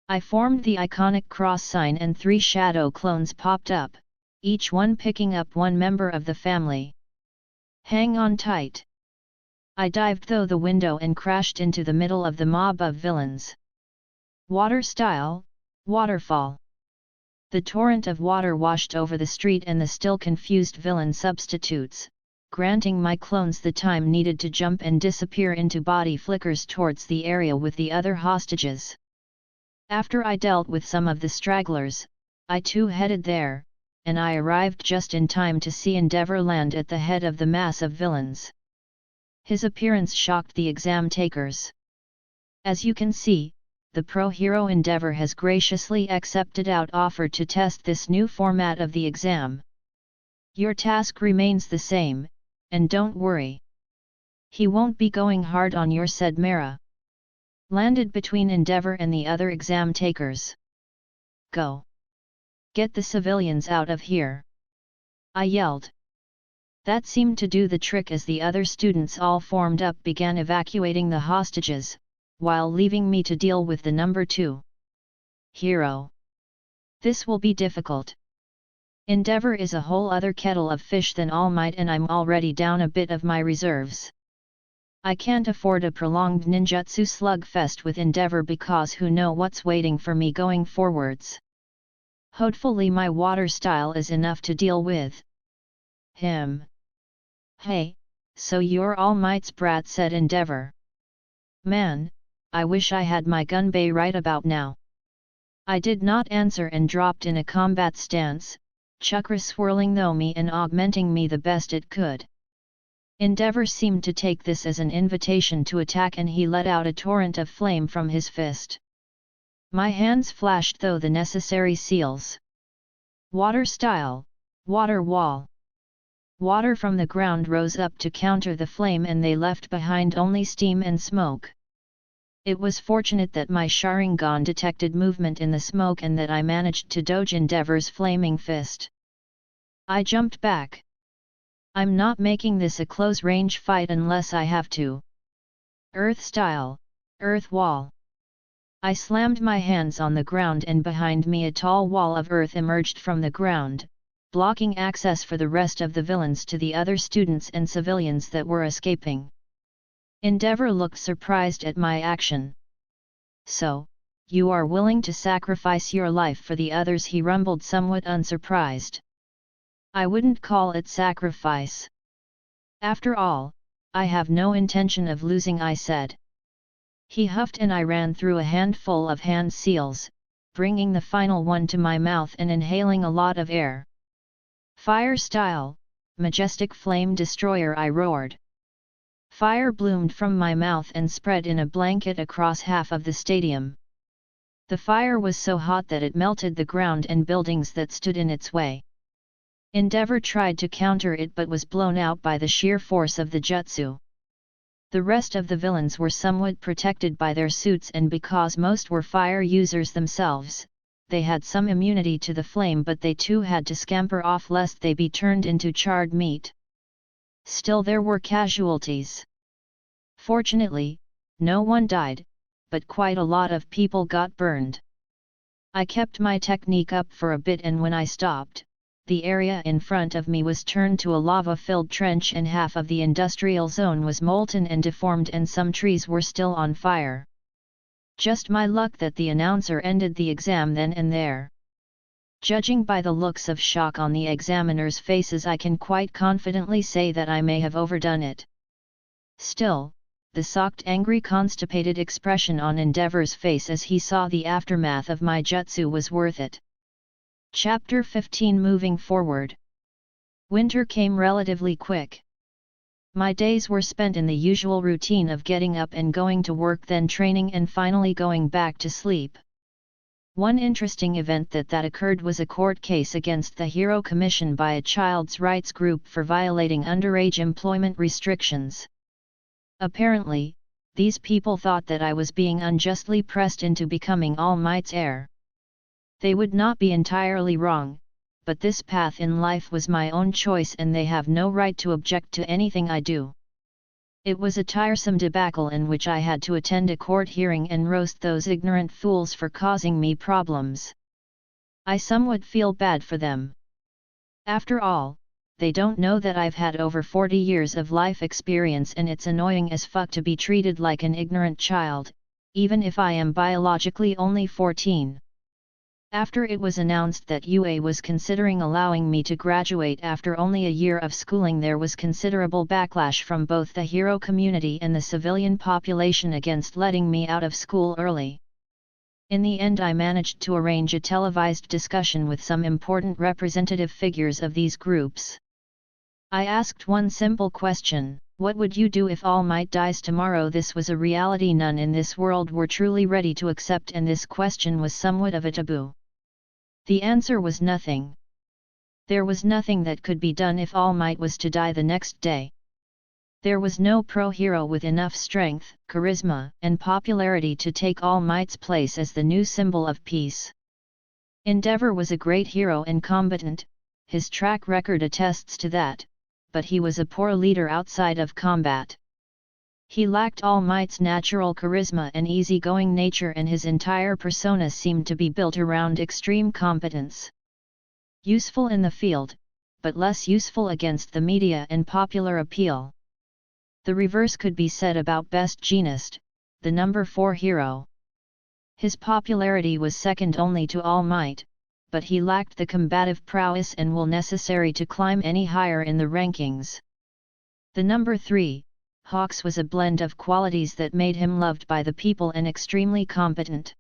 I formed the iconic cross sign and 3 shadow clones popped up, each one picking up 1 member of the family. "Hang on tight." I dived through the window and crashed into the middle of the mob of villains. Water style, waterfall. The torrent of water washed over the street and the still confused villain substitutes, granting my clones the time needed to jump and disappear into body flickers towards the area with the other hostages. After I dealt with some of the stragglers, I too headed there, and I arrived just in time to see Endeavor land at the head of the mass of villains. His appearance shocked the exam takers. As you can see, the pro-hero Endeavor has graciously accepted our offer to test this new format of the exam. Your task remains the same, and don't worry. He won't be going hard on your," said Mara. Landed between Endeavor and the other exam takers. "Go! Get the civilians out of here!" I yelled. That seemed to do the trick as the other students all formed up began evacuating the hostages, while leaving me to deal with the number 2 hero. This will be difficult. Endeavor is a whole other kettle of fish than All Might and I'm already down a bit of my reserves. I can't afford a prolonged ninjutsu slugfest with Endeavor because who knows what's waiting for me going forwards. Hopefully my water style is enough to deal with him. "Hey, so you're All Might's brat," said Endeavor. "Man, I wish I had my gunbei right about now." I did not answer and dropped in a combat stance, chakra swirling through me and augmenting me the best it could. Endeavor seemed to take this as an invitation to attack and he let out a torrent of flame from his fist. My hands flashed through the necessary seals. Water style, water wall. Water from the ground rose up to counter the flame and they left behind only steam and smoke. It was fortunate that my Sharingan detected movement in the smoke and that I managed to dodge Endeavor's flaming fist. I jumped back. I'm not making this a close-range fight unless I have to. Earth style, earth wall. I slammed my hands on the ground and behind me a tall wall of earth emerged from the ground, blocking access for the rest of the villains to the other students and civilians that were escaping. Endeavor looked surprised at my action. So, you are willing to sacrifice your life for the others, he rumbled, somewhat unsurprised. I wouldn't call it sacrifice. After all, I have no intention of losing, I said. He huffed and I ran through a handful of hand seals, bringing the final one to my mouth and inhaling a lot of air. Fire style, majestic flame destroyer, I roared. Fire bloomed from my mouth and spread in a blanket across half of the stadium. The fire was so hot that it melted the ground and buildings that stood in its way. Endeavor tried to counter it but was blown out by the sheer force of the jutsu. The rest of the villains were somewhat protected by their suits, and because most were fire users themselves, they had some immunity to the flame, but they too had to scamper off lest they be turned into charred meat. Still, there were casualties. Fortunately, no one died, but quite a lot of people got burned. I kept my technique up for a bit, and when I stopped, the area in front of me was turned to a lava-filled trench and half of the industrial zone was molten and deformed and some trees were still on fire. Just my luck that the announcer ended the exam then and there. Judging by the looks of shock on the examiners' faces, I can quite confidently say that I may have overdone it. Still, the socked, angry, constipated expression on Endeavor's face as he saw the aftermath of my jutsu was worth it. Chapter 15. Moving forward. Winter came relatively quick. My days were spent in the usual routine of getting up and going to work, then training, and finally going back to sleep. One interesting event that occurred was a court case against the Hero Commission by a child's rights group for violating underage employment restrictions. Apparently, these people thought that I was being unjustly pressed into becoming All Might's heir. They would not be entirely wrong, but this path in life was my own choice and they have no right to object to anything I do. It was a tiresome debacle in which I had to attend a court hearing and roast those ignorant fools for causing me problems. I somewhat feel bad for them. After all, they don't know that I've had over 40 years of life experience, and it's annoying as fuck to be treated like an ignorant child, even if I am biologically only 14. After it was announced that UA was considering allowing me to graduate after only a year of schooling, there was considerable backlash from both the hero community and the civilian population against letting me out of school early. In the end, I managed to arrange a televised discussion with some important representative figures of these groups. I asked one simple question: what would you do if All Might dies tomorrow? This was a reality none in this world were truly ready to accept, and this question was somewhat of a taboo. The answer was nothing. There was nothing that could be done if All Might was to die the next day. There was no pro-hero with enough strength, charisma, and popularity to take All Might's place as the new symbol of peace. Endeavor was a great hero and combatant, his track record attests to that, but he was a poor leader outside of combat. He lacked All Might's natural charisma and easygoing nature, and his entire persona seemed to be built around extreme competence. Useful in the field, but less useful against the media and popular appeal. The reverse could be said about Best Jeanist, the number 4 hero. His popularity was second only to All Might, but he lacked the combative prowess and will necessary to climb any higher in the rankings. The number 3, Hawks, was a blend of qualities that made him loved by the people and extremely competent.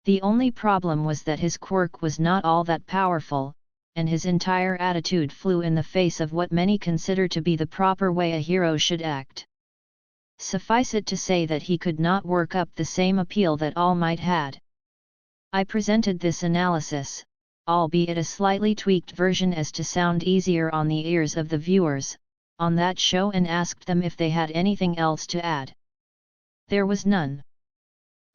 The only problem was that his quirk was not all that powerful, and his entire attitude flew in the face of what many consider to be the proper way a hero should act. Suffice it to say that he could not work up the same appeal that All Might had. I presented this analysis, albeit a slightly tweaked version as to sound easier on the ears of the viewers, on that show, and asked them if they had anything else to add. There was none.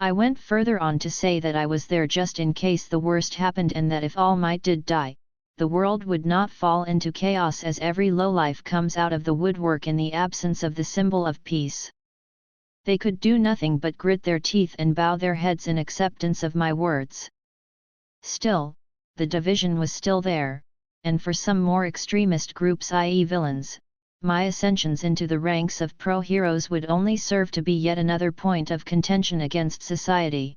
I went further on to say that I was there just in case the worst happened, and that if All Might did die, the world would not fall into chaos as every lowlife comes out of the woodwork in the absence of the symbol of peace. They could do nothing but grit their teeth and bow their heads in acceptance of my words. Still, the division was still there, and for some more extremist groups, i.e. villains, my ascensions into the ranks of pro-heroes would only serve to be yet another point of contention against society.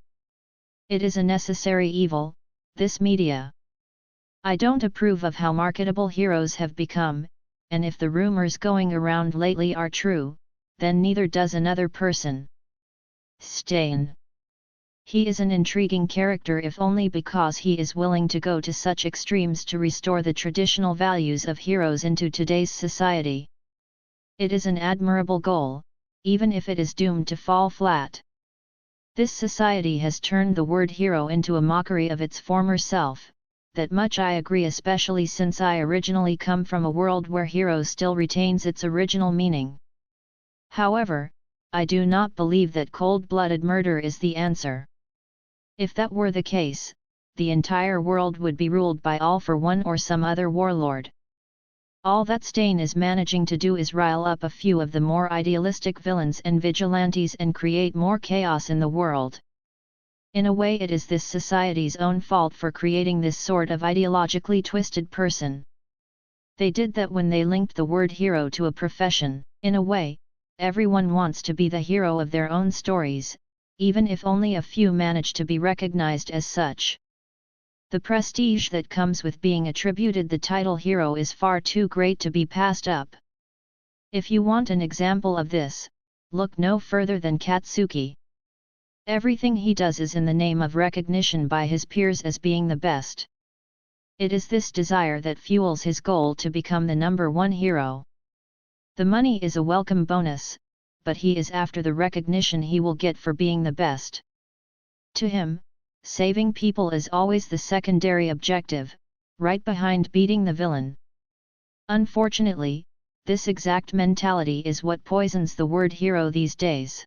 It is a necessary evil, this media. I don't approve of how marketable heroes have become, and if the rumors going around lately are true, then neither does another person. Stain. He is an intriguing character if only because he is willing to go to such extremes to restore the traditional values of heroes into today's society. It is an admirable goal, even if it is doomed to fall flat. This society has turned the word hero into a mockery of its former self, that much I agree, especially since I originally come from a world where hero still retains its original meaning. However, I do not believe that cold-blooded murder is the answer. If that were the case, the entire world would be ruled by All for One or some other warlord. All that Stain is managing to do is rile up a few of the more idealistic villains and vigilantes and create more chaos in the world. In a way, it is this society's own fault for creating this sort of ideologically twisted person. They did that when they linked the word hero to a profession. In a way, everyone wants to be the hero of their own stories, even if only a few manage to be recognized as such. The prestige that comes with being attributed the title hero is far too great to be passed up. If you want an example of this, look no further than Katsuki. Everything he does is in the name of recognition by his peers as being the best. It is this desire that fuels his goal to become the #1 hero. The money is a welcome bonus, but he is after the recognition he will get for being the best. To him, saving people is always the secondary objective, right behind beating the villain. Unfortunately, this exact mentality is what poisons the word hero these days.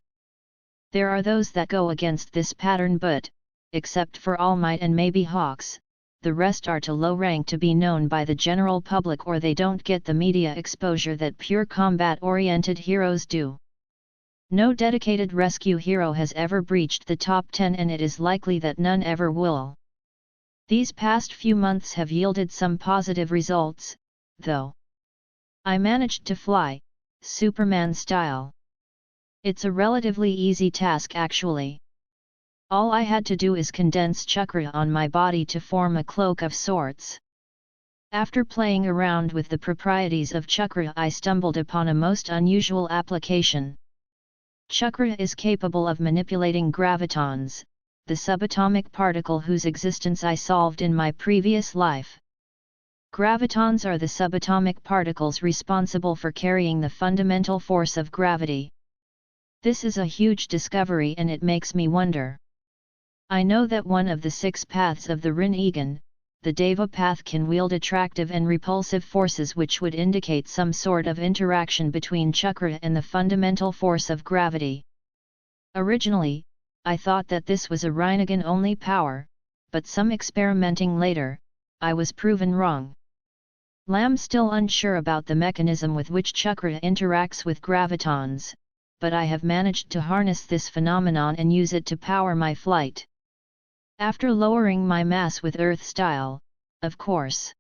There are those that go against this pattern, but, except for All Might and maybe Hawks, the rest are too low rank to be known by the general public, or they don't get the media exposure that pure combat-oriented heroes do. No dedicated rescue hero has ever breached the top 10, and it is likely that none ever will. These past few months have yielded some positive results, though. I managed to fly, Superman style. It's a relatively easy task actually. All I had to do is condense chakra on my body to form a cloak of sorts. After playing around with the proprieties of chakra, I stumbled upon a most unusual application. Chakra is capable of manipulating gravitons, the subatomic particle whose existence I solved in my previous life. Gravitons are the subatomic particles responsible for carrying the fundamental force of gravity. This is a huge discovery, and it makes me wonder. I know that one of the 6 paths of the Rin Egan, the Deva path, can wield attractive and repulsive forces which would indicate some sort of interaction between chakra and the fundamental force of gravity. Originally, I thought that this was a Rinnegan-only power, but some experimenting later, I was proven wrong. Lam's still unsure about the mechanism with which chakra interacts with gravitons, but I have managed to harness this phenomenon and use it to power my flight. After lowering my mass with Earth style, of course.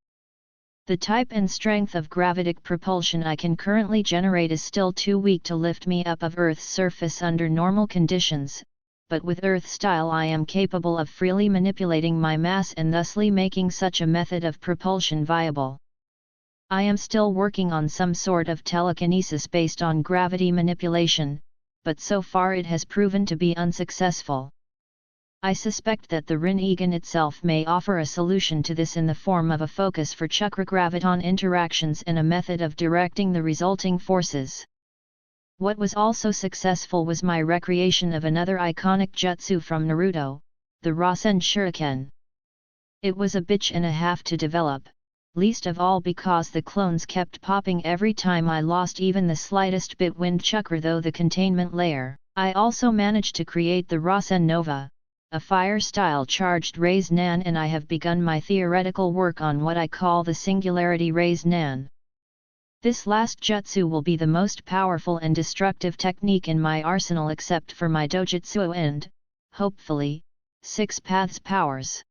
The type and strength of gravitic propulsion I can currently generate is still too weak to lift me up of Earth's surface under normal conditions, but with Earth style I am capable of freely manipulating my mass and thusly making such a method of propulsion viable. I am still working on some sort of telekinesis based on gravity manipulation, but so far it has proven to be unsuccessful. I suspect that the Rin Egan itself may offer a solution to this in the form of a focus for chakra-graviton interactions and a method of directing the resulting forces. What was also successful was my recreation of another iconic jutsu from Naruto, the Rasen Shuriken. It was a bitch and a half to develop, least of all because the clones kept popping every time I lost even the slightest bit wind chakra through the containment layer. I also managed to create the Rasen Nova, a fire-style charged Raise Nan, and I have begun my theoretical work on what I call the Singularity Raise Nan. This last jutsu will be the most powerful and destructive technique in my arsenal except for my dojutsu and, hopefully, 6 paths powers.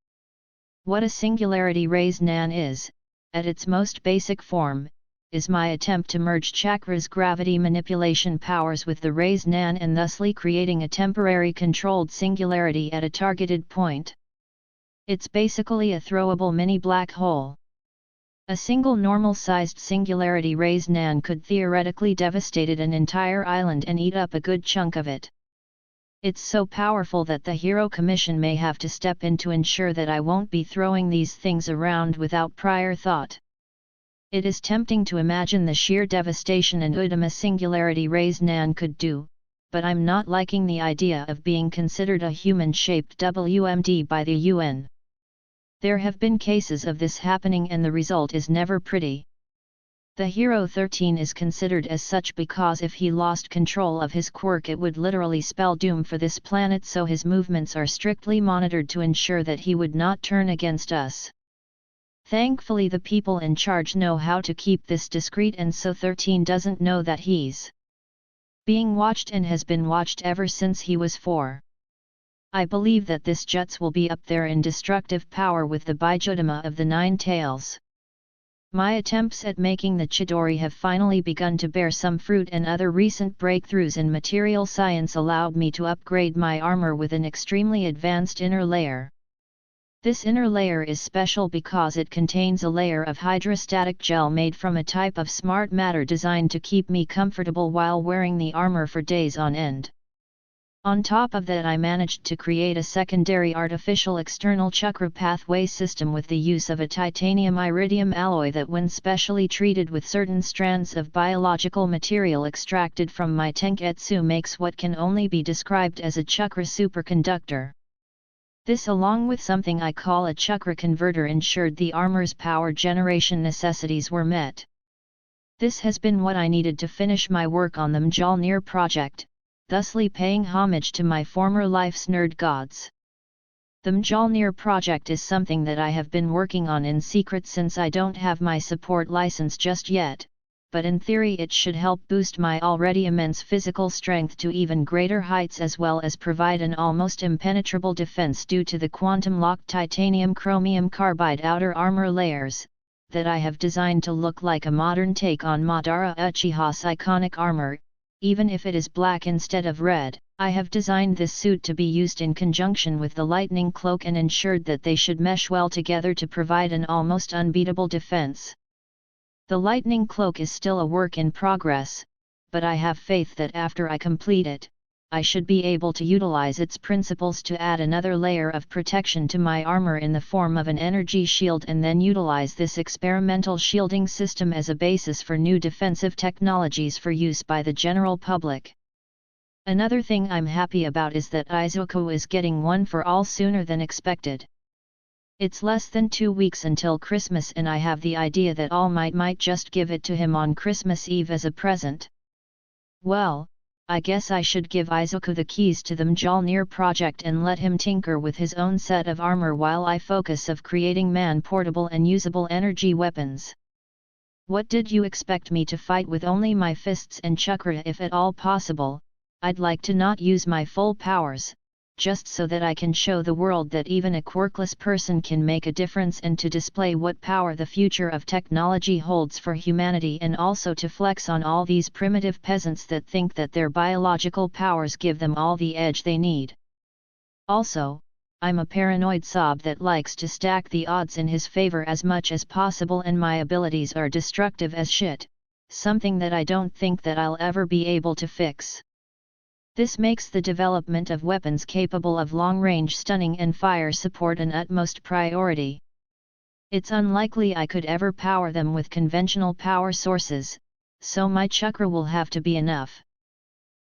What a Singularity Raise Nan is, at its most basic form, is my attempt to merge Chakra's gravity manipulation powers with the Ray's Nan and thusly creating a temporary controlled singularity at a targeted point. It's basically a throwable mini black hole. A single normal-sized singularity Ray's Nan could theoretically devastate an entire island and eat up a good chunk of it. It's so powerful that the Hero Commission may have to step in to ensure that I won't be throwing these things around without prior thought. It is tempting to imagine the sheer devastation an Udama singularity Ray's Nan could do, but I'm not liking the idea of being considered a human-shaped WMD by the UN. There have been cases of this happening and the result is never pretty. The Hero 13 is considered as such because if he lost control of his quirk it would literally spell doom for this planet, so his movements are strictly monitored to ensure that he would not turn against us. Thankfully the people in charge know how to keep this discreet, and so 13 doesn't know that he's being watched and has been watched ever since he was 4. I believe that this Juts will be up there in destructive power with the Bijudama of the 9 tails. My attempts at making the Chidori have finally begun to bear some fruit, and other recent breakthroughs in material science allowed me to upgrade my armor with an extremely advanced inner layer. This inner layer is special because it contains a layer of hydrostatic gel made from a type of smart matter designed to keep me comfortable while wearing the armor for days on end. On top of that, I managed to create a secondary artificial external chakra pathway system with the use of a titanium-iridium alloy that, when specially treated with certain strands of biological material extracted from my tenketsu, makes what can only be described as a chakra superconductor. This, along with something I call a chakra converter, ensured the armor's power generation necessities were met. This has been what I needed to finish my work on the Mjolnir project, thusly paying homage to my former life's nerd gods. The Mjolnir project is something that I have been working on in secret since I don't have my support license just yet, but in theory it should help boost my already immense physical strength to even greater heights, as well as provide an almost impenetrable defense due to the quantum-locked titanium chromium carbide outer armor layers, that I have designed to look like a modern take on Madara Uchiha's iconic armor, even if it is black instead of red. I have designed this suit to be used in conjunction with the lightning cloak and ensured that they should mesh well together to provide an almost unbeatable defense. The lightning cloak is still a work in progress, but I have faith that after I complete it, I should be able to utilize its principles to add another layer of protection to my armor in the form of an energy shield, and then utilize this experimental shielding system as a basis for new defensive technologies for use by the general public. Another thing I'm happy about is that Izuku is getting one for all sooner than expected. It's less than 2 weeks until Christmas, and I have the idea that All Might just give it to him on Christmas Eve as a present. Well, I guess I should give Izuku the keys to the Mjolnir project and let him tinker with his own set of armor while I focus of creating man-portable and usable energy weapons. What did you expect me to fight with only my fists and chakra? If at all possible, I'd like to not use my full powers, just so that I can show the world that even a quirkless person can make a difference, and to display what power the future of technology holds for humanity, and also to flex on all these primitive peasants that think that their biological powers give them all the edge they need. Also, I'm a paranoid sob that likes to stack the odds in his favor as much as possible, and my abilities are destructive as shit, something that I don't think that I'll ever be able to fix. This makes the development of weapons capable of long-range stunning and fire support an utmost priority. It's unlikely I could ever power them with conventional power sources, so my chakra will have to be enough.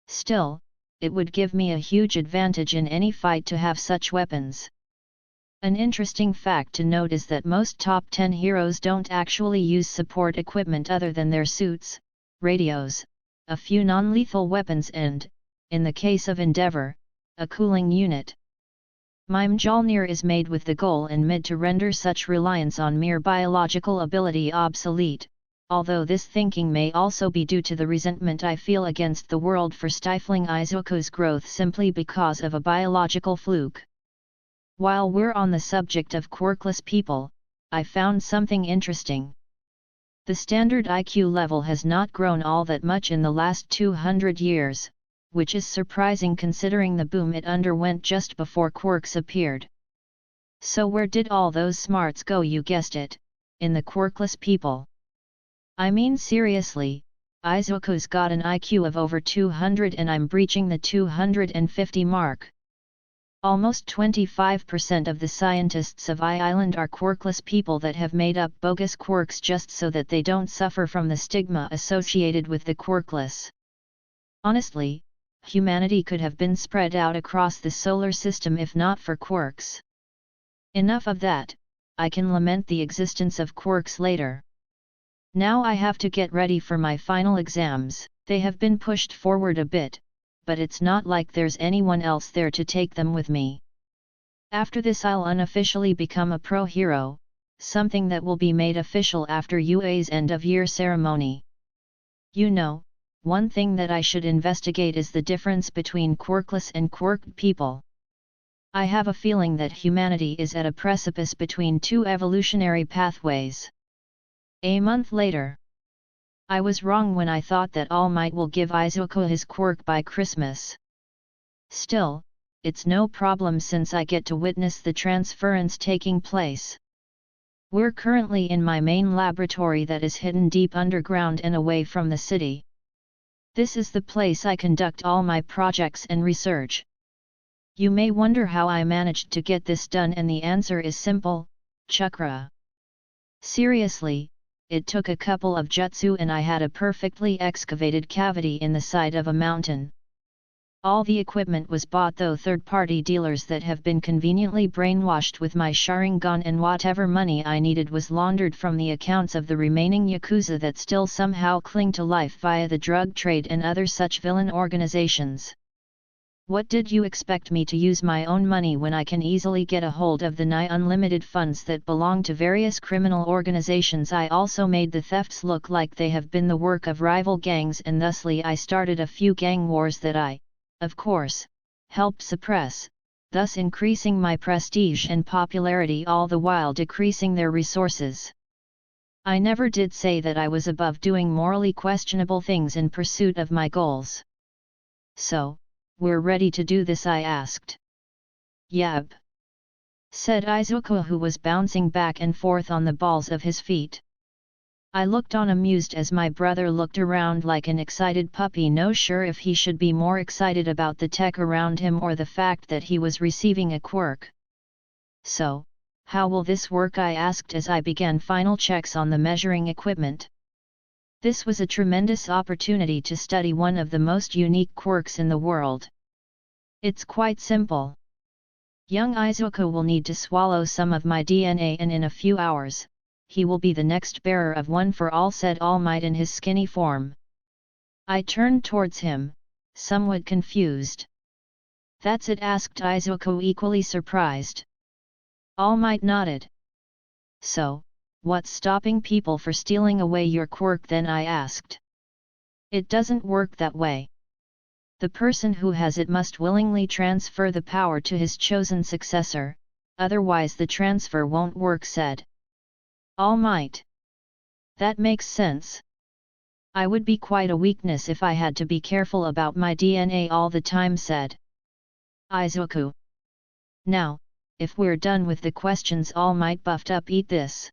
Still, it would give me a huge advantage in any fight to have such weapons. An interesting fact to note is that most top 10 heroes don't actually use support equipment other than their suits, radios, a few non-lethal weapons and, in the case of Endeavor, a cooling unit. My Mjolnir is made with the goal in mid to render such reliance on mere biological ability obsolete, although this thinking may also be due to the resentment I feel against the world for stifling Izuku's growth simply because of a biological fluke. While we're on the subject of quirkless people, I found something interesting. The standard IQ level has not grown all that much in the last 200 years, which is surprising considering the boom it underwent just before quirks appeared. So where did all those smarts go? You guessed it, in the quirkless people. I mean seriously, Izuku's got an IQ of over 200 and I'm breaching the 250 mark. Almost 25% of the scientists of I-Island are quirkless people that have made up bogus quirks just so that they don't suffer from the stigma associated with the quirkless. Honestly, humanity could have been spread out across the solar system if not for quirks. Enough of that, I can lament the existence of quirks later. Now I have to get ready for my final exams. They have been pushed forward a bit, but it's not like there's anyone else there to take them with me. After this I'll unofficially become a pro hero, something that will be made official after UA's end-of-year ceremony. You know, one thing that I should investigate is the difference between quirkless and quirked people. I have a feeling that humanity is at a precipice between two evolutionary pathways. A month later. I was wrong when I thought that All Might will give Izuku his quirk by Christmas. Still, it's no problem since I get to witness the transference taking place. We're currently in my main laboratory that is hidden deep underground and away from the city. This is the place I conduct all my projects and research. You may wonder how I managed to get this done, and the answer is simple: chakra. Seriously, it took a couple of jutsu and I had a perfectly excavated cavity in the side of a mountain. All the equipment was bought through third-party dealers that have been conveniently brainwashed with my Sharingan, and whatever money I needed was laundered from the accounts of the remaining Yakuza that still somehow cling to life via the drug trade and other such villain organizations. What did you expect me to use my own money when I can easily get a hold of the nigh unlimited funds that belong to various criminal organizations? I also made the thefts look like they have been the work of rival gangs, and thusly I started a few gang wars that I, of course, helped suppress, thus increasing my prestige and popularity all the while decreasing their resources. I never did say that I was above doing morally questionable things in pursuit of my goals. So, we're ready to do this? I asked. Yep, said Izuku, who was bouncing back and forth on the balls of his feet. I looked on amused as my brother looked around like an excited puppy, no sure if he should be more excited about the tech around him or the fact that he was receiving a quirk. So, how will this work? I asked as I began final checks on the measuring equipment. This was a tremendous opportunity to study one of the most unique quirks in the world. It's quite simple. Young Izuku will need to swallow some of my DNA, and in a few hours, he will be the next bearer of One for All, said All Might in his skinny form. I turned towards him, somewhat confused. That's it? asked Izuku, equally surprised. All Might nodded. So, what's stopping people for stealing away your quirk then? I asked. It doesn't work that way. The person who has it must willingly transfer the power to his chosen successor, otherwise the transfer won't work, said All Might. That makes sense. I would be quite a weakness if I had to be careful about my DNA all the time, said Izuku. Now, if we're done with the questions, All Might buffed up, eat this,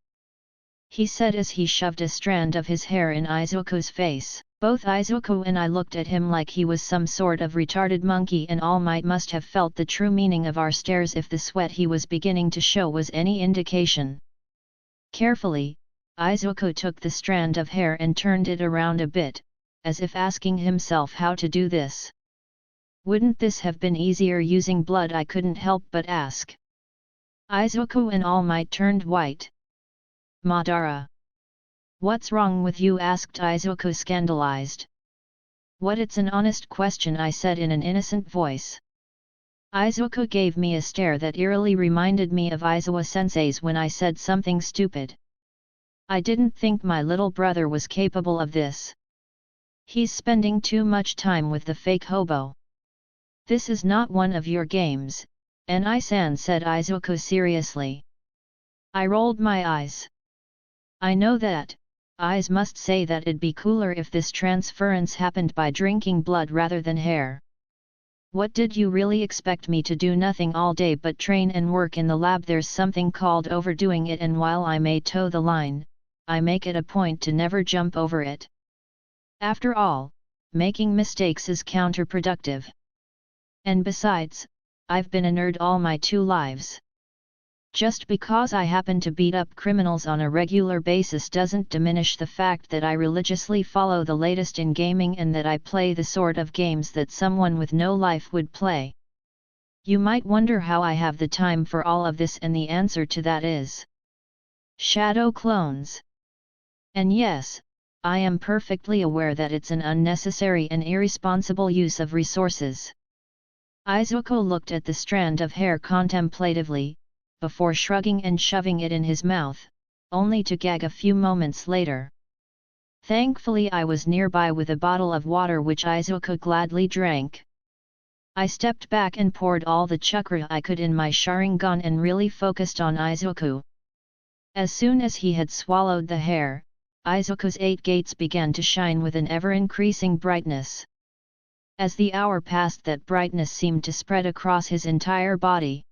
he said as he shoved a strand of his hair in Izuku's face. Both Izuku and I looked at him like he was some sort of retarded monkey, and All Might must have felt the true meaning of our stares if the sweat he was beginning to show was any indication. Carefully, Izuku took the strand of hair and turned it around a bit, as if asking himself how to do this. Wouldn't this have been easier using blood? I couldn't help but ask. Izuku and All Might turned white. Madara. What's wrong with you? asked Izuku, scandalized. What? It's an honest question, I said in an innocent voice. Izuku gave me a stare that eerily reminded me of Izuwa-sensei's when I said something stupid. I didn't think my little brother was capable of this. He's spending too much time with the fake hobo. This is not one of your games, Nai-san, said Izuku seriously. I rolled my eyes. I know that, Eyes must say that it'd be cooler if this transference happened by drinking blood rather than hair. What did you really expect me to do? Nothing all day but train and work in the lab. There's something called overdoing it, and while I may toe the line, I make it a point to never jump over it. After all, making mistakes is counterproductive. And besides, I've been a nerd all my 2 lives. Just because I happen to beat up criminals on a regular basis doesn't diminish the fact that I religiously follow the latest in gaming and that I play the sort of games that someone with no life would play. You might wonder how I have the time for all of this, and the answer to that is shadow clones. And yes, I am perfectly aware that it's an unnecessary and irresponsible use of resources. Izuku looked at the strand of hair contemplatively, before shrugging and shoving it in his mouth, only to gag a few moments later. Thankfully I was nearby with a bottle of water which Izuku gladly drank. I stepped back and poured all the chakra I could in my Sharingan and really focused on Izuku. As soon as he had swallowed the hair, Izuku's 8 gates began to shine with an ever-increasing brightness. As the hour passed, that brightness seemed to spread across his entire body.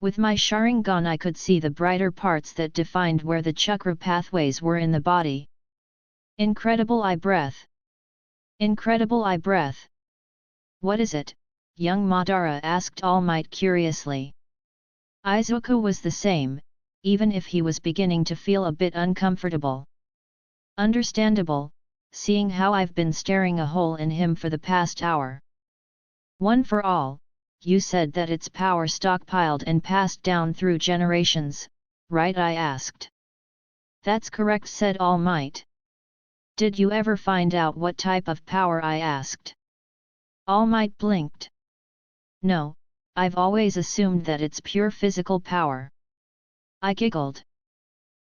With my Sharingan I could see the brighter parts that defined where the chakra pathways were in the body. Incredible eye breath! Incredible eye breath! What is it? Young Madara asked All Might curiously. Izuku was the same, even if he was beginning to feel a bit uncomfortable. Understandable, seeing how I've been staring a hole in him for the past hour. One for all. You said that it's power stockpiled and passed down through generations, right? I asked. That's correct, said All Might. Did you ever find out what type of power? I asked. All Might blinked. No, I've always assumed that it's pure physical power. I giggled.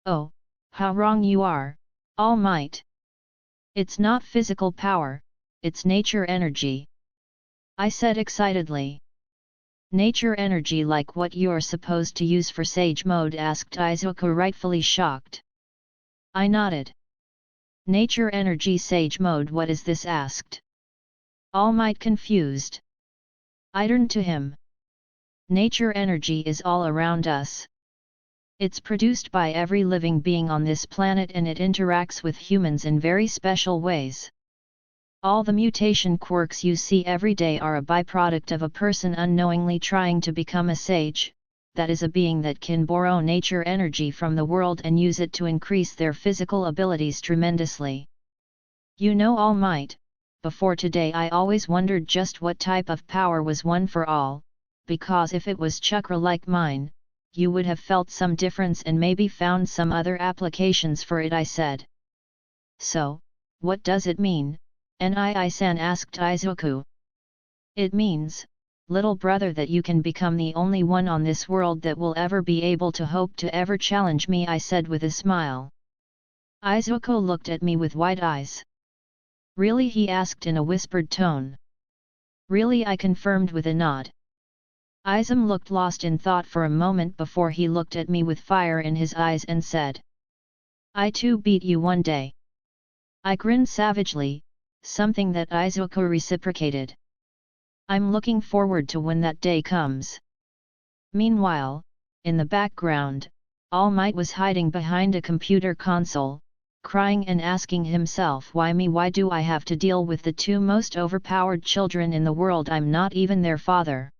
Oh, how wrong you are, All Might. It's not physical power, it's nature energy. I said excitedly. Nature energy, like what you're supposed to use for Sage Mode? Asked Izuku, rightfully shocked. I nodded. Nature energy, Sage Mode, what is this? Asked All Might, confused. I turned to him. Nature energy is all around us. It's produced by every living being on this planet, and it interacts with humans in very special ways. All the mutation quirks you see every day are a byproduct of a person unknowingly trying to become a sage, that is, a being that can borrow nature energy from the world and use it to increase their physical abilities tremendously. You know, All Might, before today I always wondered just what type of power was one for all, because if it was chakra like mine, you would have felt some difference and maybe found some other applications for it, I said. So, what does it mean? Nii-san asked Izuku. It means, little brother, that you can become the only one on this world that will ever be able to hope to ever challenge me, I said with a smile. Izuku looked at me with wide eyes. Really? He asked in a whispered tone. Really, I confirmed with a nod. Izum looked lost in thought for a moment before he looked at me with fire in his eyes and said, I too beat you one day. I grinned savagely, something that Izuku reciprocated. I'm looking forward to when that day comes. Meanwhile, in the background, All Might was hiding behind a computer console, crying and asking himself, why me? Why do I have to deal with the 2 most overpowered children in the world? I'm not even their father.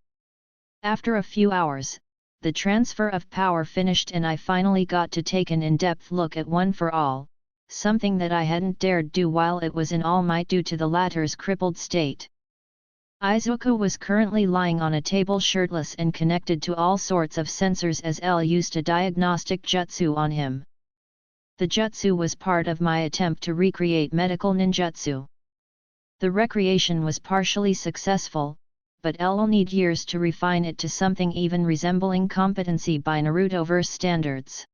After a few hours, the transfer of power finished and I finally got to take an in-depth look at One for All, something that I hadn't dared do while it was in All Might due to the latter's crippled state. Izuku was currently lying on a table shirtless and connected to all sorts of sensors as L used a diagnostic jutsu on him. The jutsu was part of my attempt to recreate medical ninjutsu. The recreation was partially successful, but I'll need years to refine it to something even resembling competency by Naruto-verse standards.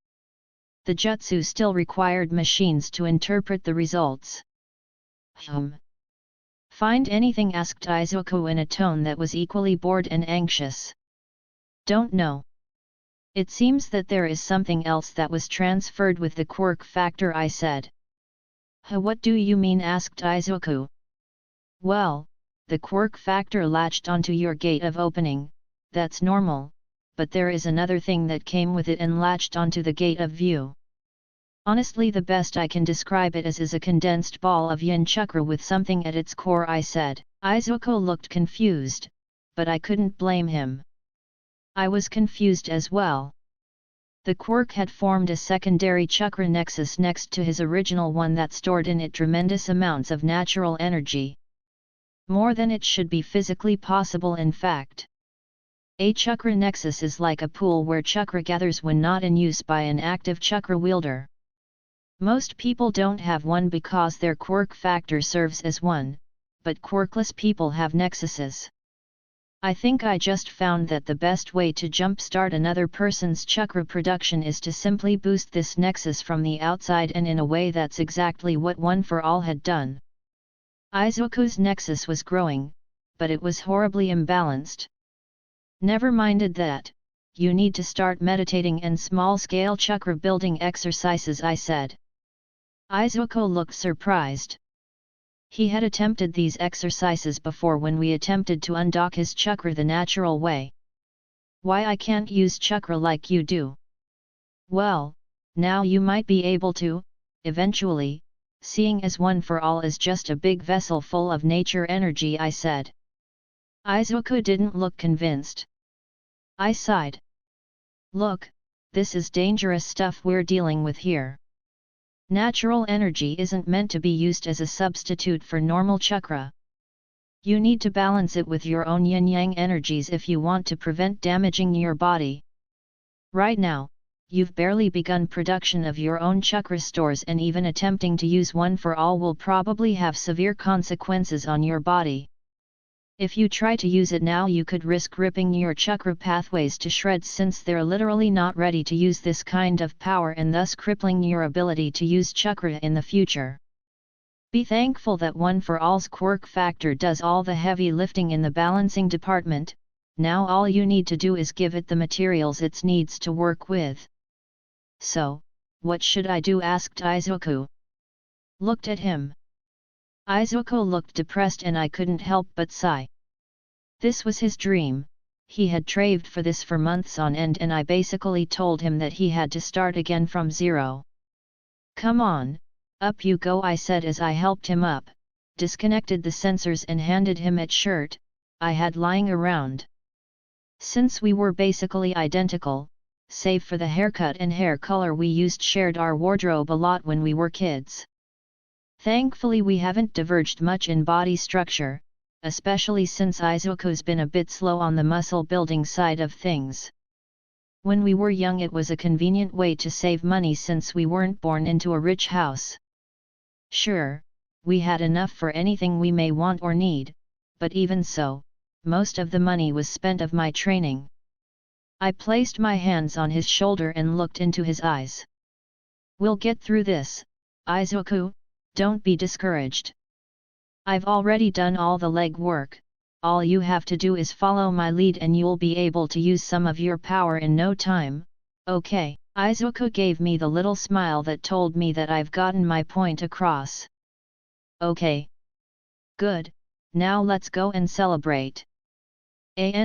The jutsu still required machines to interpret the results. Find anything? Asked Izuku in a tone that was equally bored and anxious. Don't know. It seems that there is something else that was transferred with the quirk factor, I said. What do you mean?" asked Izuku. "Well, the quirk factor latched onto your gate of opening, that's normal, but there is another thing that came with it and latched onto the gate of view. Honestly, the best I can describe it as is a condensed ball of yin chakra with something at its core," I said. Izuku looked confused, but I couldn't blame him. I was confused as well. The quirk had formed a secondary chakra nexus next to his original one that stored in it tremendous amounts of natural energy. More than it should be physically possible, in fact. A chakra nexus is like a pool where chakra gathers when not in use by an active chakra wielder. Most people don't have one because their quirk factor serves as one, but quirkless people have nexuses. I think I just found that the best way to jumpstart another person's chakra production is to simply boost this nexus from the outside, and in a way that's exactly what One for All had done. Izuku's nexus was growing, but it was horribly imbalanced. "Never minded that, you need to start meditating and small-scale chakra building exercises," I said. Izuku looked surprised. He had attempted these exercises before when we attempted to undock his chakra the natural way. "Why, I can't use chakra like you do." "Well, now you might be able to, eventually, seeing as One for All is just a big vessel full of nature energy," I said. Izuku didn't look convinced. I sighed. "Look, this is dangerous stuff we're dealing with here. Natural energy isn't meant to be used as a substitute for normal chakra. You need to balance it with your own yin-yang energies if you want to prevent damaging your body. Right now, you've barely begun production of your own chakra stores, and even attempting to use One for All will probably have severe consequences on your body. If you try to use it now, you could risk ripping your chakra pathways to shreds, since they're literally not ready to use this kind of power, and thus crippling your ability to use chakra in the future. Be thankful that One for All's quirk factor does all the heavy lifting in the balancing department. Now all you need to do is give it the materials it needs to work with." "So, what should I do?" asked Izuku. Looked at him. Izuku looked depressed, and I couldn't help but sigh. This was his dream. He had traved for this for months on end, and I basically told him that he had to start again from zero. "Come on, up you go," I said as I helped him up, disconnected the sensors and handed him its shirt I had lying around. Since we were basically identical, save for the haircut and hair color, we shared our wardrobe a lot when we were kids. Thankfully we haven't diverged much in body structure, especially since Izuku's been a bit slow on the muscle building side of things. When we were young, it was a convenient way to save money since we weren't born into a rich house. Sure, we had enough for anything we may want or need, but even so, most of the money was spent of my training. I placed my hands on his shoulder and looked into his eyes. "We'll get through this, Izuku, don't be discouraged. I've already done all the leg work. All you have to do is follow my lead and you'll be able to use some of your power in no time, okay?" Izuku gave me the little smile that told me that I've gotten my point across. "Okay. Good, now let's go and celebrate."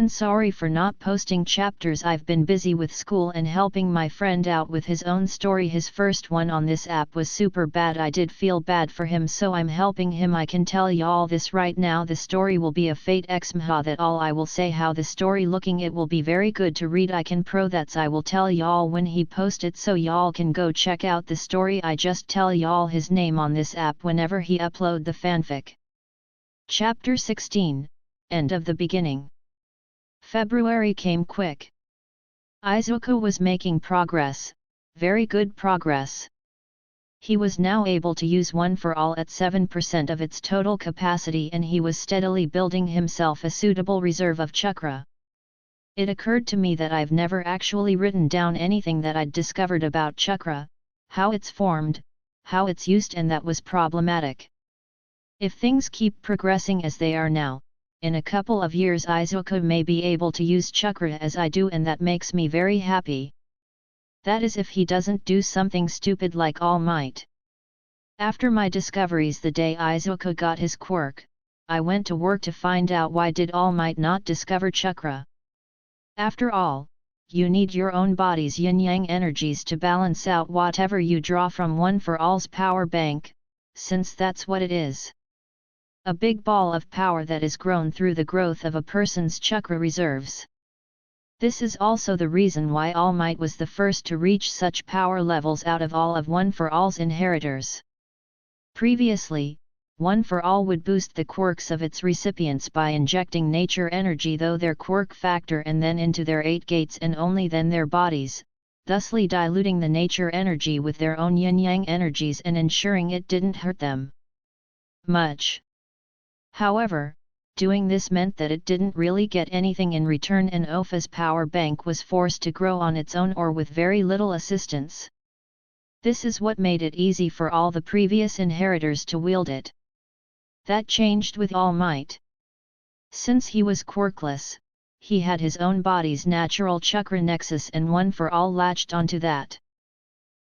Sorry for not posting chapters. I've been busy with school and helping my friend out with his own story. His first one on this app was super bad. I did feel bad for him, so I'm helping him. I can tell y'all this right now, the story will be a Fate X Mha. That all I will say. How the story looking, it will be very good to read. I can pro that's I will tell y'all when he post it, so y'all can go check out the story. I just tell y'all his name on this app whenever he upload the fanfic. Chapter 16, End of the Beginning. February came quick. Izuku was making progress, very good progress. He was now able to use One for All at 7% of its total capacity, and he was steadily building himself a suitable reserve of chakra. It occurred to me that I've never actually written down anything that I'd discovered about chakra, how it's formed, how it's used, and that was problematic. If things keep progressing as they are now, in a couple of years Izuku may be able to use chakra as I do, and that makes me very happy. That is if he doesn't do something stupid like All Might. After my discoveries the day Izuku got his quirk, I went to work to find out why did All Might not discover chakra. After all, you need your own body's yin-yang energies to balance out whatever you draw from One for All's power bank, since that's what it is. A big ball of power that is grown through the growth of a person's chakra reserves. This is also the reason why All Might was the first to reach such power levels out of all of One for All's inheritors. Previously, One for All would boost the quirks of its recipients by injecting nature energy through their quirk factor and then into their 8 gates and only then their bodies, thusly diluting the nature energy with their own yin-yang energies and ensuring it didn't hurt them much. However, doing this meant that it didn't really get anything in return and Opha's power bank was forced to grow on its own or with very little assistance. This is what made it easy for all the previous inheritors to wield it. That changed with All Might. Since he was quirkless, he had his own body's natural chakra nexus and One for All latched onto that.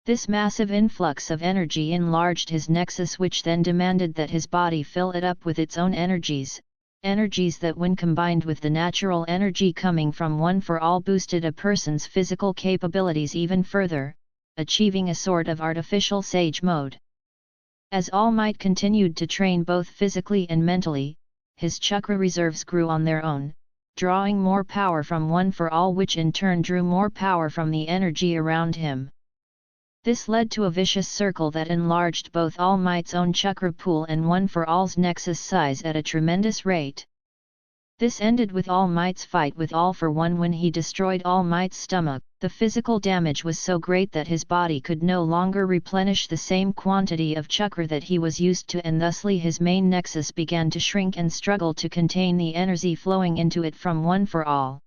This massive influx of energy enlarged his nexus, which then demanded that his body fill it up with its own energies, energies that when combined with the natural energy coming from One for All boosted a person's physical capabilities even further, achieving a sort of artificial sage mode. As All Might continued to train both physically and mentally, his chakra reserves grew on their own, drawing more power from One for All, which in turn drew more power from the energy around him. This led to a vicious circle that enlarged both All Might's own chakra pool and One for All's nexus size at a tremendous rate. This ended with All Might's fight with All for One when he destroyed All Might's stomach. The physical damage was so great that his body could no longer replenish the same quantity of chakra that he was used to, and thusly his main nexus began to shrink and struggle to contain the energy flowing into it from One for All.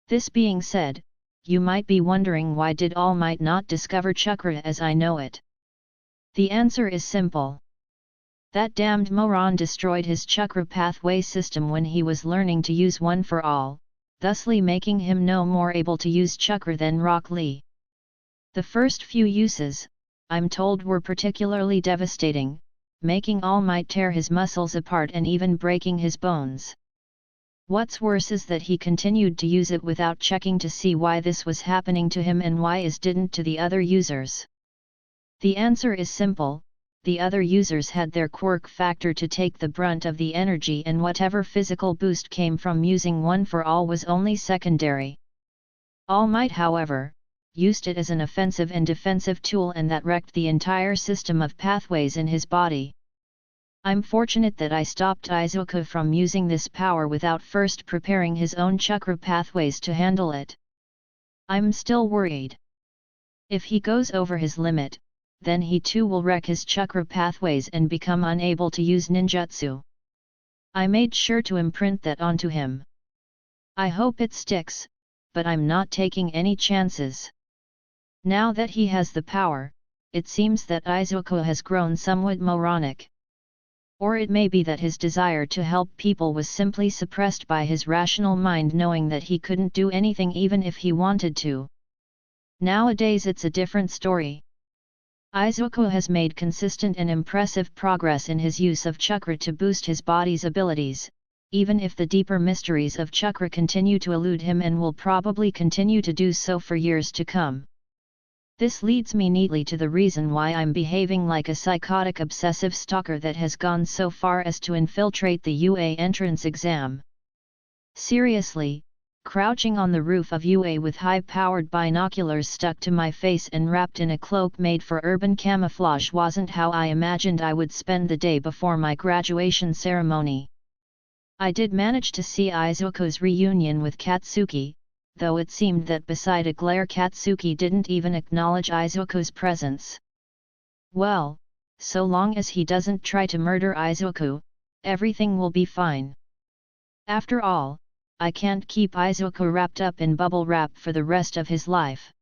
This being said, you might be wondering why did All Might not discover chakra as I know it? The answer is simple. That damned moron destroyed his chakra pathway system when he was learning to use One for All, thusly making him no more able to use chakra than Rock Lee. The first few uses, I'm told, were particularly devastating, making All Might tear his muscles apart and even breaking his bones. What's worse is that he continued to use it without checking to see why this was happening to him and why it didn't to the other users. The answer is simple. The other users had their quirk factor to take the brunt of the energy, and whatever physical boost came from using One for All was only secondary. All Might, however, used it as an offensive and defensive tool, and that wrecked the entire system of pathways in his body. I'm fortunate that I stopped Izuku from using this power without first preparing his own chakra pathways to handle it. I'm still worried. If he goes over his limit, then he too will wreck his chakra pathways and become unable to use ninjutsu. I made sure to imprint that onto him. I hope it sticks, but I'm not taking any chances. Now that he has the power, it seems that Izuku has grown somewhat moronic. Or it may be that his desire to help people was simply suppressed by his rational mind, knowing that he couldn't do anything even if he wanted to. Nowadays it's a different story. Izuku has made consistent and impressive progress in his use of chakra to boost his body's abilities, even if the deeper mysteries of chakra continue to elude him and will probably continue to do so for years to come. This leads me neatly to the reason why I'm behaving like a psychotic obsessive stalker that has gone so far as to infiltrate the UA entrance exam. Seriously, crouching on the roof of UA with high-powered binoculars stuck to my face and wrapped in a cloak made for urban camouflage wasn't how I imagined I would spend the day before my graduation ceremony. I did manage to see Izuku's reunion with Katsuki, though it seemed that beside a glare Katsuki didn't even acknowledge Izuku's presence. Well, so long as he doesn't try to murder Izuku, everything will be fine. After all, I can't keep Izuku wrapped up in bubble wrap for the rest of his life.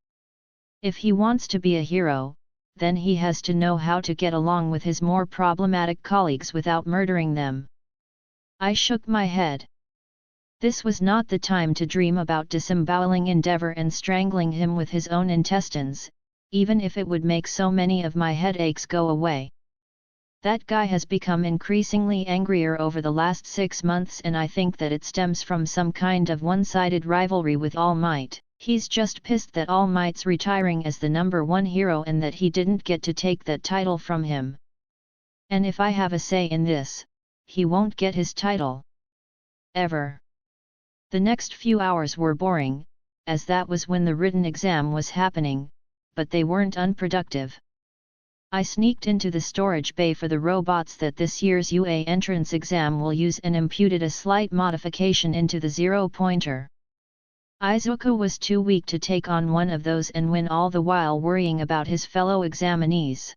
If he wants to be a hero, then he has to know how to get along with his more problematic colleagues without murdering them. I shook my head. This was not the time to dream about disemboweling Endeavor and strangling him with his own intestines, even if it would make so many of my headaches go away. That guy has become increasingly angrier over the last 6 months, and I think that it stems from some kind of one-sided rivalry with All Might. He's just pissed that All Might's retiring as the #1 hero and that he didn't get to take that title from him. And if I have a say in this, he won't get his title. Ever. The next few hours were boring, as that was when the written exam was happening, but they weren't unproductive. I sneaked into the storage bay for the robots that this year's UA entrance exam will use and imputed a slight modification into the 0-pointer. Izuku was too weak to take on one of those and win, all the while worrying about his fellow examinees.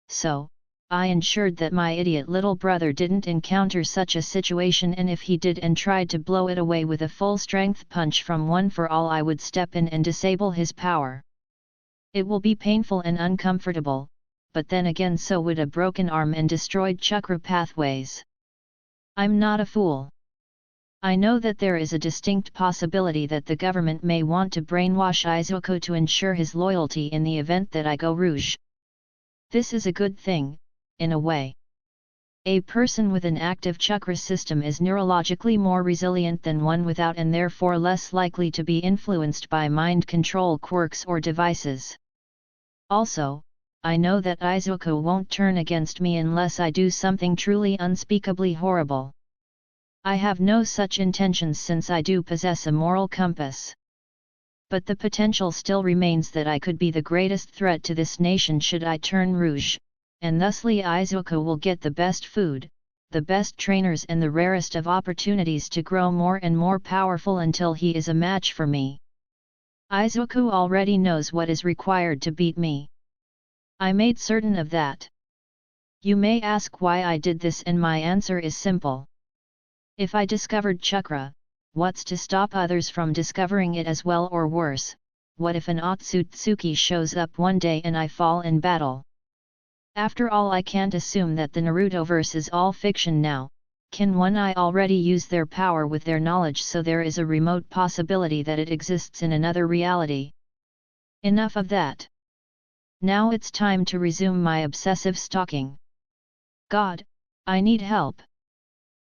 So, I ensured that my idiot little brother didn't encounter such a situation, and if he did and tried to blow it away with a full-strength punch from One for All, I would step in and disable his power. It will be painful and uncomfortable, but then again so would a broken arm and destroyed chakra pathways. I'm not a fool. I know that there is a distinct possibility that the government may want to brainwash Izuku to ensure his loyalty in the event that I go rouge. This is a good thing, in a way. A person with an active chakra system is neurologically more resilient than one without, and therefore less likely to be influenced by mind control quirks or devices. Also, I know that Izuku won't turn against me unless I do something truly unspeakably horrible. I have no such intentions, since I do possess a moral compass. But the potential still remains that I could be the greatest threat to this nation should I turn rouge, and thusly Izuku will get the best food, the best trainers, and the rarest of opportunities to grow more and more powerful until he is a match for me. Izuku already knows what is required to beat me. I made certain of that. You may ask why I did this, and my answer is simple. If I discovered chakra, what's to stop others from discovering it as well? Or worse, what if an Otsutsuki shows up one day and I fall in battle? After all, I can't assume that the Narutoverse is all fiction now. Can one I already use their power with their knowledge, so there is a remote possibility that it exists in another reality. Enough of that. Now it's time to resume my obsessive stalking. God, I need help.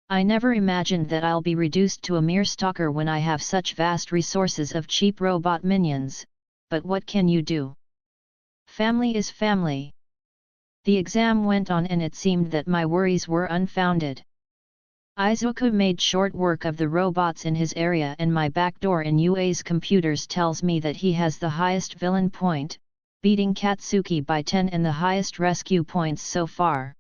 I never imagined that I'll be reduced to a mere stalker when I have such vast resources of cheap robot minions, but what can you do? Family is family. The exam went on, and it seemed that my worries were unfounded. Izuku made short work of the robots in his area, and my backdoor in UA's computers tells me that he has the highest villain point, beating Katsuki by 10, and the highest rescue points so far.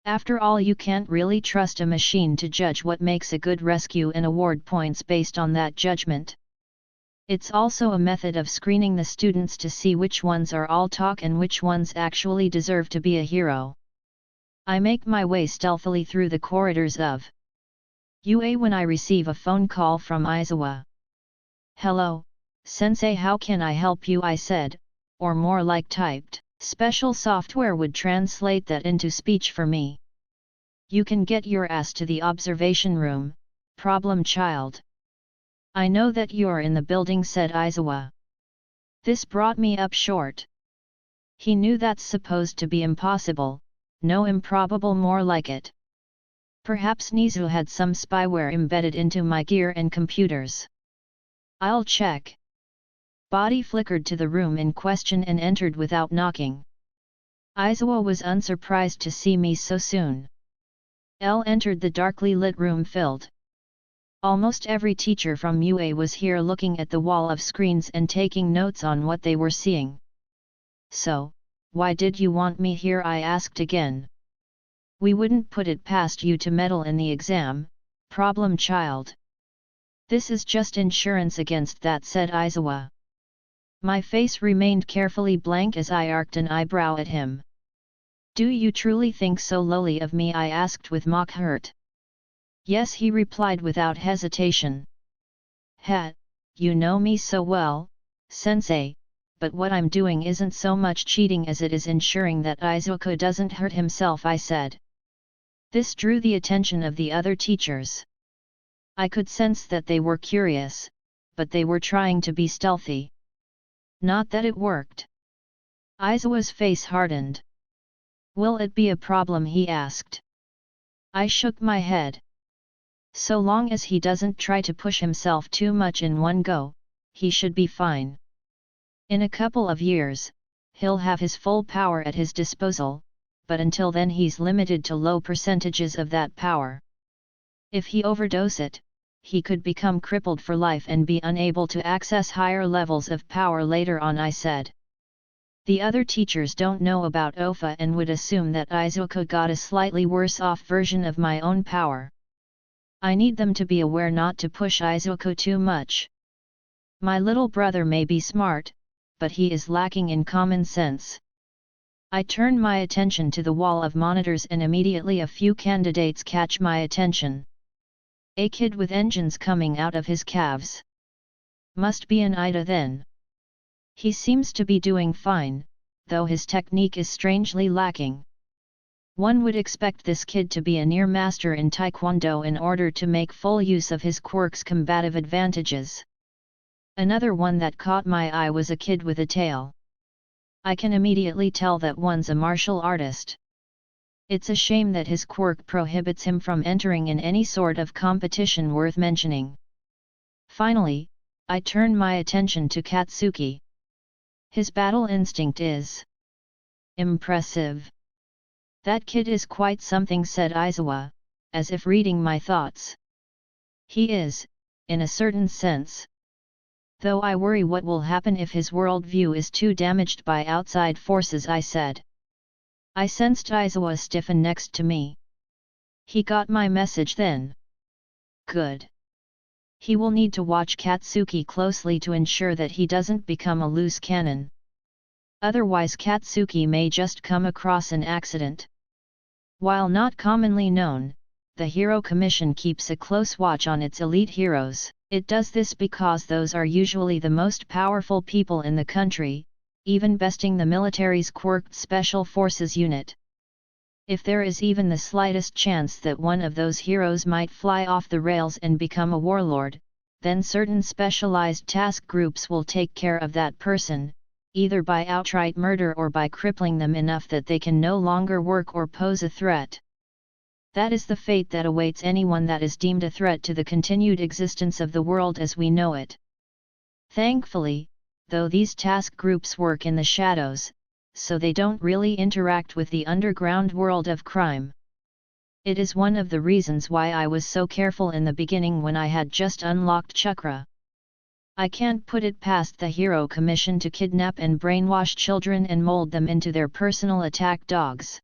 After all, you can't really trust a machine to judge what makes a good rescue and award points based on that judgment. It's also a method of screening the students to see which ones are all talk and which ones actually deserve to be a hero. I make my way stealthily through the corridors of UA when I receive a phone call from Izawa. "Hello, Sensei, how can I help you?" I said, or more like typed. Special software would translate that into speech for me. "You can get your ass to the observation room, problem child." "I know that you're in the building," said Izawa. This brought me up short. He knew that's supposed to be impossible, no, improbable, more like it. Perhaps Nizu had some spyware embedded into my gear and computers. "I'll check." Body flickered to the room in question and entered without knocking. Izawa was unsurprised to see me so soon. L entered the darkly lit room filled. Almost every teacher from UA was here, looking at the wall of screens and taking notes on what they were seeing. "So, why did you want me here?" I asked again. "We wouldn't put it past you to meddle in the exam, problem child." "This is just insurance against that," said Izawa. My face remained carefully blank as I arched an eyebrow at him. "Do you truly think so lowly of me?" I asked with mock hurt. "Yes," he replied without hesitation. "Ha, you know me so well, Sensei, but what I'm doing isn't so much cheating as it is ensuring that Izuku doesn't hurt himself," I said. This drew the attention of the other teachers. I could sense that they were curious, but they were trying to be stealthy. Not that it worked. Izawa's face hardened. Will it be a problem, he asked. I shook my head. So long as he doesn't try to push himself too much in one go, he should be fine. In a couple of years, he'll have his full power at his disposal, but until then he's limited to low percentages of that power. If he overdose it, he could become crippled for life and be unable to access higher levels of power later on, I said. The other teachers don't know about OFA and would assume that Izuku got a slightly worse off version of my own power. I need them to be aware not to push Izuku too much. My little brother may be smart, but he is lacking in common sense. I turn my attention to the wall of monitors and immediately a few candidates catch my attention. A kid with engines coming out of his calves. Must be an Ida then. He seems to be doing fine, though his technique is strangely lacking. One would expect this kid to be a near master in Taekwondo in order to make full use of his quirk's combative advantages. Another one that caught my eye was a kid with a tail. I can immediately tell that one's a martial artist. It's a shame that his quirk prohibits him from entering in any sort of competition worth mentioning. Finally, I turn my attention to Katsuki. His battle instinct is impressive. That kid is quite something, said Aizawa, as if reading my thoughts. He is, in a certain sense. Though I worry what will happen if his worldview is too damaged by outside forces, I said. I sensed Aizawa stiffen next to me. He got my message then. Good. He will need to watch Katsuki closely to ensure that he doesn't become a loose cannon. Otherwise Katsuki may just come across an accident. While not commonly known, the Hero Commission keeps a close watch on its elite heroes. It does this because those are usually the most powerful people in the country, even besting the military's quirked Special Forces unit. If there is even the slightest chance that one of those heroes might fly off the rails and become a warlord, then certain specialized task groups will take care of that person, either by outright murder or by crippling them enough that they can no longer work or pose a threat. That is the fate that awaits anyone that is deemed a threat to the continued existence of the world as we know it. Thankfully, though these task groups work in the shadows, so they don't really interact with the underground world of crime. It is one of the reasons why I was so careful in the beginning when I had just unlocked Chakra. I can't put it past the Hero Commission to kidnap and brainwash children and mold them into their personal attack dogs.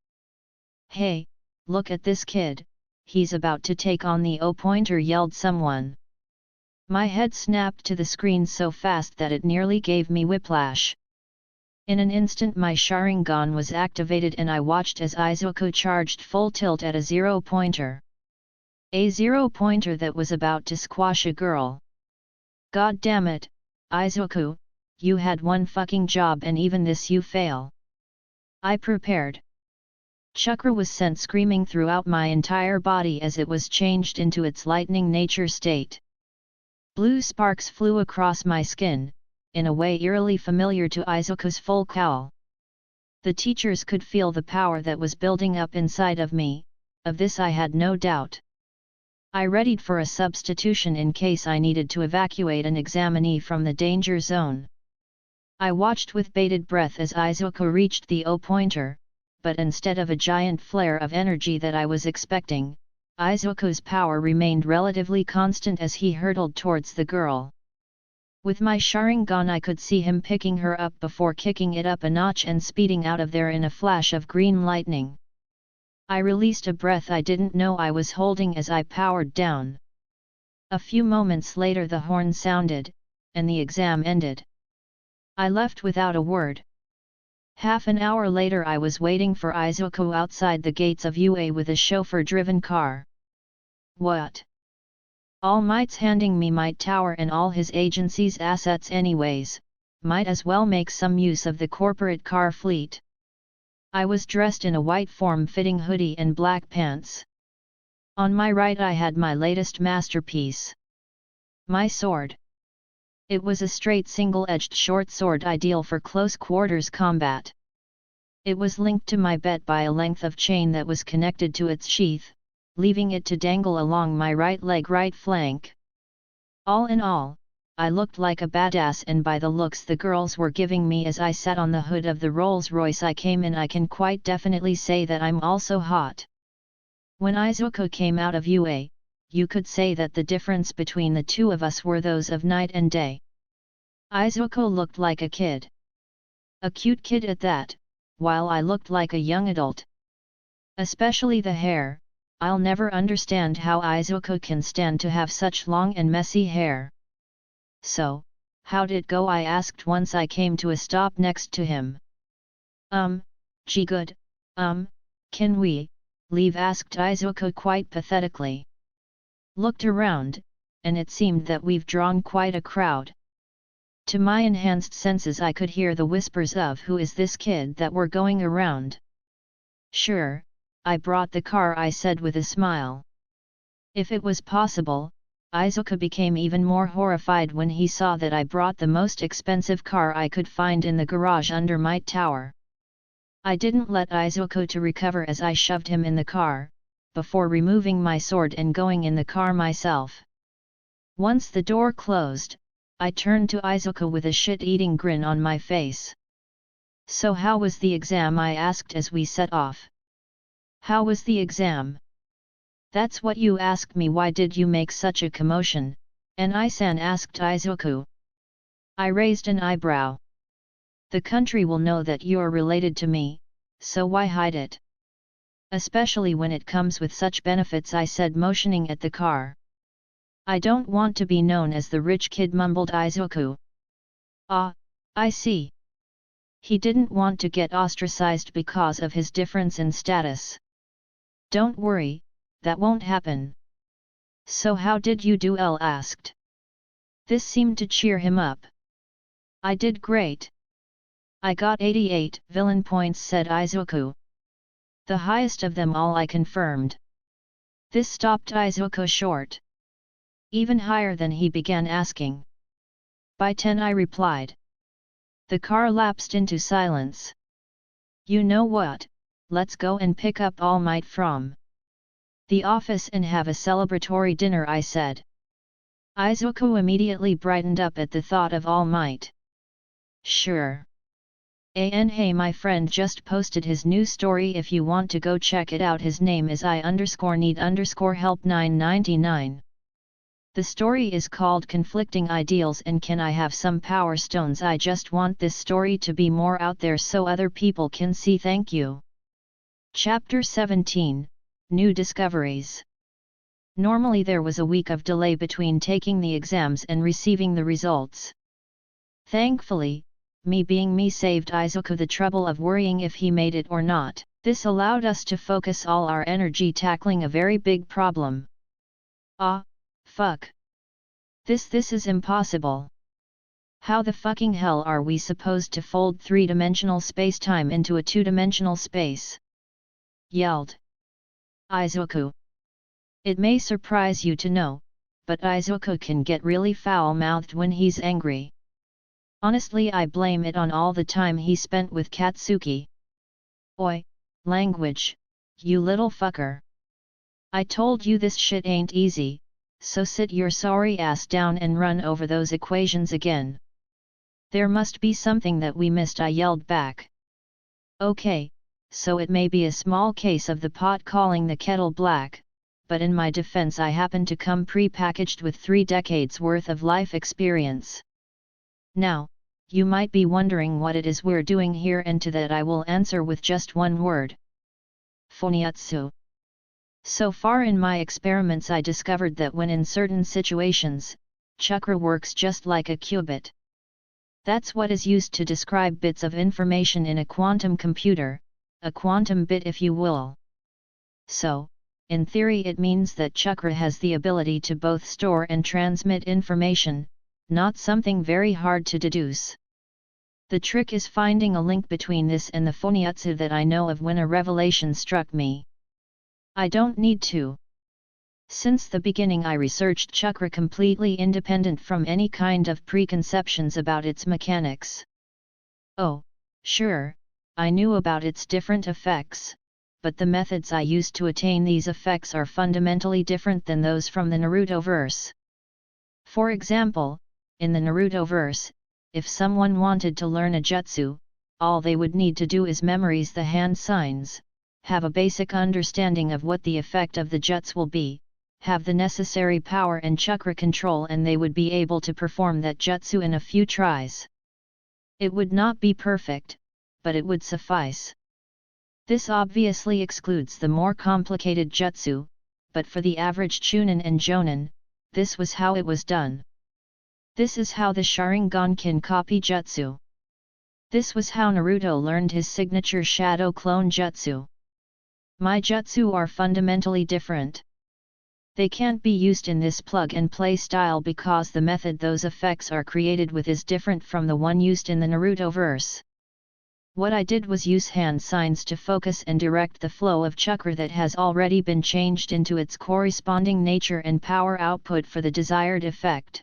Hey, look at this kid, he's about to take on the O-pointer, yelled someone. My head snapped to the screen so fast that it nearly gave me whiplash. In an instant my Sharingan was activated and I watched as Izuku charged full tilt at a zero-pointer. A zero-pointer that was about to squash a girl. God damn it, Izuku, you had one fucking job and even this you fail. I prepared. Chakra was sent screaming throughout my entire body as it was changed into its lightning nature state. Blue sparks flew across my skin, in a way eerily familiar to Izuku's full cowl. The teachers could feel the power that was building up inside of me, of this I had no doubt. I readied for a substitution in case I needed to evacuate an examinee from the danger zone. I watched with bated breath as Izuku reached the O-pointer, but instead of a giant flare of energy that I was expecting, Izuku's power remained relatively constant as he hurtled towards the girl. With my Sharingan I could see him picking her up before kicking it up a notch and speeding out of there in a flash of green lightning. I released a breath I didn't know I was holding as I powered down. A few moments later the horn sounded, and the exam ended. I left without a word. Half an hour later I was waiting for Izuku outside the gates of UA with a chauffeur-driven car. What? All Might's handing me Might Tower and all his agency's assets anyways, might as well make some use of the corporate car fleet. I was dressed in a white form-fitting hoodie and black pants. On my right I had my latest masterpiece. My sword. It was a straight single-edged short sword ideal for close quarters combat. It was linked to my bet by a length of chain that was connected to its sheath, leaving it to dangle along my right leg, right flank. All in all, I looked like a badass, and by the looks the girls were giving me as I sat on the hood of the Rolls-Royce I came in, I can quite definitely say that I'm also hot. When Izuku came out of UA, you could say that the difference between the two of us were those of night and day. Izuku looked like a kid. A cute kid at that, while I looked like a young adult. Especially the hair. I'll never understand how Izuku can stand to have such long and messy hair. So, how'd it go? I asked once I came to a stop next to him. Gee good, can we leave? Asked Izuku quite pathetically. Looked around, and it seemed that we've drawn quite a crowd. To my enhanced senses I could hear the whispers of "who is this kid" that were going around. Sure, I brought the car, I said with a smile. If it was possible, Izuku became even more horrified when he saw that I brought the most expensive car I could find in the garage under my tower. I didn't let Izuku to recover as I shoved him in the car, before removing my sword and going in the car myself. Once the door closed, I turned to Izuku with a shit-eating grin on my face. So how was the exam? I asked as we set off. How was the exam? That's what you ask me. Why did you make such a commotion? Anai-san asked Izuku. I raised an eyebrow. The country will know that you're related to me, so why hide it? Especially when it comes with such benefits, I said, motioning at the car. I don't want to be known as the rich kid, mumbled Izuku. Ah, I see. He didn't want to get ostracized because of his difference in status. Don't worry, that won't happen. So how did you do? Elle asked. This seemed to cheer him up. I did great. I got 88 villain points, said Izuku. The highest of them all, I confirmed. This stopped Izuku short. Even higher than he began asking. By 10, I replied. The car lapsed into silence. You know what, let's go and pick up All Might from the office and have a celebratory dinner, I said. Izuku immediately brightened up at the thought of All Might. Sure. Hey, my friend just posted his new story. If you want to go check it out, his name is I_need_help 999. The story is called Conflicting Ideals and Can I Have Some Power Stones? I just want this story to be more out there so other people can see. Thank you. Chapter 17, New Discoveries. Normally there was a week of delay between taking the exams and receiving the results. Thankfully, me being me saved Izuku the trouble of worrying if he made it or not. This allowed us to focus all our energy tackling a very big problem. Fuck. This is impossible. How the fucking hell are we supposed to fold three-dimensional space-time into a two-dimensional space? Yelled Izuku. It may surprise you to know, but Izuku can get really foul-mouthed when he's angry. Honestly, I blame it on all the time he spent with Katsuki. Oi, language, you little fucker. I told you this shit ain't easy, so sit your sorry ass down and run over those equations again. There must be something that we missed, I yelled back. Okay, so it may be a small case of the pot calling the kettle black, but in my defense I happen to come pre-packaged with 3 decades worth of life experience. Now, you might be wondering what it is we're doing here, and to that I will answer with just one word. Phoniatsu. So far in my experiments I discovered that when in certain situations, chakra works just like a qubit. That's what is used to describe bits of information in a quantum computer, a quantum bit if you will. So, in theory it means that chakra has the ability to both store and transmit information, not something very hard to deduce. The trick is finding a link between this and the phoniatsu that I know of when a revelation struck me. I don't need to. Since the beginning I researched chakra completely independent from any kind of preconceptions about its mechanics. Oh, sure, I knew about its different effects, but the methods I used to attain these effects are fundamentally different than those from the Naruto verse. For example, in the Naruto verse, if someone wanted to learn a jutsu, all they would need to do is memorize the hand signs, have a basic understanding of what the effect of the jutsu will be, have the necessary power and chakra control, and they would be able to perform that jutsu in a few tries. It would not be perfect, but it would suffice. This obviously excludes the more complicated jutsu, but for the average chunin and jonin, this was how it was done. This is how the Sharingan can copy jutsu. This was how Naruto learned his signature shadow clone jutsu. My jutsu are fundamentally different. They can't be used in this plug-and-play style because the method those effects are created with is different from the one used in the Naruto verse. What I did was use hand signs to focus and direct the flow of chakra that has already been changed into its corresponding nature and power output for the desired effect.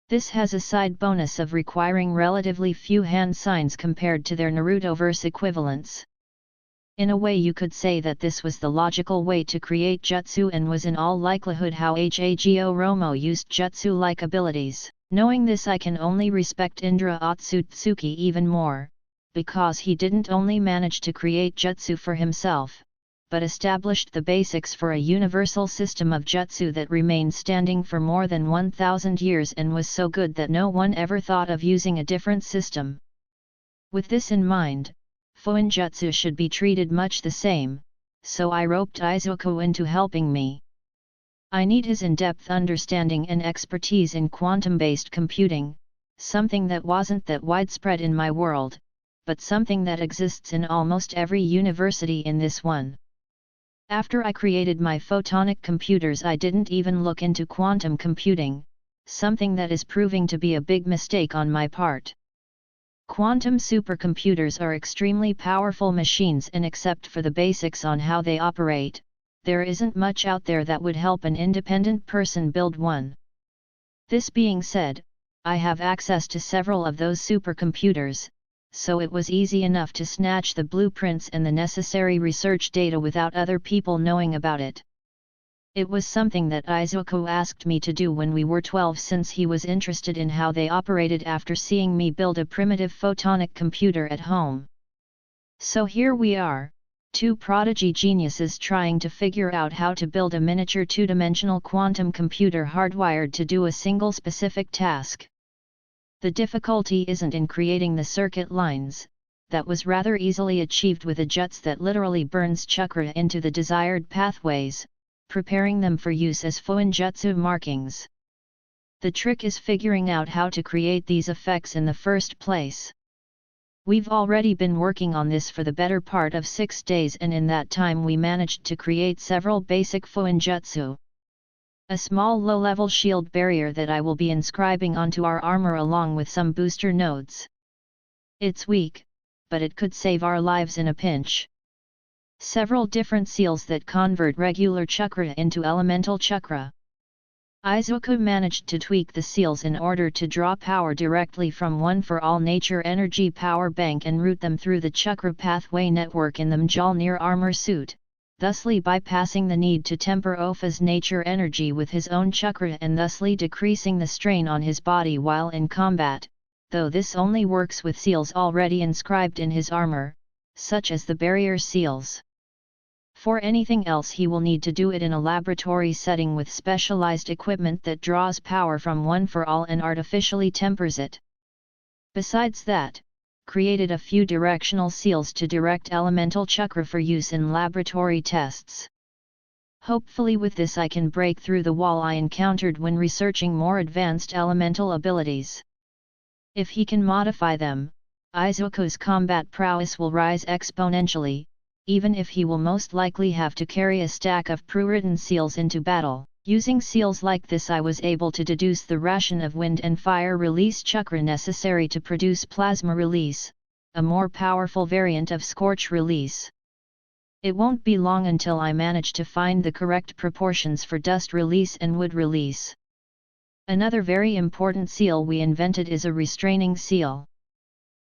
This has a side bonus of requiring relatively few hand signs compared to their Naruto verse equivalents. In a way you could say that this was the logical way to create jutsu and was in all likelihood how Hago Romo used jutsu-like abilities. Knowing this, I can only respect Indra Otsutsuki even more, because he didn't only manage to create jutsu for himself, but established the basics for a universal system of jutsu that remained standing for more than 1,000 years and was so good that no one ever thought of using a different system. With this in mind, Fuinjutsu should be treated much the same, so I roped Izuku into helping me. I need his in-depth understanding and expertise in quantum-based computing, something that wasn't that widespread in my world, but something that exists in almost every university in this one. After I created my photonic computers, I didn't even look into quantum computing, something that is proving to be a big mistake on my part. Quantum supercomputers are extremely powerful machines, and except for the basics on how they operate, there isn't much out there that would help an independent person build one. This being said, I have access to several of those supercomputers, so it was easy enough to snatch the blueprints and the necessary research data without other people knowing about it. It was something that Izuku asked me to do when we were 12, since he was interested in how they operated after seeing me build a primitive photonic computer at home. So here we are, two prodigy geniuses trying to figure out how to build a miniature two-dimensional quantum computer hardwired to do a single specific task. The difficulty isn't in creating the circuit lines, that was rather easily achieved with a jutsu that literally burns chakra into the desired pathways, preparing them for use as Fuinjutsu markings. The trick is figuring out how to create these effects in the first place. We've already been working on this for the better part of 6 days, and in that time we managed to create several basic Fuinjutsu. A small low-level shield barrier that I will be inscribing onto our armor along with some booster nodes. It's weak, but it could save our lives in a pinch. Several different seals that convert regular chakra into elemental chakra. Izuku managed to tweak the seals in order to draw power directly from one for all nature energy power bank and route them through the chakra pathway network in the Mjolnir armor suit, thusly bypassing the need to temper Opha's nature energy with his own chakra and thusly decreasing the strain on his body while in combat, though this only works with seals already inscribed in his armor, such as the barrier seals. For anything else he will need to do it in a laboratory setting with specialized equipment that draws power from one for all and artificially tempers it. Besides that, created a few directional seals to direct elemental chakra for use in laboratory tests. Hopefully with this I can break through the wall I encountered when researching more advanced elemental abilities. If he can modify them, Izuku's combat prowess will rise exponentially, even if he will most likely have to carry a stack of pre-written seals into battle. Using seals like this I was able to deduce the ration of wind and fire release chakra necessary to produce plasma release, a more powerful variant of scorch release. It won't be long until I manage to find the correct proportions for dust release and wood release. Another very important seal we invented is a restraining seal.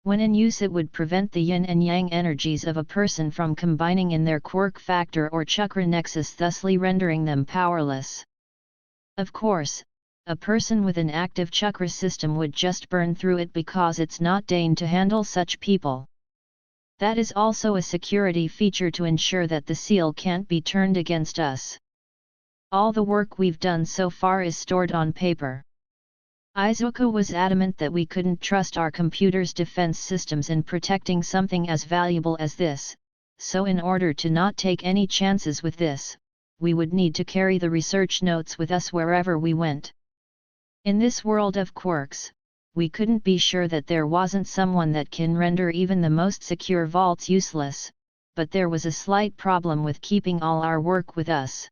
When in use it would prevent the yin and yang energies of a person from combining in their quirk factor or chakra nexus, thusly rendering them powerless. Of course, a person with an active chakra system would just burn through it because it's not deigned to handle such people. That is also a security feature to ensure that the seal can't be turned against us. All the work we've done so far is stored on paper. Izuku was adamant that we couldn't trust our computer's defense systems in protecting something as valuable as this, so in order to not take any chances with this, we would need to carry the research notes with us wherever we went. In this world of quirks, we couldn't be sure that there wasn't someone that can render even the most secure vaults useless, but there was a slight problem with keeping all our work with us.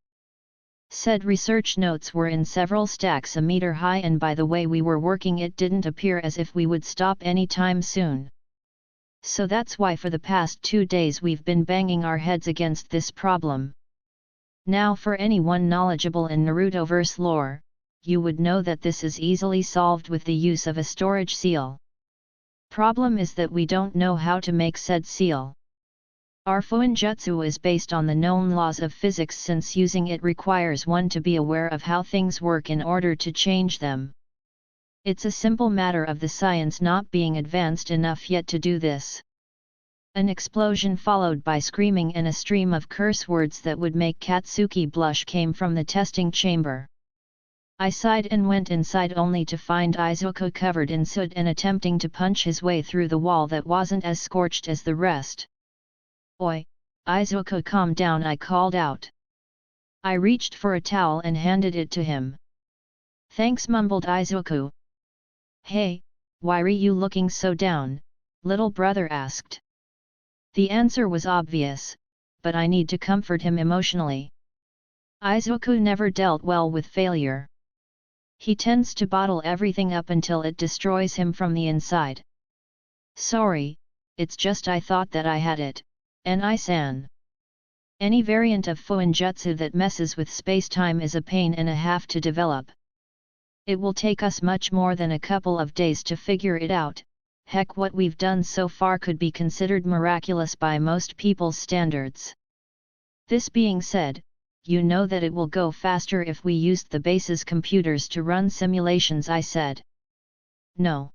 Said research notes were in several stacks a meter high, and by the way we were working it didn't appear as if we would stop any time soon. So that's why for the past 2 days we've been banging our heads against this problem. Now for anyone knowledgeable in Narutoverse lore, you would know that this is easily solved with the use of a storage seal. Problem is that we don't know how to make said seal. Our Fuinjutsu is based on the known laws of physics, since using it requires one to be aware of how things work in order to change them. It's a simple matter of the science not being advanced enough yet to do this. An explosion followed by screaming and a stream of curse words that would make Katsuki blush came from the testing chamber. I sighed and went inside only to find Izuku covered in soot and attempting to punch his way through the wall that wasn't as scorched as the rest. "Oi, Izuku, calm down," I called out. I reached for a towel and handed it to him. "Thanks," mumbled Izuku. "Hey, why are you looking so down?" little brother asked. The answer was obvious, but I need to comfort him emotionally. Izuku never dealt well with failure. He tends to bottle everything up until it destroys him from the inside. "Sorry, it's just I thought that I had it, Ni-san. Any variant of Fuinjutsu that messes with space-time is a pain and a half to develop. It will take us much more than a couple of days to figure it out. Heck, what we've done so far could be considered miraculous by most people's standards. This being said, you know that it will go faster if we used the base's computers to run simulations," I said. "No.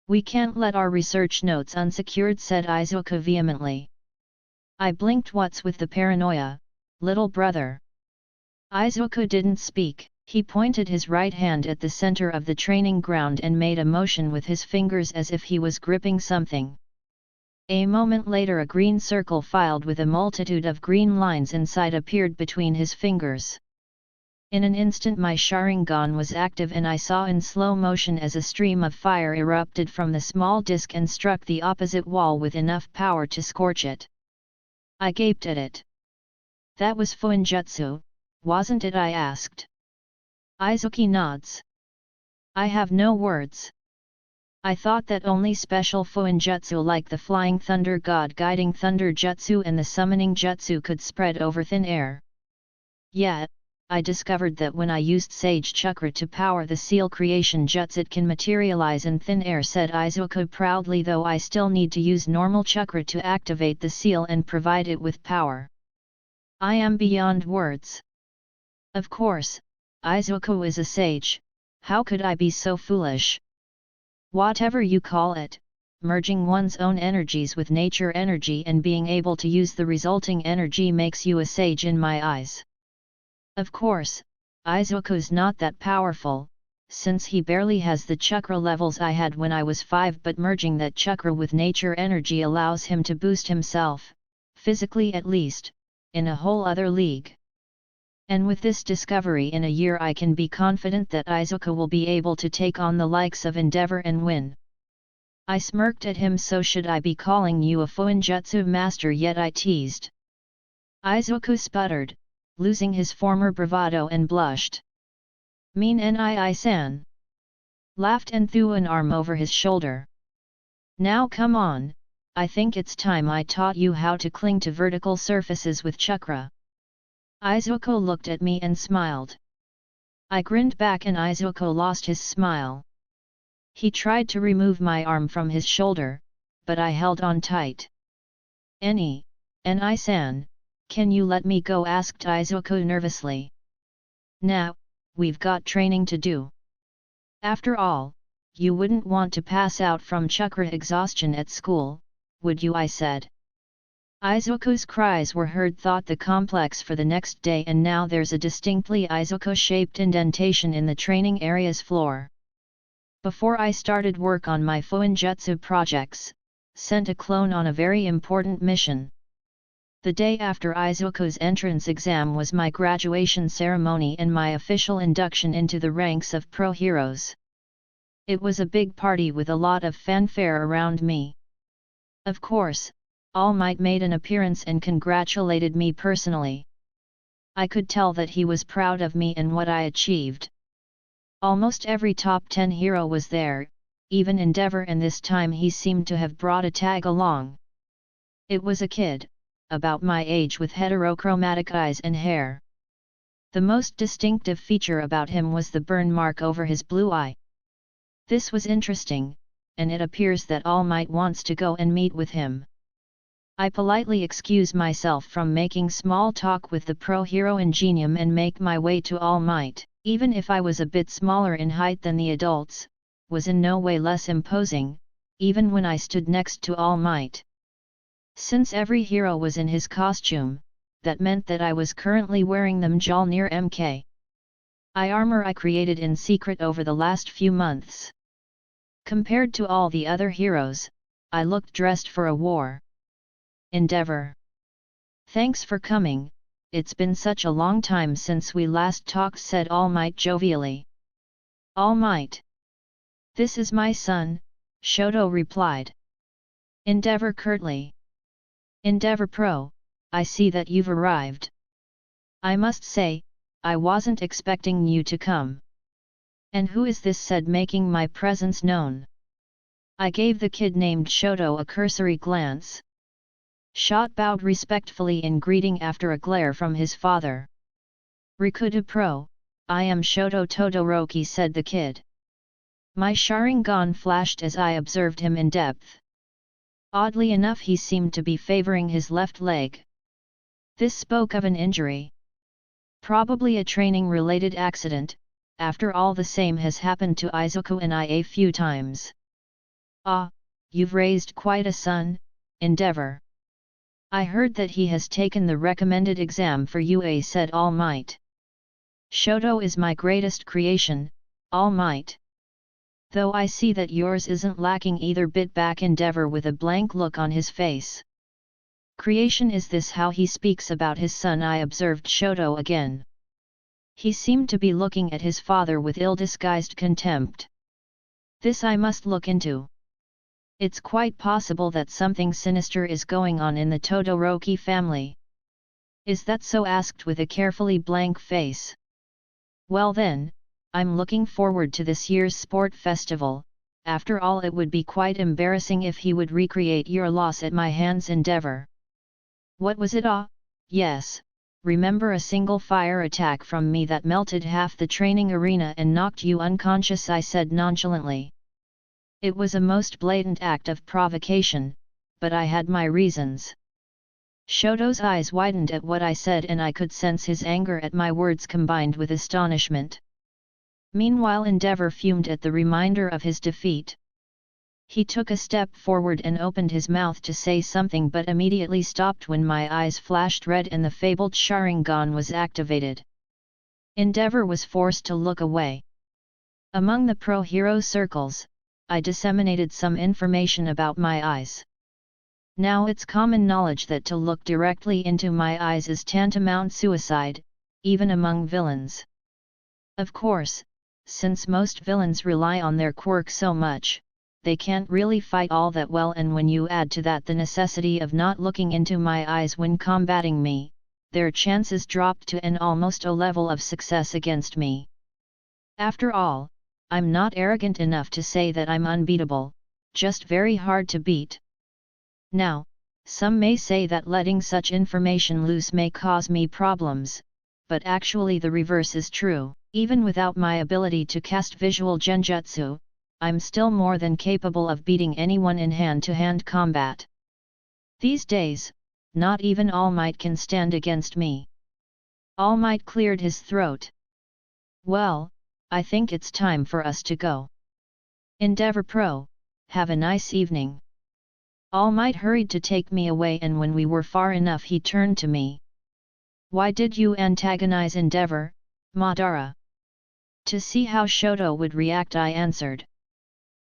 We can't let our research notes unsecured," said Izuku vehemently. I blinked. "What's with the paranoia, little brother?" Izuku didn't speak. He pointed his right hand at the center of the training ground and made a motion with his fingers as if he was gripping something. A moment later a green circle filled with a multitude of green lines inside appeared between his fingers. In an instant my Sharingan was active and I saw in slow motion as a stream of fire erupted from the small disc and struck the opposite wall with enough power to scorch it. I gaped at it. "That was Fuinjutsu, wasn't it?" I asked. Izuku nods. I have no words. I thought that only special Fuinjutsu like the Flying Thunder God Guiding Thunder Jutsu and the Summoning Jutsu could spread over thin air. Yet, I discovered that when I used Sage Chakra to power the seal creation jutsu it can materialize in thin air, said Izuku proudly, though I still need to use normal chakra to activate the seal and provide it with power. I am beyond words. Of course, Izuku is a sage, how could I be so foolish? Whatever you call it, merging one's own energies with nature energy and being able to use the resulting energy makes you a sage in my eyes. Of course, Izuku's not that powerful, since he barely has the chakra levels I had when I was 5, but merging that chakra with nature energy allows him to boost himself, physically at least, in a whole other league. And with this discovery in a year I can be confident that Izuku will be able to take on the likes of Endeavor and win. I smirked at him. So should I be calling you a Fuinjutsu master yet? I teased. Izuku sputtered, losing his former bravado, and blushed. Mean Nii-san? Laughed and threw an arm over his shoulder. Now come on, I think it's time I taught you how to cling to vertical surfaces with chakra. Izuku looked at me and smiled. I grinned back and Izuku lost his smile. He tried to remove my arm from his shoulder, but I held on tight. Ni-san, can you let me go?" asked Izuku nervously. "Now, we've got training to do. After all, you wouldn't want to pass out from chakra exhaustion at school, would you?" I said. Izuku's cries were heard throughout the complex for the next day, and now there's a distinctly Izuku-shaped indentation in the training area's floor. Before I started work on my Fuinjutsu projects, sent a clone on a very important mission. The day after Izuku's entrance exam was my graduation ceremony and my official induction into the ranks of pro heroes. It was a big party with a lot of fanfare around me. Of course, All Might made an appearance and congratulated me personally. I could tell that he was proud of me and what I achieved. Almost every top 10 hero was there, even Endeavor, and this time he seemed to have brought a tag along. It was a kid, about my age, with heterochromatic eyes and hair. The most distinctive feature about him was the burn mark over his blue eye. This was interesting, and it appears that All Might wants to go and meet with him. I politely excuse myself from making small talk with the pro hero Ingenium and make my way to All Might. Even if I was a bit smaller in height than the adults, was in no way less imposing, even when I stood next to All Might. Since every hero was in his costume, that meant that I was currently wearing them Mjolnir MK. armor I created in secret over the last few months. Compared to all the other heroes, I looked dressed for a war. Endeavor. Thanks for coming, it's been such a long time since we last talked, said All Might jovially. All Might. This is my son, Shoto replied. Endeavor curtly. Endeavor Pro, I see that you've arrived. I must say, I wasn't expecting you to come. And who is this, said, making my presence known. I gave the kid named Shoto a cursory glance. Shot bowed respectfully in greeting after a glare from his father. Rikuta Pro, I am Shoto Todoroki, said the kid. My Sharingan flashed as I observed him in depth. Oddly enough, he seemed to be favoring his left leg. This spoke of an injury. Probably a training-related accident, after all the same has happened to Izuku and I a few times. Ah, you've raised quite a son, Endeavor. I heard that he has taken the recommended exam for UA, said All Might. Shoto is my greatest creation, All Might. Though I see that yours isn't lacking either bit, back Endeavor with a blank look on his face. Creation, is this how he speaks about his son? I observed Shoto again. He seemed to be looking at his father with ill-disguised contempt. This I must look into. It's quite possible that something sinister is going on in the Todoroki family. Is that so? Asked with a carefully blank face. Well then, I'm looking forward to this year's sport festival. After all, it would be quite embarrassing if he would recreate your loss at my hands, Endeavor. What was it? Ah, yes, remember a single fire attack from me that melted half the training arena and knocked you unconscious? I said nonchalantly. It was a most blatant act of provocation, but I had my reasons. Shoto's eyes widened at what I said, and I could sense his anger at my words combined with astonishment. Meanwhile, Endeavor fumed at the reminder of his defeat. He took a step forward and opened his mouth to say something, but immediately stopped when my eyes flashed red and the fabled Sharingan was activated. Endeavor was forced to look away. Among the pro-hero circles, I disseminated some information about my eyes. Now it's common knowledge that to look directly into my eyes is tantamount suicide, even among villains. Of course, since most villains rely on their quirk so much, they can't really fight all that well, and when you add to that the necessity of not looking into my eyes when combating me, their chances dropped to an almost a level of success against me. After all, I'm not arrogant enough to say that I'm unbeatable, just very hard to beat. Now, some may say that letting such information loose may cause me problems, but actually the reverse is true. Even without my ability to cast visual genjutsu, I'm still more than capable of beating anyone in hand-to-hand combat. These days, not even All Might can stand against me." All Might cleared his throat. "Well, I think it's time for us to go. Endeavor Pro, have a nice evening." All Might hurried to take me away, and when we were far enough he turned to me. "Why did you antagonize Endeavor, Madara?" "To see how Shoto would react," I answered.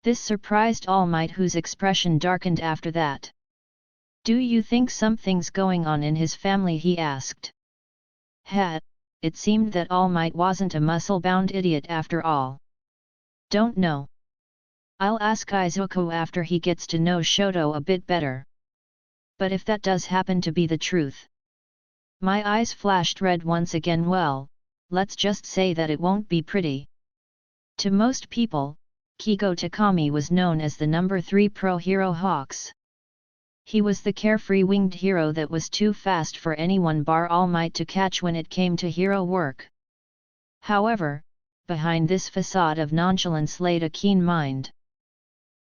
This surprised All Might, whose expression darkened after that. "Do you think something's going on in his family?" he asked. It seemed that All Might wasn't a muscle-bound idiot after all. "Don't know. I'll ask Izuku after he gets to know Shoto a bit better. But if that does happen to be the truth..." My eyes flashed red once again. "Well, let's just say that it won't be pretty." To most people, Kigo Takami was known as the number 3 pro hero Hawks. He was the carefree winged hero that was too fast for anyone bar All Might to catch when it came to hero work. However, behind this facade of nonchalance laid a keen mind.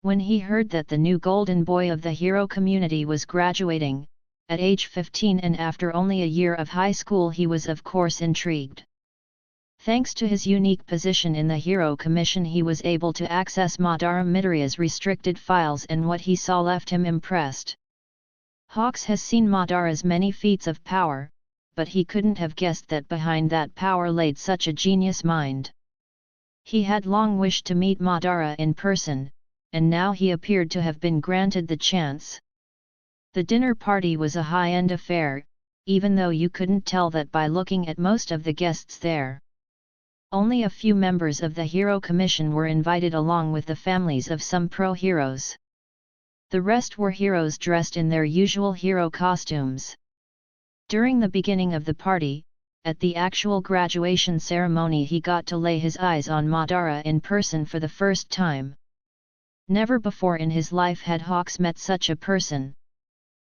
When he heard that the new golden boy of the hero community was graduating, at age 15 and after only a year of high school, he was of course intrigued. Thanks to his unique position in the Hero Commission, he was able to access Madara Midoriya's restricted files, and what he saw left him impressed. Hawks has seen Madara's many feats of power, but he couldn't have guessed that behind that power laid such a genius mind. He had long wished to meet Madara in person, and now he appeared to have been granted the chance. The dinner party was a high-end affair, even though you couldn't tell that by looking at most of the guests there. Only a few members of the Hero Commission were invited, along with the families of some pro-heroes. The rest were heroes dressed in their usual hero costumes. During the beginning of the party, at the actual graduation ceremony, he got to lay his eyes on Madara in person for the first time. Never before in his life had Hawks met such a person.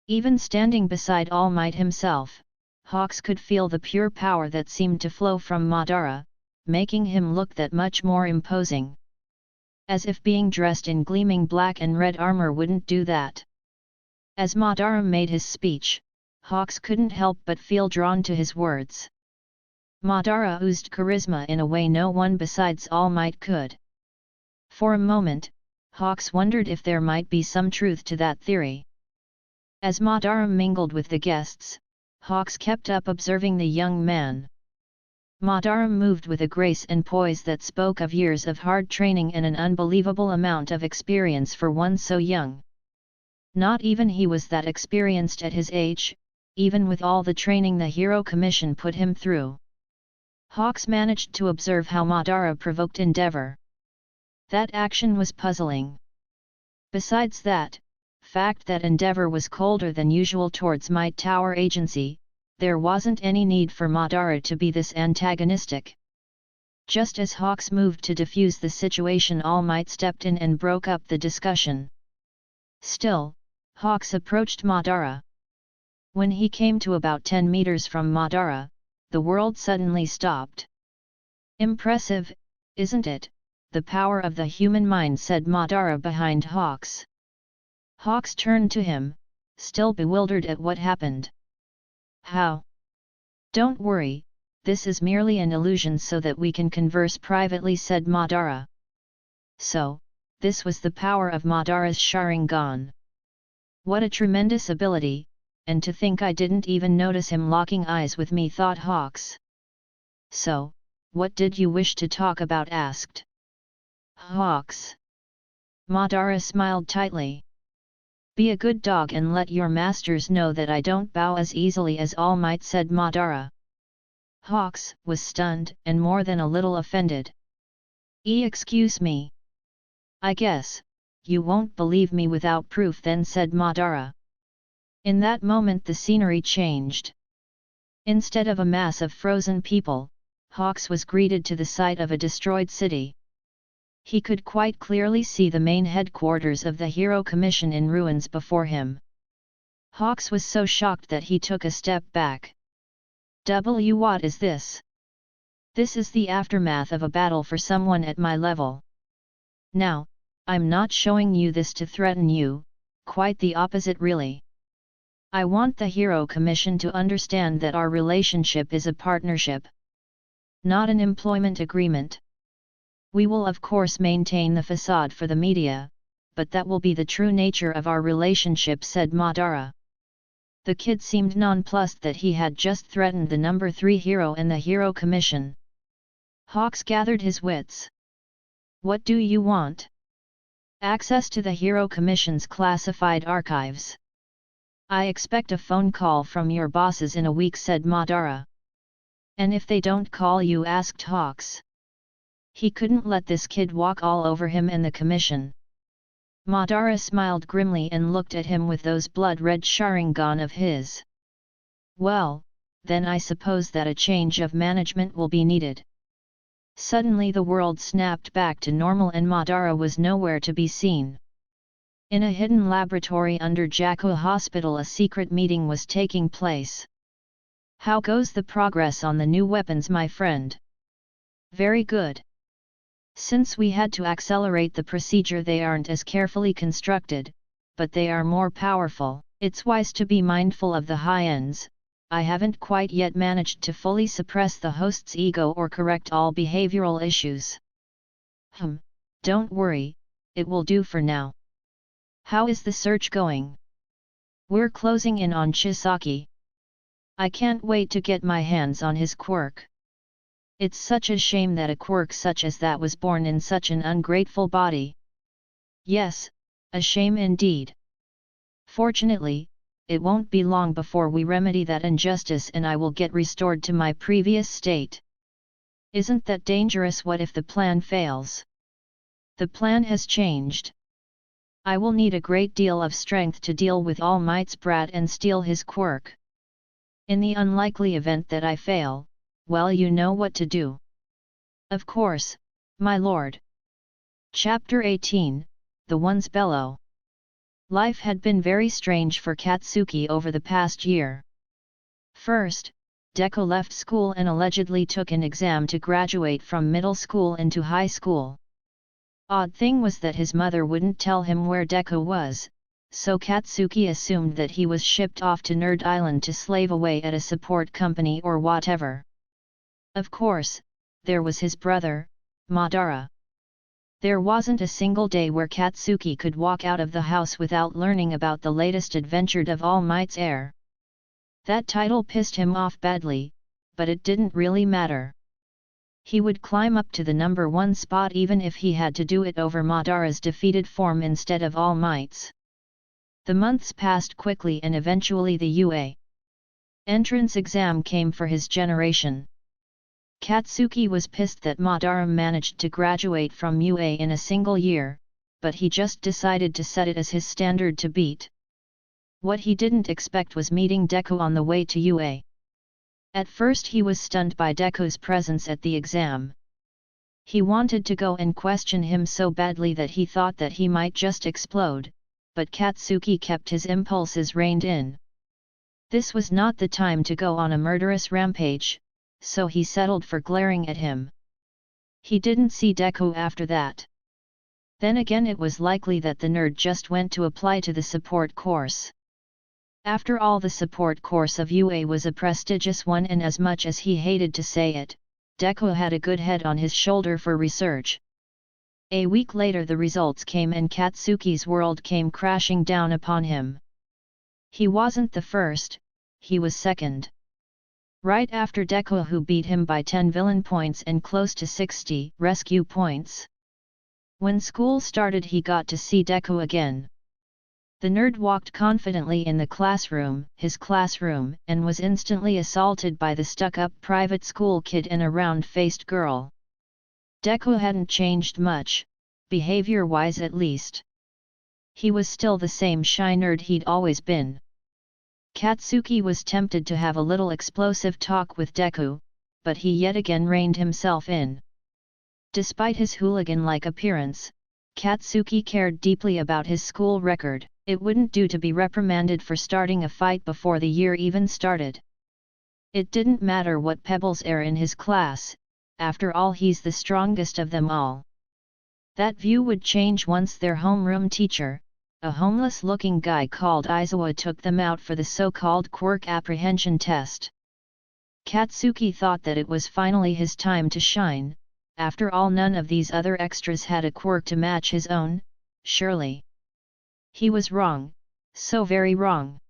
Even standing beside All Might himself, Hawks could feel the pure power that seemed to flow from Madara, making him look that much more imposing. As if being dressed in gleaming black and red armor wouldn't do that. As Madara made his speech, Hawks couldn't help but feel drawn to his words. Madara oozed charisma in a way no one besides All Might could. For a moment, Hawks wondered if there might be some truth to that theory. As Madara mingled with the guests, Hawks kept up observing the young man. Madara moved with a grace and poise that spoke of years of hard training and an unbelievable amount of experience for one so young. Not even he was that experienced at his age, even with all the training the Hero Commission put him through. Hawks managed to observe how Madara provoked Endeavor. That action was puzzling. Besides that fact that Endeavor was colder than usual towards Might Tower Agency, there wasn't any need for Madara to be this antagonistic. Just as Hawks moved to defuse the situation, All Might stepped in and broke up the discussion. Still, Hawks approached Madara. When he came to about 10 meters from Madara, the world suddenly stopped. "Impressive, isn't it, the power of the human mind?" said Madara behind Hawks. Hawks turned to him, still bewildered at what happened. "How?" "Don't worry, this is merely an illusion so that we can converse privately," said Madara. So, this was the power of Madara's Sharingan. What a tremendous ability, and to think I didn't even notice him locking eyes with me, thought Hawks. "So, what did you wish to talk about?" asked Hawks. Madara smiled tightly. "Be a good dog and let your masters know that I don't bow as easily as All Might," said Madara. Hawks was stunned and more than a little offended. Excuse me. I guess you won't believe me without proof then," said Madara. In that moment the scenery changed. Instead of a mass of frozen people, Hawks was greeted to the sight of a destroyed city. He could quite clearly see the main headquarters of the Hero Commission in ruins before him. Hawks was so shocked that he took a step back. What is this? This is the aftermath of a battle for someone at my level. Now, I'm not showing you this to threaten you, quite the opposite really. I want the Hero Commission to understand that our relationship is a partnership, not an employment agreement. We will of course maintain the facade for the media, but that will be the true nature of our relationship, said Madara. The kid seemed nonplussed that he had just threatened the number 3 hero and the Hero Commission. Hawks gathered his wits. What do you want? Access to the Hero Commission's classified archives. I expect a phone call from your bosses in a week, said Madara. And if they don't call you, asked Hawks. He couldn't let this kid walk all over him and the commission. Madara smiled grimly and looked at him with those blood-red Sharingan of his. Well, then I suppose that a change of management will be needed. Suddenly the world snapped back to normal and Madara was nowhere to be seen. In a hidden laboratory under Jakku Hospital, a secret meeting was taking place. How goes the progress on the new weapons, my friend? Very good. Since we had to accelerate the procedure, they aren't as carefully constructed, but they are more powerful. It's wise to be mindful of the high ends. I haven't quite yet managed to fully suppress the host's ego or correct all behavioral issues. Don't worry, it will do for now. How is the search going? We're closing in on Chisaki. I can't wait to get my hands on his quirk. It's such a shame that a quirk such as that was born in such an ungrateful body. Yes, a shame indeed. Fortunately, it won't be long before we remedy that injustice and I will get restored to my previous state. Isn't that dangerous? What if the plan fails? The plan has changed. I will need a great deal of strength to deal with All Might's brat and steal his quirk. In the unlikely event that I fail, well, you know what to do. Of course, my lord. Chapter 18, The One's Bellow. Life had been very strange for Katsuki over the past year. First, Deku left school and allegedly took an exam to graduate from middle school into high school. Odd thing was that his mother wouldn't tell him where Deku was, so Katsuki assumed that he was shipped off to Nerd Island to slave away at a support company or whatever. Of course, there was his brother, Madara. There wasn't a single day where Katsuki could walk out of the house without learning about the latest adventure of All Might's heir. That title pissed him off badly, but it didn't really matter. He would climb up to the number 1 spot even if he had to do it over Madara's defeated form instead of All Might's. The months passed quickly and eventually the UA entrance exam came for his generation. Katsuki was pissed that Madara managed to graduate from UA in a single year, but he just decided to set it as his standard to beat. What he didn't expect was meeting Deku on the way to UA. At first he was stunned by Deku's presence at the exam. He wanted to go and question him so badly that he thought that he might just explode, but Katsuki kept his impulses reined in. This was not the time to go on a murderous rampage, so he settled for glaring at him. He didn't see Deku after that. Then again, it was likely that the nerd just went to apply to the support course. After all, the support course of UA was a prestigious one, and as much as he hated to say it, Deku had a good head on his shoulder for research. A week later the results came and Katsuki's world came crashing down upon him. He wasn't the first, he was second. Right after Deku, who beat him by 10 villain points and close to 60 rescue points. When school started he got to see Deku again. The nerd walked confidently in the classroom, his classroom, and was instantly assaulted by the stuck-up private school kid and a round-faced girl. Deku hadn't changed much, behavior-wise at least. He was still the same shy nerd he'd always been. Katsuki was tempted to have a little explosive talk with Deku, but he yet again reined himself in. Despite his hooligan-like appearance, Katsuki cared deeply about his school record. It wouldn't do to be reprimanded for starting a fight before the year even started. It didn't matter what pebbles are in his class, after all he's the strongest of them all. That view would change once their homeroom teacher, a homeless-looking guy called Aizawa, took them out for the so-called quirk apprehension test. Katsuki thought that it was finally his time to shine. After all, none of these other extras had a quirk to match his own, surely. He was wrong, so very wrong.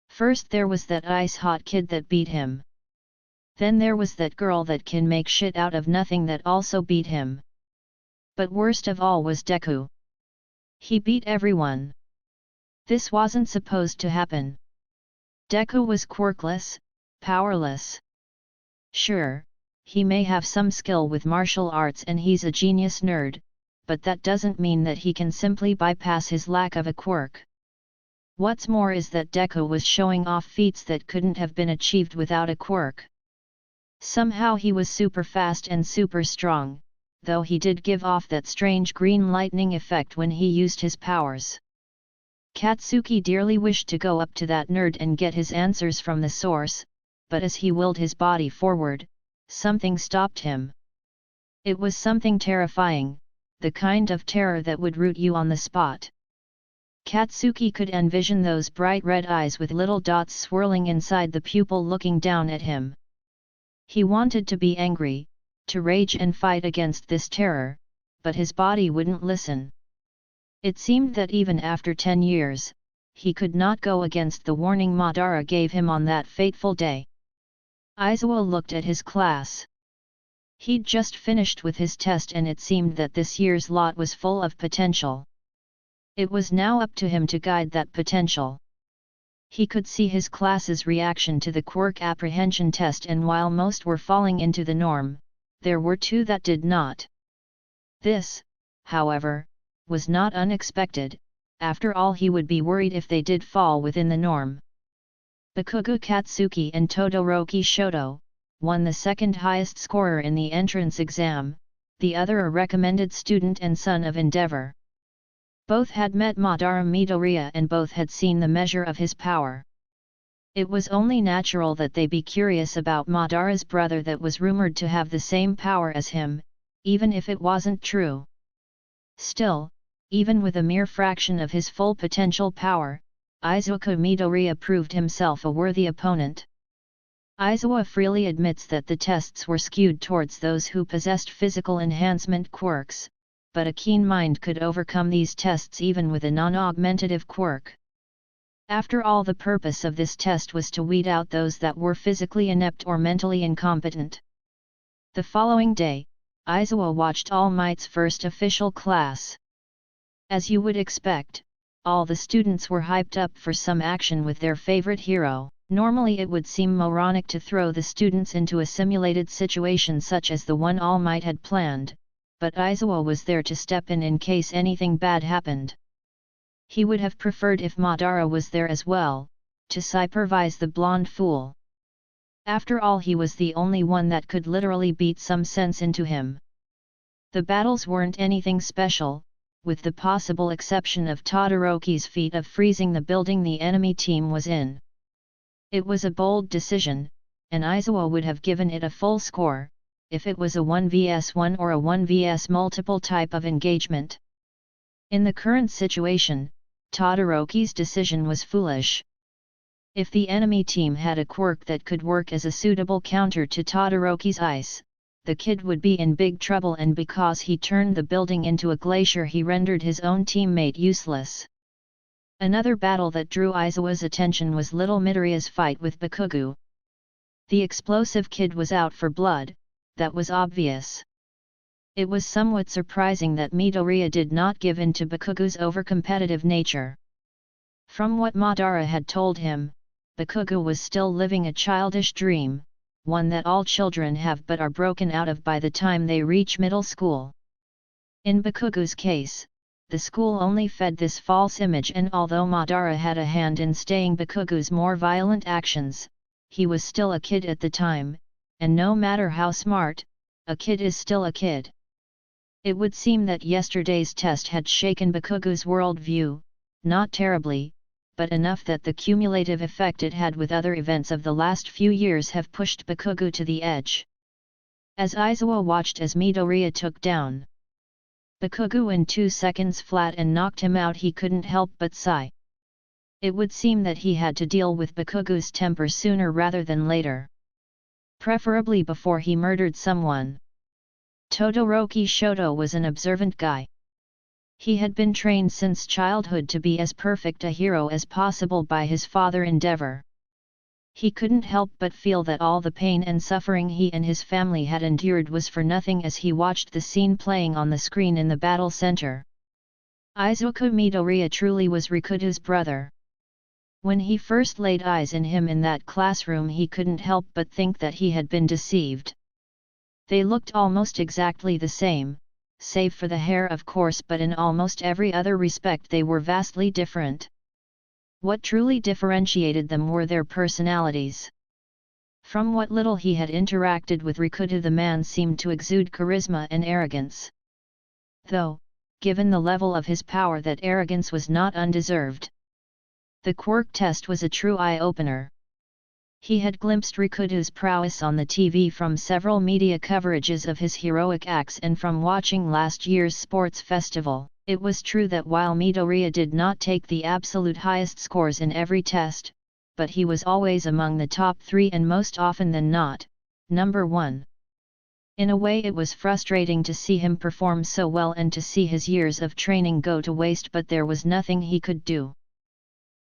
First there was that ice-hot kid that beat him. Then there was that girl that can make shit out of nothing that also beat him. But worst of all was Deku. He beat everyone. This wasn't supposed to happen. Deku was quirkless, powerless. Sure, he may have some skill with martial arts and he's a genius nerd, but that doesn't mean that he can simply bypass his lack of a quirk. What's more is that Deku was showing off feats that couldn't have been achieved without a quirk. Somehow he was super fast and super strong, though he did give off that strange green lightning effect when he used his powers. Katsuki dearly wished to go up to that nerd and get his answers from the source, but as he willed his body forward, something stopped him. It was something terrifying, the kind of terror that would root you on the spot. Katsuki could envision those bright red eyes with little dots swirling inside the pupil looking down at him. He wanted to be angry, to rage and fight against this terror, but his body wouldn't listen. It seemed that even after 10 years, he could not go against the warning Madara gave him on that fateful day. Aizawa looked at his class. He'd just finished with his test and it seemed that this year's lot was full of potential. It was now up to him to guide that potential. He could see his class's reaction to the quirk apprehension test, and while most were falling into the norm, there were 2 that did not. This, however, was not unexpected. After all, he would be worried if they did fall within the norm. Bakugo Katsuki and Todoroki Shoto, one the second highest scorer in the entrance exam, the other a recommended student and son of Endeavor. Both had met Madara Midoriya and both had seen the measure of his power. It was only natural that they be curious about Madara's brother that was rumored to have the same power as him, even if it wasn't true. Still, even with a mere fraction of his full potential power, Izuku Midoriya proved himself a worthy opponent. Aizawa freely admits that the tests were skewed towards those who possessed physical enhancement quirks, but a keen mind could overcome these tests even with a non-augmentative quirk. After all, the purpose of this test was to weed out those that were physically inept or mentally incompetent. The following day, Aizawa watched All Might's first official class. As you would expect, all the students were hyped up for some action with their favorite hero. Normally it would seem moronic to throw the students into a simulated situation such as the one All Might had planned, but Aizawa was there to step in case anything bad happened. He would have preferred if Madara was there as well, to supervise the blonde fool. After all, he was the only one that could literally beat some sense into him. The battles weren't anything special, with the possible exception of Todoroki's feat of freezing the building the enemy team was in. It was a bold decision, and Aizawa would have given it a full score, if it was a 1vs1 or a 1vs multiple type of engagement. In the current situation, Todoroki's decision was foolish. If the enemy team had a quirk that could work as a suitable counter to Todoroki's ice, the kid would be in big trouble, and because he turned the building into a glacier, he rendered his own teammate useless. Another battle that drew Aizawa's attention was little Midoriya's fight with Bakugo. The explosive kid was out for blood, that was obvious. It was somewhat surprising that Midoriya did not give in to Bakugo's overcompetitive nature. From what Madara had told him, Bakugo was still living a childish dream, one that all children have but are broken out of by the time they reach middle school. In Bakugo's case, the school only fed this false image, and although Madara had a hand in staying Bakugo's more violent actions, he was still a kid at the time, and no matter how smart, a kid is still a kid. It would seem that yesterday's test had shaken Bakugo's worldview, not terribly, but enough that the cumulative effect it had with other events of the last few years have pushed Bakugo to the edge. As Aizawa watched as Midoriya took down Bakugo in 2 seconds flat and knocked him out. He couldn't help but sigh. It would seem that he had to deal with Bakugo's temper sooner rather than later. Preferably before he murdered someone. Todoroki Shoto was an observant guy. He had been trained since childhood to be as perfect a hero as possible by his father Endeavor. He couldn't help but feel that all the pain and suffering he and his family had endured was for nothing as he watched the scene playing on the screen in the battle center. Izuku Midoriya truly was Rikudo's brother. When he first laid eyes on him in that classroom, he couldn't help but think that he had been deceived. They looked almost exactly the same, save for the hair of course, but in almost every other respect they were vastly different. What truly differentiated them were their personalities. From what little he had interacted with Rikudo, the man seemed to exude charisma and arrogance. Though, given the level of his power, that arrogance was not undeserved. The quirk test was a true eye-opener. He had glimpsed Rikudo's prowess on the TV from several media coverages of his heroic acts and from watching last year's sports festival. It was true that while Midoriya did not take the absolute highest scores in every test, but he was always among the top 3 and most often than not, number 1. In a way it was frustrating to see him perform so well and to see his years of training go to waste, but there was nothing he could do.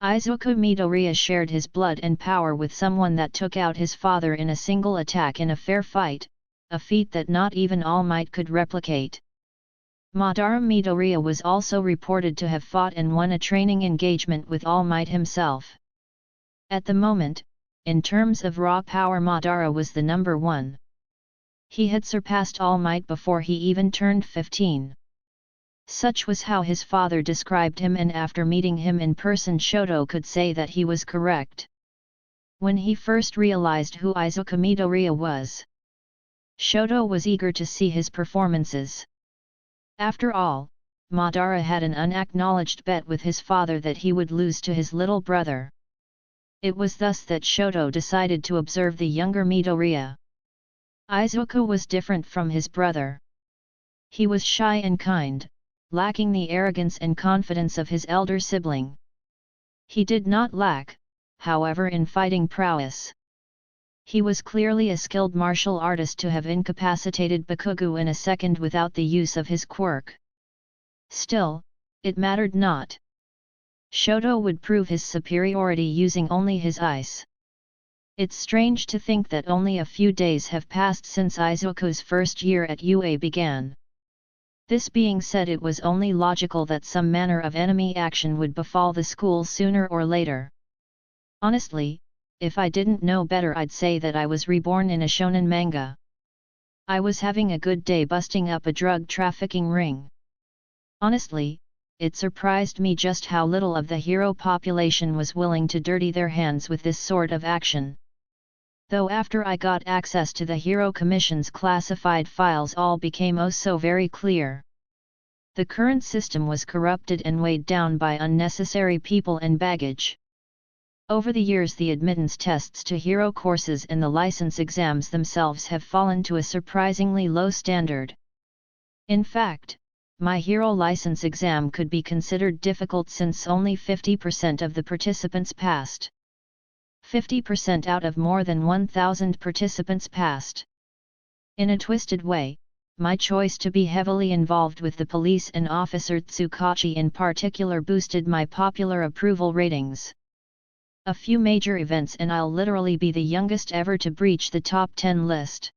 Izuku Midoriya shared his blood and power with someone that took out his father in a single attack in a fair fight, a feat that not even All Might could replicate. Madara Midoriya was also reported to have fought and won a training engagement with All Might himself. At the moment, in terms of raw power, Madara was the number 1. He had surpassed All Might before he even turned 15. Such was how his father described him, and after meeting him in person, Shoto could say that he was correct. When he first realized who Izuku Midoriya was, Shoto was eager to see his performances. After all, Madara had an unacknowledged bet with his father that he would lose to his little brother. It was thus that Shoto decided to observe the younger Midoriya. Izuku was different from his brother. He was shy and kind, lacking the arrogance and confidence of his elder sibling. He did not lack, however, in fighting prowess. He was clearly a skilled martial artist to have incapacitated Bakugo in a second without the use of his quirk. Still, it mattered not. Shoto would prove his superiority using only his ice. It's strange to think that only a few days have passed since Izuku's first year at UA began. This being said, it was only logical that some manner of enemy action would befall the school sooner or later. Honestly, if I didn't know better, I'd say that I was reborn in a shonen manga. I was having a good day busting up a drug trafficking ring. Honestly, it surprised me just how little of the hero population was willing to dirty their hands with this sort of action. Though after I got access to the Hero Commission's classified files, all became oh so very clear. The current system was corrupted and weighed down by unnecessary people and baggage. Over the years, the admittance tests to hero courses and the license exams themselves have fallen to a surprisingly low standard. In fact, my hero license exam could be considered difficult since only 50% of the participants passed. 50% out of more than 1,000 participants passed. In a twisted way, my choice to be heavily involved with the police and Officer Tsukachi in particular boosted my popular approval ratings. A few major events and I'll literally be the youngest ever to breach the top 10 list.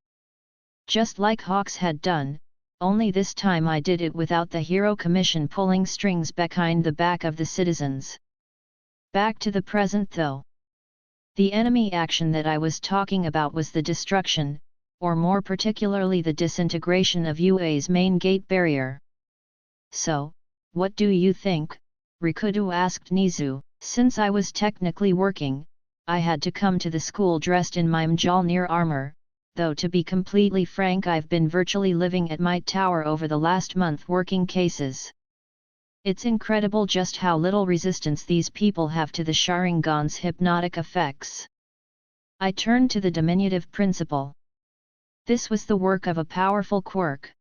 Just like Hawks had done, only this time I did it without the Hero Commission pulling strings behind the back of the citizens. Back to the present though. The enemy action that I was talking about was the destruction, or more particularly the disintegration of UA's main gate barrier. So, what do you think? Rikudo asked Nizu. Since I was technically working, I had to come to the school dressed in my Mjolnir armor, though to be completely frank, I've been virtually living at my tower over the last month working cases. It's incredible just how little resistance these people have to the Sharingan's hypnotic effects. I turned to the diminutive principal. This was the work of a powerful quirk.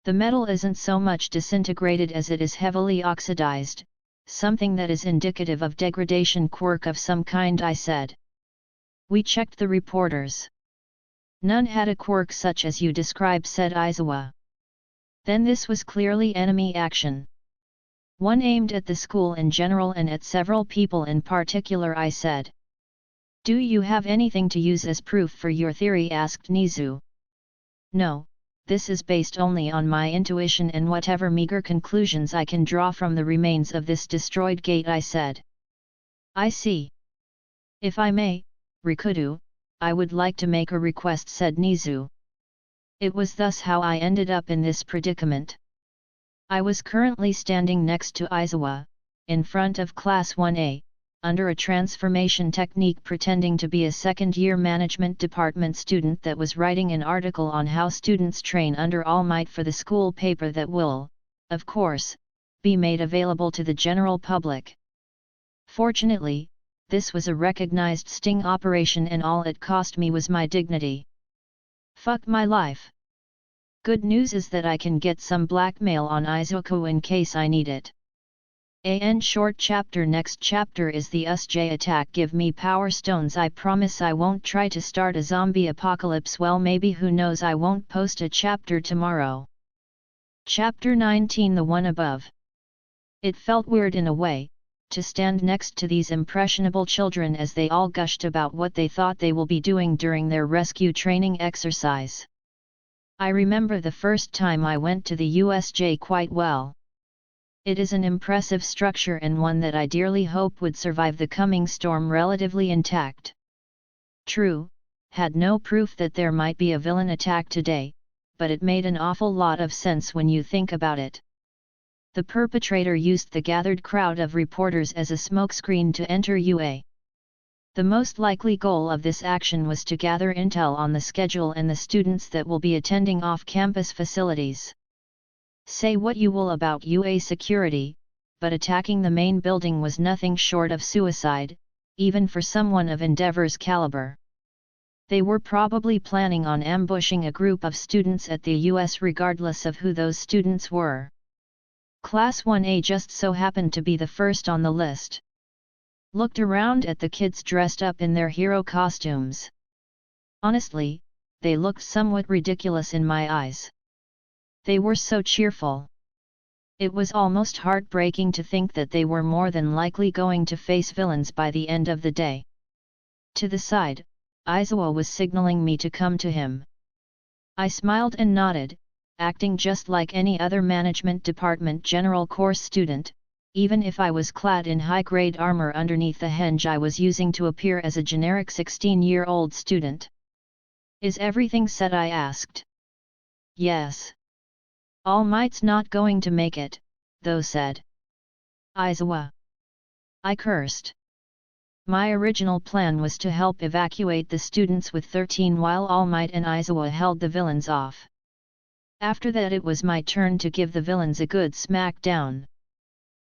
The metal isn't so much disintegrated as it is heavily oxidized, something that is indicative of degradation quirk of some kind, I said. We checked the reporters. None had a quirk such as you describe, said Aizawa. Then this was clearly enemy action. One aimed at the school in general and at several people in particular, I said. Do you have anything to use as proof for your theory, asked Nizu. No, this is based only on my intuition and whatever meager conclusions I can draw from the remains of this destroyed gate, I said. I see. If I may, Rikudu, I would like to make a request, said Nizu. It was thus how I ended up in this predicament. I was currently standing next to Aizawa, in front of Class 1A, under a transformation technique pretending to be a second-year management department student that was writing an article on how students train under All Might for the school paper that will, of course, be made available to the general public. Fortunately, this was a recognized sting operation and all it cost me was my dignity. Fuck my life. Good news is that I can get some blackmail on Izuku in case I need it. An short chapter. Next chapter is the USJ attack. Give me power stones. I promise I won't try to start a zombie apocalypse. Well, maybe, who knows. I won't post a chapter tomorrow. Chapter 19, the one above. It felt weird in a way, to stand next to these impressionable children as they all gushed about what they thought they will be doing during their rescue training exercise. I remember the first time I went to the USJ quite well. It is an impressive structure and one that I dearly hope would survive the coming storm relatively intact. True, had no proof that there might be a villain attack today, but it made an awful lot of sense when you think about it. The perpetrator used the gathered crowd of reporters as a smokescreen to enter UA. The most likely goal of this action was to gather intel on the schedule and the students that will be attending off-campus facilities. Say what you will about UA security, but attacking the main building was nothing short of suicide, even for someone of Endeavor's caliber. They were probably planning on ambushing a group of students at the US regardless of who those students were. Class 1A just so happened to be the first on the list. Looked around at the kids dressed up in their hero costumes. Honestly, they looked somewhat ridiculous in my eyes. They were so cheerful. It was almost heartbreaking to think that they were more than likely going to face villains by the end of the day. To the side, Aizawa was signaling me to come to him. I smiled and nodded, acting just like any other management department general course student, even if I was clad in high-grade armor underneath the henge I was using to appear as a generic 16-year-old student. Is everything set? I asked. Yes. All Might's not going to make it, though, said Aizawa. I cursed. My original plan was to help evacuate the students with 13 while All Might and Aizawa held the villains off. After that it was my turn to give the villains a good smack down.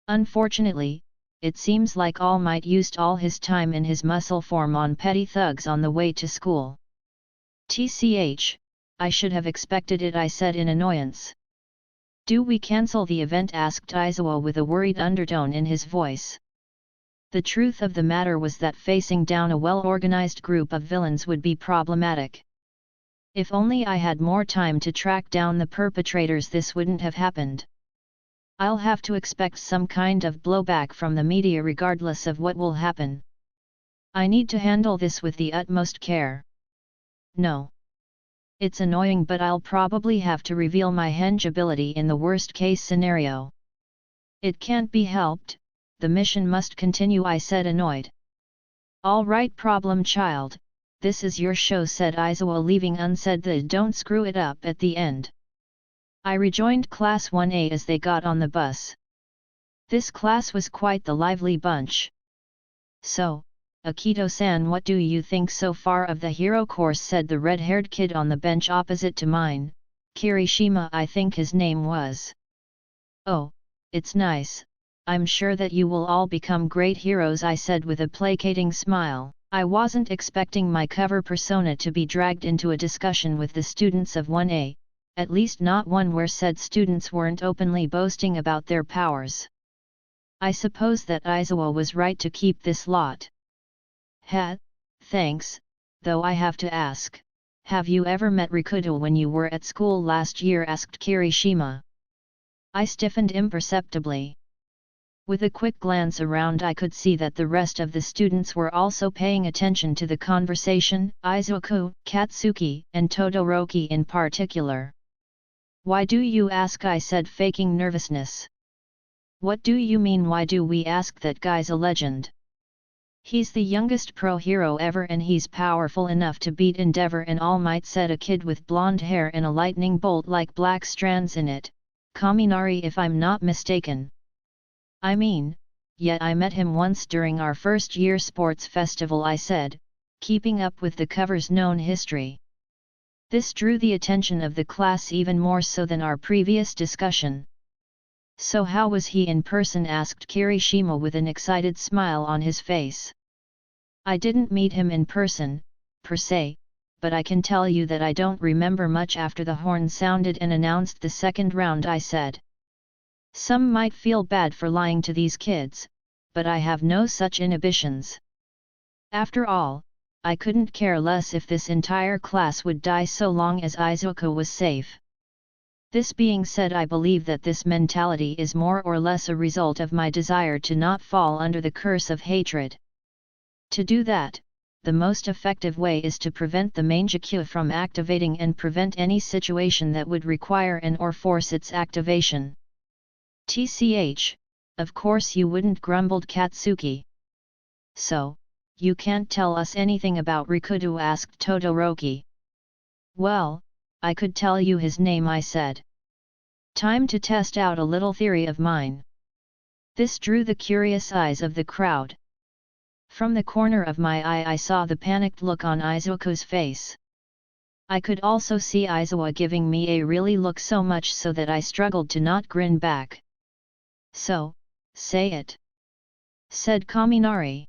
Unfortunately, it seems like All Might used all his time in his muscle form on petty thugs on the way to school. TCH, I should have expected it, I said in annoyance. Do we cancel the event? Asked Aizawa with a worried undertone in his voice. The truth of the matter was that facing down a well-organized group of villains would be problematic. If only I had more time to track down the perpetrators, this wouldn't have happened. I'll have to expect some kind of blowback from the media regardless of what will happen. I need to handle this with the utmost care. No. It's annoying, but I'll probably have to reveal my henge ability in the worst case scenario. It can't be helped, the mission must continue, I said, annoyed. All right, problem child, this is your show, said Aizawa, leaving unsaid the don't screw it up at the end. I rejoined Class 1A as they got on the bus. This class was quite the lively bunch. So, Akito-san, what do you think so far of the hero course? Said the red-haired kid on the bench opposite to mine, Kirishima I think his name was. Oh, it's nice, I'm sure that you will all become great heroes, I said with a placating smile. I wasn't expecting my cover persona to be dragged into a discussion with the students of 1A, at least not one where said students weren't openly boasting about their powers. I suppose that Aizawa was right to keep this lot. Thanks, though I have to ask, have you ever met Rikudo when you were at school last year? Asked Kirishima. I stiffened imperceptibly. With a quick glance around I could see that the rest of the students were also paying attention to the conversation, Izuku, Katsuki, and Todoroki in particular. Why do you ask? I said, faking nervousness. What do you mean why do we ask? That guy's a legend. He's the youngest pro hero ever and he's powerful enough to beat Endeavor and All Might, said a kid with blonde hair and a lightning bolt like black strands in it, Kaminari if I'm not mistaken. I mean, yet I met him once during our first year sports festival, I said, keeping up with the cover's known history. This drew the attention of the class even more so than our previous discussion. So how was he in person? Asked Kirishima with an excited smile on his face. I didn't meet him in person, per se, but I can tell you that I don't remember much. After the horn sounded and announced the second round, I said. Some might feel bad for lying to these kids, but I have no such inhibitions. After all, I couldn't care less if this entire class would die so long as Izuku was safe. This being said, I believe that this mentality is more or less a result of my desire to not fall under the curse of hatred. To do that, the most effective way is to prevent the Mangekyo from activating and prevent any situation that would require and or force its activation. TCH, of course you wouldn't, grumbled Katsuki. So, you can't tell us anything about Rikudo? Asked Todoroki. Well, I could tell you his name, I said. Time to test out a little theory of mine. This drew the curious eyes of the crowd. From the corner of my eye I saw the panicked look on Izuku's face. I could also see Aizawa giving me a really look, so much so that I struggled to not grin back. So, say it, said Kaminari.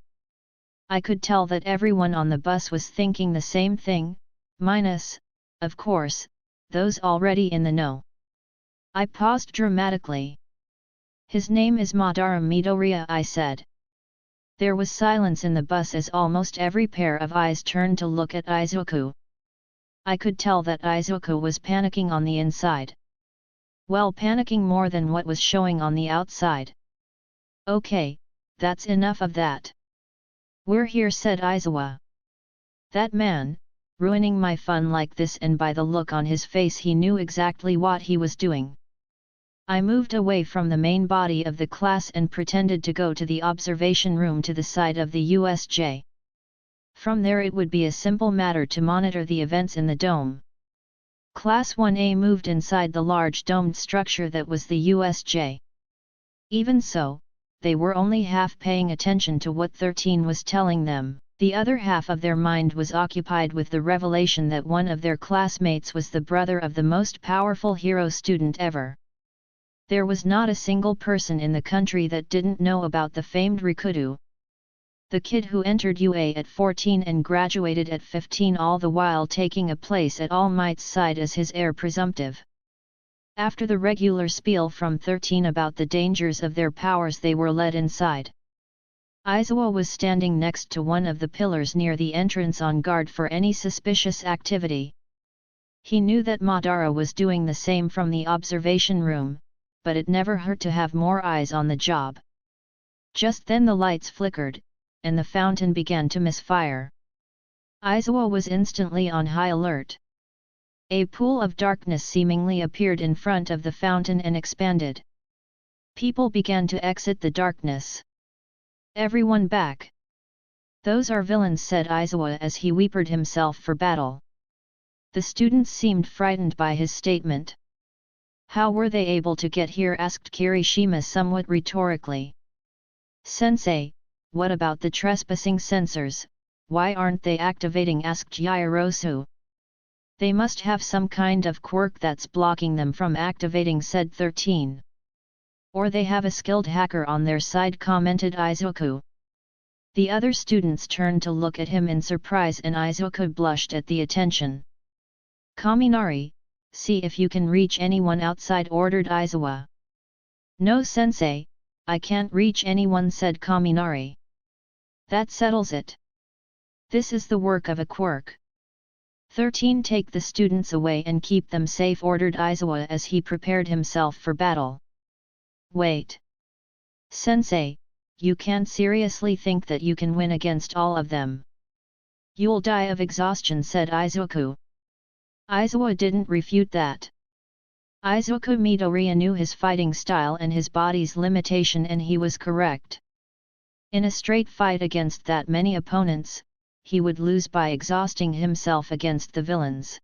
I could tell that everyone on the bus was thinking the same thing, minus, of course, those already in the know. I paused dramatically. His name is Madara Midoriya, I said. There was silence in the bus as almost every pair of eyes turned to look at Izuku. I could tell that Izuku was panicking on the inside. Well, panicking more than what was showing on the outside. Okay, that's enough of that. We're here, said Aizawa. That man, ruining my fun like this, and by the look on his face he knew exactly what he was doing. I moved away from the main body of the class and pretended to go to the observation room to the side of the USJ. From there it would be a simple matter to monitor the events in the dome. Class 1A moved inside the large domed structure that was the USJ. Even so, they were only half paying attention to what 13 was telling them. The other half of their mind was occupied with the revelation that one of their classmates was the brother of the most powerful hero student ever. There was not a single person in the country that didn't know about the famed Rikudo. The kid who entered UA at 14 and graduated at 15, all the while taking a place at All Might's side as his heir presumptive. After the regular spiel from 13 about the dangers of their powers, they were led inside. Aizawa was standing next to one of the pillars near the entrance on guard for any suspicious activity. He knew that Madara was doing the same from the observation room, but it never hurt to have more eyes on the job. Just then the lights flickered, and the fountain began to misfire. Aizawa was instantly on high alert. A pool of darkness seemingly appeared in front of the fountain and expanded. People began to exit the darkness. Everyone back. Those are villains, said Aizawa as he weaponed himself for battle. The students seemed frightened by his statement. How were they able to get here? Asked Kirishima somewhat rhetorically. Sensei, what about the trespassing sensors, why aren't they activating? Asked Yaoyorozu. They must have some kind of quirk that's blocking them from activating, said 13. Or they have a skilled hacker on their side, commented Izuku. The other students turned to look at him in surprise and Izuku blushed at the attention. Kaminari, see if you can reach anyone outside, ordered Aizawa. No sensei, I can't reach anyone, said Kaminari. That settles it. This is the work of a quirk. 13. Take the students away and keep them safe, ordered Aizawa as he prepared himself for battle. Wait. Sensei, you can't seriously think that you can win against all of them. You'll die of exhaustion, said Izuku. Aizawa didn't refute that. Izuku Midoriya knew his fighting style and his body's limitation, and he was correct. In a straight fight against that many opponents, he would lose by exhausting himself against the villains.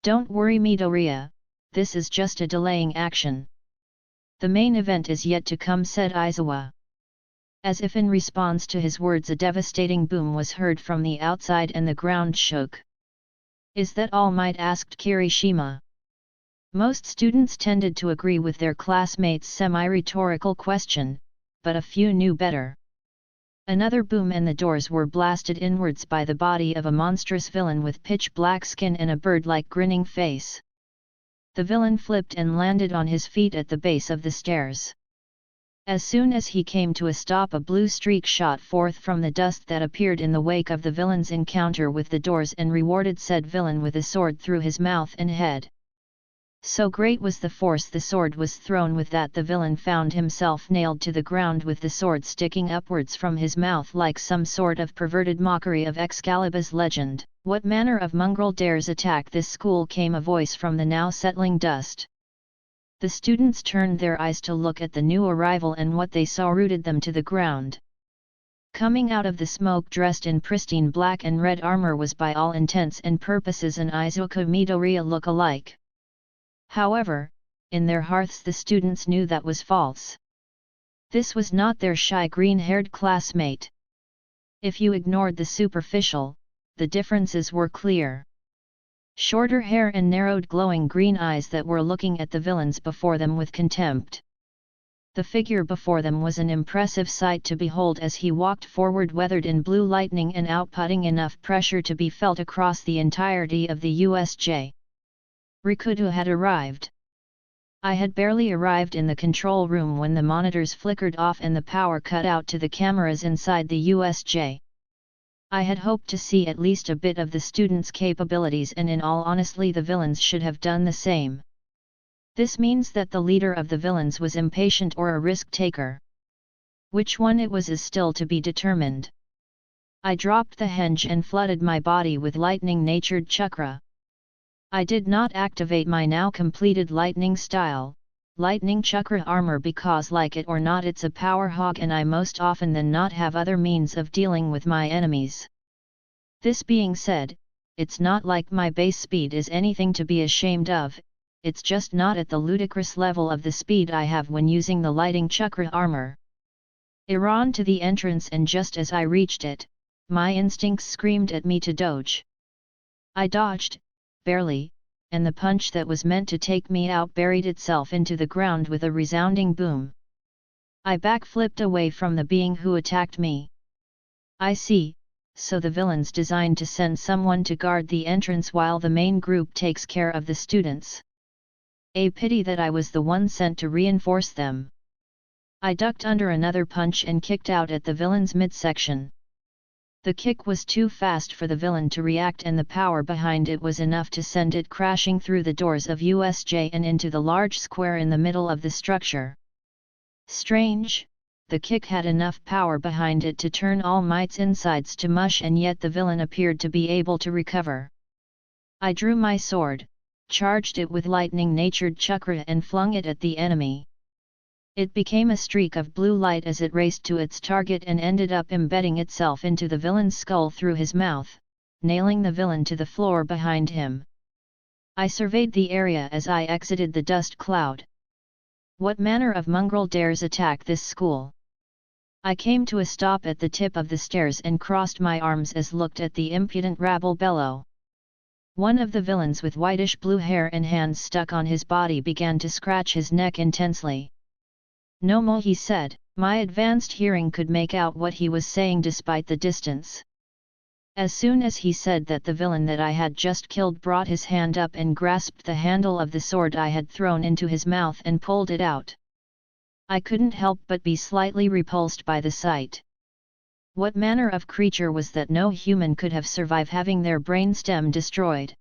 Don't worry, Midoriya, this is just a delaying action. The main event is yet to come, said Aizawa. As if in response to his words, a devastating boom was heard from the outside and the ground shook. Is that all might? Asked Kirishima. Most students tended to agree with their classmates' semi-rhetorical question, but a few knew better. Another boom and the doors were blasted inwards by the body of a monstrous villain with pitch-black skin and a bird-like grinning face. The villain flipped and landed on his feet at the base of the stairs. As soon as he came to a stop, a blue streak shot forth from the dust that appeared in the wake of the villain's encounter with the doors and rewarded said villain with a sword through his mouth and head. So great was the force the sword was thrown with that the villain found himself nailed to the ground with the sword sticking upwards from his mouth like some sort of perverted mockery of Excalibur's legend. What manner of mongrel dares attack this school? Came a voice from the now settling dust. The students turned their eyes to look at the new arrival, and what they saw rooted them to the ground. Coming out of the smoke, dressed in pristine black and red armor, was by all intents and purposes an Izuku Midoriya look-alike. However, in their hearts the students knew that was false. This was not their shy green-haired classmate. If you ignored the superficial, the differences were clear. Shorter hair and narrowed glowing green eyes that were looking at the villains before them with contempt. The figure before them was an impressive sight to behold as he walked forward, weathered in blue lightning and outputting enough pressure to be felt across the entirety of the USJ. Rikudo had arrived. I had barely arrived in the control room when the monitors flickered off and the power cut out to the cameras inside the USJ. I had hoped to see at least a bit of the students' capabilities, and in all honesty the villains should have done the same. This means that the leader of the villains was impatient or a risk-taker. Which one it was is still to be determined. I dropped the henge and flooded my body with lightning-natured chakra. I did not activate my now completed lightning style, lightning chakra armor, because like it or not it's a power hog and I most often than not have other means of dealing with my enemies. This being said, it's not like my base speed is anything to be ashamed of, it's just not at the ludicrous level of the speed I have when using the lightning chakra armor. I ran to the entrance, and just as I reached it, my instincts screamed at me to dodge. I dodged, barely, and the punch that was meant to take me out buried itself into the ground with a resounding boom. I backflipped away from the being who attacked me. I see, so the villains designed to send someone to guard the entrance while the main group takes care of the students. A pity that I was the one sent to reinforce them. I ducked under another punch and kicked out at the villain's midsection. The kick was too fast for the villain to react, and the power behind it was enough to send it crashing through the doors of USJ and into the large square in the middle of the structure. Strange, the kick had enough power behind it to turn All Might's insides to mush, and yet the villain appeared to be able to recover. I drew my sword, charged it with lightning-natured chakra and flung it at the enemy. It became a streak of blue light as it raced to its target and ended up embedding itself into the villain's skull through his mouth, nailing the villain to the floor behind him. I surveyed the area as I exited the dust cloud. What manner of mongrel dares attack this school? I came to a stop at the tip of the stairs and crossed my arms as looked at the impudent rabble below. One of the villains with whitish blue hair and hands stuck on his body began to scratch his neck intensely. "No more," he said. My advanced hearing could make out what he was saying despite the distance. As soon as he said that, the villain that I had just killed brought his hand up and grasped the handle of the sword I had thrown into his mouth and pulled it out. I couldn't help but be slightly repulsed by the sight. What manner of creature was that no human could have survived having their brainstem destroyed?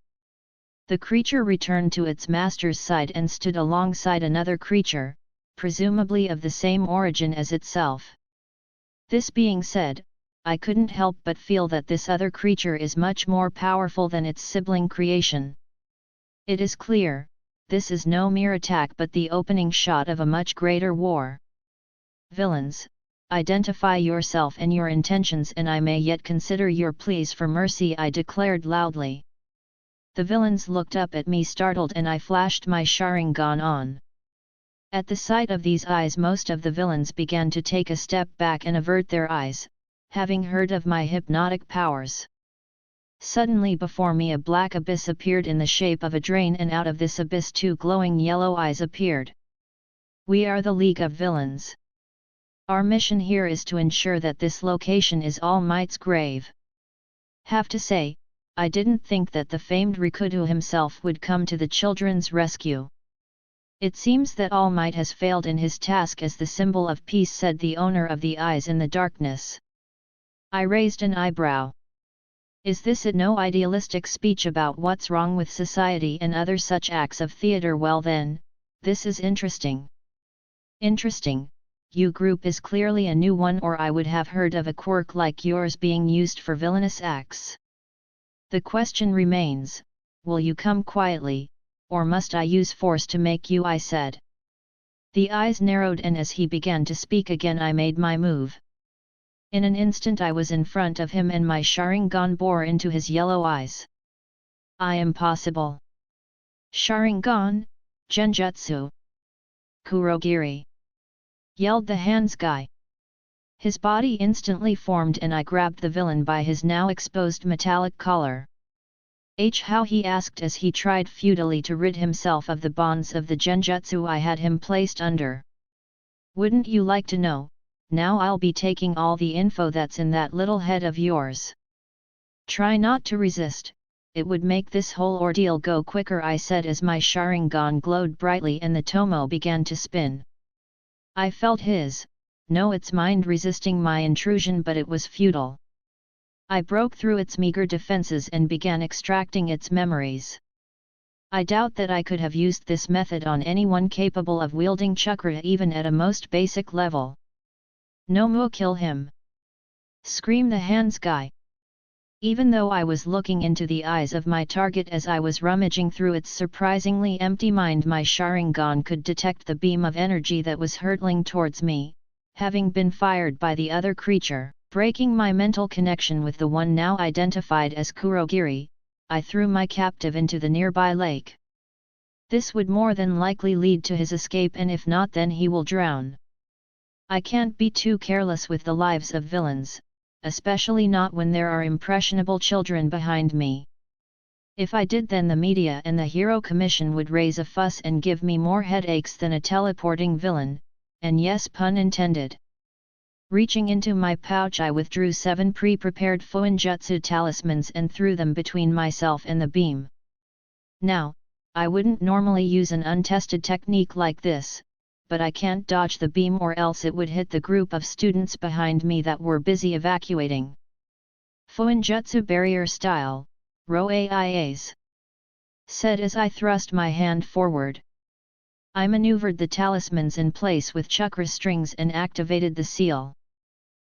The creature returned to its master's side and stood alongside another creature, presumably of the same origin as itself. This being said, I couldn't help but feel that this other creature is much more powerful than its sibling creation. It is clear, this is no mere attack but the opening shot of a much greater war. Villains, identify yourself and your intentions, and I may yet consider your pleas for mercy, I declared loudly. The villains looked up at me startled, and I flashed my Sharingan on. At the sight of these eyes, most of the villains began to take a step back and avert their eyes, having heard of my hypnotic powers. Suddenly before me a black abyss appeared in the shape of a drain, and out of this abyss 2 glowing yellow eyes appeared. We are the League of Villains. Our mission here is to ensure that this location is All Might's grave. Have to say, I didn't think that the famed Rikudu himself would come to the children's rescue. It seems that All Might has failed in his task as the symbol of peace, said the owner of the eyes in the darkness. I raised an eyebrow. Is this it? No idealistic speech about what's wrong with society and other such acts of theater? Well then, this is interesting. Interesting, you group is clearly a new one, or I would have heard of a quirk like yours being used for villainous acts. The question remains, will you come quietly, or must I use force to make you? I said. The eyes narrowed, and as he began to speak again I made my move. In an instant I was in front of him and my Sharingan bore into his yellow eyes. Impossible! Sharingan, Genjutsu! Kurogiri! Yelled the hands guy. His body instantly formed and I grabbed the villain by his now exposed metallic collar. How, he asked as he tried futilely to rid himself of the bonds of the Genjutsu I had him placed under. Wouldn't you like to know? Now I'll be taking all the info that's in that little head of yours. Try not to resist, it would make this whole ordeal go quicker, I said as my Sharingan glowed brightly and the tomo began to spin. I felt its mind resisting my intrusion, but it was futile. I broke through its meager defenses and began extracting its memories. I doubt that I could have used this method on anyone capable of wielding chakra even at a most basic level. No more, kill him! Screamed the hands guy. Even though I was looking into the eyes of my target as I was rummaging through its surprisingly empty mind, my Sharingan could detect the beam of energy that was hurtling towards me, having been fired by the other creature. Breaking my mental connection with the one now identified as Kurogiri, I threw my captive into the nearby lake. This would more than likely lead to his escape, and if not, then he will drown. I can't be too careless with the lives of villains, especially not when there are impressionable children behind me. If I did, then the media and the Hero Commission would raise a fuss and give me more headaches than a teleporting villain, and yes, pun intended. Reaching into my pouch, I withdrew 7 pre-prepared Fuinjutsu talismans and threw them between myself and the beam. Now, I wouldn't normally use an untested technique like this, but I can't dodge the beam or else it would hit the group of students behind me that were busy evacuating. Fuinjutsu barrier style, Ro-Aias, said as I thrust my hand forward. I maneuvered the talismans in place with chakra strings and activated the seal.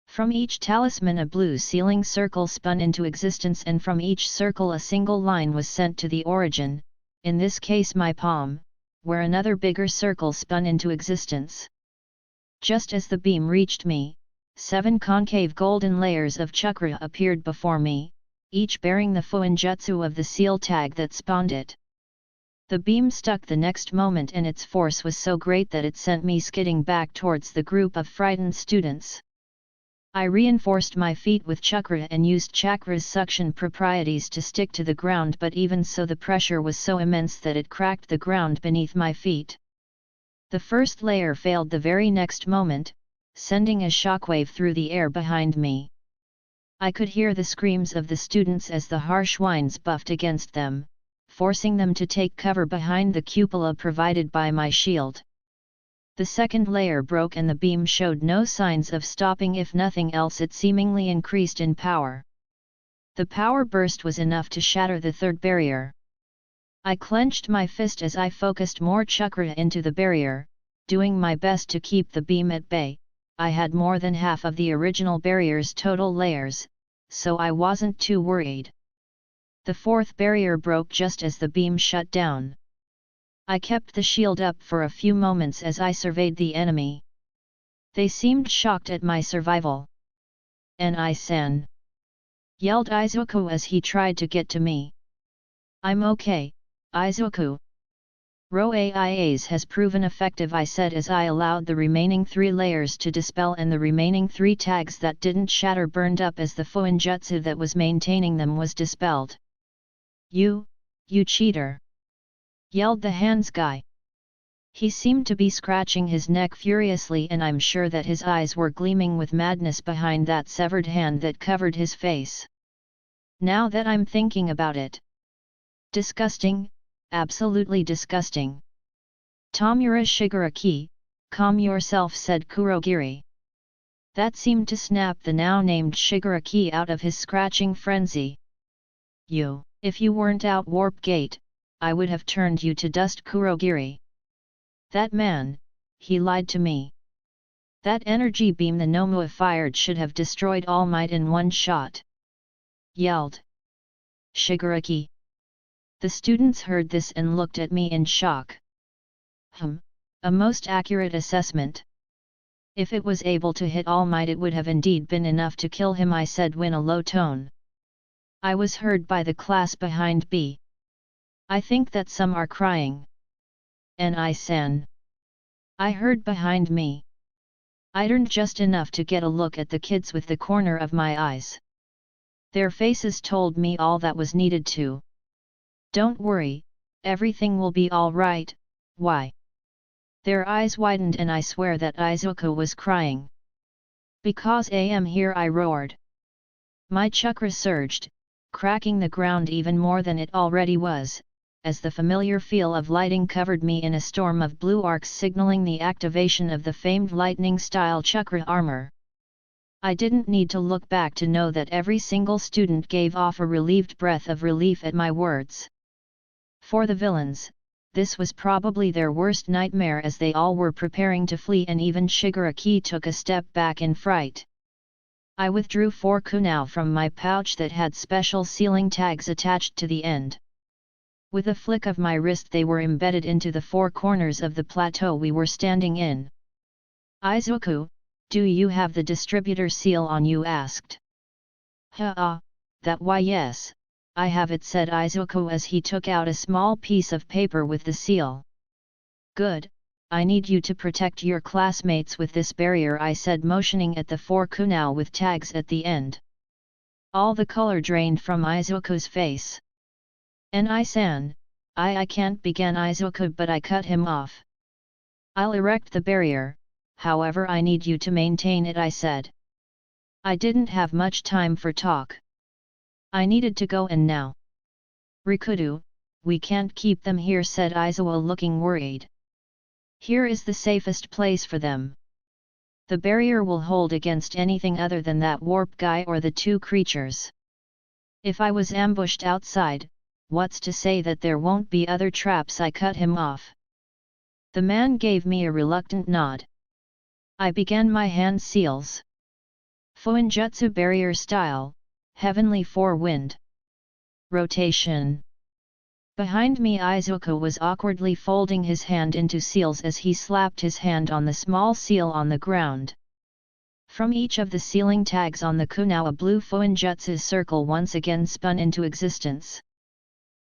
From each talisman a blue sealing circle spun into existence, and from each circle a single line was sent to the origin, in this case my palm, where another bigger circle spun into existence. Just as the beam reached me, 7 concave golden layers of chakra appeared before me, each bearing the Fuinjutsu of the seal tag that spawned it. The beam stuck the next moment, and its force was so great that it sent me skidding back towards the group of frightened students. I reinforced my feet with chakra and used chakra's suction properties to stick to the ground, but even so the pressure was so immense that it cracked the ground beneath my feet. The first layer failed the very next moment, sending a shockwave through the air behind me. I could hear the screams of the students as the harsh winds buffed against them, forcing them to take cover behind the cupola provided by my shield. The second layer broke and the beam showed no signs of stopping. If nothing else, it seemingly increased in power. The power burst was enough to shatter the third barrier. I clenched my fist as I focused more chakra into the barrier, doing my best to keep the beam at bay. I had more than half of the original barrier's total layers, so I wasn't too worried. The fourth barrier broke just as the beam shut down. I kept the shield up for a few moments as I surveyed the enemy. They seemed shocked at my survival. "Ni-san!" yelled Izuku as he tried to get to me. "I'm okay, Izuku. Roaias has proven effective," I said as I allowed the remaining 3 layers to dispel and the remaining 3 tags that didn't shatter burned up as the Fuinjutsu that was maintaining them was dispelled. You cheater!" yelled the hands guy. He seemed to be scratching his neck furiously, and I'm sure that his eyes were gleaming with madness behind that severed hand that covered his face. Now that I'm thinking about it. Disgusting, absolutely disgusting. "Tomura Shigaraki, calm yourself," said Kurogiri. That seemed to snap the now-named Shigaraki out of his scratching frenzy. If you weren't out Warp Gate, I would have turned you to dust." Kurogiri. That man, he lied to me. That energy beam the Nomua fired should have destroyed All Might in one shot. Yelled Shigaraki. The students heard this and looked at me in shock. A most accurate assessment. If it was able to hit All Might, it would have indeed been enough to kill him, I said in a low tone. I was heard by the class behind B. I think that some are crying. Ni-san. I heard behind me. I turned just enough to get a look at the kids with the corner of my eyes. Their faces told me all that was needed to. "Don't worry, everything will be all right." Why? Their eyes widened and I swear that Izuku was crying. "Because I am here," I roared. My chakra surged, cracking the ground even more than it already was, as the familiar feel of lighting covered me in a storm of blue arcs signaling the activation of the famed lightning-style chakra armor. I didn't need to look back to know that every single student gave off a relieved breath of relief at my words. For the villains, this was probably their worst nightmare, as they all were preparing to flee, and even Shigaraki took a step back in fright. I withdrew 4 kunao from my pouch that had special sealing tags attached to the end. With a flick of my wrist they were embedded into the 4 corners of the plateau we were standing in. "Izuku, do you have the distributor seal on you?" asked. Why yes, I have it," said Izuku as he took out a small piece of paper with the seal. "Good, I need you to protect your classmates with this barrier," I said, motioning at the 4 kunao with tags at the end. All the color drained from Izuku's face. "Ni-san, I can't," began Izuku, but I cut him off. "I'll erect the barrier, however I need you to maintain it," I said. I didn't have much time for talk. I needed to go, and now. "Rikudu, we can't keep them here," said Izuo, looking worried. "Here is the safest place for them. The barrier will hold against anything other than that warp guy or the 2 creatures. If I was ambushed outside, what's to say that there won't be other traps?" I cut him off. The man gave me a reluctant nod. I began my hand seals. Fuinjutsu barrier style, heavenly 4 wind. Rotation. Behind me Izuku was awkwardly folding his hand into seals as he slapped his hand on the small seal on the ground. From each of the sealing tags on the kunao a blue Fuinjutsu circle once again spun into existence.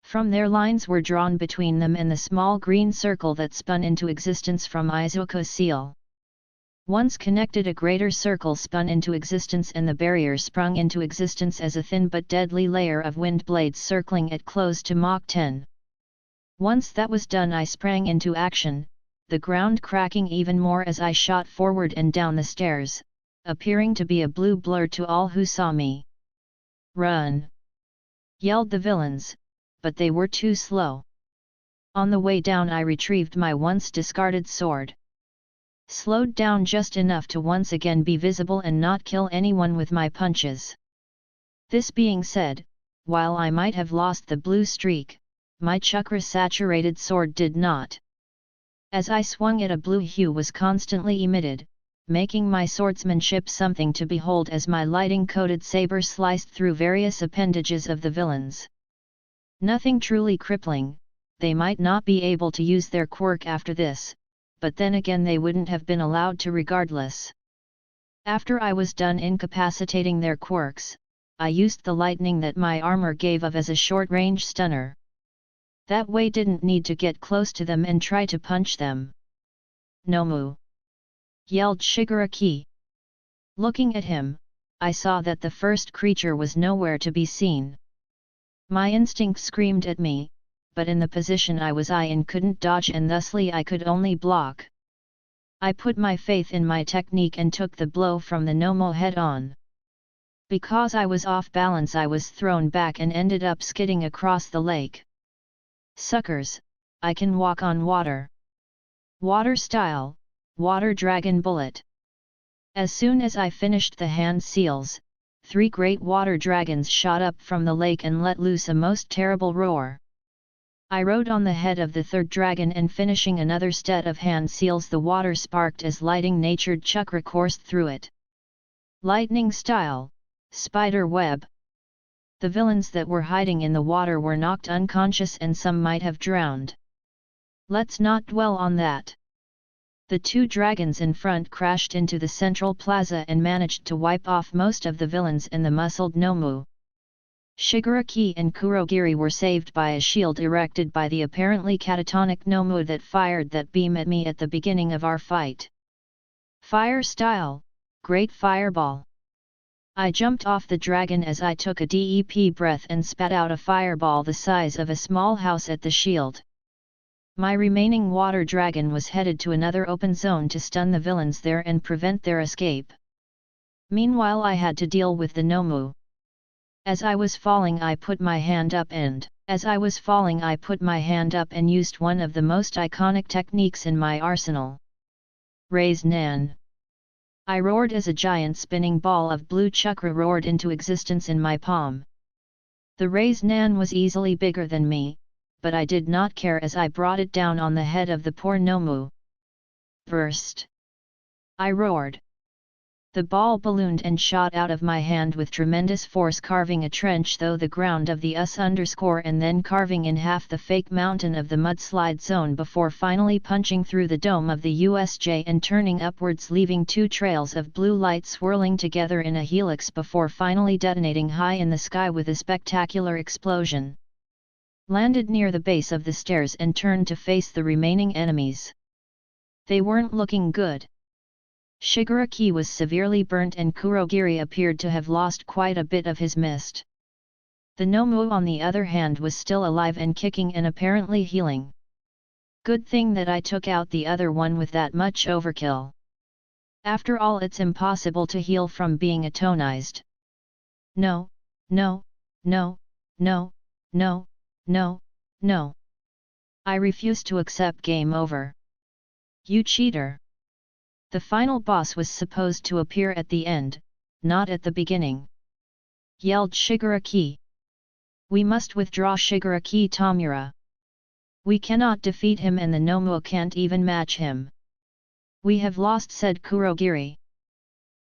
From there lines were drawn between them and the small green circle that spun into existence from Izuku's seal. Once connected, a greater circle spun into existence and the barrier sprung into existence as a thin but deadly layer of wind blades circling it close to Mach 10. Once that was done, I sprang into action, the ground cracking even more as I shot forward and down the stairs, appearing to be a blue blur to all who saw me. Run! Yelled the villains, but they were too slow. On the way down I retrieved my once discarded sword. Slowed down just enough to once again be visible and not kill anyone with my punches. This being said, while I might have lost the blue streak, my chakra-saturated sword did not. As I swung it, a blue hue was constantly emitted, making my swordsmanship something to behold as my lighting-coated saber sliced through various appendages of the villains. Nothing truly crippling, they might not be able to use their quirk after this, but then again they wouldn't have been allowed to regardless. After I was done incapacitating their quirks, I used the lightning that my armor gave of as a short-range stunner. That way didn't need to get close to them and try to punch them. "Nomu!" yelled Shigaraki. Looking at him, I saw that the first creature was nowhere to be seen. My instinct screamed at me, but in the position I was in couldn't dodge and thusly I could only block. I put my faith in my technique and took the blow from the Nomu head-on. Because I was off balance, I was thrown back and ended up skidding across the lake. Suckers, I can walk on water. Water style, water dragon bullet. As soon as I finished the hand seals, 3 great water dragons shot up from the lake and let loose a most terrible roar. I rode on the head of the 3rd dragon and finishing another set of hand seals, the water sparked as lighting-natured chakra coursed through it. Lightning style, spider web. The villains that were hiding in the water were knocked unconscious and some might have drowned. Let's not dwell on that. The 2 dragons in front crashed into the central plaza and managed to wipe off most of the villains and the muscled Nomu. Shigaraki and Kurogiri were saved by a shield erected by the apparently catatonic Nomu that fired that beam at me at the beginning of our fight. Fire style, great fireball. I jumped off the dragon as I took a deep breath and spat out a fireball the size of a small house at the shield. My remaining water dragon was headed to another open zone to stun the villains there and prevent their escape. Meanwhile I had to deal with the Nomu. As I was falling I put my hand up and used one of the most iconic techniques in my arsenal. Raise Nan. I roared as a giant spinning ball of blue chakra roared into existence in my palm. The Raise Nan was easily bigger than me, but I did not care as I brought it down on the head of the poor Nomu. Burst! I roared. The ball ballooned and shot out of my hand with tremendous force, carving a trench through the ground of the US underscore and then carving in half the fake mountain of the mudslide zone before finally punching through the dome of the USJ and turning upwards, leaving 2 trails of blue light swirling together in a helix before finally detonating high in the sky with a spectacular explosion. Landed near the base of the stairs and turned to face the remaining enemies. They weren't looking good. Shigaraki was severely burnt and Kurogiri appeared to have lost quite a bit of his mist. The Nomu on the other hand was still alive and kicking and apparently healing. Good thing that I took out the other one with that much overkill. After all, it's impossible to heal from being atonized. No, no, no, no, no, no, no. I refuse to accept game over. You cheater! The final boss was supposed to appear at the end, not at the beginning. Yelled Shigaraki. We must withdraw Shigaraki Tamura. We cannot defeat him and the Nomu can't even match him. We have lost, said Kurogiri.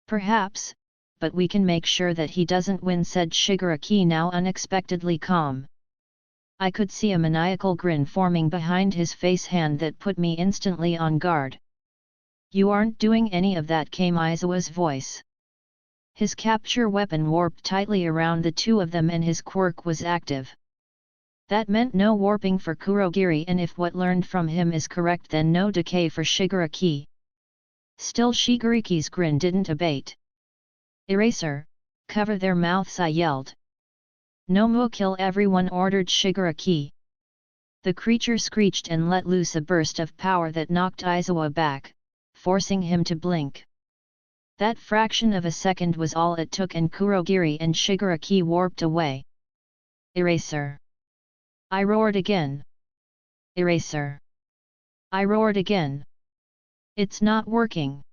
Perhaps, but we can make sure that he doesn't win, said Shigaraki, now unexpectedly calm. I could see a maniacal grin forming behind his face hand that put me instantly on guard. You aren't doing any of that, came Aizawa's voice. His capture weapon warped tightly around the 2 of them and his quirk was active. That meant no warping for Kurogiri, and if what learned from him is correct, then no decay for Shigaraki. Still Shigaraki's grin didn't abate. Eraser, cover their mouths, I yelled. Nomu, kill everyone, ordered Shigaraki. The creature screeched and let loose a burst of power that knocked Aizawa back, forcing him to blink. That fraction of a second was all it took, and Kurogiri and Shigaraki warped away. Eraser! I roared again. Eraser! I roared again. It's not working!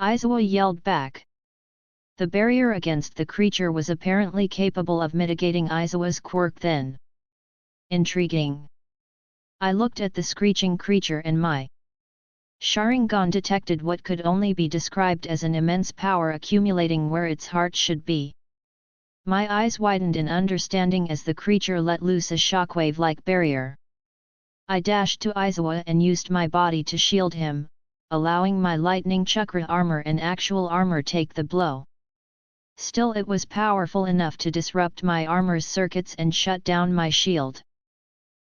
Aizawa yelled back. The barrier against the creature was apparently capable of mitigating Aizawa's quirk then. Intriguing. I looked at the screeching creature, and my Sharingan detected what could only be described as an immense power accumulating where its heart should be. My eyes widened in understanding as the creature let loose a shockwave-like barrier. I dashed to Aizawa and used my body to shield him, allowing my lightning chakra armor and actual armor take the blow. Still, it was powerful enough to disrupt my armor's circuits and shut down my shield.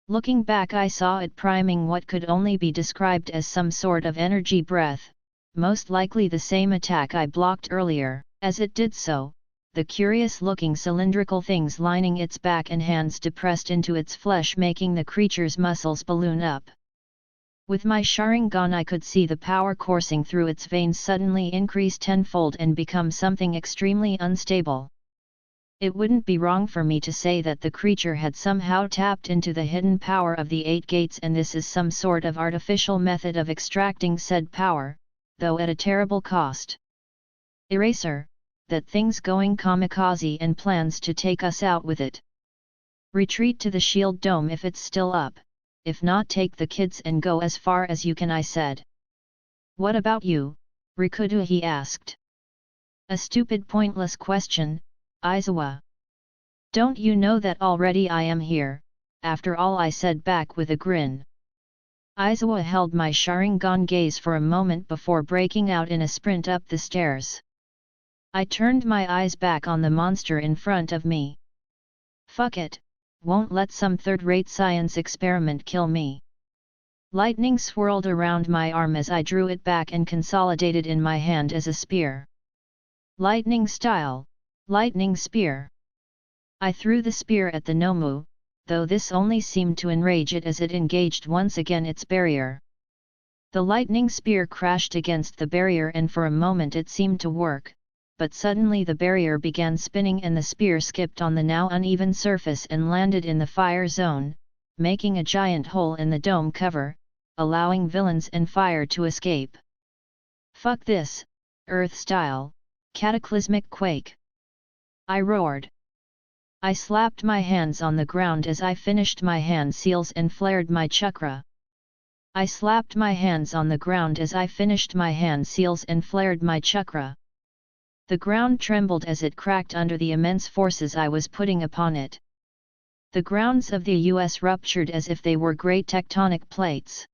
Looking back, I saw it priming what could only be described as some sort of energy breath, most likely the same attack I blocked earlier. As it did so, the curious-looking cylindrical things lining its back and hands depressed into its flesh, making the creature's muscles balloon up. With my Sharingan, I could see the power coursing through its veins suddenly increase tenfold and become something extremely unstable. It wouldn't be wrong for me to say that the creature had somehow tapped into the hidden power of the 8 gates, and this is some sort of artificial method of extracting said power, though at a terrible cost. Eraser, that thing's going kamikaze and plans to take us out with it. Retreat to the shield dome if it's still up, if not take the kids and go as far as you can, I said. What about you, Rikudo? He asked. A stupid, pointless question, Aizawa. Don't you know that already I am here, after all, I said back with a grin. Aizawa held my Sharingan gaze for a moment before breaking out in a sprint up the stairs. I turned my eyes back on the monster in front of me. Fuck it, won't let some third-rate science experiment kill me. Lightning swirled around my arm as I drew it back and consolidated in my hand as a spear. Lightning style. Lightning spear. I threw the spear at the Nomu, though this only seemed to enrage it as it engaged once again its barrier. The lightning spear crashed against the barrier, and for a moment it seemed to work, but suddenly the barrier began spinning and the spear skipped on the now uneven surface and landed in the fire zone, making a giant hole in the dome cover, allowing villains and fire to escape. Fuck this, Earth style, cataclysmic quake! I roared. I slapped my hands on the ground as I finished my hand seals and flared my chakra. I slapped my hands on the ground as I finished my hand seals and flared my chakra. The ground trembled as it cracked under the immense forces I was putting upon it. The grounds of the US ruptured as if they were great tectonic plates.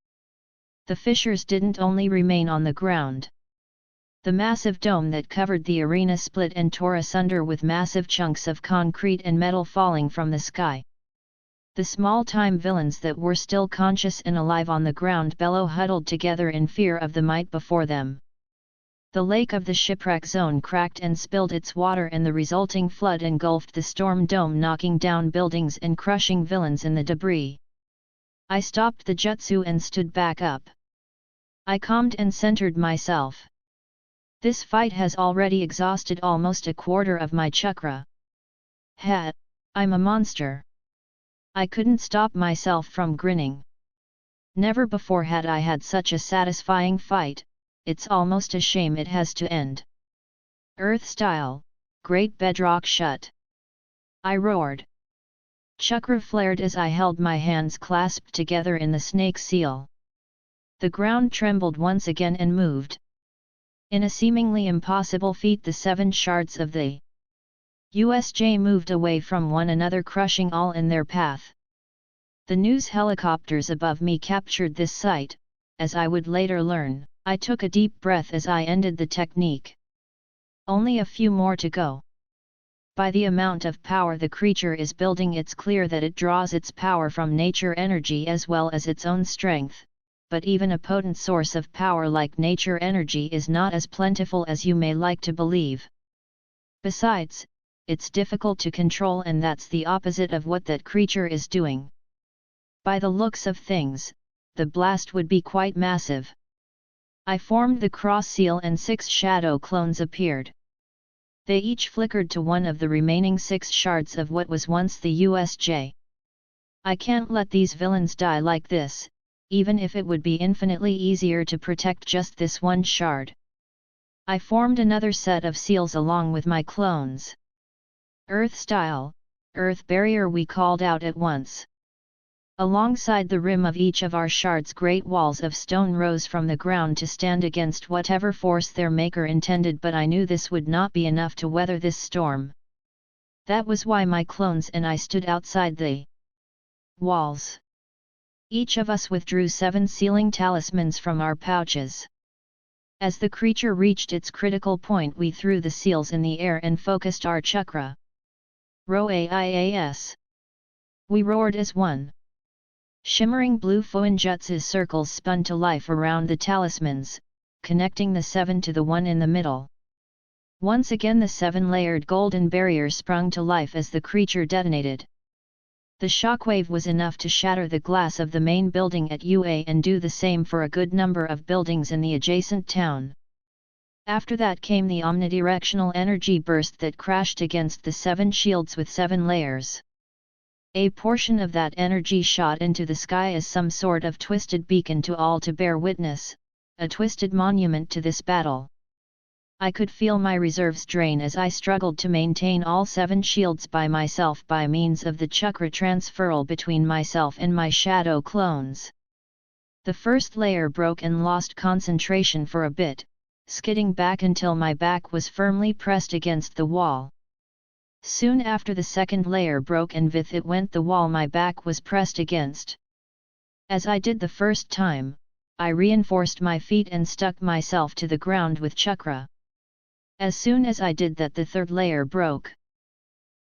The fissures didn't only remain on the ground. The massive dome that covered the arena split and tore asunder, with massive chunks of concrete and metal falling from the sky. The small-time villains that were still conscious and alive on the ground below huddled together in fear of the might before them. The lake of the shipwreck zone cracked and spilled its water, and the resulting flood engulfed the storm dome, knocking down buildings and crushing villains in the debris. I stopped the jutsu and stood back up. I calmed and centered myself. This fight has already exhausted almost a quarter of my chakra. I'm a monster. I couldn't stop myself from grinning. Never before had I had such a satisfying fight. It's almost a shame it has to end. Earth style, great bedrock shut! I roared. Chakra flared as I held my hands clasped together in the snake seal. The ground trembled once again and moved. In a seemingly impossible feat, the 7 shards of the USJ moved away from one another, crushing all in their path. The news helicopters above me captured this sight, as I would later learn. I took a deep breath as I ended the technique. Only a few more to go. By the amount of power the creature is building, it's clear that it draws its power from nature energy as well as its own strength, but even a potent source of power like nature energy is not as plentiful as you may like to believe. Besides, it's difficult to control, and that's the opposite of what that creature is doing. By the looks of things, the blast would be quite massive. I formed the cross seal and 6 shadow clones appeared. They each flickered to one of the remaining 6 shards of what was once the USJ. I can't let these villains die like this, even if it would be infinitely easier to protect just this one shard. I formed another set of seals along with my clones. Earth style, Earth barrier, we called out at once. Alongside the rim of each of our shards, great walls of stone rose from the ground to stand against whatever force their maker intended, but I knew this would not be enough to weather this storm. That was why my clones and I stood outside the walls. Each of us withdrew 7 sealing talismans from our pouches. As the creature reached its critical point, we threw the seals in the air and focused our chakra. Ro-A-I-A-S. We roared as one. Shimmering blue Fuinjutsu circles spun to life around the talismans, connecting the 7 to the 1 in the middle. Once again the 7-layered golden barrier sprung to life as the creature detonated. The shockwave was enough to shatter the glass of the main building at UA and do the same for a good number of buildings in the adjacent town. After that came the omnidirectional energy burst that crashed against the 7 shields with 7 layers. A portion of that energy shot into the sky as some sort of twisted beacon to all to bear witness, a twisted monument to this battle. I could feel my reserves drain as I struggled to maintain all 7 shields by myself by means of the chakra transferal between myself and my shadow clones. The first layer broke and lost concentration for a bit, skidding back until my back was firmly pressed against the wall. Soon after the second layer broke and with it went the wall my back was pressed against. As I did the first time, I reinforced my feet and stuck myself to the ground with chakra. As soon as I did that, the third layer broke.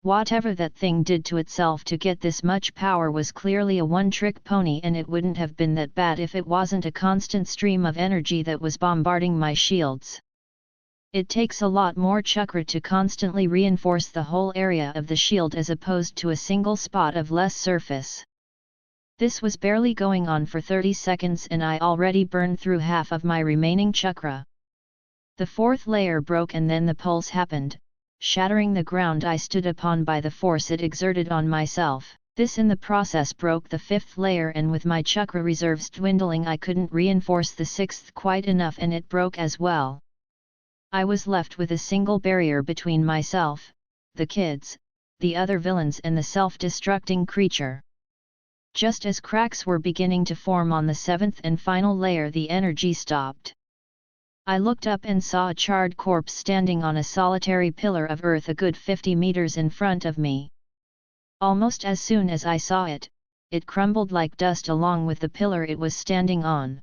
Whatever that thing did to itself to get this much power was clearly a one-trick pony, and it wouldn't have been that bad if it wasn't a constant stream of energy that was bombarding my shields. It takes a lot more chakra to constantly reinforce the whole area of the shield as opposed to a single spot of less surface. This was barely going on for 30 seconds and I already burned through half of my remaining chakra. The fourth layer broke and then the pulse happened, shattering the ground I stood upon by the force it exerted on myself. This in the process broke the fifth layer, and with my chakra reserves dwindling I couldn't reinforce the sixth quite enough and it broke as well. I was left with a single barrier between myself, the kids, the other villains and the self-destructing creature. Just as cracks were beginning to form on the seventh and final layer, the energy stopped. I looked up and saw a charred corpse standing on a solitary pillar of earth a good 50 meters in front of me. Almost as soon as I saw it, it crumbled like dust along with the pillar it was standing on.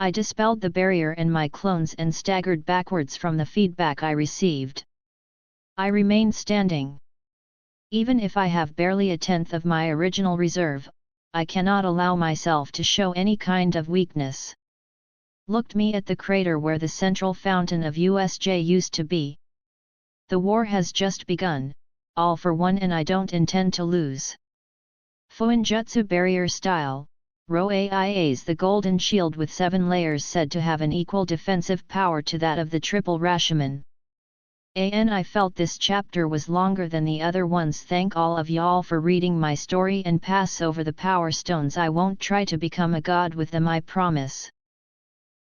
I dispelled the barrier and my clones and staggered backwards from the feedback I received. I remained standing. Even if I have barely a tenth of my original reserve, I cannot allow myself to show any kind of weakness. Looked me at the crater where the central fountain of USJ used to be. The war has just begun, all for one, and I don't intend to lose. Fuinjutsu barrier style, Ro-Aia's the golden shield with 7 layers said to have an equal defensive power to that of the triple Rashomon. I felt this chapter was longer than the other ones. Thank all of y'all for reading my story and pass over the power stones. I won't try to become a god with them, I promise.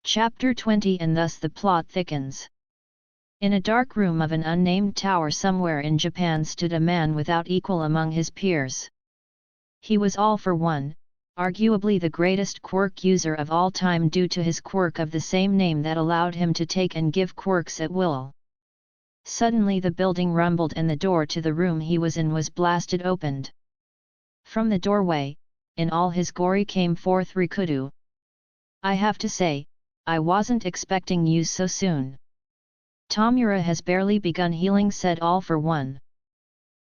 Chapter 20. And thus the plot thickens. In a dark room of an unnamed tower somewhere in Japan stood a man without equal among his peers. He was all for one, arguably the greatest quirk user of all time due to his quirk of the same name that allowed him to take and give quirks at will. Suddenly the building rumbled and the door to the room he was in was blasted opened. From the doorway, in all his glory, came forth Rikudu. I have to say, I wasn't expecting you so soon. Tomura has barely begun healing, said All for One.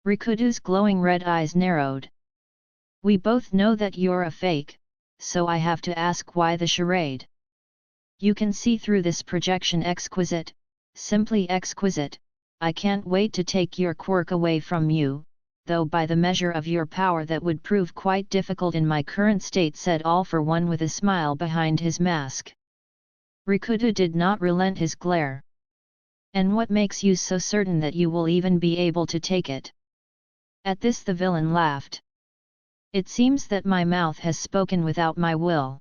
Rikudu's glowing red eyes narrowed. We both know that you're a fake, so I have to ask, why the charade? You can see through this projection. Exquisite, simply exquisite. I can't wait to take your quirk away from you, though by the measure of your power that would prove quite difficult in my current state, said All for One with a smile behind his mask. Rikudo did not relent his glare. And what makes you so certain that you will even be able to take it? At this the villain laughed. It seems that my mouth has spoken without my will.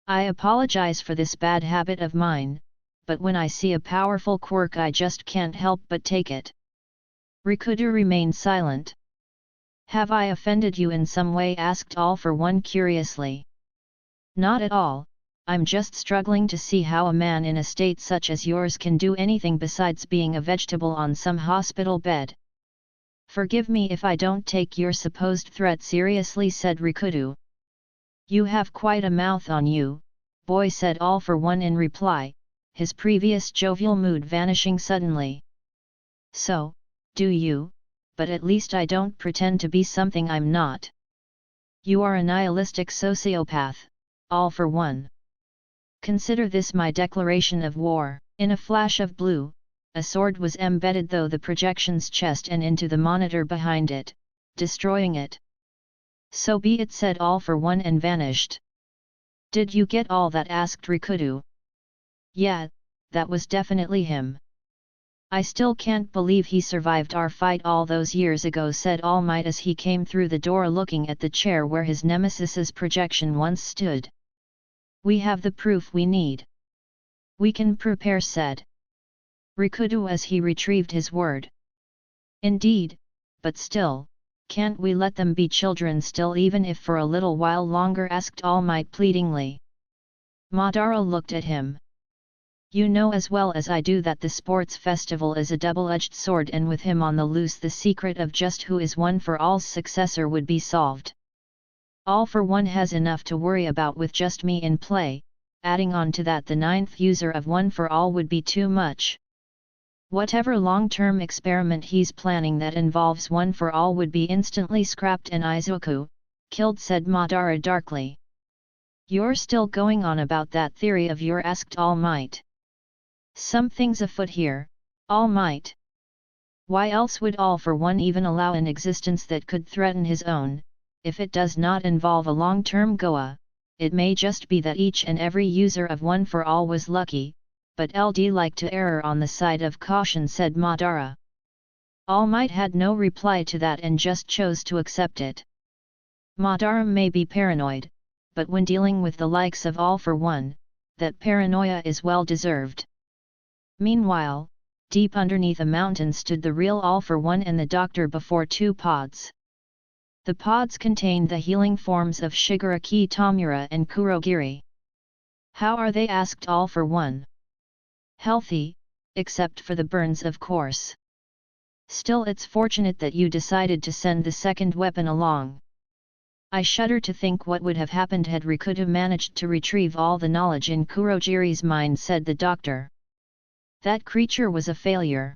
I apologize for this bad habit of mine, but when I see a powerful quirk I just can't help but take it. Rikudo remained silent. Have I offended you in some way? Asked All for One curiously. Not at all, I'm just struggling to see how a man in a state such as yours can do anything besides being a vegetable on some hospital bed. Forgive me if I don't take your supposed threat seriously, said Rikudo. You have quite a mouth on you, boy, said All for One in reply, his previous jovial mood vanishing suddenly. So, do you? But at least I don't pretend to be something I'm not. You are a nihilistic sociopath, All for One. Consider this my declaration of war. In a flash of blue, a sword was embedded through the projection's chest and into the monitor behind it, destroying it. So be it, said All for One and vanished. Did you get all that? Asked Rikudo. Yeah, that was definitely him. I still can't believe he survived our fight all those years ago, said All Might as he came through the door looking at the chair where his nemesis's projection once stood. We have the proof we need. We can prepare, said Rikudo as he retrieved his word. Indeed, but still, can't we let them be children still, even if for a little while longer? Asked All Might pleadingly. Madara looked at him. You know as well as I do that the sports festival is a double-edged sword, and with him on the loose the secret of just who is One for All's successor would be solved. All for One has enough to worry about with just me in play, adding on to that the 9th user of One for All would be too much. Whatever long-term experiment he's planning that involves One for All would be instantly scrapped and Izuku killed, said Madara darkly. You're still going on about that theory of yours? Asked All Might. Something's afoot here, All Might. Why else would All for One even allow an existence that could threaten his own? If it does not involve a long-term Goa, it may just be that each and every user of One for All was lucky, but LD like to err on the side of caution, said Madara. All Might had no reply to that and just chose to accept it. Madara may be paranoid, but when dealing with the likes of All for One, that paranoia is well deserved. Meanwhile, deep underneath a mountain stood the real All for One and the doctor before 2 pods. The pods contained the healing forms of Shigaraki Tomura and Kurogiri. How are they? Asked All for One. Healthy, except for the burns, of course. Still, it's fortunate that you decided to send the second weapon along. I shudder to think what would have happened had Rikudo managed to retrieve all the knowledge in Kurogiri's mind, said the doctor. That creature was a failure.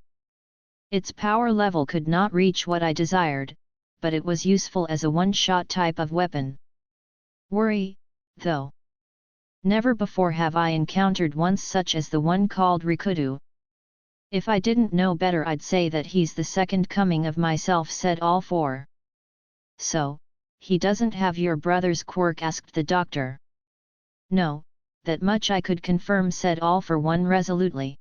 Its power level could not reach what I desired, but it was useful as a one-shot type of weapon. Worry, though. Never before have I encountered one such as the one called Rikudo. If I didn't know better I'd say that he's the second coming of myself, said All for. So, he doesn't have your brother's quirk? Asked the doctor. No, that much I could confirm, said All for One resolutely.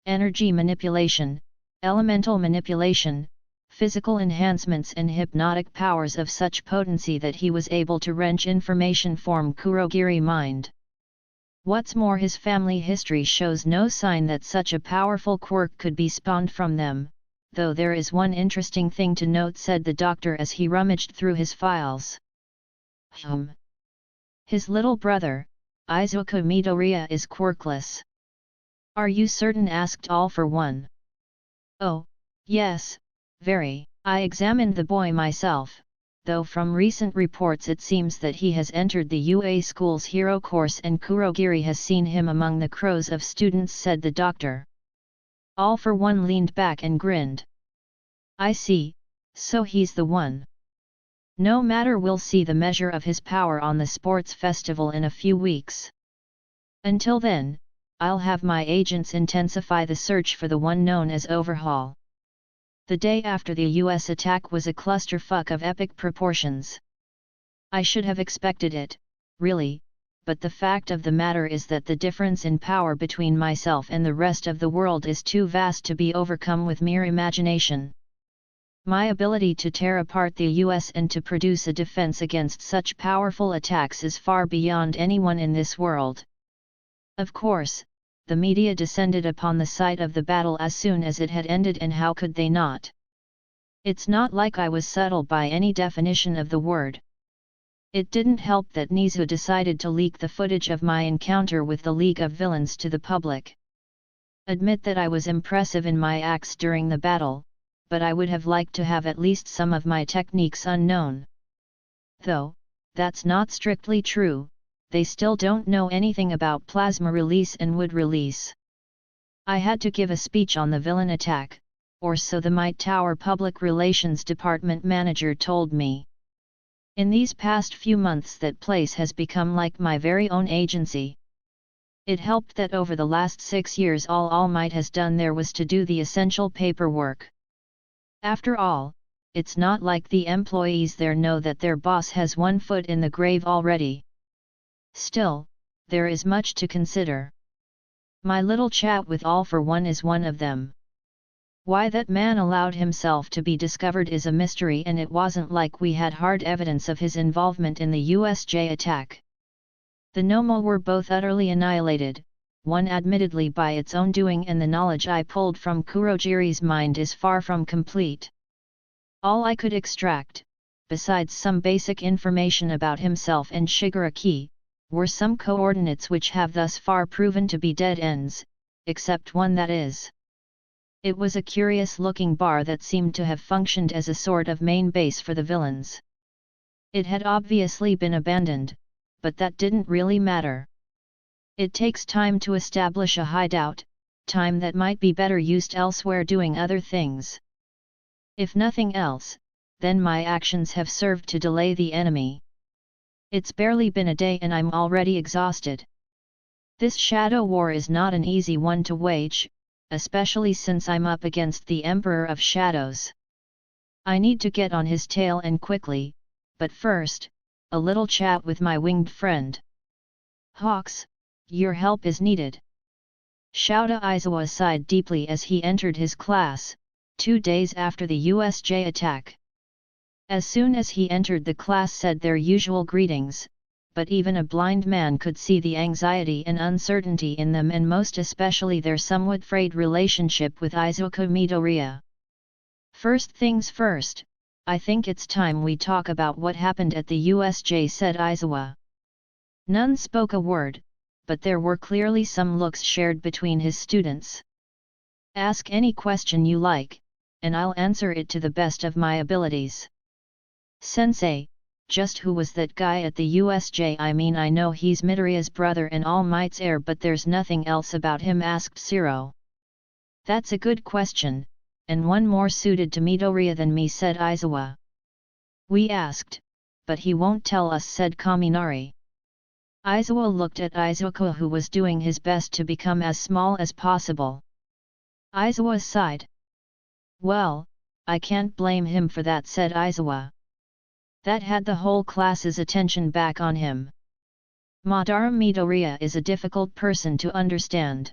Energy manipulation, elemental manipulation, physical enhancements and hypnotic powers of such potency that he was able to wrench information from Kurogiri mind. What's more, his family history shows no sign that such a powerful quirk could be spawned from them, though there is one interesting thing to note, said the doctor as he rummaged through his files. His little brother, Izuku Midoriya, is quirkless. Are you certain? Asked All for One. Oh, yes, very. I examined the boy myself, though from recent reports it seems that he has entered the UA school's hero course and Kurogiri has seen him among the crows of students, said the doctor. All for One leaned back and grinned. I see, so he's the one. No matter, we'll see the measure of his power on the sports festival in a few weeks. Until then, I'll have my agents intensify the search for the one known as Overhaul. The day after the US attack was a clusterfuck of epic proportions. I should have expected it, really, but the fact of the matter is that the difference in power between myself and the rest of the world is too vast to be overcome with mere imagination. My ability to tear apart the US and to produce a defense against such powerful attacks is far beyond anyone in this world. Of course, the media descended upon the site of the battle as soon as it had ended, and how could they not? It's not like I was subtle by any definition of the word. It didn't help that Nizu decided to leak the footage of my encounter with the League of Villains to the public. Admit that I was impressive in my acts during the battle, but I would have liked to have at least some of my techniques unknown. Though, that's not strictly true, they still don't know anything about plasma release and wood release. I had to give a speech on the villain attack, or so the Might Tower Public Relations Department manager told me. In these past few months that place has become like my very own agency. It helped that over the last 6 years all Might has done there was to do the essential paperwork. After all, it's not like the employees there know that their boss has one foot in the grave already. Still, there is much to consider. My little chat with All for One is one of them. Why that man allowed himself to be discovered is a mystery, and it wasn't like we had hard evidence of his involvement in the USJ attack. The Nomo were both utterly annihilated, one admittedly by its own doing, and the knowledge I pulled from Kurogiri's mind is far from complete. All I could extract, besides some basic information about himself and Shigaraki, were some coordinates which have thus far proven to be dead ends, except one that is. It was a curious-looking bar that seemed to have functioned as a sort of main base for the villains. It had obviously been abandoned, but that didn't really matter. It takes time to establish a hideout, time that might be better used elsewhere doing other things. If nothing else, then my actions have served to delay the enemy. It's barely been a day and I'm already exhausted. This shadow war is not an easy one to wage, especially since I'm up against the Emperor of Shadows. I need to get on his tail and quickly, but first, a little chat with my winged friend. Hawks, your help is needed. Shouta Aizawa sighed deeply as he entered his class, 2 days after the USJ attack. As soon as he entered, the class said their usual greetings, but even a blind man could see the anxiety and uncertainty in them, and most especially their somewhat frayed relationship with Izuku Midoriya. First things first, I think it's time we talk about what happened at the USJ, said Aizawa. None spoke a word, but there were clearly some looks shared between his students. Ask any question you like, and I'll answer it to the best of my abilities. Sensei, just who was that guy at the USJ? I mean, I know he's Midoriya's brother and All Might's heir, but there's nothing else about him, asked Shiro. That's a good question, and one more suited to Midoriya than me, said Aizawa. We asked, but he won't tell us, said Kaminari. Aizawa looked at Izuku, who was doing his best to become as small as possible. Aizawa sighed. Well, I can't blame him for that, said Aizawa. That had the whole class's attention back on him. Madara Midoriya is a difficult person to understand.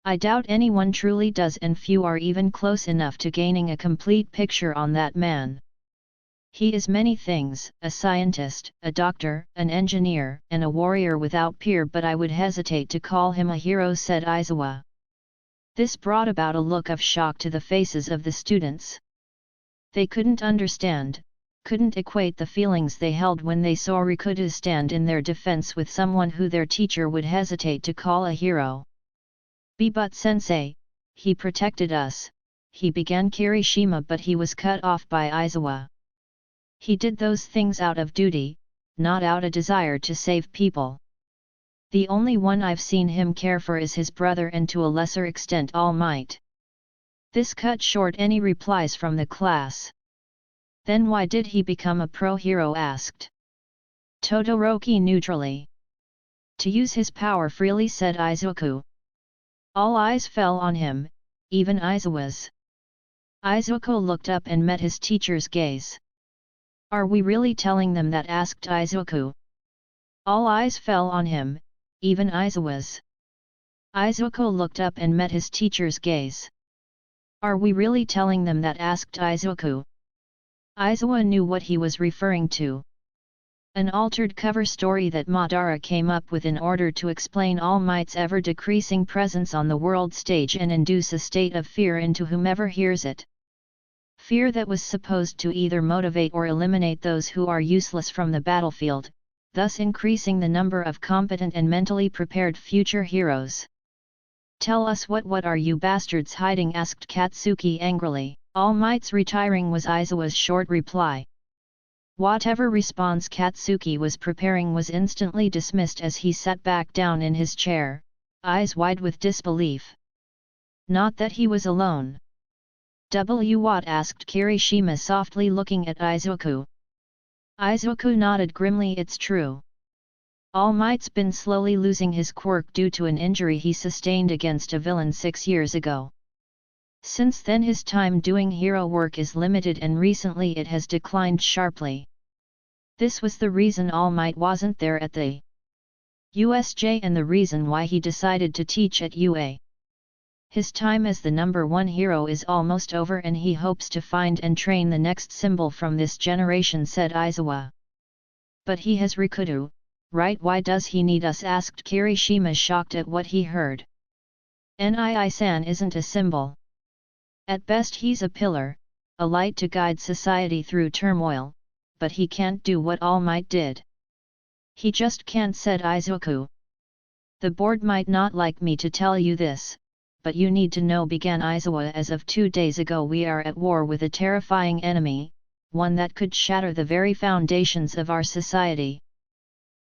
I doubt anyone truly does, and few are even close enough to gaining a complete picture on that man. He is many things, a scientist, a doctor, an engineer, and a warrior without peer, but I would hesitate to call him a hero, said Aizawa. This brought about a look of shock to the faces of the students. They couldn't understand, couldn't equate the feelings they held when they saw Rikuta stand in their defense with someone who their teacher would hesitate to call a hero. But sensei, he protected us, he began Kirishima, but he was cut off by Aizawa. He did those things out of duty, not out a desire to save people. The only one I've seen him care for is his brother, and to a lesser extent All Might. This cut short any replies from the class. Then why did he become a pro-hero, asked Todoroki neutrally. To use his power freely, said Izuku. All eyes fell on him, even Aizawa's. Izuku looked up and met his teacher's gaze. Are we really telling them that, asked Izuku. All eyes fell on him, even Aizawa's. Izuku looked up and met his teacher's gaze. "Are we really telling them that?" asked Izuku. Aizawa knew what he was referring to. An altered cover story that Madara came up with in order to explain All Might's ever-decreasing presence on the world stage and induce a state of fear into whomever hears it. Fear that was supposed to either motivate or eliminate those who are useless from the battlefield, thus increasing the number of competent and mentally prepared future heroes. "Tell us what are you bastards hiding?" asked Katsuki angrily. All Might's retiring was Aizawa's short reply. Whatever response Katsuki was preparing was instantly dismissed as he sat back down in his chair, eyes wide with disbelief. Not that he was alone. What?" asked Kirishima softly looking at Izuku. Izuku nodded grimly. "It's true. All Might's been slowly losing his quirk due to an injury he sustained against a villain 6 years ago. Since then his time doing hero work is limited and recently it has declined sharply. This was the reason All Might wasn't there at the USJ and the reason why he decided to teach at UA. His time as the #1 hero is almost over and he hopes to find and train the next symbol from this generation," said Aizawa. "But he has Rikudo, right? Why does he need us?" asked Kirishima, shocked at what he heard. "Nii-san isn't a symbol. At best he's a pillar, a light to guide society through turmoil, but he can't do what All Might did. He just can't," said Izuku. "The board might not like me to tell you this, but you need to know," began Aizawa. "As of 2 days ago we are at war with a terrifying enemy, one that could shatter the very foundations of our society.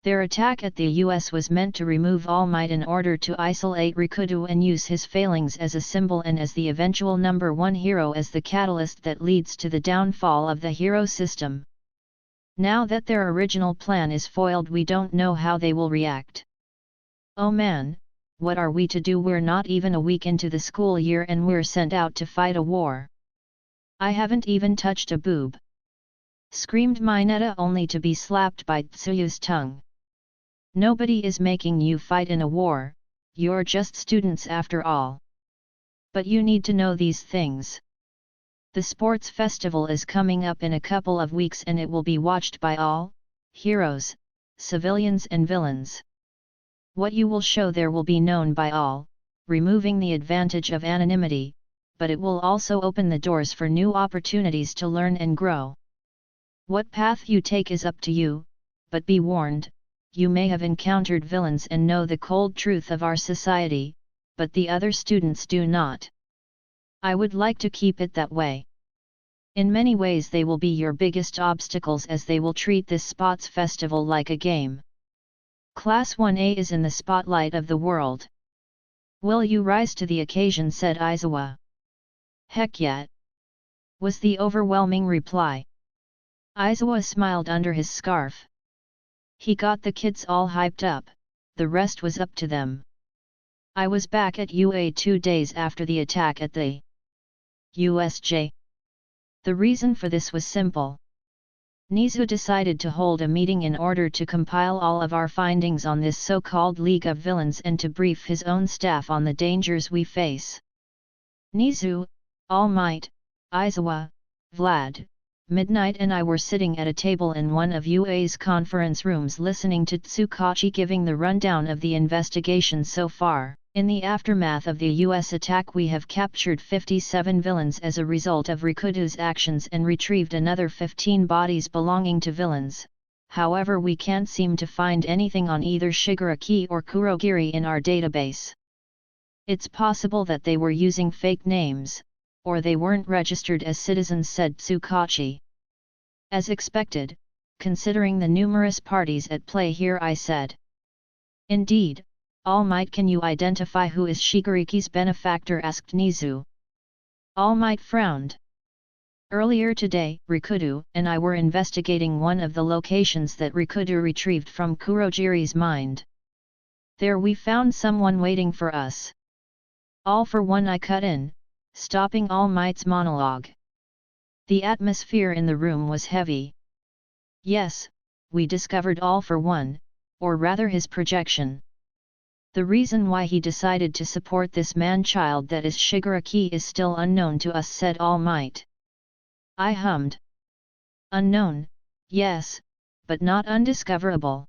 Their attack at the US was meant to remove All Might in order to isolate Rikudo and use his failings as a symbol and as the eventual #1 hero as the catalyst that leads to the downfall of the hero system. Now that their original plan is foiled, we don't know how they will react. Oh man, what are we to do? We're not even a week into the school year and we're sent out to fight a war. I haven't even touched a boob," screamed Mineta, only to be slapped by Tsuyu's tongue. "Nobody is making you fight in a war, you're just students after all. But you need to know these things. The sports festival is coming up in a couple of weeks and it will be watched by all heroes, civilians and villains. What you will show there will be known by all, removing the advantage of anonymity, but it will also open the doors for new opportunities to learn and grow. What path you take is up to you, but be warned, you may have encountered villains and know the cold truth of our society, but the other students do not. I would like to keep it that way. In many ways they will be your biggest obstacles as they will treat this sports festival like a game. Class 1A is in the spotlight of the world. Will you rise to the occasion?" said Aizawa. "Heck yeah!" was the overwhelming reply. Aizawa smiled under his scarf. He got the kids all hyped up, the rest was up to them. "I was back at UA 2 days after the attack at the USJ. The reason for this was simple. Nizu decided to hold a meeting in order to compile all of our findings on this so-called League of Villains and to brief his own staff on the dangers we face. Nizu, All Might, Aizawa, Vlad, Midnight and I were sitting at a table in one of UA's conference rooms listening to Tsukachi giving the rundown of the investigation so far. In the aftermath of the US attack we have captured 57 villains as a result of Rikudo's actions and retrieved another 15 bodies belonging to villains, however we can't seem to find anything on either Shigaraki or Kurogiri in our database. It's possible that they were using fake names, or they weren't registered as citizens," said Tsukachi. "As expected, considering the numerous parties at play here," I said. "Indeed, All Might, can you identify who is Shigaraki's benefactor?" asked Nizu. All Might frowned. "Earlier today, Rikudo and I were investigating one of the locations that Rikudo retrieved from Kurogiri's mind. There we found someone waiting for us. All for one," I cut in, stopping All Might's monologue. The atmosphere in the room was heavy. "Yes, we discovered All for one, or rather his projection. The reason why he decided to support this man-child that is Shigaraki is still unknown to us, said All Might. I hummed. Unknown, yes, but not undiscoverable.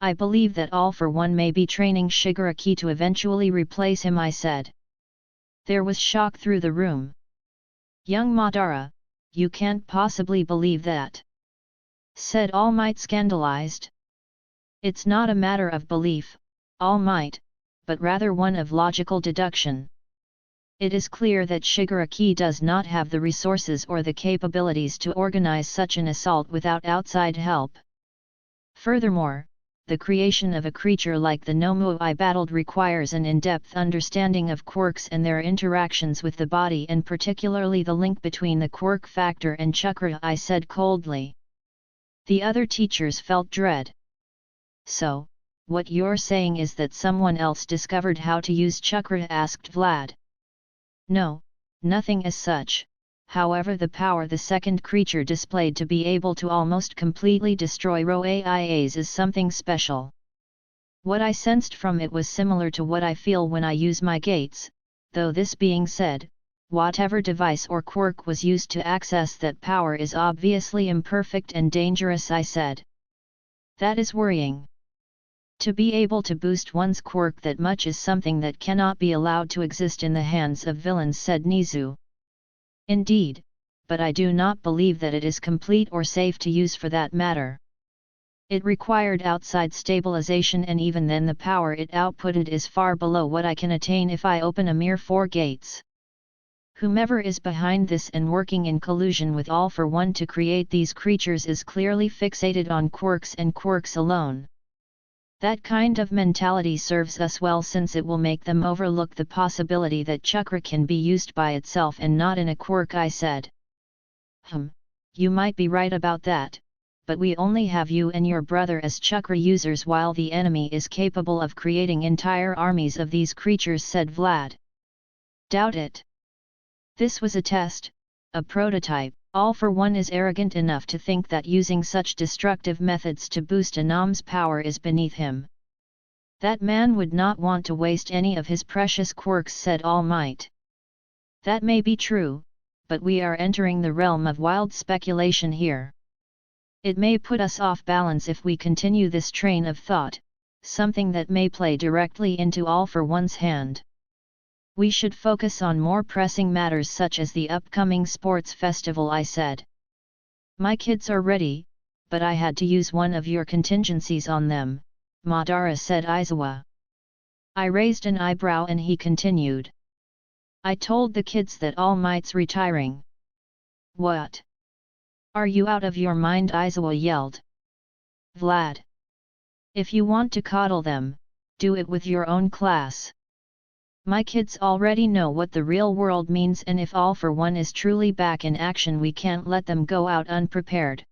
I believe that All for One may be training Shigaraki to eventually replace him, I said. There was shock through the room. Young Madara, you can't possibly believe that, said All Might, scandalized. It's not a matter of belief, All Might, but rather one of logical deduction. It is clear that Shigaraki does not have the resources or the capabilities to organize such an assault without outside help. Furthermore, the creation of a creature like the Nomu I battled requires an in-depth understanding of quirks and their interactions with the body, and particularly the link between the quirk factor and chakra, I said coldly. The other teachers felt dread. So, what you're saying is that someone else discovered how to use chakra? Asked Vlad. No, nothing as such. However, the power the second creature displayed to be able to almost completely destroy Roaias is something special. What I sensed from it was similar to what I feel when I use my gates, though this being said, whatever device or quirk was used to access that power is obviously imperfect and dangerous, I said. That is worrying. To be able to boost one's quirk that much is something that cannot be allowed to exist in the hands of villains, said Nizu. Indeed, but I do not believe that it is complete or safe to use for that matter. It required outside stabilization, and even then the power it outputted is far below what I can attain if I open a mere 4 gates. Whomever is behind this and working in collusion with All for One to create these creatures is clearly fixated on quirks and quirks alone. That kind of mentality serves us well, since it will make them overlook the possibility that chakra can be used by itself and not in a quirk, I said. You might be right about that, but we only have you and your brother as chakra users while the enemy is capable of creating entire armies of these creatures, said Vlad. Doubt it. This was a test, a prototype. All for One is arrogant enough to think that using such destructive methods to boost Anam's power is beneath him. That man would not want to waste any of his precious quirks, said All Might. That may be true, but we are entering the realm of wild speculation here. It may put us off balance if we continue this train of thought, something that may play directly into All for One's hand. We should focus on more pressing matters such as the upcoming sports festival, I said. My kids are ready, but I had to use one of your contingencies on them, Madara, said Aizawa. I raised an eyebrow and he continued. I told the kids that All Might's retiring. What? Are you out of your mind? Aizawa yelled. Vlad. If you want to coddle them, do it with your own class. My kids already know what the real world means, and if All for One is truly back in action, we can't let them go out unprepared.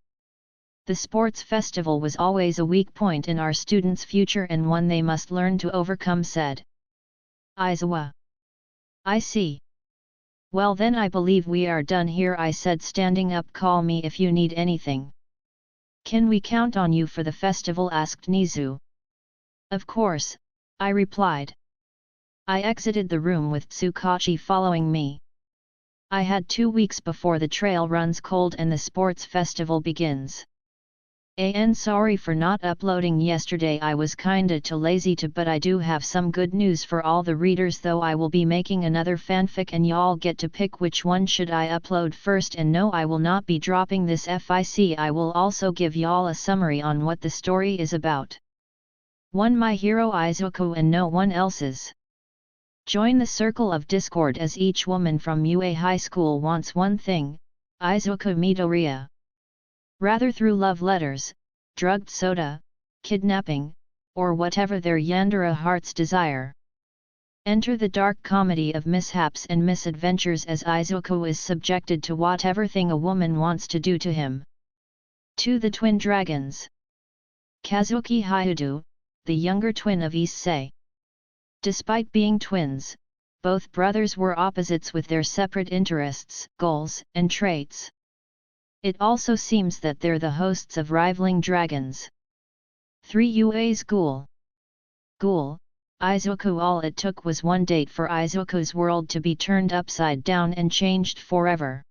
The sports festival was always a weak point in our students' future and one they must learn to overcome, said Aizawa. I see. Well then, I believe we are done here, I said, standing up. Call me if you need anything. Can we count on you for the festival? Asked Nizu. Of course, I replied. I exited the room with Tsukachi following me. I had 2 weeks before the trail runs cold and the sports festival begins. Sorry for not uploading yesterday, I was kinda too lazy to, but I do have some good news for all the readers though. I will be making another fanfic and y'all get to pick which one should I upload first, and no, I will not be dropping this FIC. I will also give y'all a summary on what the story is about. 1. My hero Izuku and no one else's. Join the circle of discord as each woman from UA High School wants one thing, Izuku Midoriya. Rather through love letters, drugged soda, kidnapping, or whatever their Yandere hearts desire. Enter the dark comedy of mishaps and misadventures as Izuku is subjected to whatever thing a woman wants to do to him. 2. The Twin Dragons. Kazuki Hyudu, the younger twin of Issei. Despite being twins, both brothers were opposites with their separate interests, goals, and traits. It also seems that they're the hosts of rivaling dragons. 3 UA's Ghoul. Ghoul, Izuku. All it took was one date for Izuku's world to be turned upside down and changed forever.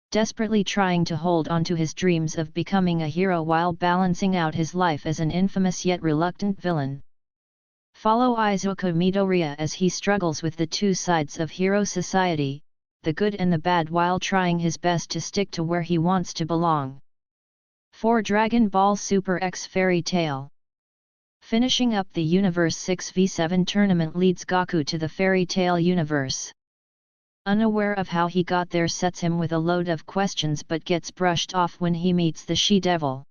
Desperately trying to hold on to his dreams of becoming a hero while balancing out his life as an infamous yet reluctant villain. Follow Izuku Midoriya as he struggles with the two sides of hero society, the good and the bad, while trying his best to stick to where he wants to belong. 4 Dragon Ball Super X Fairy Tail. Finishing up the Universe 6v7 tournament leads Goku to the Fairy Tail universe. Unaware of how he got there sets him with a load of questions but gets brushed off when he meets the She-Devil.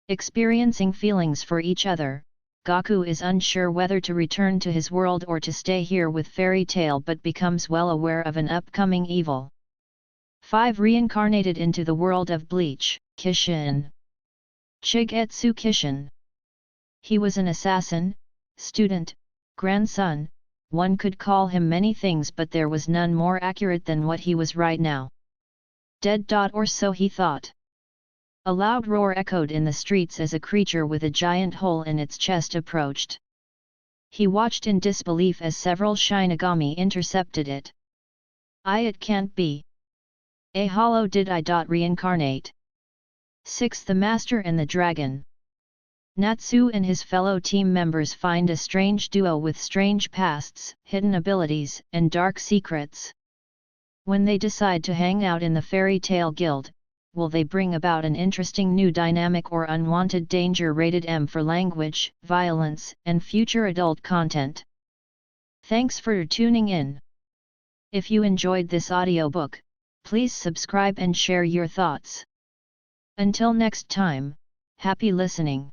Experiencing feelings for each other, Goku is unsure whether to return to his world or to stay here with Fairy Tail, but becomes well aware of an upcoming evil. 5 Reincarnated into the world of Bleach, Kishin. Shigetsu Kishin. He was an assassin, student, grandson. One could call him many things, but there was none more accurate than what he was right now. Dead. Or so he thought. A loud roar echoed in the streets as a creature with a giant hole in its chest approached. He watched in disbelief as several Shinigami intercepted it. It can't be. How did I reincarnate? 6 The Master and the Dragon. Natsu and his fellow team members find a strange duo with strange pasts, hidden abilities, and dark secrets. When they decide to hang out in the Fairy Tail Guild, will they bring about an interesting new dynamic or unwanted danger? Rated M for language, violence, and future adult content. Thanks for tuning in. If you enjoyed this audiobook, please subscribe and share your thoughts. Until next time, happy listening.